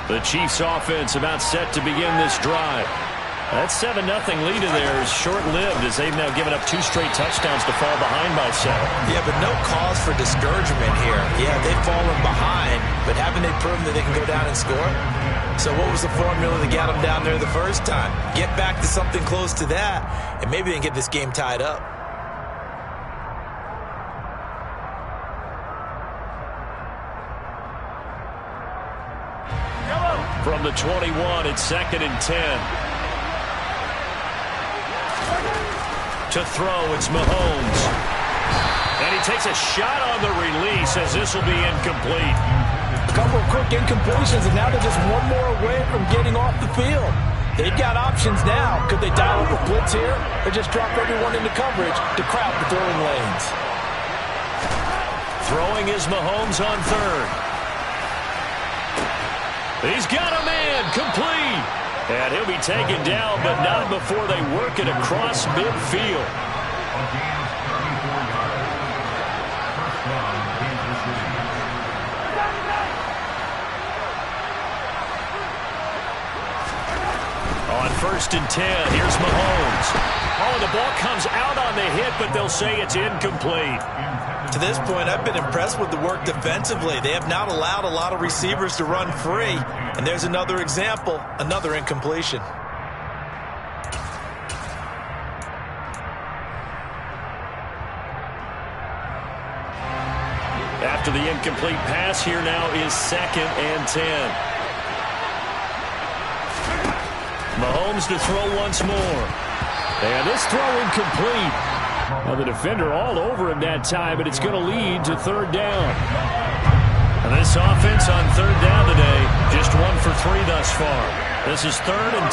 The Chiefs offense about set to begin this drive. That 7-0 lead of theirs short-lived as they've now given up 2 straight touchdowns to fall behind by 7. Yeah, but no cause for discouragement here. Yeah, they've fallen behind, but haven't they proven that they can go down and score? So what was the formula that got them down there the first time? Get back to something close to that, and maybe they can get this game tied up. From the 21, it's 2nd and 10. To throw, it's Mahomes. And he takes a shot on the release as this will be incomplete. A couple of quick incompletions, and now they're just one more away from getting off the field. They've got options now. Could they dial up a blitz here or just drop everyone into coverage to crowd the throwing lanes? Throwing is Mahomes on 3rd. He's got a man, complete. And he'll be taken down, but not before they work it across midfield. On 1st and 10, here's Mahomes. Oh, the ball comes out on the hit, but they'll say it's incomplete. To this point, I've been impressed with the work defensively. They have not allowed a lot of receivers to run free. And there's another example, another incompletion. After the incomplete pass, here now is 2nd and 10. Mahomes to throw once more. And this throw incomplete. Now the defender all over him that time, but it's going to lead to 3rd down. And this offense on 3rd down today, just 1 for 3 thus far. This is 3rd and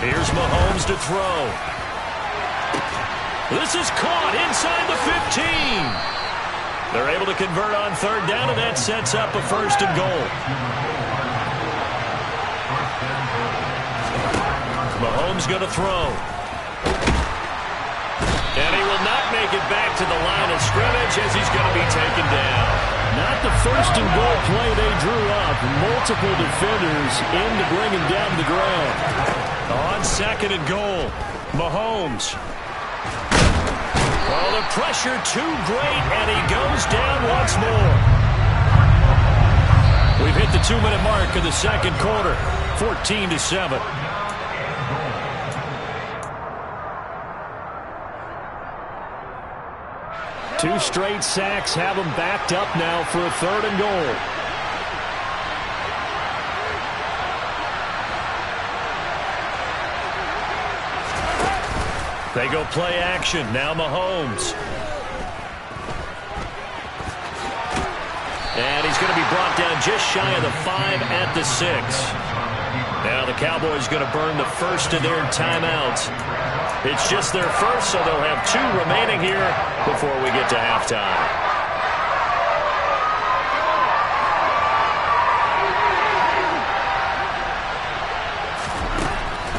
10. Here's Mahomes to throw. This is caught inside the 15. They're able to convert on 3rd down, and that sets up a 1st and goal. Mahomes going to throw. And he will not make it back to the line of scrimmage as he's going to be taken down. Not the 1st and goal play they drew up. Multiple defenders in to bring him down to the ground. On 2nd and goal, Mahomes. Well, the pressure too great, and he goes down once more. We've hit the 2-minute mark of the 2nd quarter, 14-7. 2 straight sacks have them backed up now for a 3rd and goal. They go play action. Now Mahomes. And he's going to be brought down just shy of the 5 at the 6. Now the Cowboys going to burn the first of their timeouts. It's just their first, so they'll have 2 remaining here before we get to halftime.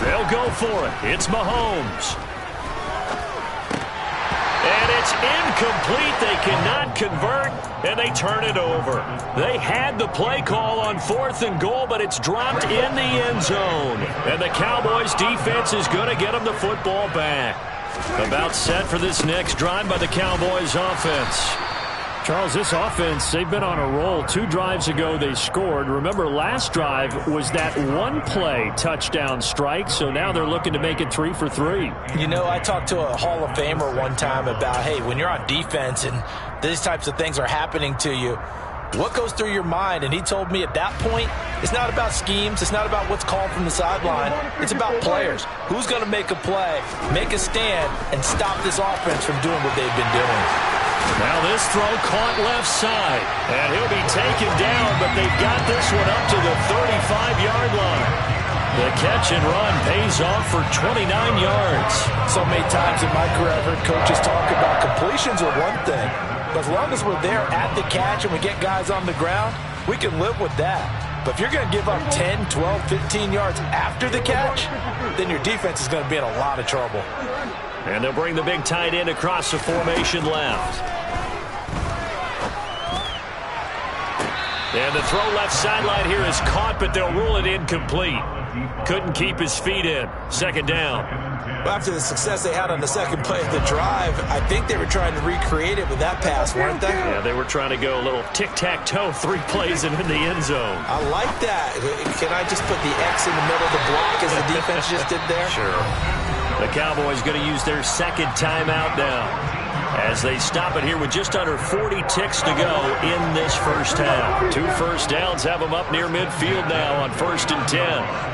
They'll go for it. It's Mahomes. And it's incomplete. They cannot convert, and they turn it over. They had the play call on 4th and goal, but it's dropped in the end zone. And the Cowboys defense is going to get them the football back. About set for this next drive by the Cowboys offense. Charles, this offense, they've been on a roll. 2 drives ago, they scored. Remember, last drive was that one-play touchdown strike, so now they're looking to make it 3 for 3. You know, I talked to a Hall of Famer one time about, hey, when you're on defense and these types of things are happening to you, what goes through your mind? And he told me at that point, it's not about schemes. It's not about what's called from the sideline. It's about players. Who's going to make a play, make a stand, and stop this offense from doing what they've been doing? Now this throw caught left side, and he'll be taken down, but they've got this one up to the 35-yard line. The catch and run pays off for 29 yards. So many times in my career I've heard coaches talk about completions are one thing, but as long as we're there at the catch and we get guys on the ground, we can live with that. But if you're going to give up 10, 12, 15 yards after the catch, then your defense is going to be in a lot of trouble. And they'll bring the big tight end across the formation left. And the throw left sideline here is caught, but they'll rule it incomplete. Couldn't keep his feet in. Second down. Well, after the success they had on the second play of the drive, I think they were trying to recreate it with that pass, weren't they? Yeah, they were trying to go a little tic-tac-toe, 3 plays and in the end zone. I like that. Can I just put the X in the middle of the block as the defense just did there? Sure. The Cowboys going to use their second timeout now as they stop it here with just under 40 ticks to go in this first half. 2 first downs have them up near midfield now on 1st and 10.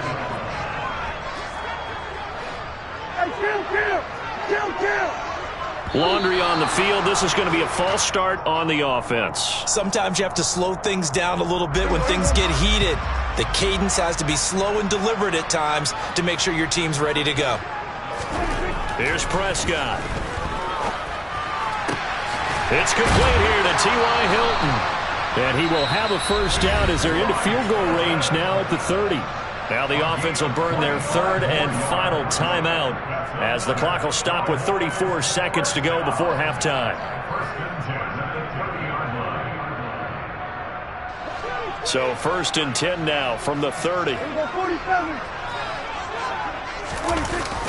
Laundry on the field. This is going to be a false start on the offense. Sometimes you have to slow things down a little bit when things get heated. The cadence has to be slow and deliberate at times to make sure your team's ready to go. Here's Prescott. It's complete here to T.Y. Hilton. And he will have a first down as they're into field goal range now at the 30. Now the offense will burn their 3rd and final timeout as the clock will stop with 34 seconds to go before halftime. So 1st and 10 now from the 30.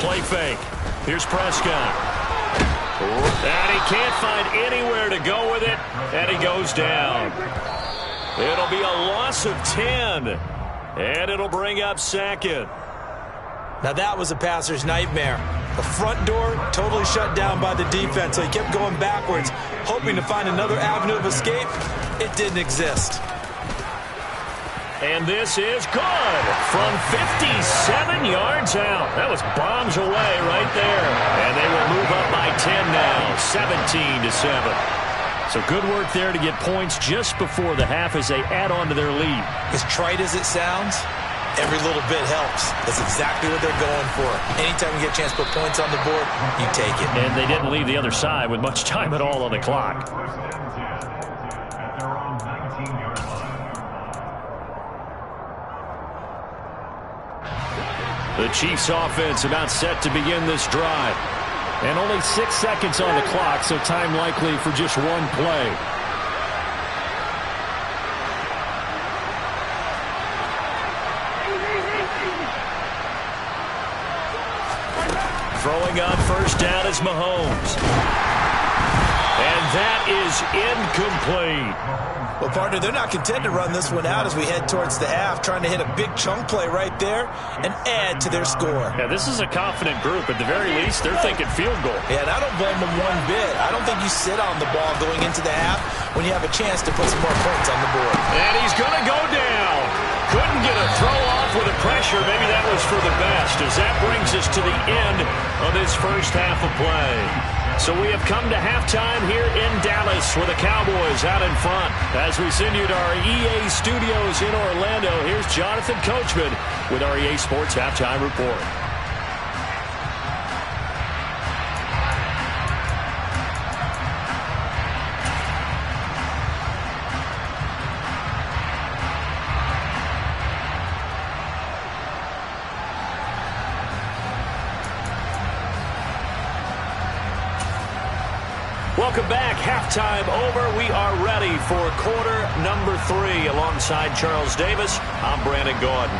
Play fake. Here's Prescott. And he can't find anywhere to go with it, and he goes down. It'll be a loss of 10, and it'll bring up 2nd. Now that was a passer's nightmare. The front door totally shut down by the defense, so he kept going backwards, hoping to find another avenue of escape. It didn't exist. And this is good from 57 yards out. That was bombs away right there. And they will move up by 10 now, 17-7. So good work there to get points just before the half as they add on to their lead. As trite as it sounds, every little bit helps. That's exactly what they're going for. Anytime you get a chance to put points on the board, you take it. And they didn't leave the other side with much time at all on the clock. The Chiefs offense about set to begin this drive. And only 6 seconds on the clock, so time likely for just one play. Throwing on first down is Mahomes. And that is incomplete. Well, partner, they're not content to run this one out as we head towards the half, trying to hit a big chunk play right there and add to their score. Yeah, this is a confident group. At the very least, they're thinking field goal. Yeah, and I don't blame them one bit. I don't think you sit on the ball going into the half when you have a chance to put some more points on the board. And he's going to go down. Couldn't get a throw off with the pressure. Maybe that was for the best, as that brings us to the end of this first half of play. So we have come to halftime here in Dallas with the Cowboys out in front. As we send you to our EA studios in Orlando, here's Jonathan Coachman with our EA Sports Halftime Report. Welcome back. Halftime over. We are ready for quarter number 3. Alongside Charles Davis, I'm Brandon Gordon.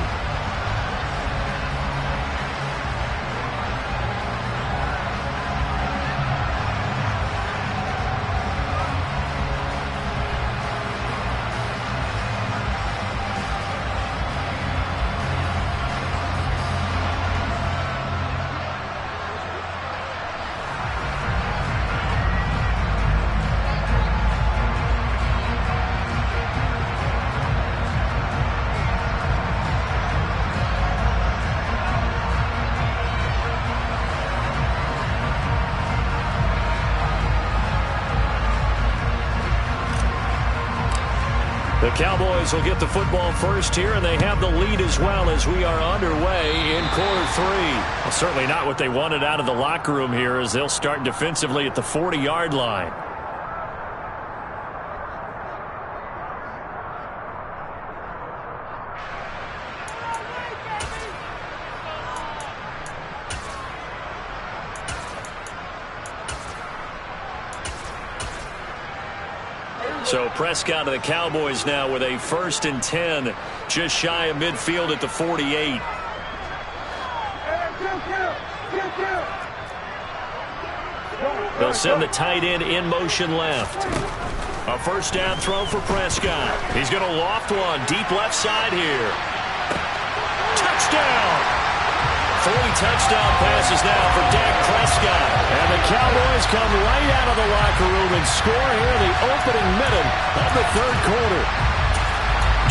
Cowboys will get the football first here, and they have the lead as well as we are underway in quarter 3. Well, certainly not what they wanted out of the locker room here as they'll start defensively at the 40-yard line. So Prescott of the Cowboys now with a 1st and 10, just shy of midfield at the 48. They'll send the tight end in motion left. A 1st down throw for Prescott. He's going to loft one deep left side here. Touchdown! 40 touchdown passes now for Dak Prescott. And the Cowboys come right out of the locker room and score here in the opening minute of the 3rd quarter.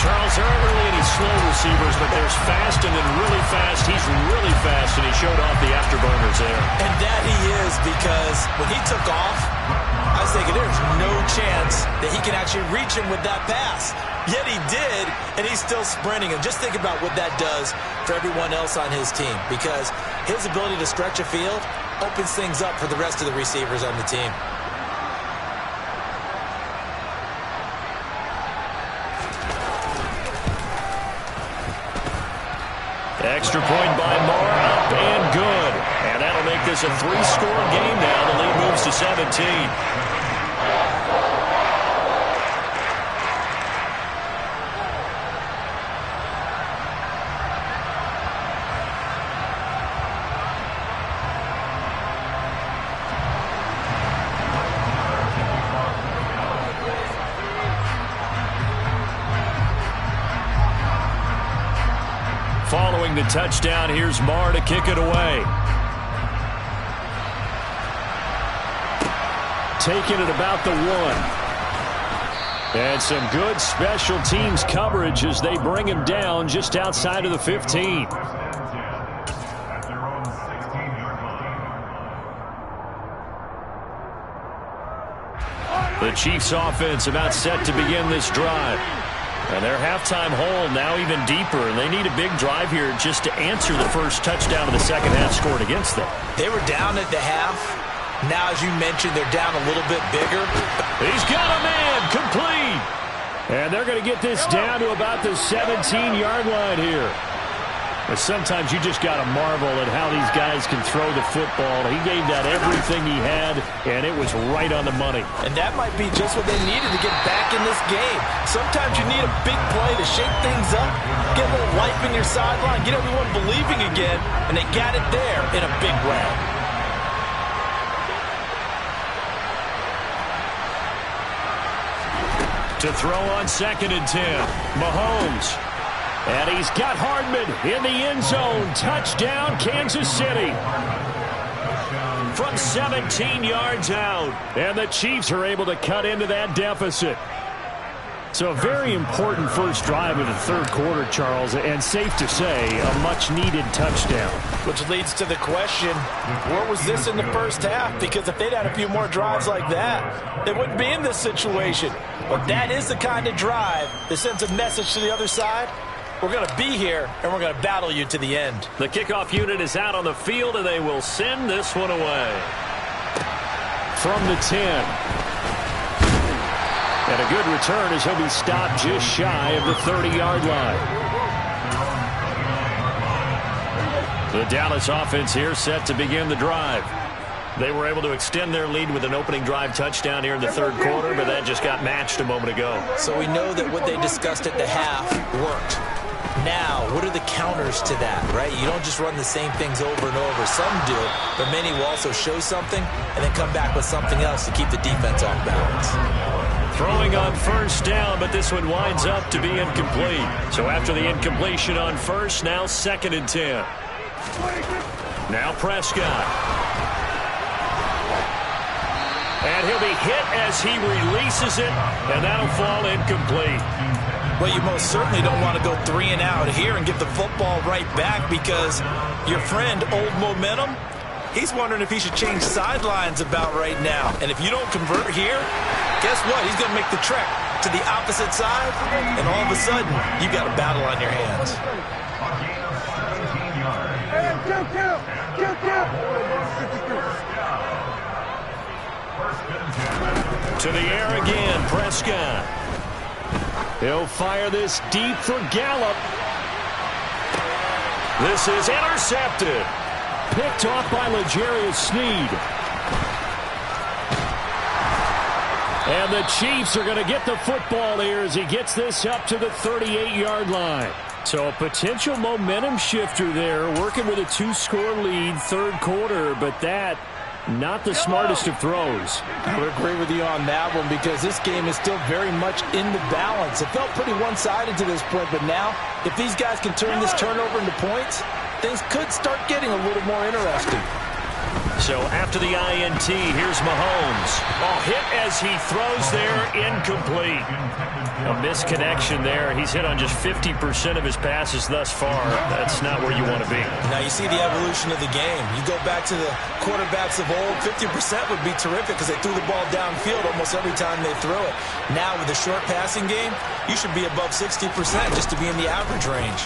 Charles, there aren't really any slow receivers, but there's fast and then really fast. He's really fast, and he showed off the afterburners there. And that he is, because when he took off, I was thinking there's no chance that he can actually reach him with that pass. Yet he did, and he's still sprinting. And just think about what that does for everyone else on his team, because his ability to stretch a field opens things up for the rest of the receivers on the team. Extra point by Moore, up and good. And that'll make this a 3-score game now. The lead moves to 17. Following the touchdown, here's Marr to kick it away. Taking it about the 1. And some good special teams coverage as they bring him down just outside of the 15. At their own 16-yard line. The Chiefs offense about set to begin this drive. And their halftime hole now even deeper, and they need a big drive here just to answer the first touchdown of the second half scored against them. They were down at the half. Now, as you mentioned, they're down a little bit bigger. He's got a man, complete. And they're going to get this down to about the 17-yard line here. But sometimes you just got to marvel at how these guys can throw the football. He gave that everything he had, and it was right on the money. And that might be just what they needed to get back in this game. Sometimes you need a big play to shake things up, get a little life in your sideline, get everyone believing again, and they got it there in a big way. To throw on 2nd and 10, Mahomes. And he's got Hardman in the end zone. Touchdown, Kansas City. From 17 yards out. And the Chiefs are able to cut into that deficit. So a very important first drive of the 3rd quarter, Charles, and safe to say, a much-needed touchdown. Which leads to the question, where was this in the first half? Because if they'd had a few more drives like that, they wouldn't be in this situation. But that is the kind of drive that sends a message to the other side. We're going to be here, and we're going to battle you to the end. The kickoff unit is out on the field, and they will send this one away. From the 10. And a good return as he'll be stopped just shy of the 30-yard line. The Dallas offense here set to begin the drive. They were able to extend their lead with an opening drive touchdown here in the 3rd quarter, but that just got matched a moment ago. So we know that what they discussed at the half worked. Now, what are the counters to that, right? You don't just run the same things over and over. Some do, but many will also show something and then come back with something else to keep the defense off balance. Throwing on 1st down, but this one winds up to be incomplete. So after the incompletion on 1st, now 2nd and 10. Now Prescott. And he'll be hit as he releases it, and that'll fall incomplete. Well, you most certainly don't want to go 3 and out here and get the football right back, because your friend, Old Momentum, he's wondering if he should change sidelines about right now. And if you don't convert here, guess what? He's going to make the trek back to the opposite side, and all of a sudden, you've got a battle on your hands. A gain of 17 yards. Hey, kill. To the air again, Prescott. He'll fire this deep for Gallup. This is intercepted. Picked off by L'Jarius Sneed. And the Chiefs are going to get the football here as he gets this up to the 38-yard line. So a potential momentum shifter there, working with a 2-score lead, third quarter, but that not the smartest of throws. I would agree with you on that one because this game is still very much in the balance. It felt pretty one-sided to this point, but now if these guys can turn this turnover into points, things could start getting a little more interesting. So after the INT, here's Mahomes. Hit as he throws there, incomplete. A misconnection there. He's hit on just 50% of his passes thus far. That's not where you want to be. Now you see the evolution of the game. You go back to the quarterbacks of old, 50% would be terrific because they threw the ball downfield almost every time they threw it. Now with the short passing game, you should be above 60% just to be in the average range.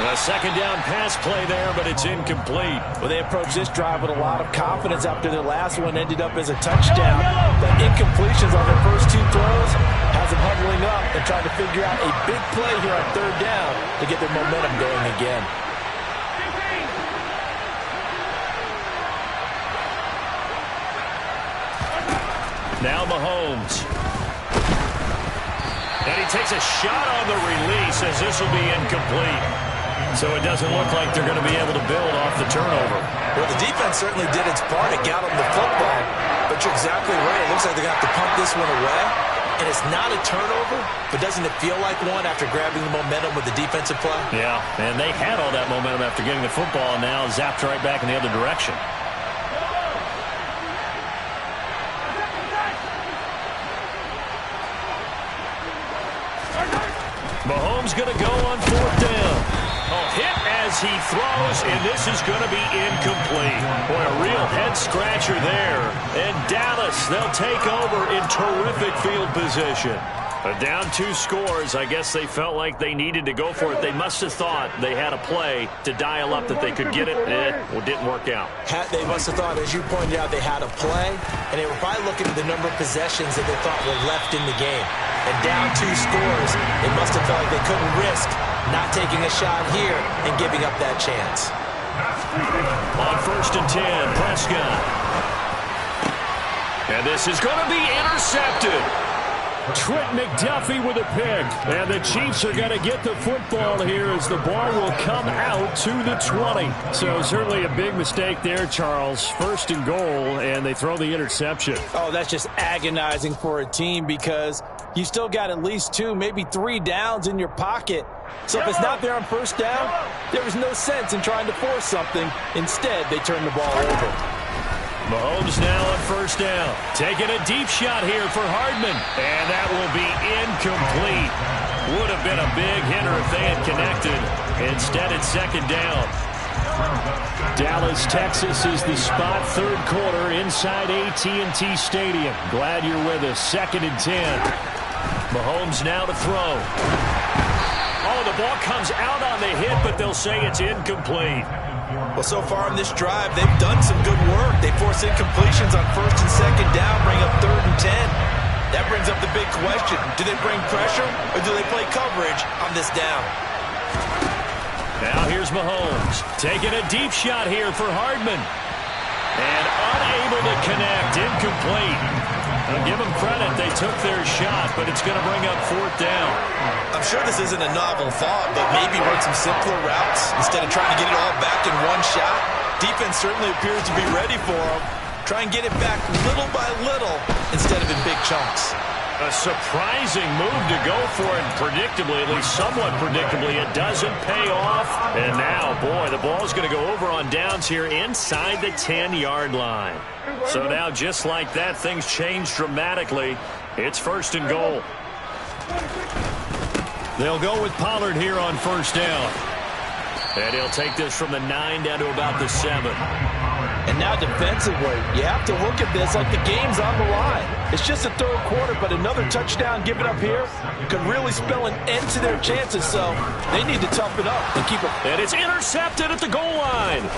A second down pass play there, but it's incomplete. Well, they approached this drive with a lot of confidence after their last one ended up as a touchdown. The incompletions on their first two throws has them huddling up and trying to figure out a big play here on third down to get their momentum going again. Now Mahomes. And he takes a shot on the release as this will be incomplete. So it doesn't look like they're going to be able to build off the turnover. Well, the defense certainly did its part. It got them the football. But you're exactly right. It looks like they're going to have to punt this one away. And it's not a turnover, but doesn't it feel like one after grabbing the momentum with the defensive play? Yeah, and they had all that momentum after getting the football and now zapped right back in the other direction. Mahomes going to go on fourth down. Hit as he throws, and this is going to be incomplete. Boy, a real head-scratcher there. And Dallas, they'll take over in terrific field position. Down 2 scores. I guess they felt like they needed to go for it. They must have thought they had a play to dial up that they could get it. It didn't work out. They must have thought, as you pointed out, they had a play, and they were probably looking at the number of possessions that they thought were left in the game. And down 2 scores, they must have felt like they couldn't risk not taking a shot here and giving up that chance. On first and 10, Prescott. And this is going to be intercepted. Trent McDuffie with a pick. And the Chiefs are going to get the football here as the ball will come out to the 20. So certainly a big mistake there, Charles. First and goal, and they throw the interception. Oh, that's just agonizing for a team because you still got at least 2, maybe 3 downs in your pocket. So if it's not there on first down, there was no sense in trying to force something. Instead, they turn the ball over. Mahomes now on first down. Taking a deep shot here for Hardman. And that will be incomplete. Would have been a big hitter if they had connected. Instead, it's second down. Dallas, Texas is the spot. Third quarter inside AT&T Stadium. Glad you're with us. Second and 10. Mahomes now to throw. Oh, the ball comes out on the hit, but they'll say it's incomplete. Well, so far in this drive, they've done some good work. They force incompletions on first and second down, bring up third and 10. That brings up the big question. Do they bring pressure or do they play coverage on this down? Now here's Mahomes. Taking a deep shot here for Hardman. And unable to connect. Incomplete. I'll give them credit. They took their shot, but it's going to bring up fourth down. I'm sure this isn't a novel thought, but maybe run some simpler routes instead of trying to get it all back in one shot. Defense certainly appears to be ready for them. Try and get it back little by little instead of in big chunks. A surprising move to go for it, predictably, at least somewhat predictably. It doesn't pay off. And now, boy, the ball's going to go over on downs here inside the 10-yard line. So now, just like that, things change dramatically. It's first and goal. They'll go with Pollard here on first down. And he'll take this from the 9 down to about the 7. And now defensively, you have to look at this like the game's on the line. It's just the third quarter, but another touchdown given up here could really spell an end to their chances. So they need to toughen up and keep it. And it's intercepted at the goal line.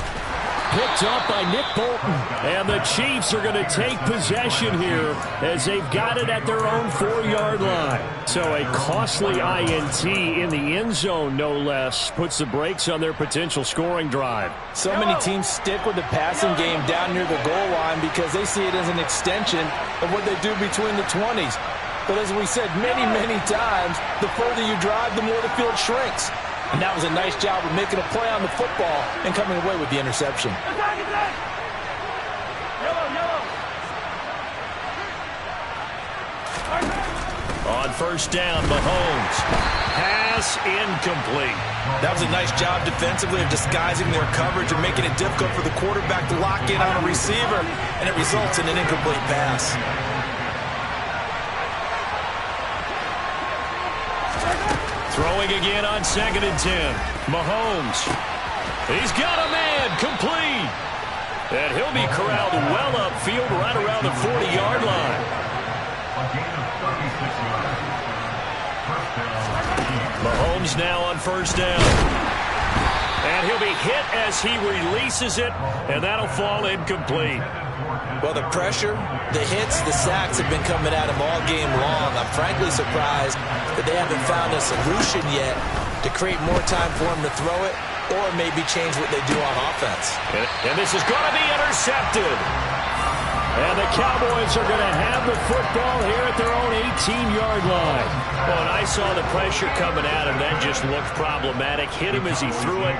Picked up by Nick Bolton. And the Chiefs are going to take possession here as they've got it at their own 4-yard line. So a costly INT in the end zone, no less, puts the brakes on their potential scoring drive. So many teams stick with the passing game down near the goal line because they see it as an extension of what they do between the 20s. But as we said many, many times, the further you drive, the more the field shrinks. And that was a nice job of making a play on the football and coming away with the interception. On first down, Mahomes. Pass incomplete. That was a nice job defensively of disguising their coverage and making it difficult for the quarterback to lock in on a receiver, and it results in an incomplete pass. Throwing again on 2nd and 10. Mahomes. He's got a man complete. And he'll be corralled well upfield right around the 40-yard line. Mahomes now on first down. And he'll be hit as he releases it, and that'll fall incomplete. Well, the pressure, the hits, the sacks have been coming at him all game long. I'm frankly surprised that they haven't found a solution yet to create more time for him to throw it or maybe change what they do on offense. And this is going to be intercepted. And the Cowboys are going to have the football here at their own 18-yard line. Well, and I saw the pressure coming at him. That just looked problematic. Hit him as he threw it,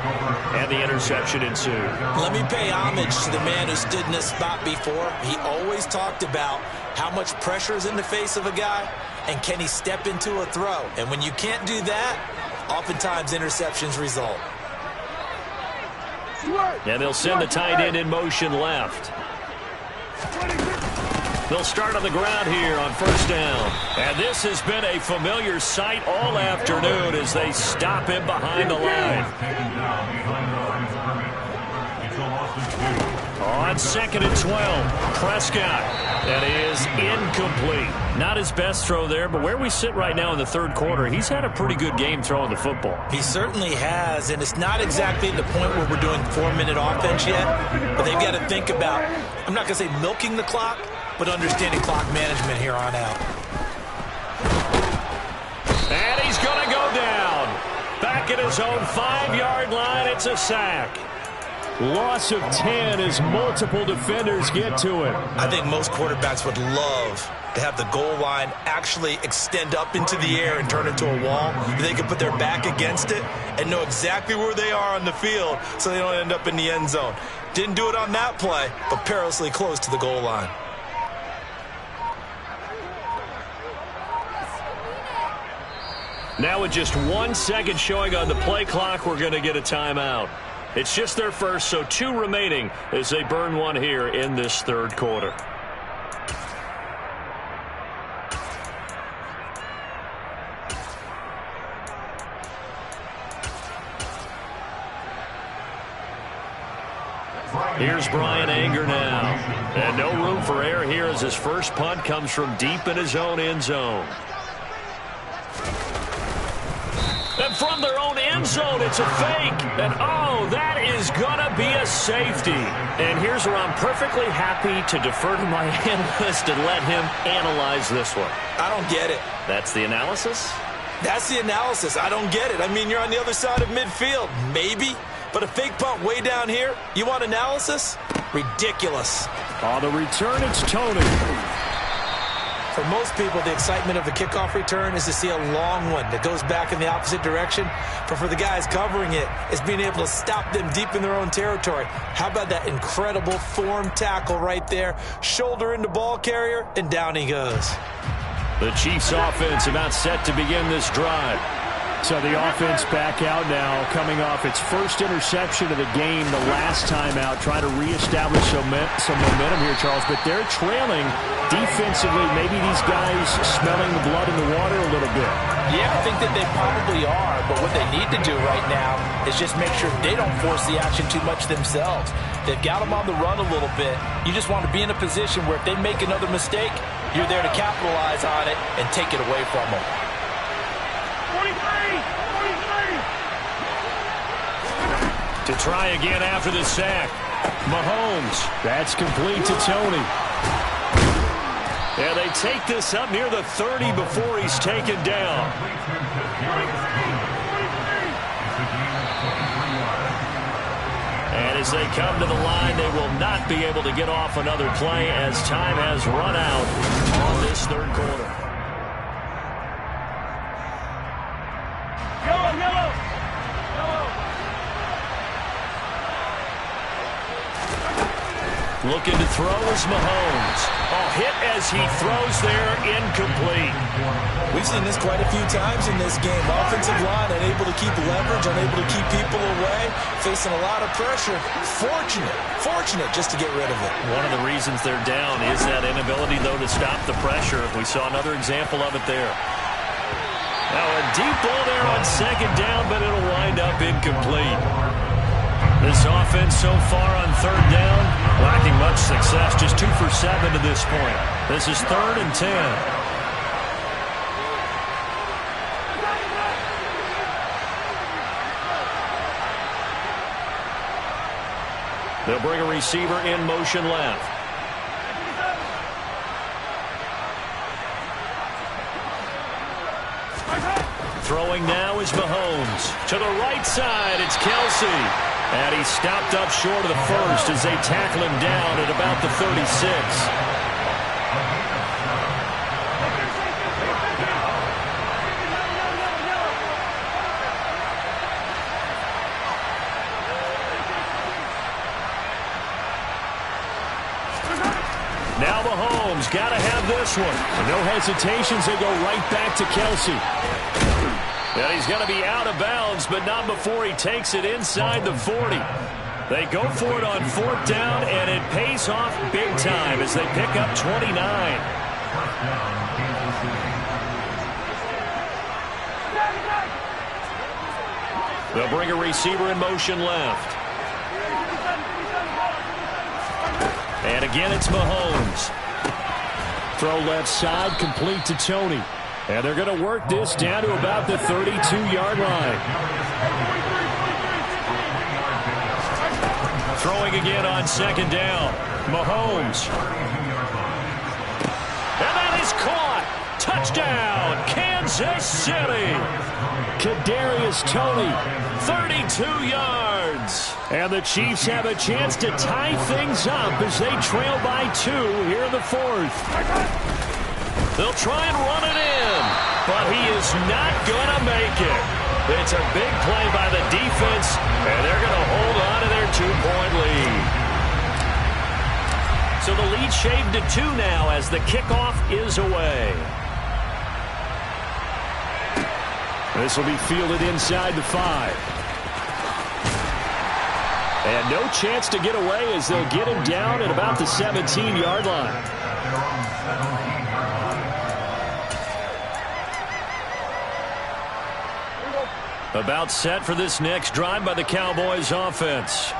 and the interception ensued. Let me pay homage to the man who stood in this spot before. He always talked about how much pressure is in the face of a guy, and can he step into a throw. And when you can't do that, oftentimes interceptions result. And they'll send the tight end in motion left. They'll start on the ground here on first down. And this has been a familiar sight all afternoon as they stop him behind the line. On 2nd and 12, Prescott. That is incomplete. Not his best throw there, but where we sit right now in the third quarter, he's had a pretty good game throwing the football. He certainly has, and it's not exactly the point where we're doing 4-minute offense yet, but they've got to think about, I'm not going to say milking the clock, but understanding clock management here on out. And he's going to go down. Back at his own 5-yard line, it's a sack. Loss of 10 as multiple defenders get to him. I think most quarterbacks would love to have the goal line actually extend up into the air and turn into a wall. They can put their back against it and know exactly where they are on the field so they don't end up in the end zone. Didn't do it on that play, but perilously close to the goal line. Now with just 1 second showing on the play clock, we're going to get a timeout. It's just their first, so 2 remaining as they burn one here in this third quarter. Here's Brian Anger now. And no room for error here as his first punt comes from deep in his own end zone. And from their own end zone, it's a fake. And, oh, that is going to be a safety. And here's where I'm perfectly happy to defer to my analyst and let him analyze this one. I don't get it. That's the analysis? That's the analysis. I don't get it. I mean, you're on the other side of midfield. Maybe. But a fake punt way down here? You want analysis? Ridiculous. On the return, it's Tony. For most people, the excitement of a kickoff return is to see a long one that goes back in the opposite direction. But for the guys covering it, it's being able to stop them deep in their own territory. How about that incredible form tackle right there? Shoulder into ball carrier, and down he goes. The Chiefs offense about set to begin this drive. So the offense back out now, coming off its first interception of the game the last time out, trying to reestablish some momentum here, Charles. But they're trailing defensively. Maybe these guys smelling the blood in the water a little bit. Yeah, I think that they probably are. But what they need to do right now is just make sure they don't force the action too much themselves. They've got them on the run a little bit. You just want to be in a position where if they make another mistake, you're there to capitalize on it and take it away from them. 43! To try again after the sack. Mahomes. That's complete to Tony. And they take this up near the 30 before he's taken down. And as they come to the line, they will not be able to get off another play as time has run out on this third quarter. Yellow! Looking to throw is Mahomes. Hit as he throws there, incomplete. We've seen this quite a few times in this game. Offensive line unable to keep leverage, unable to keep people away, facing a lot of pressure. Fortunate just to get rid of it. One of the reasons they're down is that inability, though, to stop the pressure. We saw another example of it there. Now a deep ball there on second down, but it'll wind up incomplete. This offense so far on third down, lacking much success. Just 2 for 7 to this point. This is 3rd and 10. They'll bring a receiver in motion left. Throwing now is Mahomes. To the right side, it's Kelce. And he's stopped up short of the first as they tackle him down at about the 36. Now Mahomes got to have this one. No hesitations, they go right back to Kelce. And he's going to be out of bounds, but not before he takes it inside the 40. They go for it on 4th down, and it pays off big time as they pick up 29. They'll bring a receiver in motion left. And again, it's Mahomes. Throw left side, complete to Tony. And they're going to work this down to about the 32-yard line. Throwing again on 2nd down. Mahomes. And that is caught. Touchdown, Kansas City. Kadarius Toney, 32 yards. And the Chiefs have a chance to tie things up as they trail by 2 here in the 4th. They'll try and run it in, but he is not going to make it. It's a big play by the defense, and they're going to hold on to their 2-point lead. So the lead shaved to 2 now as the kickoff is away. This will be fielded inside the 5. And no chance to get away as they'll get him down at about the 17-yard line. About set for this next drive by the Cowboys offense.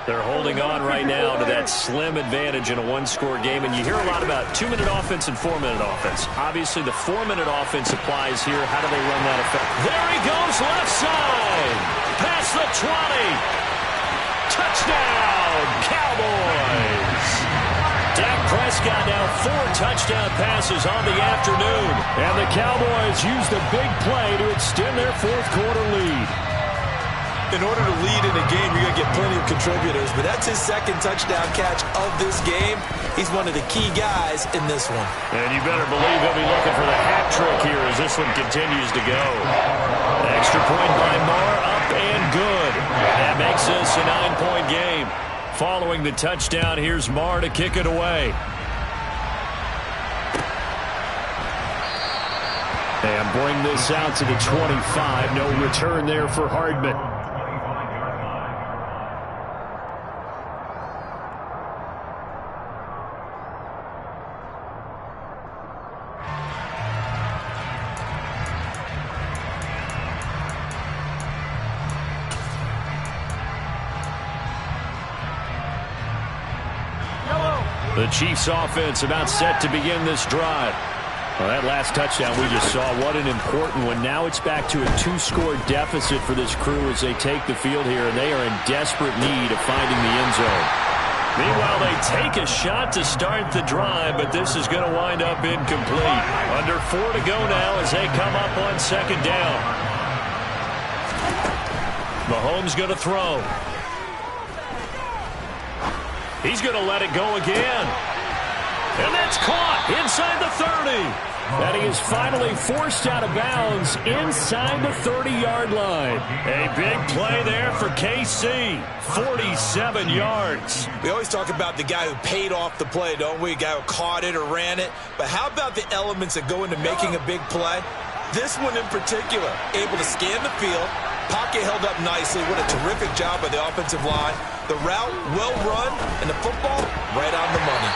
They're holding on right now to that slim advantage in a 1-score game. And you hear a lot about 2-minute offense and 4-minute offense. Obviously, the 4-minute offense applies here. How do they run that effect? There he goes, left side. Past the 20. Touchdown, Cowboys. Dak Prescott now 4 touchdown passes on the afternoon. And the Cowboys use the big play to extend their 4th quarter lead. In order to lead in a game, you're going to get plenty of contributors, but that's his 2nd touchdown catch of this game. He's one of the key guys in this one. And you better believe he'll be looking for the hat trick here as this one continues to go. Extra point by Marr, up and good. That makes this a 9-point game. Following the touchdown, here's Marr to kick it away. And bring this out to the 25. No return there for Hardman. The Chiefs offense about set to begin this drive. Well, that last touchdown we just saw, what an important one. Now it's back to a 2-score deficit for this crew as they take the field here, and they are in desperate need of finding the end zone. Meanwhile, they take a shot to start the drive, but this is going to wind up incomplete. Under 4 to go now as they come up on second down. Mahomes going to throw. He's going to let it go again. And that's caught inside the 30. And he is finally forced out of bounds inside the 30-yard line. A big play there for KC. 47 yards. We always talk about the guy who paid off the play, don't we? A guy who caught it or ran it. But how about the elements that go into making a big play? This one in particular, able to scan the field. Pocket held up nicely. What a terrific job by the offensive line. The route, well run, and the football, right on the money.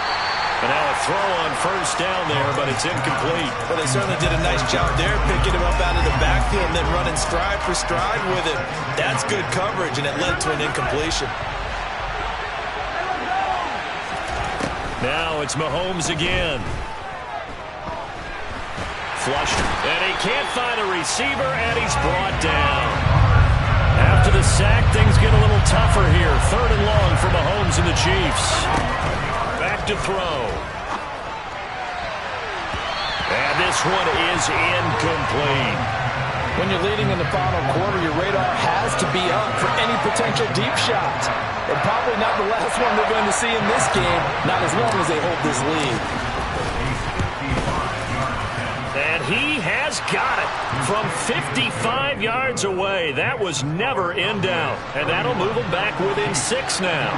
And now a throw on first down there, but it's incomplete. Well, they certainly did a nice job there, picking him up out of the backfield and then running stride for stride with him. That's good coverage, and it led to an incompletion. Now it's Mahomes again. Flushed, and he can't find a receiver, and he's brought down. After the sack, things get a little tougher here. 3rd and long for Mahomes and the Chiefs. Back to throw. And this one is incomplete. When you're leading in the final quarter, your radar has to be up for any potential deep shot. And probably not the last one they're going to see in this game, not as long as they hold this lead. And he has got it from 55 yards away. That was never in doubt. And that'll move them back within 6 now.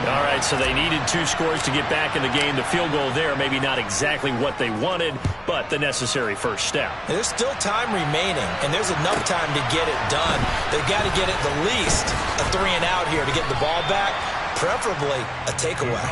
All right, so they needed 2 scores to get back in the game. The field goal there, maybe not exactly what they wanted, but the necessary first step. There's still time remaining, and there's enough time to get it done. They've got to get it the least a 3-and-out here to get the ball back, preferably a takeaway.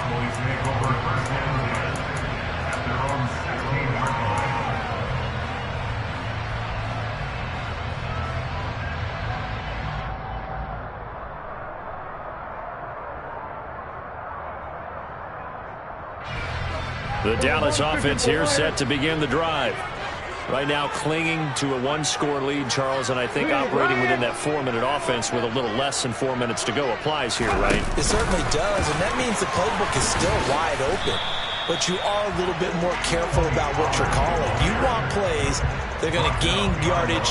The Dallas offense here set to begin the drive. Right now clinging to a 1-score lead, Charles, and I think operating within that 4-minute offense with a little less than 4 minutes to go applies here, right? It certainly does, and that means the playbook is still wide open. But you are a little bit more careful about what you're calling. You want plays that are going to gain yardage,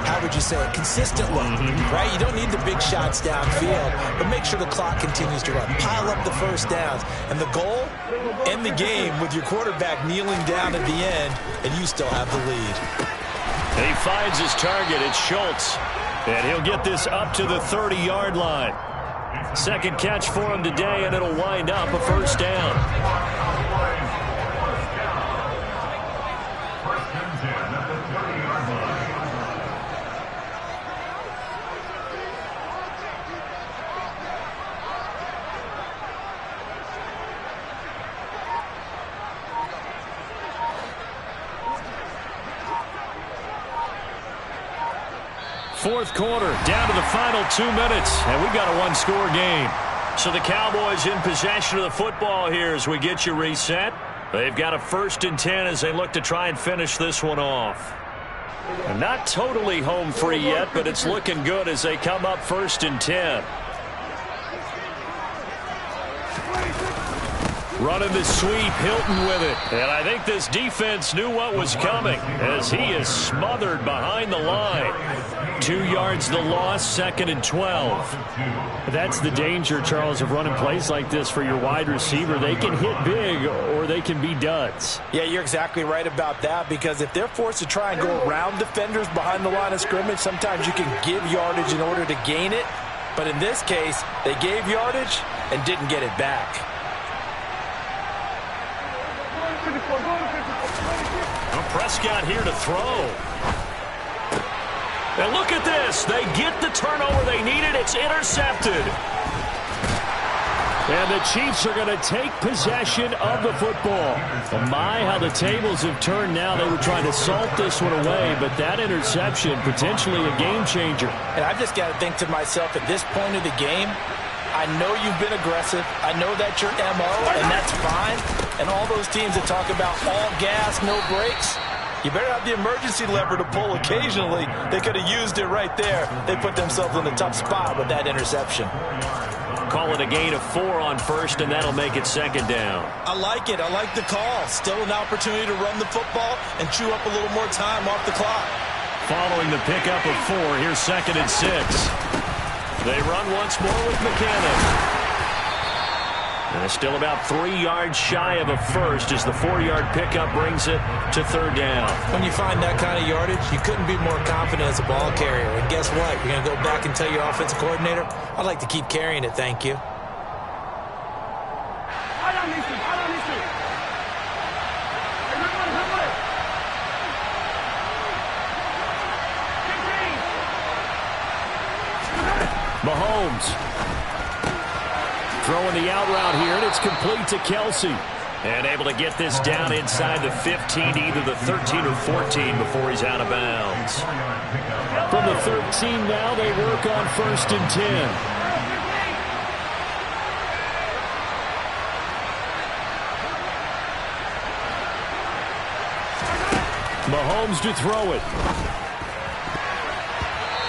how would you say it, consistently, right? You don't need the big shots downfield, but make sure the clock continues to run. Pile up the first downs. And the goal, end the game with your quarterback kneeling down at the end, and you still have the lead. And he finds his target. It's Schultz. And he'll get this up to the 30-yard line. Second catch for him today, and it'll wind up a first down. Fourth quarter, down to the final 2 minutes, and we've got a 1-score game. So the Cowboys in possession of the football here as we get you reset. They've got a 1st and 10 as they look to try and finish this one off. And not totally home free yet, but it's looking good as they come up 1st and 10. Running the sweep, Hilton with it. And I think this defense knew what was coming as he is smothered behind the line. 2 yards the loss, 2nd and 12. That's the danger, Charles, of running plays like this for your wide receiver. They can hit big or they can be duds. Yeah, you're exactly right about that, because if they're forced to try and go around defenders behind the line of scrimmage, sometimes you can give yardage in order to gain it. But in this case, they gave yardage and didn't get it back. Prescott here to throw. And look at this. They get the turnover they needed. It's intercepted. And the Chiefs are going to take possession of the football. Well, my, how the tables have turned now. They were trying to salt this one away, but that interception, potentially a game changer. And I've just got to think to myself, at this point of the game, I know you've been aggressive. I know that's your MO, and that's fine. And all those teams that talk about all gas, no brakes, you better have the emergency lever to pull occasionally. They could have used it right there. They put themselves in a tough spot with that interception. Call it a gain of 4 on first, and that'll make it second down. I like it. I like the call. Still an opportunity to run the football and chew up a little more time off the clock. Following the pickup of 4, here's 2nd and 6. They run once more with McKinnon. And it's still about 3 yards shy of a first as the 4-yard pickup brings it to 3rd down. When you find that kind of yardage, you couldn't be more confident as a ball carrier. And guess what? You're going to go back and tell your offensive coordinator, I'd like to keep carrying it, thank you. Mahomes throwing the out route here, and it's complete to Kelsey. And able to get this down inside the 15, either the 13 or 14 before he's out of bounds. From the 13 now, they work on 1st and 10. Mahomes to throw it.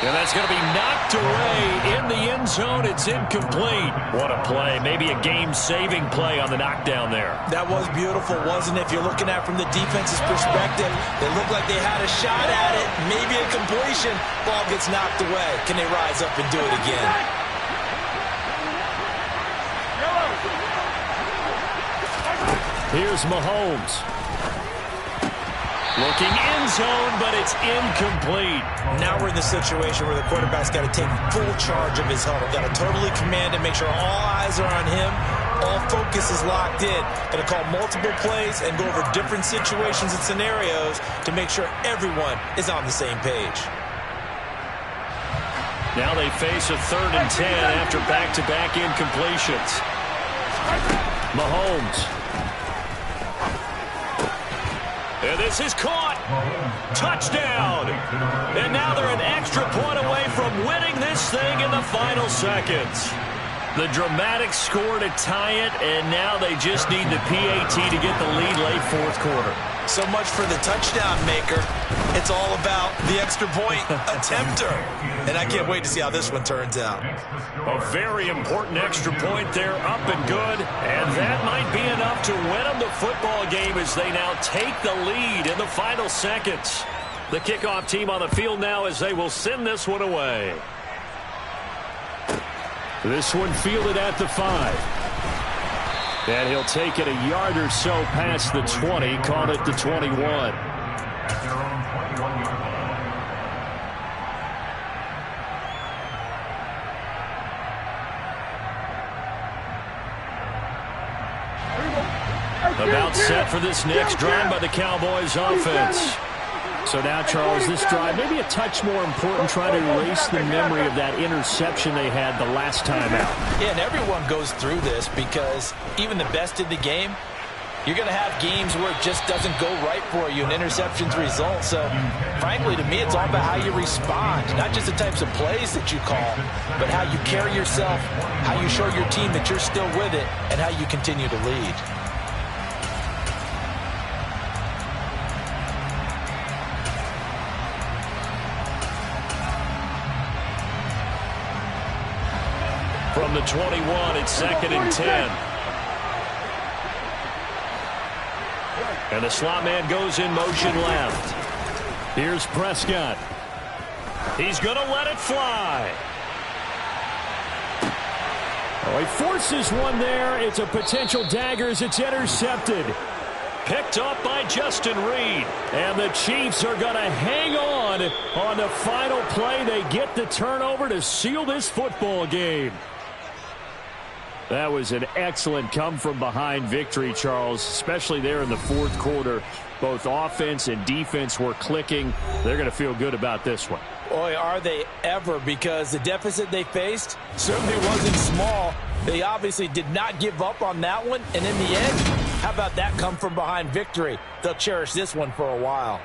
And that's going to be knocked away in the end zone. It's incomplete. What a play. Maybe a game-saving play on the knockdown there. That was beautiful, wasn't it? If you're looking at it from the defense's perspective, they looked like they had a shot at it. Maybe a completion. Ball gets knocked away. Can they rise up and do it again? Here's Mahomes. Looking end zone, but it's incomplete. Now we're in the situation where the quarterback's got to take full charge of his huddle. Got to totally command it, make sure all eyes are on him. All focus is locked in. Got to call multiple plays and go over different situations and scenarios to make sure everyone is on the same page. Now they face a 3rd and 10 after back-to-back incompletions. Mahomes. And this is caught. Touchdown. And now they're an extra point away from winning this thing in the final seconds. The dramatic score to tie it, and now they just need the PAT to get the lead late 4th quarter. So much for the touchdown maker. It's all about the extra point attempter. And I can't wait to see how this one turns out. A very important extra point there, up and good. And that might be enough to win them the football game as they now take the lead in the final seconds. The kickoff team on the field now as they will send this one away. This one fielded at the 5. And he'll take it a yard or so past the 20, caught it the 21. At their own 21-yard line. About set for this next drive by the Cowboys offense. So now, Charles, this drive maybe a touch more important, trying to erase the memory of that interception they had the last time out. Yeah, and everyone goes through this because even the best in the game, you're going to have games where it just doesn't go right for you and interceptions result. So, frankly, to me, it's all about how you respond, not just the types of plays that you call, but how you carry yourself, how you show your team that you're still with it, and how you continue to lead. From the 21, it's 2nd and 10. And the slot man goes in motion left. Here's Prescott. He's going to let it fly. Oh, he forces one there. It's a potential dagger as it's intercepted. Picked up by Justin Reed. And the Chiefs are going to hang on the final play. They get the turnover to seal this football game. That was an excellent come-from-behind victory, Charles, especially there in the fourth quarter. Both offense and defense were clicking. They're going to feel good about this one. Boy, are they ever, because the deficit they faced certainly wasn't small. They obviously did not give up on that one, and in the end, how about that come-from-behind victory? They'll cherish this one for a while.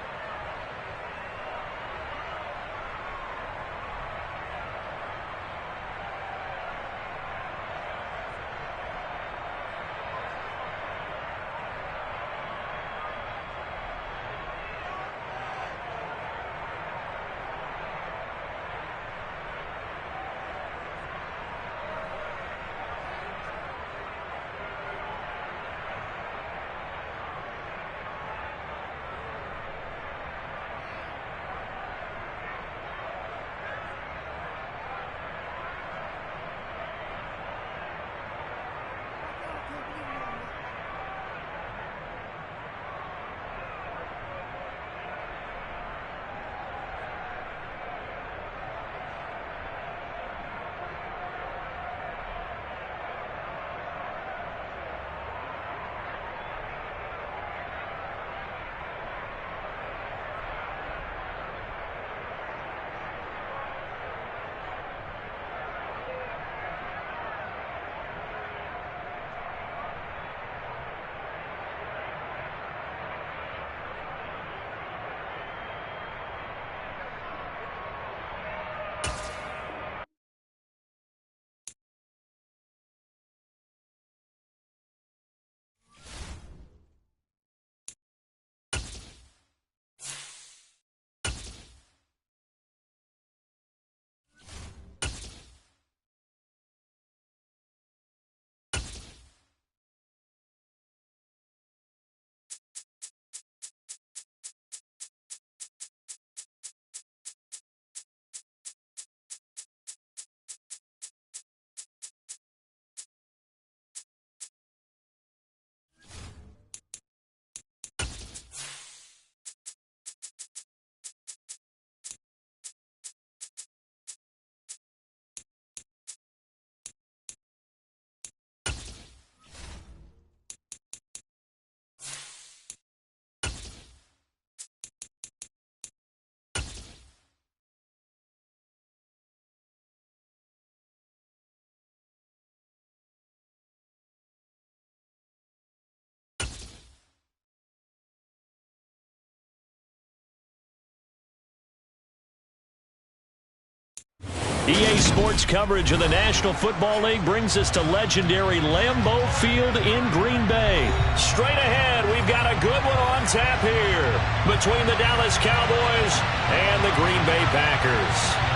EA Sports coverage of the National Football League brings us to legendary Lambeau Field in Green Bay. Straight ahead, we've got a good one on tap here between the Dallas Cowboys and the Green Bay Packers.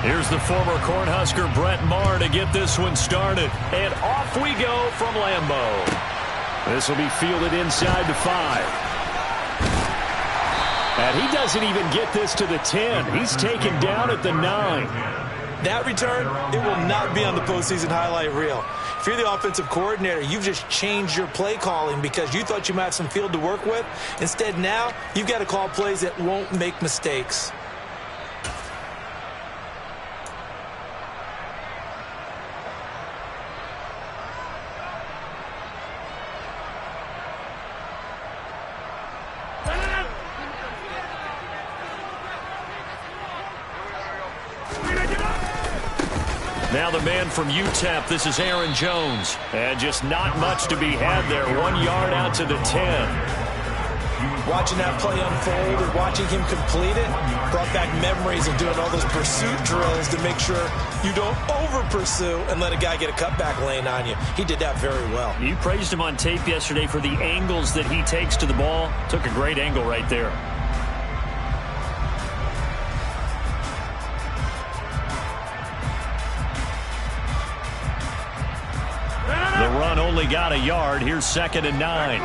Here's the former Cornhusker Brett Maher to get this one started. And off we go from Lambeau. This will be fielded inside the 5. And he doesn't even get this to the 10. He's taken down at the 9. That return, it will not be on the postseason highlight reel. If you're the offensive coordinator, you've just changed your play calling because you thought you might have some field to work with. Instead, now you've got to call plays that won't make mistakes. Now the man from UTEP, this is Aaron Jones. And just not much to be had there. 1 yard out to the 10. Watching that play unfold and watching him complete it brought back memories of doing all those pursuit drills to make sure you don't over-pursue and let a guy get a cutback lane on you. He did that very well. You praised him on tape yesterday for the angles that he takes to the ball. Took a great angle right there. The run only got a yard. Here's 2nd and 9.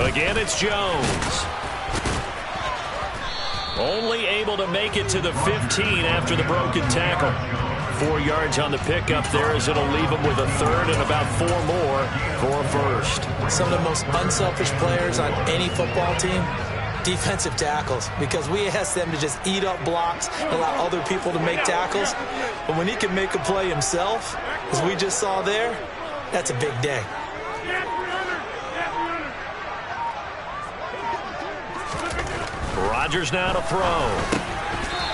Again, it's Jones. Only able to make it to the 15 after the broken tackle. 4 yards on the pickup there as it'll leave them with a third and about 4 more for a first. Some of the most unselfish players on any football team, defensive tackles, because we ask them to just eat up blocks, allow other people to make tackles. But when he can make a play himself, as we just saw there, that's a big day. Rodgers now to throw.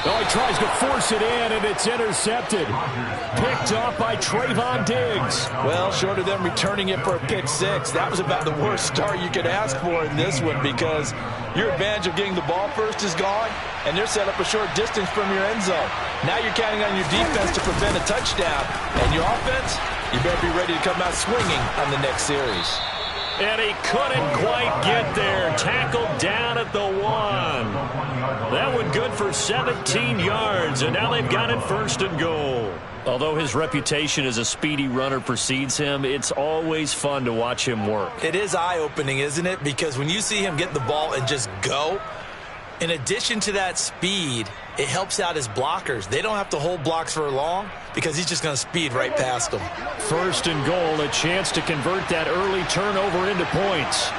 Oh, he tries to force it in, and it's intercepted. Picked off by Trayvon Diggs. Well, short of them returning it for a pick six, that was about the worst start you could ask for in this one, because your advantage of getting the ball first is gone, and they're set up a short distance from your end zone. Now you're counting on your defense to prevent a touchdown, and your offense, you better be ready to come out swinging on the next series. And he couldn't quite get there. Tackled down at the 1. That one good for 17 yards, and now they've got it first and goal. Although his reputation as a speedy runner precedes him, it's always fun to watch him work. It is eye-opening, isn't it? Because when you see him get the ball and just go, in addition to that speed, it helps out his blockers. They don't have to hold blocks for long because he's just going to speed right past them. First and goal, a chance to convert that early turnover into points.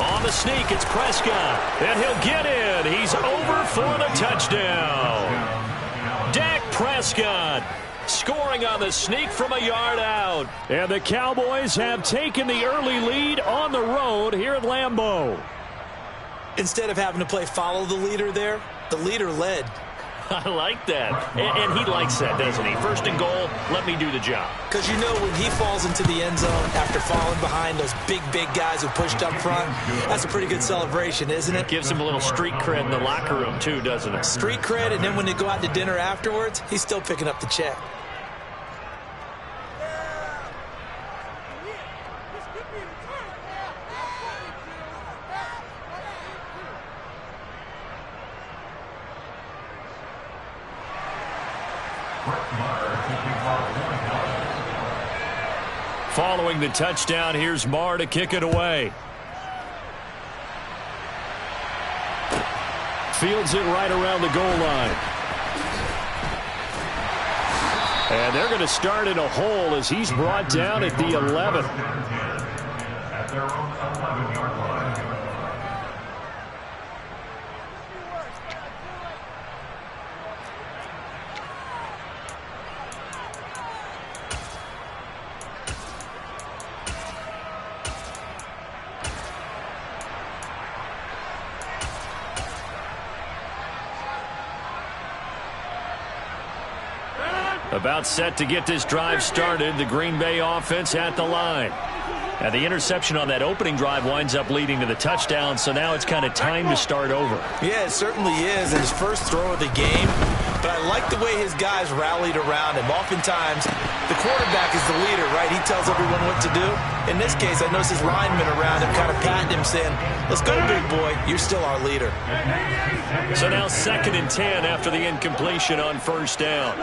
On the sneak, it's Prescott, and he'll get in. He's over for the touchdown. Dak Prescott scoring on the sneak from a yard out. And the Cowboys have taken the early lead on the road here at Lambeau. Instead of having to play follow the leader there, the leader led. I like that. And he likes that, doesn't he? First and goal, let me do the job. Because you know when he falls into the end zone after falling behind those big guys who pushed up front, that's a pretty good celebration, isn't it? Gives him a little street cred in the locker room, too, doesn't it? Street cred, and then when they go out to dinner afterwards, he's still picking up the check. Following the touchdown, here's Marr to kick it away. Fields it right around the goal line. And they're going to start in a hole as he's brought down at the 11. At their own 11-yard line. About set to get this drive started, the Green Bay offense at the line. And the interception on that opening drive winds up leading to the touchdown, so now it's kind of time to start over. Yeah, it certainly is, and his first throw of the game. But I like the way his guys rallied around him. Oftentimes, the quarterback is the leader, right? He tells everyone what to do. In this case, I noticed his linemen around him kind of patting him, saying, let's go, big boy. You're still our leader. So now 2nd and 10 after the incompletion on first down.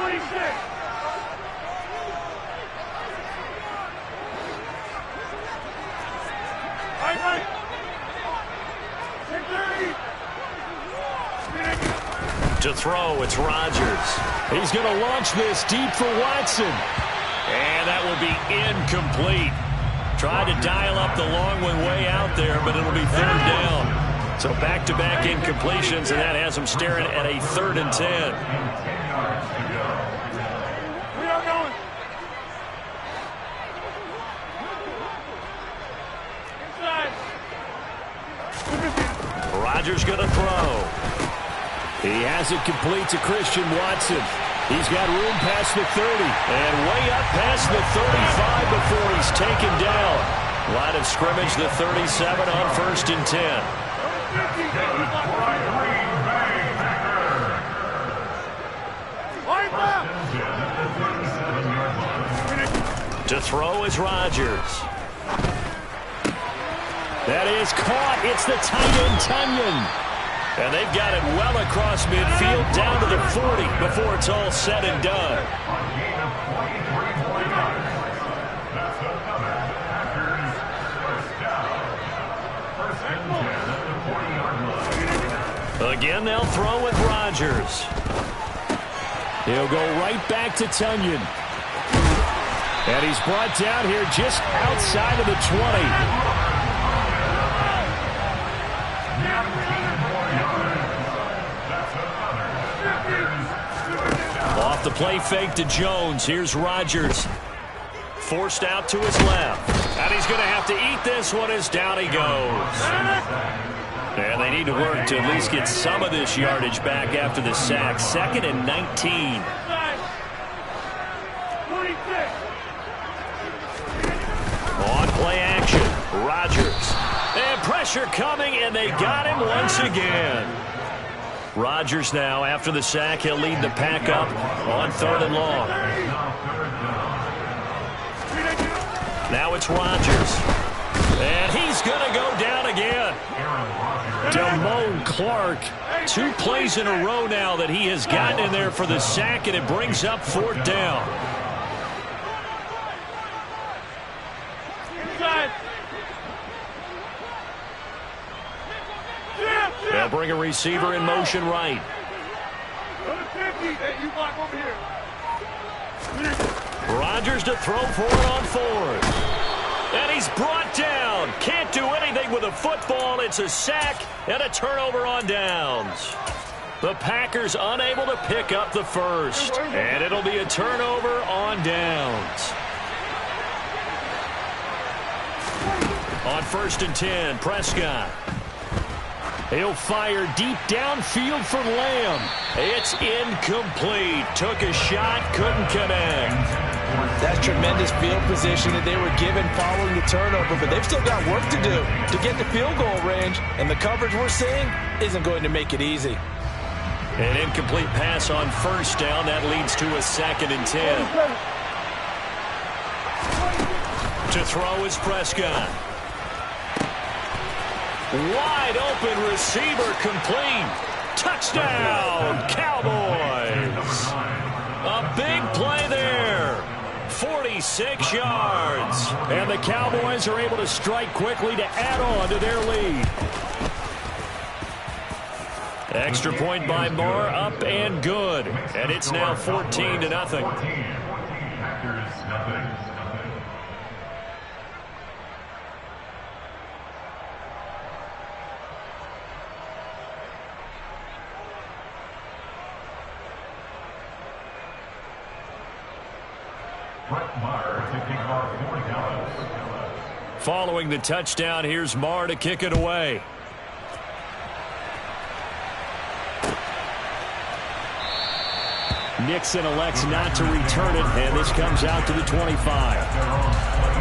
To throw, it's Rodgers. He's going to launch this deep for Watson. And that will be incomplete. Tried to dial up the long one way out there, but it'll be 3rd down. So back-to-back incompletions, and that has him staring at a 3rd and 10. Rodgers going to throw. He has it complete to Christian Watson. He's got room past the 30. And way up past the 35 before he's taken down. Line of scrimmage, the 37 on 1st and 10. To throw is Rodgers. That is caught. It's the tight end, Tunyon. And they've got it well across midfield down to the 40 before it's all said and done. Again, they'll throw with Rodgers. He'll go right back to Tonyan. And he's brought down here just outside of the 20. Off the play fake to Jones. Here's Rodgers. Forced out to his left. And he's going to have to eat this one as down he goes. And they need to work to at least get some of this yardage back after the sack. 2nd and 19. On play action, Rodgers. And pressure coming, and they got him once again. Rodgers now, after the sack, he'll lead the pack up on 3rd and long. Now it's Rodgers. And he's going to go down again. Damone Clark, 2 plays in a row now that he has gotten in there for the sack, and it brings up 4th down. They'll bring a receiver in motion right. Rodgers to throw for it on 4th. And he's brought down. Can't do anything with a football. It's a sack and a turnover on downs. The Packers unable to pick up the first. And it'll be a turnover on downs. On 1st and 10, Prescott. He'll fire deep downfield for Lamb. It's incomplete. Took a shot, couldn't connect. That's tremendous field position that they were given following the turnover, but they've still got work to do to get the field goal range, and the coverage we're seeing isn't going to make it easy. An incomplete pass on 1st down. That leads to a 2nd and 10. To throw is Prescott. Wide open receiver complete. Touchdown, Cowboys. A big play there. 46 yards. And the Cowboys are able to strike quickly to add on to their lead. Extra point by Moore, up and good. And it's now 14-0. Following the touchdown, here's Marr to kick it away. Nixon elects not to return it, and this comes out to the 25.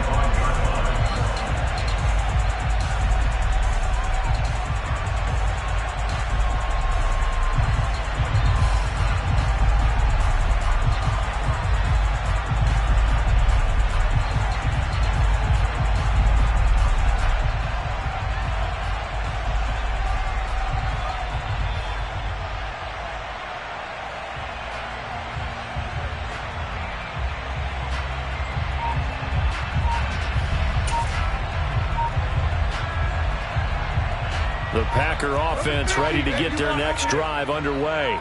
The Packer offense ready to get their next drive underway.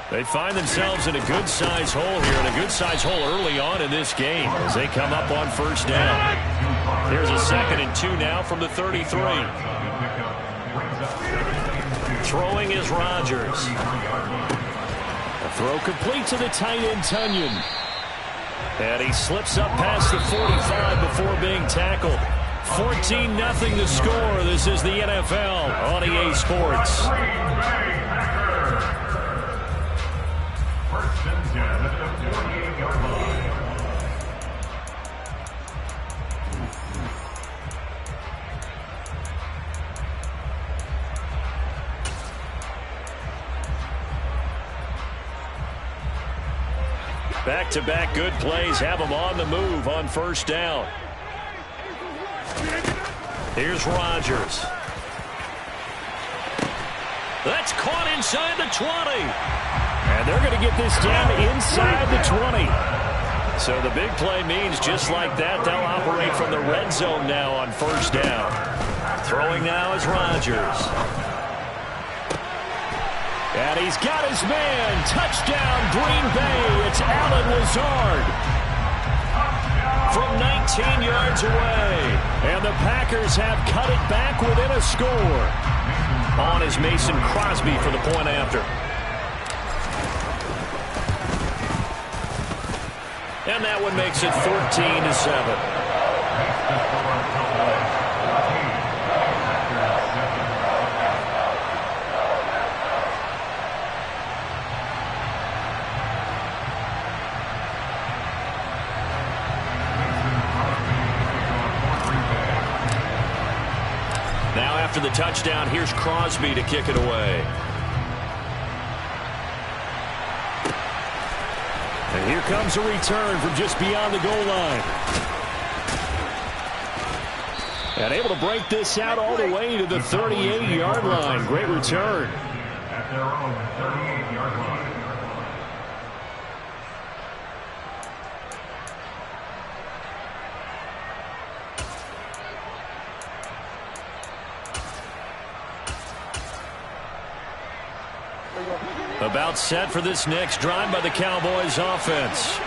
They find themselves in a good-sized hole here, and a good-sized hole early on in this game as they come up on 1st down. Here's a 2nd and 2 now from the 33. Throwing is Rodgers. A throw complete to the tight end, Tonyan. And he slips up past the 45 before being tackled. 14-0 the score. This is the NFL on EA Sports. Back-to-back good plays have them on the move on 1st down. Here's Rodgers. That's caught inside the 20. And they're going to get this down inside the 20. So the big play means just like that, they'll operate from the red zone now on 1st down. Throwing now is Rodgers. And he's got his man. Touchdown, Green Bay. It's Allen Lazard from 19 yards away. And the Packers have cut it back within a score. On is Mason Crosby for the point after. And that one makes it 14-7. Now after the touchdown, here's Crosby to kick it away. And here comes a return from just beyond the goal line. And able to break this out all the way to the 38-yard line. Great return. At their own 38-yard line. About set for this next drive by the Cowboys offense.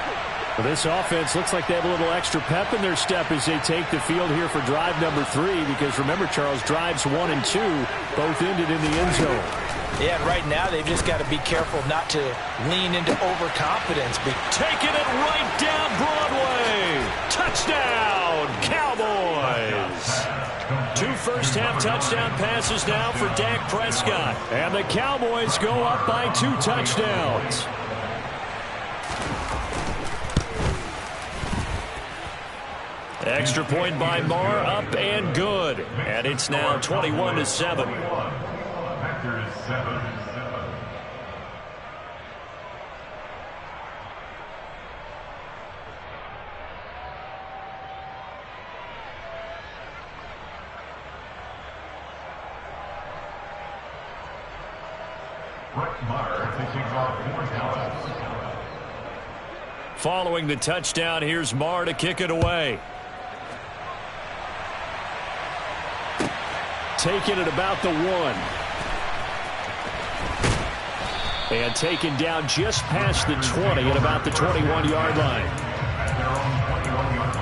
Well, this offense looks like they have a little extra pep in their step as they take the field here for drive number 3. Because remember, Charles, drives 1 and 2 both ended in the end zone. Yeah, and right now they've just got to be careful not to lean into overconfidence. Taking it right down Broadway. Touchdown, Cowboys. 2 first-half touchdown passes now for Dak Prescott. And the Cowboys go up by 2 touchdowns. Extra point by Marr, up and good. And it's now 21-7. Packers 7-7. Following the touchdown, here's Marr to kick it away. Taken at about the 1. And taken down just past the 20 at about the 21-yard line. At their own 21-yard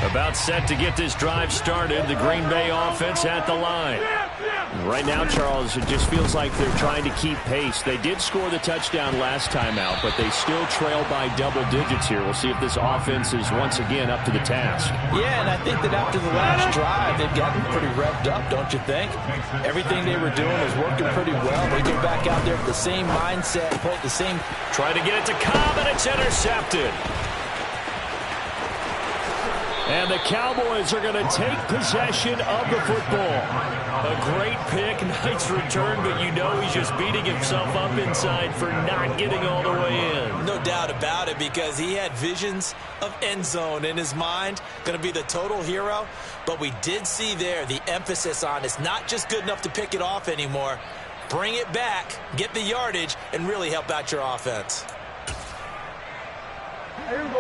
line. About set to get this drive started. The Green Bay offense at the line. Right now, Charles, it just feels like they're trying to keep pace. They did score the touchdown last time out, but they still trail by double digits here. We'll see if this offense is once again up to the task. Yeah, and I think that after the last drive, they've gotten pretty revved up, don't you think? Everything they were doing was working pretty well. They go back out there with the same mindset, play the same. Try to get it to Cobb, and it's intercepted. And the Cowboys are going to take possession of the football. A great pick, nice return, but you know he's just beating himself up inside for not getting all the way in. No doubt about it, because he had visions of end zone in his mind, going to be the total hero. But we did see there the emphasis on it's not just good enough to pick it off anymore. Bring it back, get the yardage, and really help out your offense.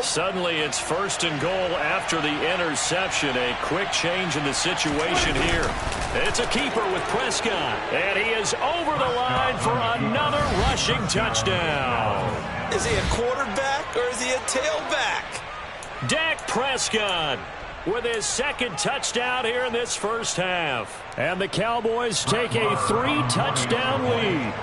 Suddenly it's 1st and goal after the interception. A quick change in the situation here. It's a keeper with Prescott. And he is over the line for another rushing touchdown. Is he a quarterback or is he a tailback? Dak Prescott with his 2nd touchdown here in this first half. And the Cowboys take a 3-touchdown lead.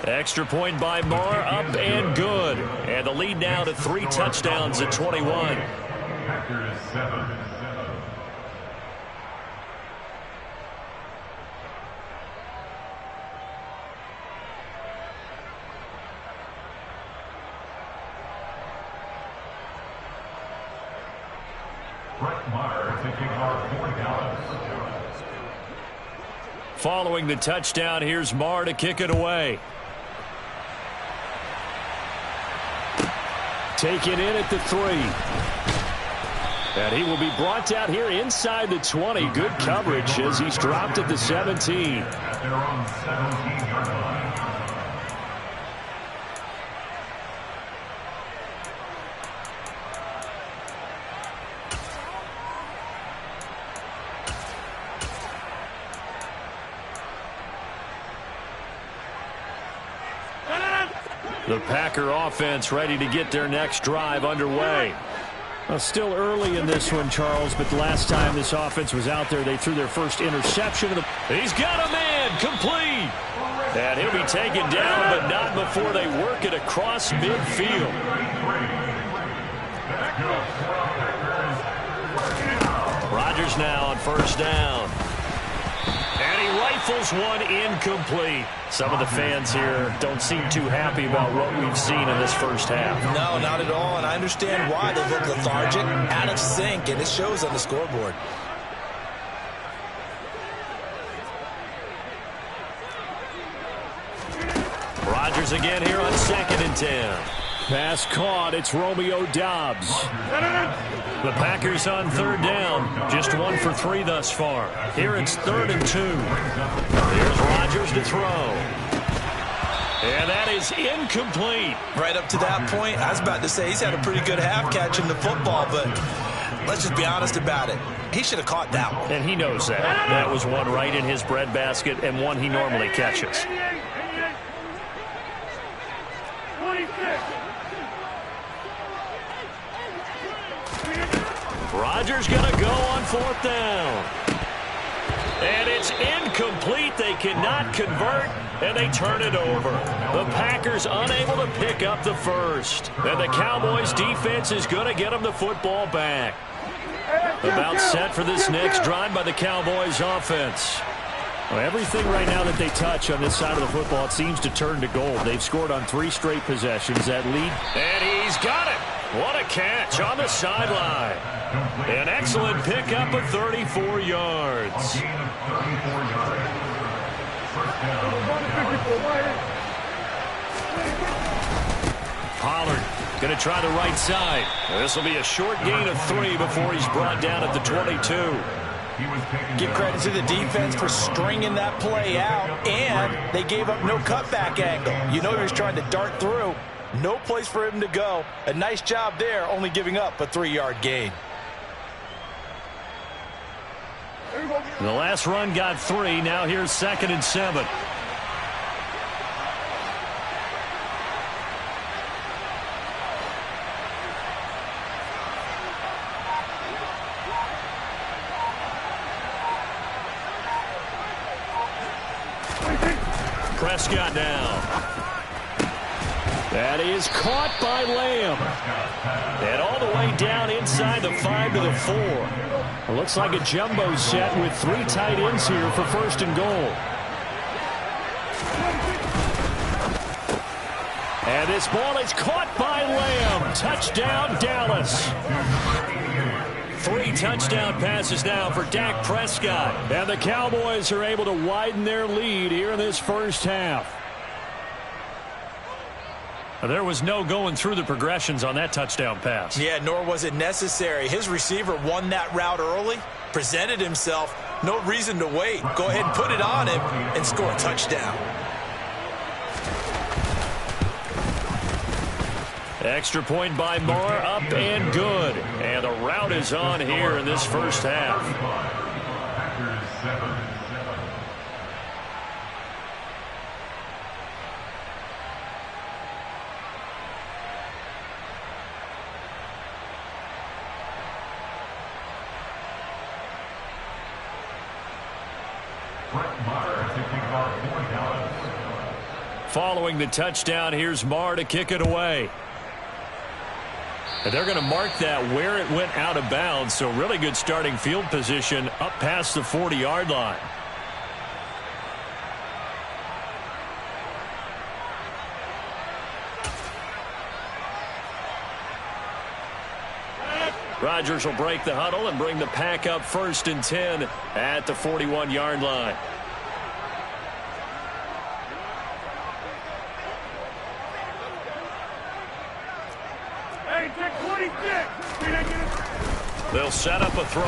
Extra point by Marr, up and good. And the lead now to 3 touchdowns at 21. Packers 7-7. Brett Maher taking our 4 Dallas. Following the touchdown, here's Marr to kick it away. Taken in at the 3. And he will be brought out here inside the 20. Good coverage as he's dropped at the 17. At their own 17-yard line. The Packer offense ready to get their next drive underway. Well, still early in this one, Charles, but the last time this offense was out there, they threw their first interception. He's got a man, complete. And he'll be taken down, but not before they work it across midfield. Rodgers now on first down. And he rifles one incomplete. Some of the fans here don't seem too happy about what we've seen in this first half. No, not at all, and I understand why. They look lethargic, out of sync, and it shows on the scoreboard. Rodgers again here on 2nd and 10. Pass caught. It's Romeo Doubs. The Packers on 3rd down. Just 1 for 3 thus far. Here it's 3rd and 2. Here's Rodgers to throw. And that is incomplete. Right up to that point, I was about to say he's had a pretty good half catching the football, but let's just be honest about it. He should have caught that one. And he knows that. That was one right in his breadbasket and one he normally catches. 26. Rodgers going to go on 4th down. And it's incomplete. They cannot convert, and they turn it over. The Packers unable to pick up the first. And the Cowboys defense is going to get them the football back. About set for this next drive by the Cowboys offense. Well, everything right now that they touch on this side of the football, it seems to turn to gold. They've scored on 3 straight possessions. That lead. And he's got it. What a catch on the sideline. An excellent pickup of 34 yards. Pollard going to try the right side. This will be a short gain of 3 before he's brought down at the 22. Give credit to the defense for stringing that play out, and they gave up no cutback angle. You know he was trying to dart through. No place for him to go. A nice job there, only giving up a 3-yard gain. The last run got 3. Now here's 2nd and 7. Prescott now. That is caught by Lamb. And all the way down inside the 5 to the 4. It looks like a jumbo set with 3 tight ends here for 1st and goal. And this ball is caught by Lamb. Touchdown, Dallas. 3 touchdown passes now for Dak Prescott. And the Cowboys are able to widen their lead here in this first half. There was no going through the progressions on that touchdown pass. Yeah, nor was it necessary. His receiver won that route early, presented himself. No reason to wait. Go ahead and put it on him and score a touchdown. Extra point by Moore, up and good. And the route is on here in this first half. Following the touchdown, here's Marr to kick it away. And they're going to mark that where it went out of bounds, so really good starting field position up past the 40-yard line. Rodgers will break the huddle and bring the pack up 1st and 10 at the 41-yard line. They'll set up a throw.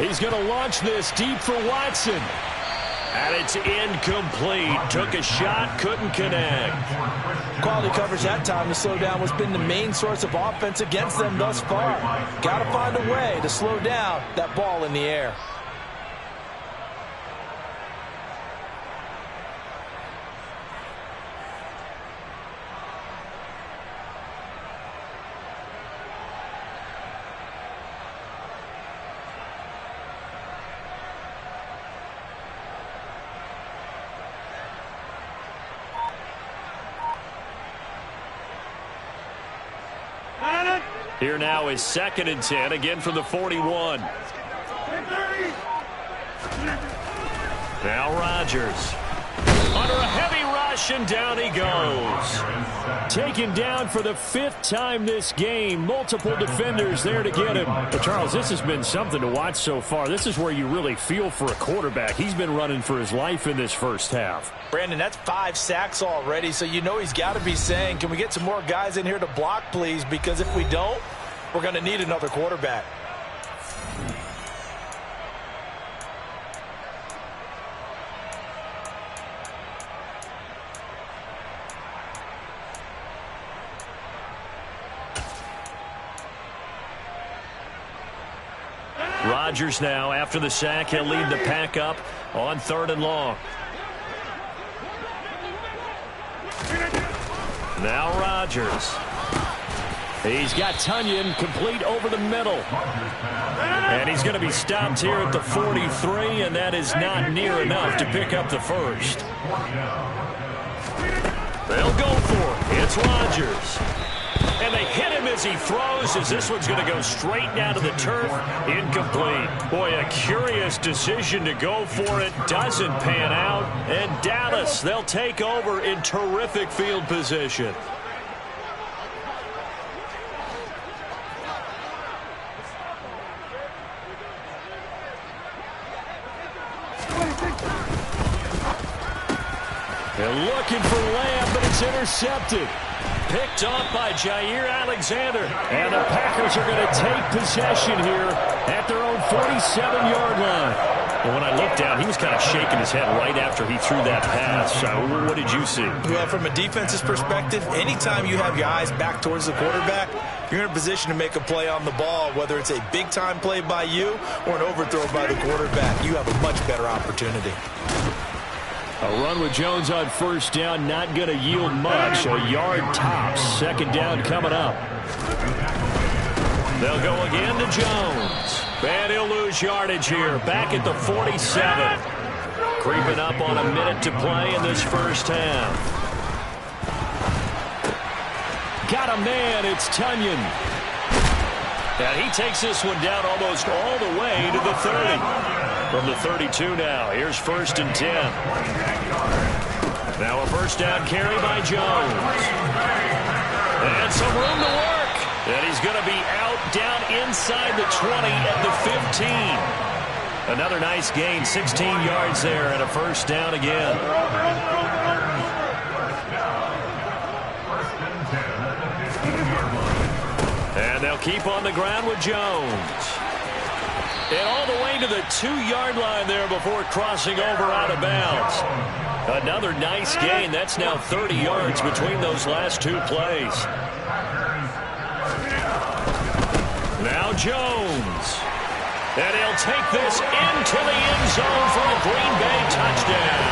He's going to launch this deep for Watson. And it's incomplete. Took a shot, couldn't connect. Quality coverage that time. The slowdown has been the main source of offense against them thus far. Got to find a way to slow down that ball in the air. Here now is 2nd and 10, again from the 41. Now Rodgers. Under a heavy rush, and down he goes. Taken down for the 5th time this game. Multiple defenders there to get him. But Charles, this has been something to watch so far. This is where you really feel for a quarterback. He's been running for his life in this first half. Brandon, that's 5 sacks already, so you know he's got to be saying, can we get some more guys in here to block, please? Because if we don't, we're going to need another quarterback. Rodgers now, after the sack, he'll lead the pack up on 3rd and long. Now Rodgers. He's got Tonyan complete over the middle. And he's going to be stopped here at the 43, and that is not near enough to pick up the first. They'll go for it. It's Rodgers. And they hit him as he throws, as this one's going to go straight down to the turf. Incomplete. Boy, a curious decision to go for it. Doesn't pan out. And Dallas, they'll take over in terrific field position. They're looking for Lamb, but it's intercepted. Picked off by Jair Alexander. And the Packers are going to take possession here at their own 47-yard line. And when I looked down, he was kind of shaking his head right after he threw that pass. So what did you see? Well, from a defense's perspective, anytime you have your eyes back towards the quarterback, you're in a position to make a play on the ball, whether it's a big-time play by you or an overthrow by the quarterback. You have a much better opportunity. A run with Jones on 1st down, not going to yield much. A yard tops. 2nd down coming up. They'll go again to Jones. And he'll lose yardage here. Back at the 47. Creeping up on a minute to play in this first half. Got a man. It's Tonyan. And he takes this one down almost all the way to the 30. From the 32 now, here's 1st and 10. Now a 1st down carry by Jones. And some room to work. And he's going to be out down inside the 20 at the 15. Another nice gain, 16 yards there, and a 1st down again. And they'll keep on the ground with Jones. And all the way to the 2-yard line there before crossing over out of bounds. Another nice gain. That's now 30 yards between those last 2 plays. Now Jones. And he'll take this into the end zone for a Green Bay touchdown.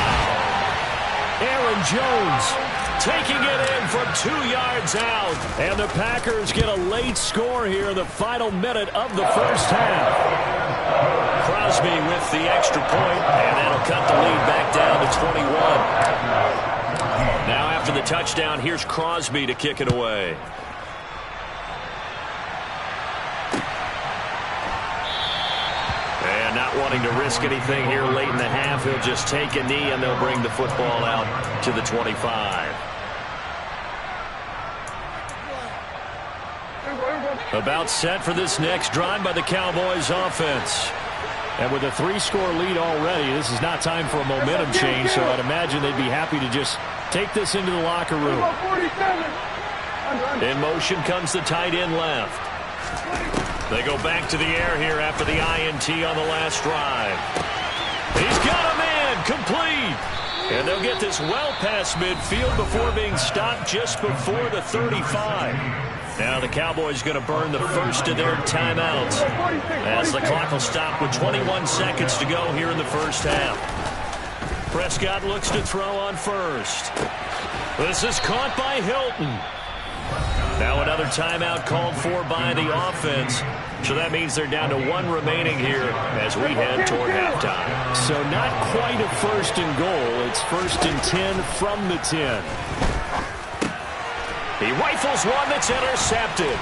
Aaron Jones taking it in from 2 yards out. And the Packers get a late score here in the final minute of the first half. Crosby with the extra point, and that'll cut the lead back down to 21. Now after the touchdown, here's Crosby to kick it away. And not wanting to risk anything here late in the half, he'll just take a knee, and they'll bring the football out to the 25. About set for this next drive by the Cowboys offense. And with a 3-score lead already, this is not time for a momentum change, so I'd imagine they'd be happy to just take this into the locker room. In motion comes the tight end left. They go back to the air here after the INT on the last drive. He's got a man, complete. And they'll get this well past midfield before being stopped just before the 35. Now the Cowboys going to burn the first of their timeouts as the clock will stop with 21 seconds to go here in the first half. Prescott looks to throw on first. This is caught by Hilton. Now another timeout called for by the offense. So that means they're down to 1 remaining here as we head toward halftime. So not quite a 1st and goal. It's 1st and 10 from the 10. He rifles one that's intercepted.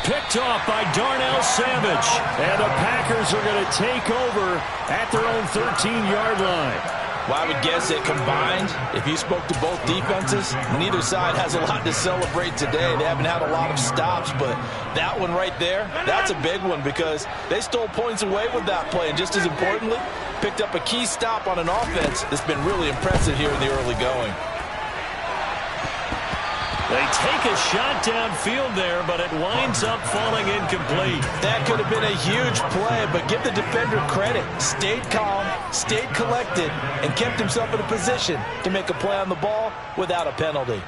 Picked off by Darnell Savage. And the Packers are going to take over at their own 13-yard line. Well, I would guess it combined, if you spoke to both defenses, neither side has a lot to celebrate today. They haven't had a lot of stops, but that one right there, that's a big one because they stole points away with that play. And just as importantly, picked up a key stop on an offense that's been really impressive here in the early going. They take a shot downfield there, but it winds up falling incomplete. That could have been a huge play, but give the defender credit. Stayed calm, stayed collected, and kept himself in a position to make a play on the ball without a penalty.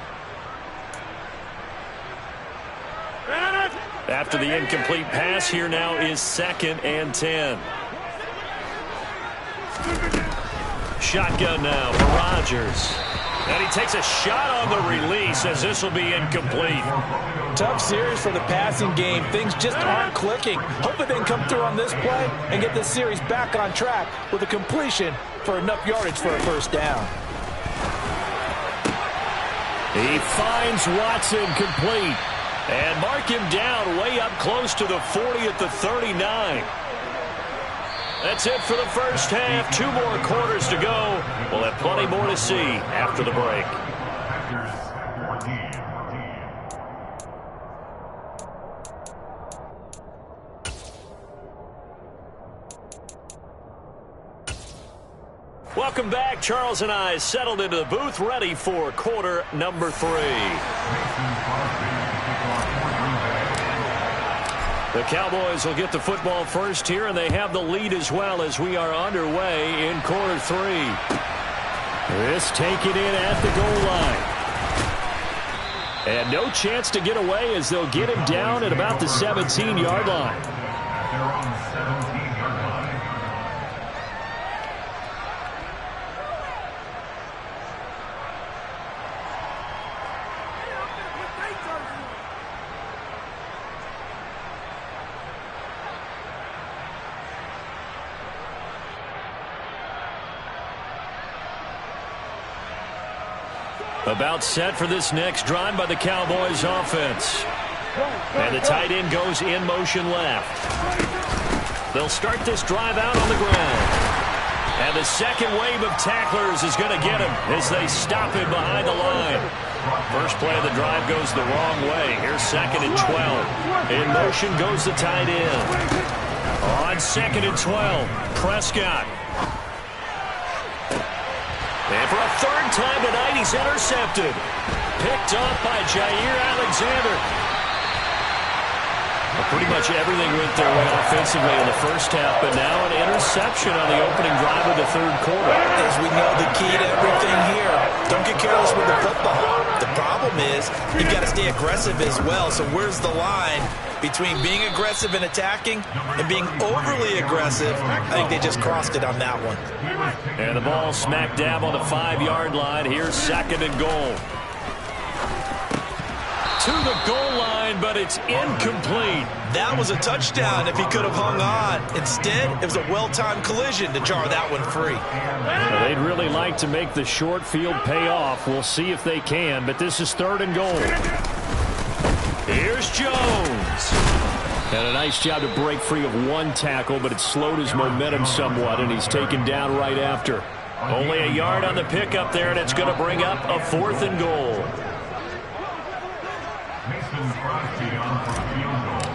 After the incomplete pass, here now is 2nd and 10. Shotgun now for Rodgers. And he takes a shot on the release as this will be incomplete. Tough series for the passing game. Things just aren't clicking. Hopefully they can come through on this play and get this series back on track with a completion for enough yardage for a first down. He finds Watson complete. And mark him down way up close to the 40 at the 39. That's it for the first half. 2 more quarters to go. We'll have plenty more to see after the break. Welcome back. Charles and I settled into the booth, ready for quarter number 3. The Cowboys will get the football first here, and they have the lead as well as we are underway in quarter 3. This taken in at the goal line. And no chance to get away as they'll get him down at about the 17-yard line. They're on the 17-yard line. About set for this next drive by the Cowboys offense. And the tight end goes in motion left. They'll start this drive out on the ground. And the second wave of tacklers is going to get him as they stop him behind the line. First play of the drive goes the wrong way. Here's 2nd and 12. In motion goes the tight end. On 2nd and 12, Prescott. And for a 3rd time tonight, he's intercepted. Picked off by Jair Alexander. Well, pretty much everything went their way offensively in the first half, but now an interception on the opening drive of the 3rd quarter. As we know, the key to everything here, don't get careless with the football. The problem is you've got to stay aggressive as well. So where's the line between being aggressive and attacking and being overly aggressive? I think they just crossed it on that one. And the ball smack dab on the 5-yard line. Here's 2nd and goal. To the goal line, but it's incomplete. That was a touchdown if he could have hung on. Instead, it was a well-timed collision to jar that one free. Now, they'd really like to make the short field pay off. We'll see if they can, but this is 3rd and goal. Here's Jones. And a nice job to break free of one tackle, but it slowed his momentum somewhat, and he's taken down right after. Only a yard on the pickup there, and it's going to bring up a 4th and goal. Mason Crosby on for a field goal.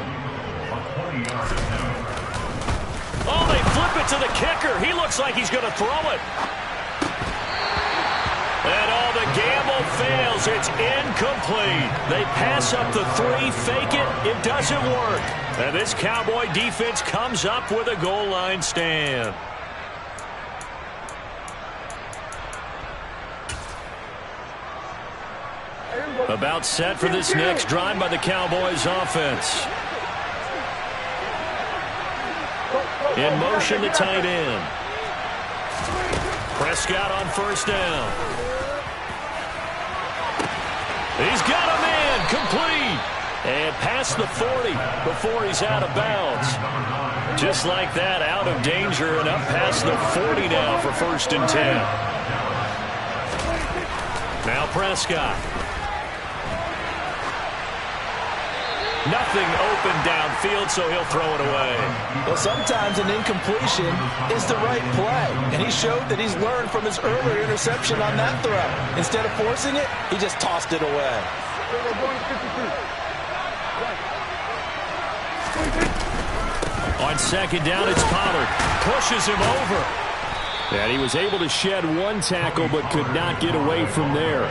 A 20-yard attempt. Oh, they flip it to the kicker. He looks like he's going to throw it. And all the gamble fails. It's incomplete. They pass up the 3, fake it. It doesn't work. And this Cowboy defense comes up with a goal line stand. About set for this next drive by the Cowboys offense. In motion, the tight end. Prescott on 1st down. He's got a man complete. And past the 40 before he's out of bounds. Just like that, out of danger and up past the 40 now for 1st and 10. Now Prescott. Nothing open downfield, so he'll throw it away. Well, sometimes an incompletion is the right play, and he showed that he's learned from his earlier interception on that throw. Instead of forcing it, he just tossed it away. On second down, it's Pollard. Pushes him over. And he was able to shed one tackle, but could not get away from there.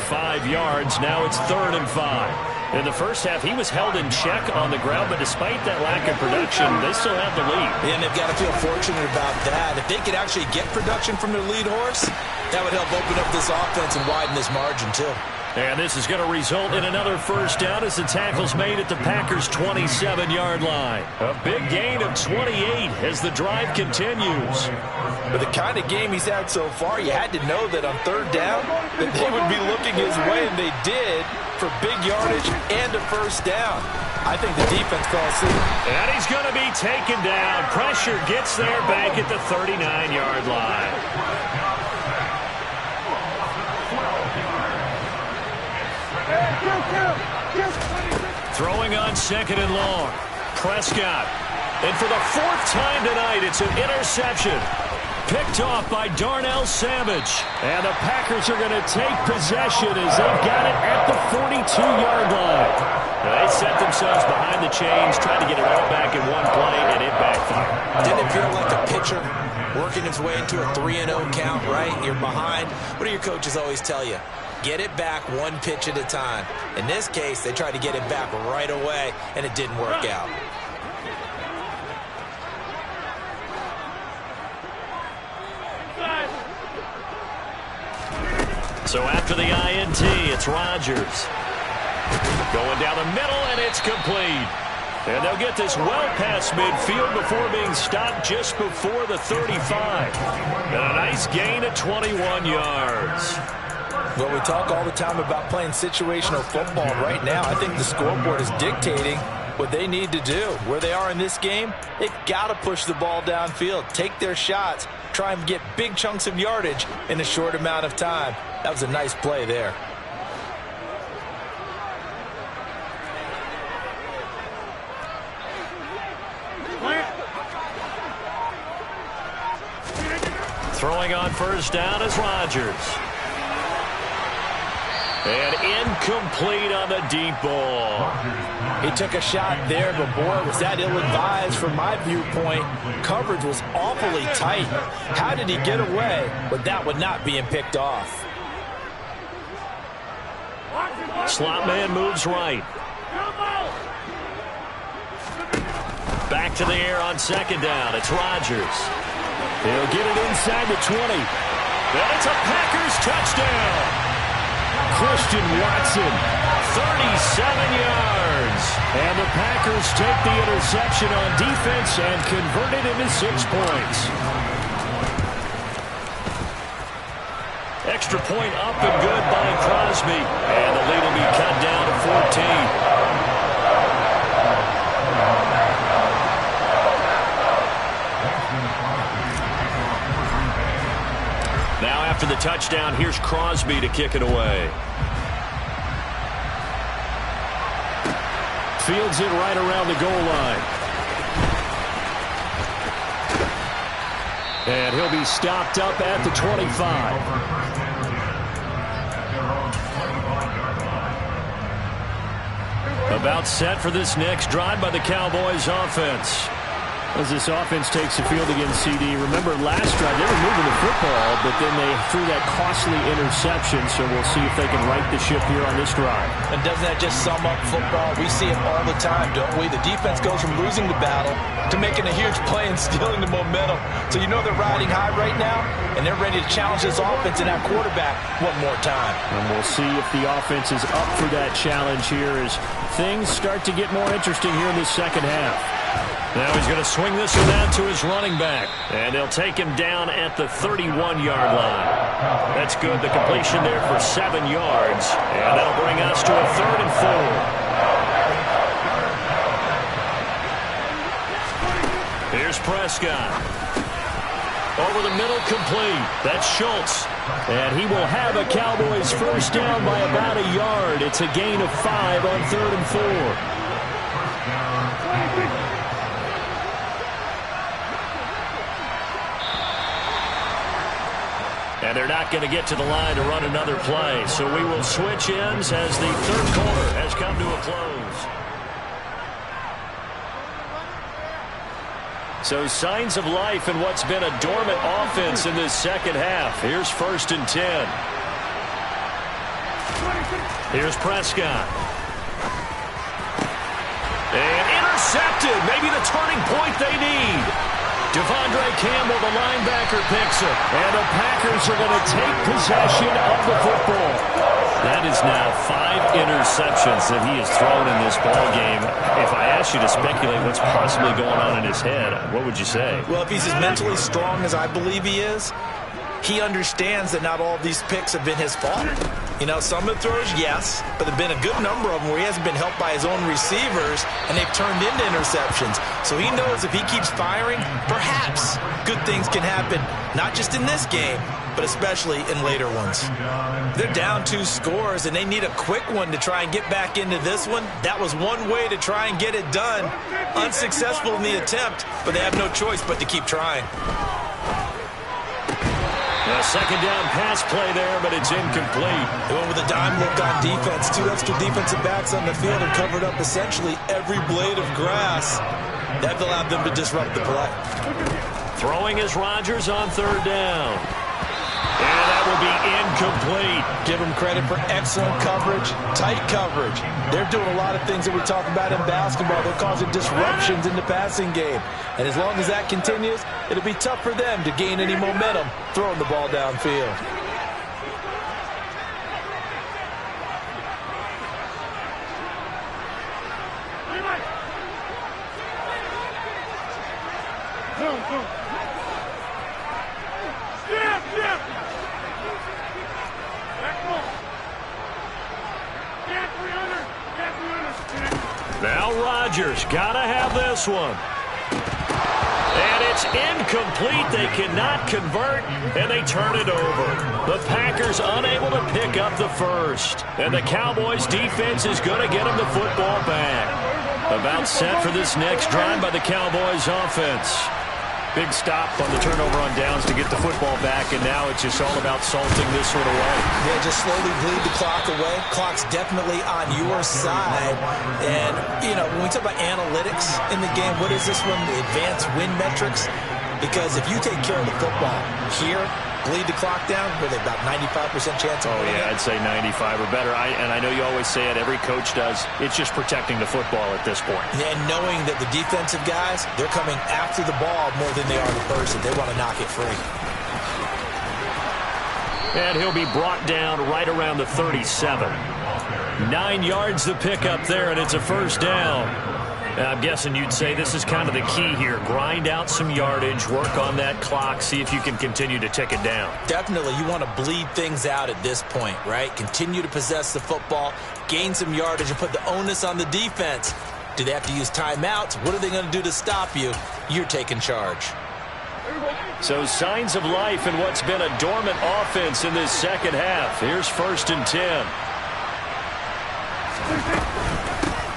5 yards. Now it's 3rd and 5. In the first half, he was held in check on the ground, but despite that lack of production, they still have the lead. And they've got to feel fortunate about that. If they could actually get production from their lead horse, that would help open up this offense and widen this margin, too. And this is going to result in another first down as the tackle's made at the Packers' 27-yard line. A big gain of 28 as the drive continues. With the kind of game he's had so far, you had to know that on 3rd down that they would be looking his way, and they did, for big yardage and a first down. I think the defense calls suit. And he's going to be taken down. Pressure gets there back at the 39-yard line. Throwing on 2nd and long. Prescott. And for the 4th time tonight, it's an interception. Picked off by Darnell Savage. And the Packers are going to take possession as they've got it at the 42-yard line. They set themselves behind the chains, trying to get it all back in one play, and it backfired. Didn't it feel like a pitcher working his way into a 3-0 count, right? You're behind. What do your coaches always tell you? Get it back one pitch at a time. In this case, they tried to get it back right away, and it didn't work out. So after the INT, it's Rodgers. Going down the middle, and it's complete. And they'll get this well past midfield before being stopped just before the 35. And a nice gain of 21 yards. Well, we talk all the time about playing situational football. Right now, I think the scoreboard is dictating what they need to do. Where they are in this game, they've got to push the ball downfield, take their shots, try and get big chunks of yardage in a short amount of time. That was a nice play there. Throwing on first down is Rodgers. And incomplete on the deep ball. He took a shot there, but boy, was that ill-advised from my viewpoint. Coverage was awfully tight. How did he get away with that one not being picked off? Slot man moves right. Back to the air on second down. It's Rodgers. He'll get it inside the 20. And it's a Packers touchdown. Christian Watson, 37 yards. And the Packers take the interception on defense and convert it into 6 points. Extra point up and good by Crosby. And the lead will be cut down to 14. Now after the touchdown, here's Crosby to kick it away. Fields it right around the goal line. And he'll be stopped up at the 25. About set for this next drive by the Cowboys offense. As this offense takes the field against CD. Remember, last drive, they were moving the football, but then they threw that costly interception, so we'll see if they can right the ship here on this drive. And doesn't that just sum up football? We see it all the time, don't we? The defense goes from losing the battle to making a huge play and stealing the momentum. So you know they're riding high right now, and they're ready to challenge this offense and that quarterback one more time. And we'll see if the offense is up for that challenge here as things start to get more interesting here in the second half. Now he's going to swing this one out to his running back. And they'll take him down at the 31-yard line. That's good. The completion there for 7 yards. And that'll bring us to a 3rd and 4. Here's Prescott. Over the middle, complete. That's Schultz. And he will have a Cowboys first down by about a yard. It's a gain of 5 on 3rd and 4. And they're not going to get to the line to run another play. So we will switch ends as the third quarter has come to a close. So signs of life in what's been a dormant offense in this second half. Here's 1st and 10. Here's Prescott. And intercepted. Maybe the turning point they need. Devondre Campbell, the linebacker, picks it. And the Packers are going to take possession of the football. That is now 5 interceptions that he has thrown in this ball game. If I asked you to speculate what's possibly going on in his head, what would you say? Well, if he's as mentally strong as I believe he is, he understands that not all of these picks have been his fault. You know, some of the throws, yes, but there have been a good number of them where he hasn't been helped by his own receivers, and they've turned into interceptions. So he knows if he keeps firing, perhaps good things can happen, not just in this game, but especially in later ones. They're down 2 scores, and they need a quick one to try and get back into this one. That was one way to try and get it done. Unsuccessful in the attempt, but they have no choice but to keep trying. A second down pass play there, but it's incomplete. They went with a dime look on defense. 2 extra defensive backs on the field and covered up essentially every blade of grass. That allowed them to disrupt the play. Throwing is Rodgers on 3rd down. And that will be incomplete. Give them credit for excellent coverage, tight coverage. They're doing a lot of things that we talk about in basketball. They're causing disruptions in the passing game. And as long as that continues, it'll be tough for them to gain any momentum throwing the ball downfield. Now Rodgers got to have this one. And it's incomplete. They cannot convert, and they turn it over. The Packers unable to pick up the first. And the Cowboys' defense is going to get them the football back. About set for this next drive by the Cowboys' offense. Big stop on the turnover on downs to get the football back, and now it's just all about salting this one away. Yeah, just slowly bleed the clock away. Clock's definitely on your side. And, you know, when we talk about analytics in the game, what is this one? The advanced win metrics? Because if you take care of the football here, bleed the clock down, with about 95% chance of winning. I'd say 95 or better. And I know you always say it, every coach does. It's just protecting the football at this point. And knowing that the defensive guys, they're coming after the ball more than they are the person. They want to knock it free. And he'll be brought down right around the 37. 9 yards to pick up there, and it's a first down. I'm guessing you'd say this is kind of the key here. Grind out some yardage, work on that clock, see if you can continue to tick it down. Definitely. You want to bleed things out at this point, right? Continue to possess the football, gain some yardage, and put the onus on the defense. Do they have to use timeouts? What are they going to do to stop you? You're taking charge. So signs of life in what's been a dormant offense in this second half. Here's 1st and 10.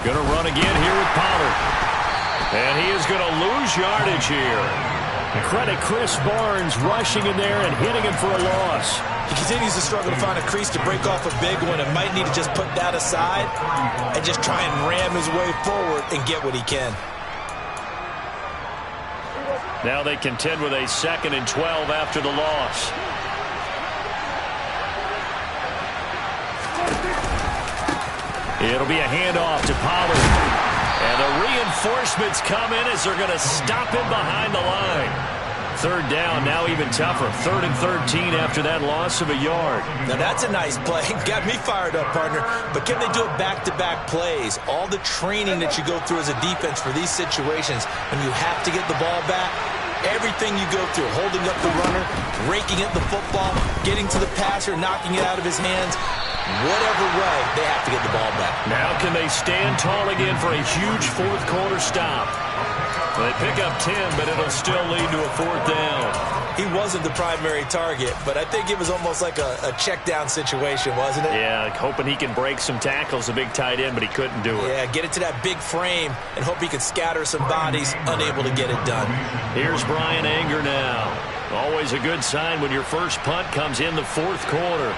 Going to run again here with Pollard. And he is going to lose yardage here. Credit Chris Barnes rushing in there and hitting him for a loss. He continues to struggle to find a crease to break off a big one and might need to just put that aside and just try and ram his way forward and get what he can. Now they contend with a 2nd and 12 after the loss. It'll be a handoff to Pollard. And the reinforcements come in as they're going to stop him behind the line. 3rd down, now even tougher. 3rd and 13 after that loss of a yard. Now that's a nice play. Got me fired up, partner. But can they do it back-to-back plays? All the training that you go through as a defense for these situations, when you have to get the ball back, everything you go through, holding up the runner, raking at the football, getting to the passer, knocking it out of his hands, whatever way, they have to get the ball back. Now can they stand tall again for a huge 4th quarter stop? Well, they pick up 10, but it'll still lead to a 4th down. He wasn't the primary target, but I think it was almost like a check down situation, wasn't it? Yeah, hoping he can break some tackles, a big tight end, but he couldn't do it. Yeah, get it to that big frame and hope he can scatter some bodies, unable to get it done. Here's Brian Anger now. Always a good sign when your first punt comes in the fourth quarter.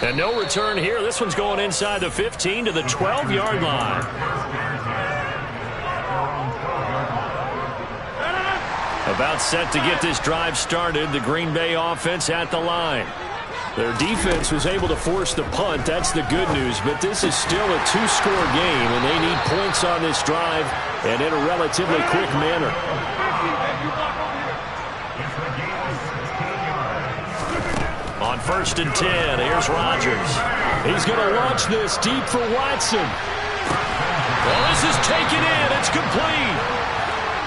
And no return here. This one's going inside the 15 to the 12-yard line. About set to get this drive started. The Green Bay offense at the line. Their defense was able to force the punt. That's the good news. But this is still a two-score game, and they need points on this drive and in a relatively quick manner. On 1st and 10, here's Rodgers. He's going to launch this deep for Watson. Well, this is taken in. It's complete.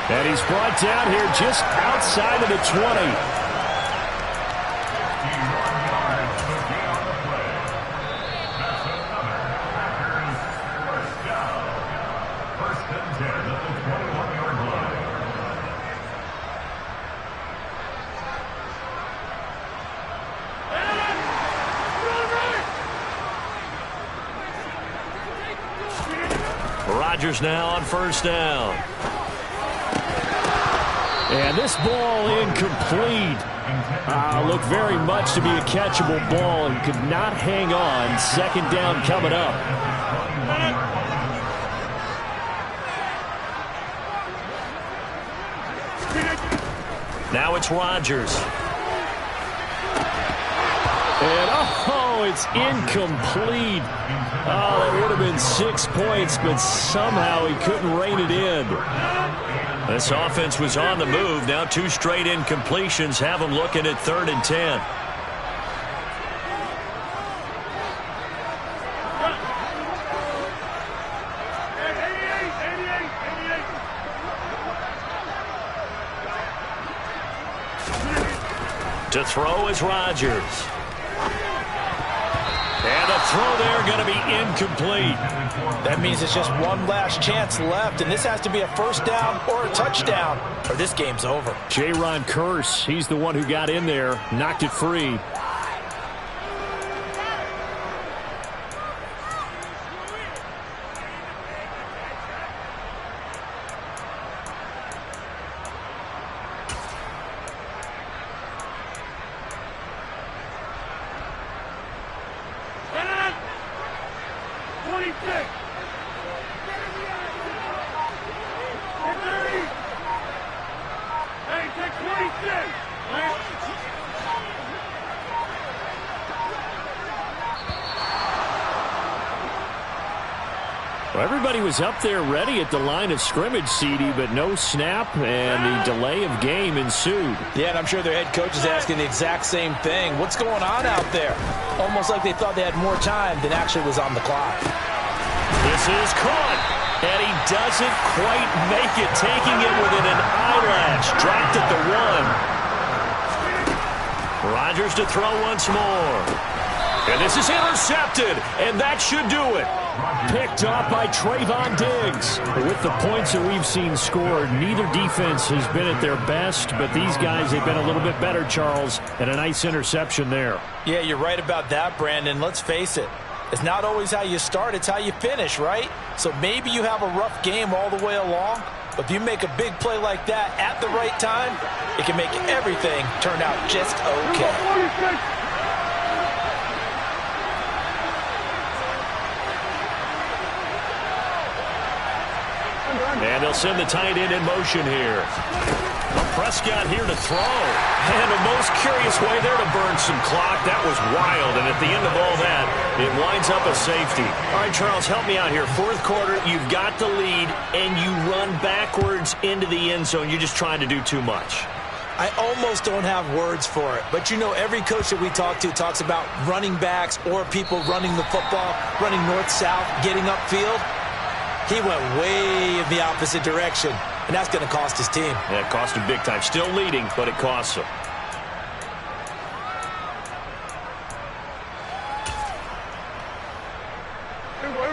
And he's brought down here just outside of the 20. Rodgers now on 1st down. And this ball incomplete. Looked very much to be a catchable ball and could not hang on. 2nd down coming up. Now it's Rodgers. And it's incomplete. That would have been 6 points, but somehow he couldn't rein it in. This offense was on the move. Now 2 straight incompletions have them looking at 3rd and 10. To throw is Rodgers. And a throw there going to be incomplete. That means it's just one last chance left, and this has to be a 1st down or a touchdown, or this game's over. Jaron Kearse, he's the one who got in there, knocked it free. Well, everybody was up there ready at the line of scrimmage, CD, but no snap, and the delay of game ensued. Yeah, and I'm sure their head coach is asking the exact same thing. What's going on out there? Almost like they thought they had more time than actually was on the clock. This is caught, and he doesn't quite make it, taking it within an eyelash. Dropped at the 1. Rodgers to throw once more. And this is intercepted, and that should do it. Picked off by Trayvon Diggs. With the points that we've seen scored, neither defense has been at their best, but these guys have been a little bit better, Charles, and a nice interception there. Yeah, you're right about that, Brandon. Let's face it. It's not always how you start, it's how you finish, right? So maybe you have a rough game all the way along, but if you make a big play like that at the right time, it can make everything turn out just okay. And they'll send the tight end in motion here. Prescott here to throw. And the most curious way there to burn some clock. That was wild. And at the end of all that, it winds up a safety. All right, Charles, help me out here. 4th quarter, you've got the lead, and you run backwards into the end zone. You're just trying to do too much. I almost don't have words for it. But, you know, every coach that we talk to talks about running backs or people running the football, running north-south, getting upfield. He went way in the opposite direction, and that's going to cost his team. Yeah, it cost him big time. Still leading, but it costs him.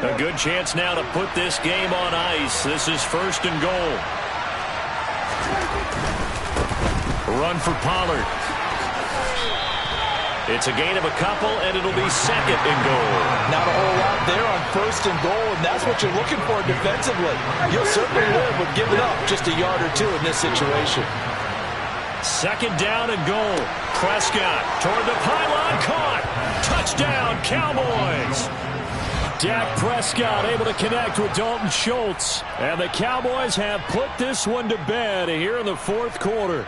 A good chance now to put this game on ice. This is 1st and goal. Run for Pollard. It's a gain of a couple, and it'll be second and goal. Not a whole lot there on first and goal, and that's what you're looking for defensively. You'll certainly live with giving up just a yard or two in this situation. Second down and goal. Prescott toward the pylon, caught. Touchdown, Cowboys. Dak Prescott able to connect with Dalton Schultz. And the Cowboys have put this one to bed here in the fourth quarter.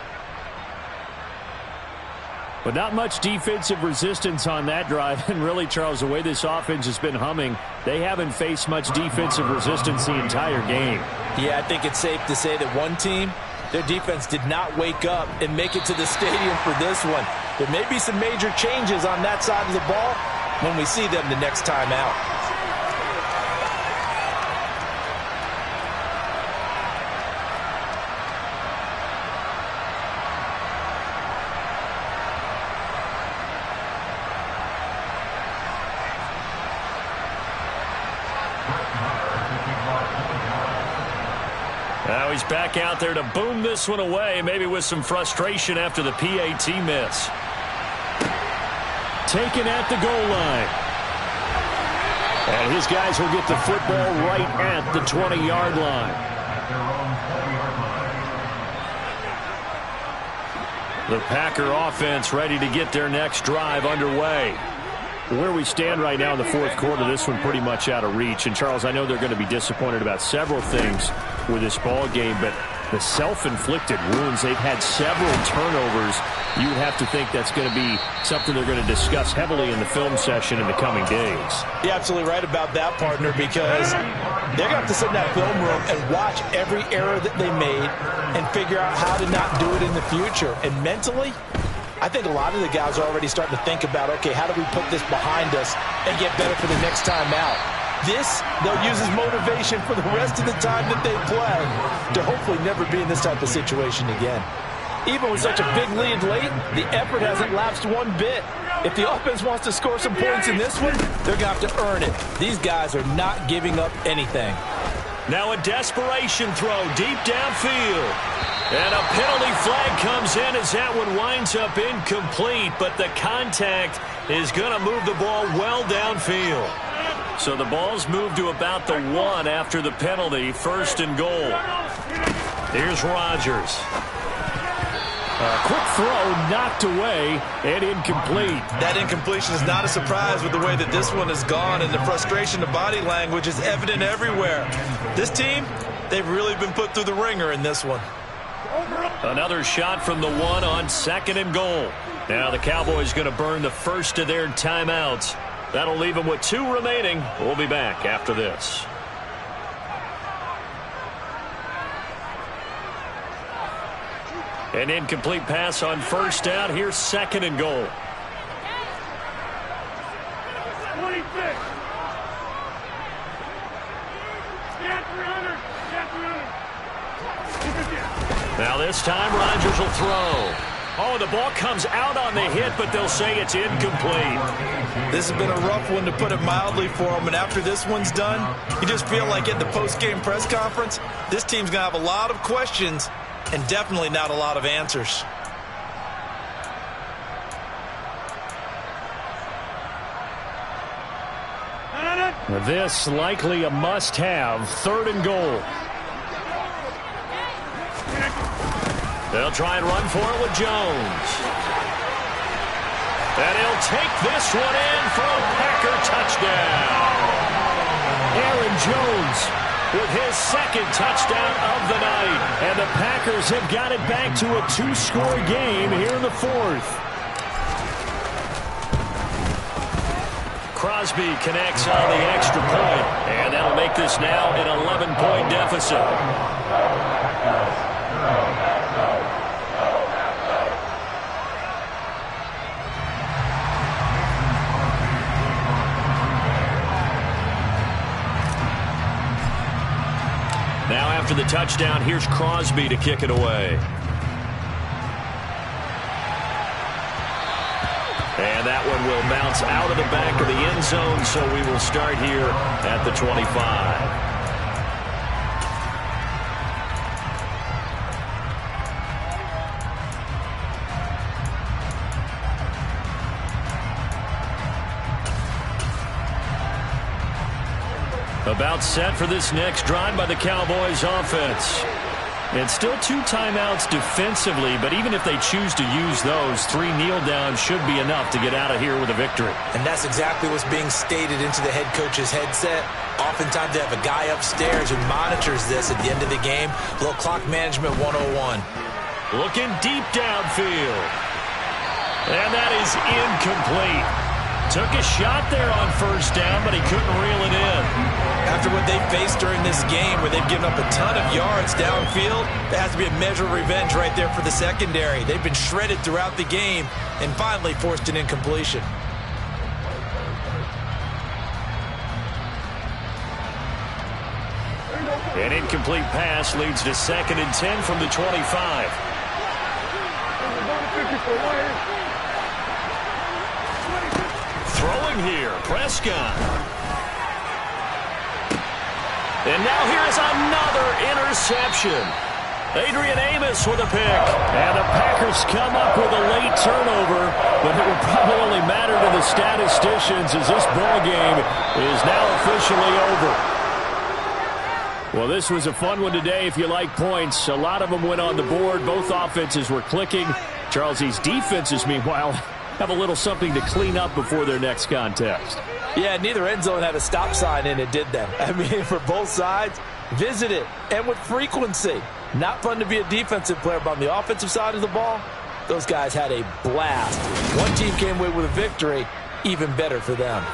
But not much defensive resistance on that drive. And really, Charles, the way this offense has been humming, they haven't faced much defensive resistance the entire game. Yeah, I think it's safe to say that one team, their defense did not wake up and make it to the stadium for this one. There may be some major changes on that side of the ball when we see them the next time out. Now he's back out there to boom this one away, maybe with some frustration after the PAT miss. Taken at the goal line. And his guys will get the football right at the 20-yard line. The Packer offense ready to get their next drive underway. Where we stand right now in the fourth quarter, this one pretty much out of reach. And, Charles, I know they're going to be disappointed about several things with this ball game, but the self-inflicted wounds, they've had several turnovers. You would have to think that's going to be something they're going to discuss heavily in the film session in the coming days. You're absolutely right about that, partner, because they're going to have to sit in that film room and watch every error that they made and figure out how to not do it in the future. And mentally, I think a lot of the guys are already starting to think about, okay, how do we put this behind us and get better for the next time out? This, they'll use as motivation for the rest of the time that they play to hopefully never be in this type of situation again. Even with such a big lead late, the effort hasn't lapsed one bit. If the offense wants to score some points in this one, they're going to have to earn it. These guys are not giving up anything. Now a desperation throw deep downfield. And a penalty flag comes in as that one winds up incomplete, but the contact is going to move the ball well downfield. So the ball's moved to about the 1 after the penalty, first and goal. Here's Rodgers. A quick throw knocked away and incomplete. That incompletion is not a surprise with the way that this one has gone, and the frustration of body language is evident everywhere. This team, they've really been put through the ringer in this one. Another shot from the 1 on second and goal. Now the Cowboys going to burn the first of their timeouts. That'll leave them with 2 remaining. We'll be back after this. An incomplete pass on first down. Here's second and goal. 26. Yeah, 300. Yeah, 300. Now this time Rodgers will throw. Oh, the ball comes out on the hit, but they'll say it's incomplete. This has been a rough one, to put it mildly, for them. And after this one's done, you just feel like at the post-game press conference, this team's going to have a lot of questions and definitely not a lot of answers. This likely a must-have, third and goal. They'll try and run for it with Jones. And he'll take this one in for a Packer touchdown. Aaron Jones with his second touchdown of the night. And the Packers have got it back to a 2-score game here in the fourth. Crosby connects on the extra point. And that'll make this now an 11-point deficit. Now after the touchdown, here's Crosby to kick it away. And that one will bounce out of the back of the end zone, so we will start here at the 25. About set for this next drive by the Cowboys offense. And still 2 timeouts defensively, but even if they choose to use those, 3 kneel downs should be enough to get out of here with a victory. And that's exactly what's being stated into the head coach's headset. Oftentimes they have a guy upstairs who monitors this at the end of the game. A little clock management 101. Looking deep downfield. And that is incomplete. Took a shot there on first down, but he couldn't reel it in. After what they faced during this game, where they've given up a ton of yards downfield, there has to be a measure of revenge right there for the secondary. They've been shredded throughout the game and finally forced an incompletion. An incomplete pass leads to 2nd and 10 from the 25. Throwing here, Prescott. And now here's another interception. Adrian Amos with a pick. And the Packers come up with a late turnover, but it will probably only matter to the statisticians as this ball game is now officially over. Well, this was a fun one today if you like points. A lot of them went on the board. Both offenses were clicking. Charles, these defenses, meanwhile, have a little something to clean up before their next contest. Yeah, neither end zone had a stop sign in it, did they? I mean, for both sides, visit it, and with frequency. Not fun to be a defensive player, but on the offensive side of the ball, those guys had a blast. One team came away with a victory, even better for them.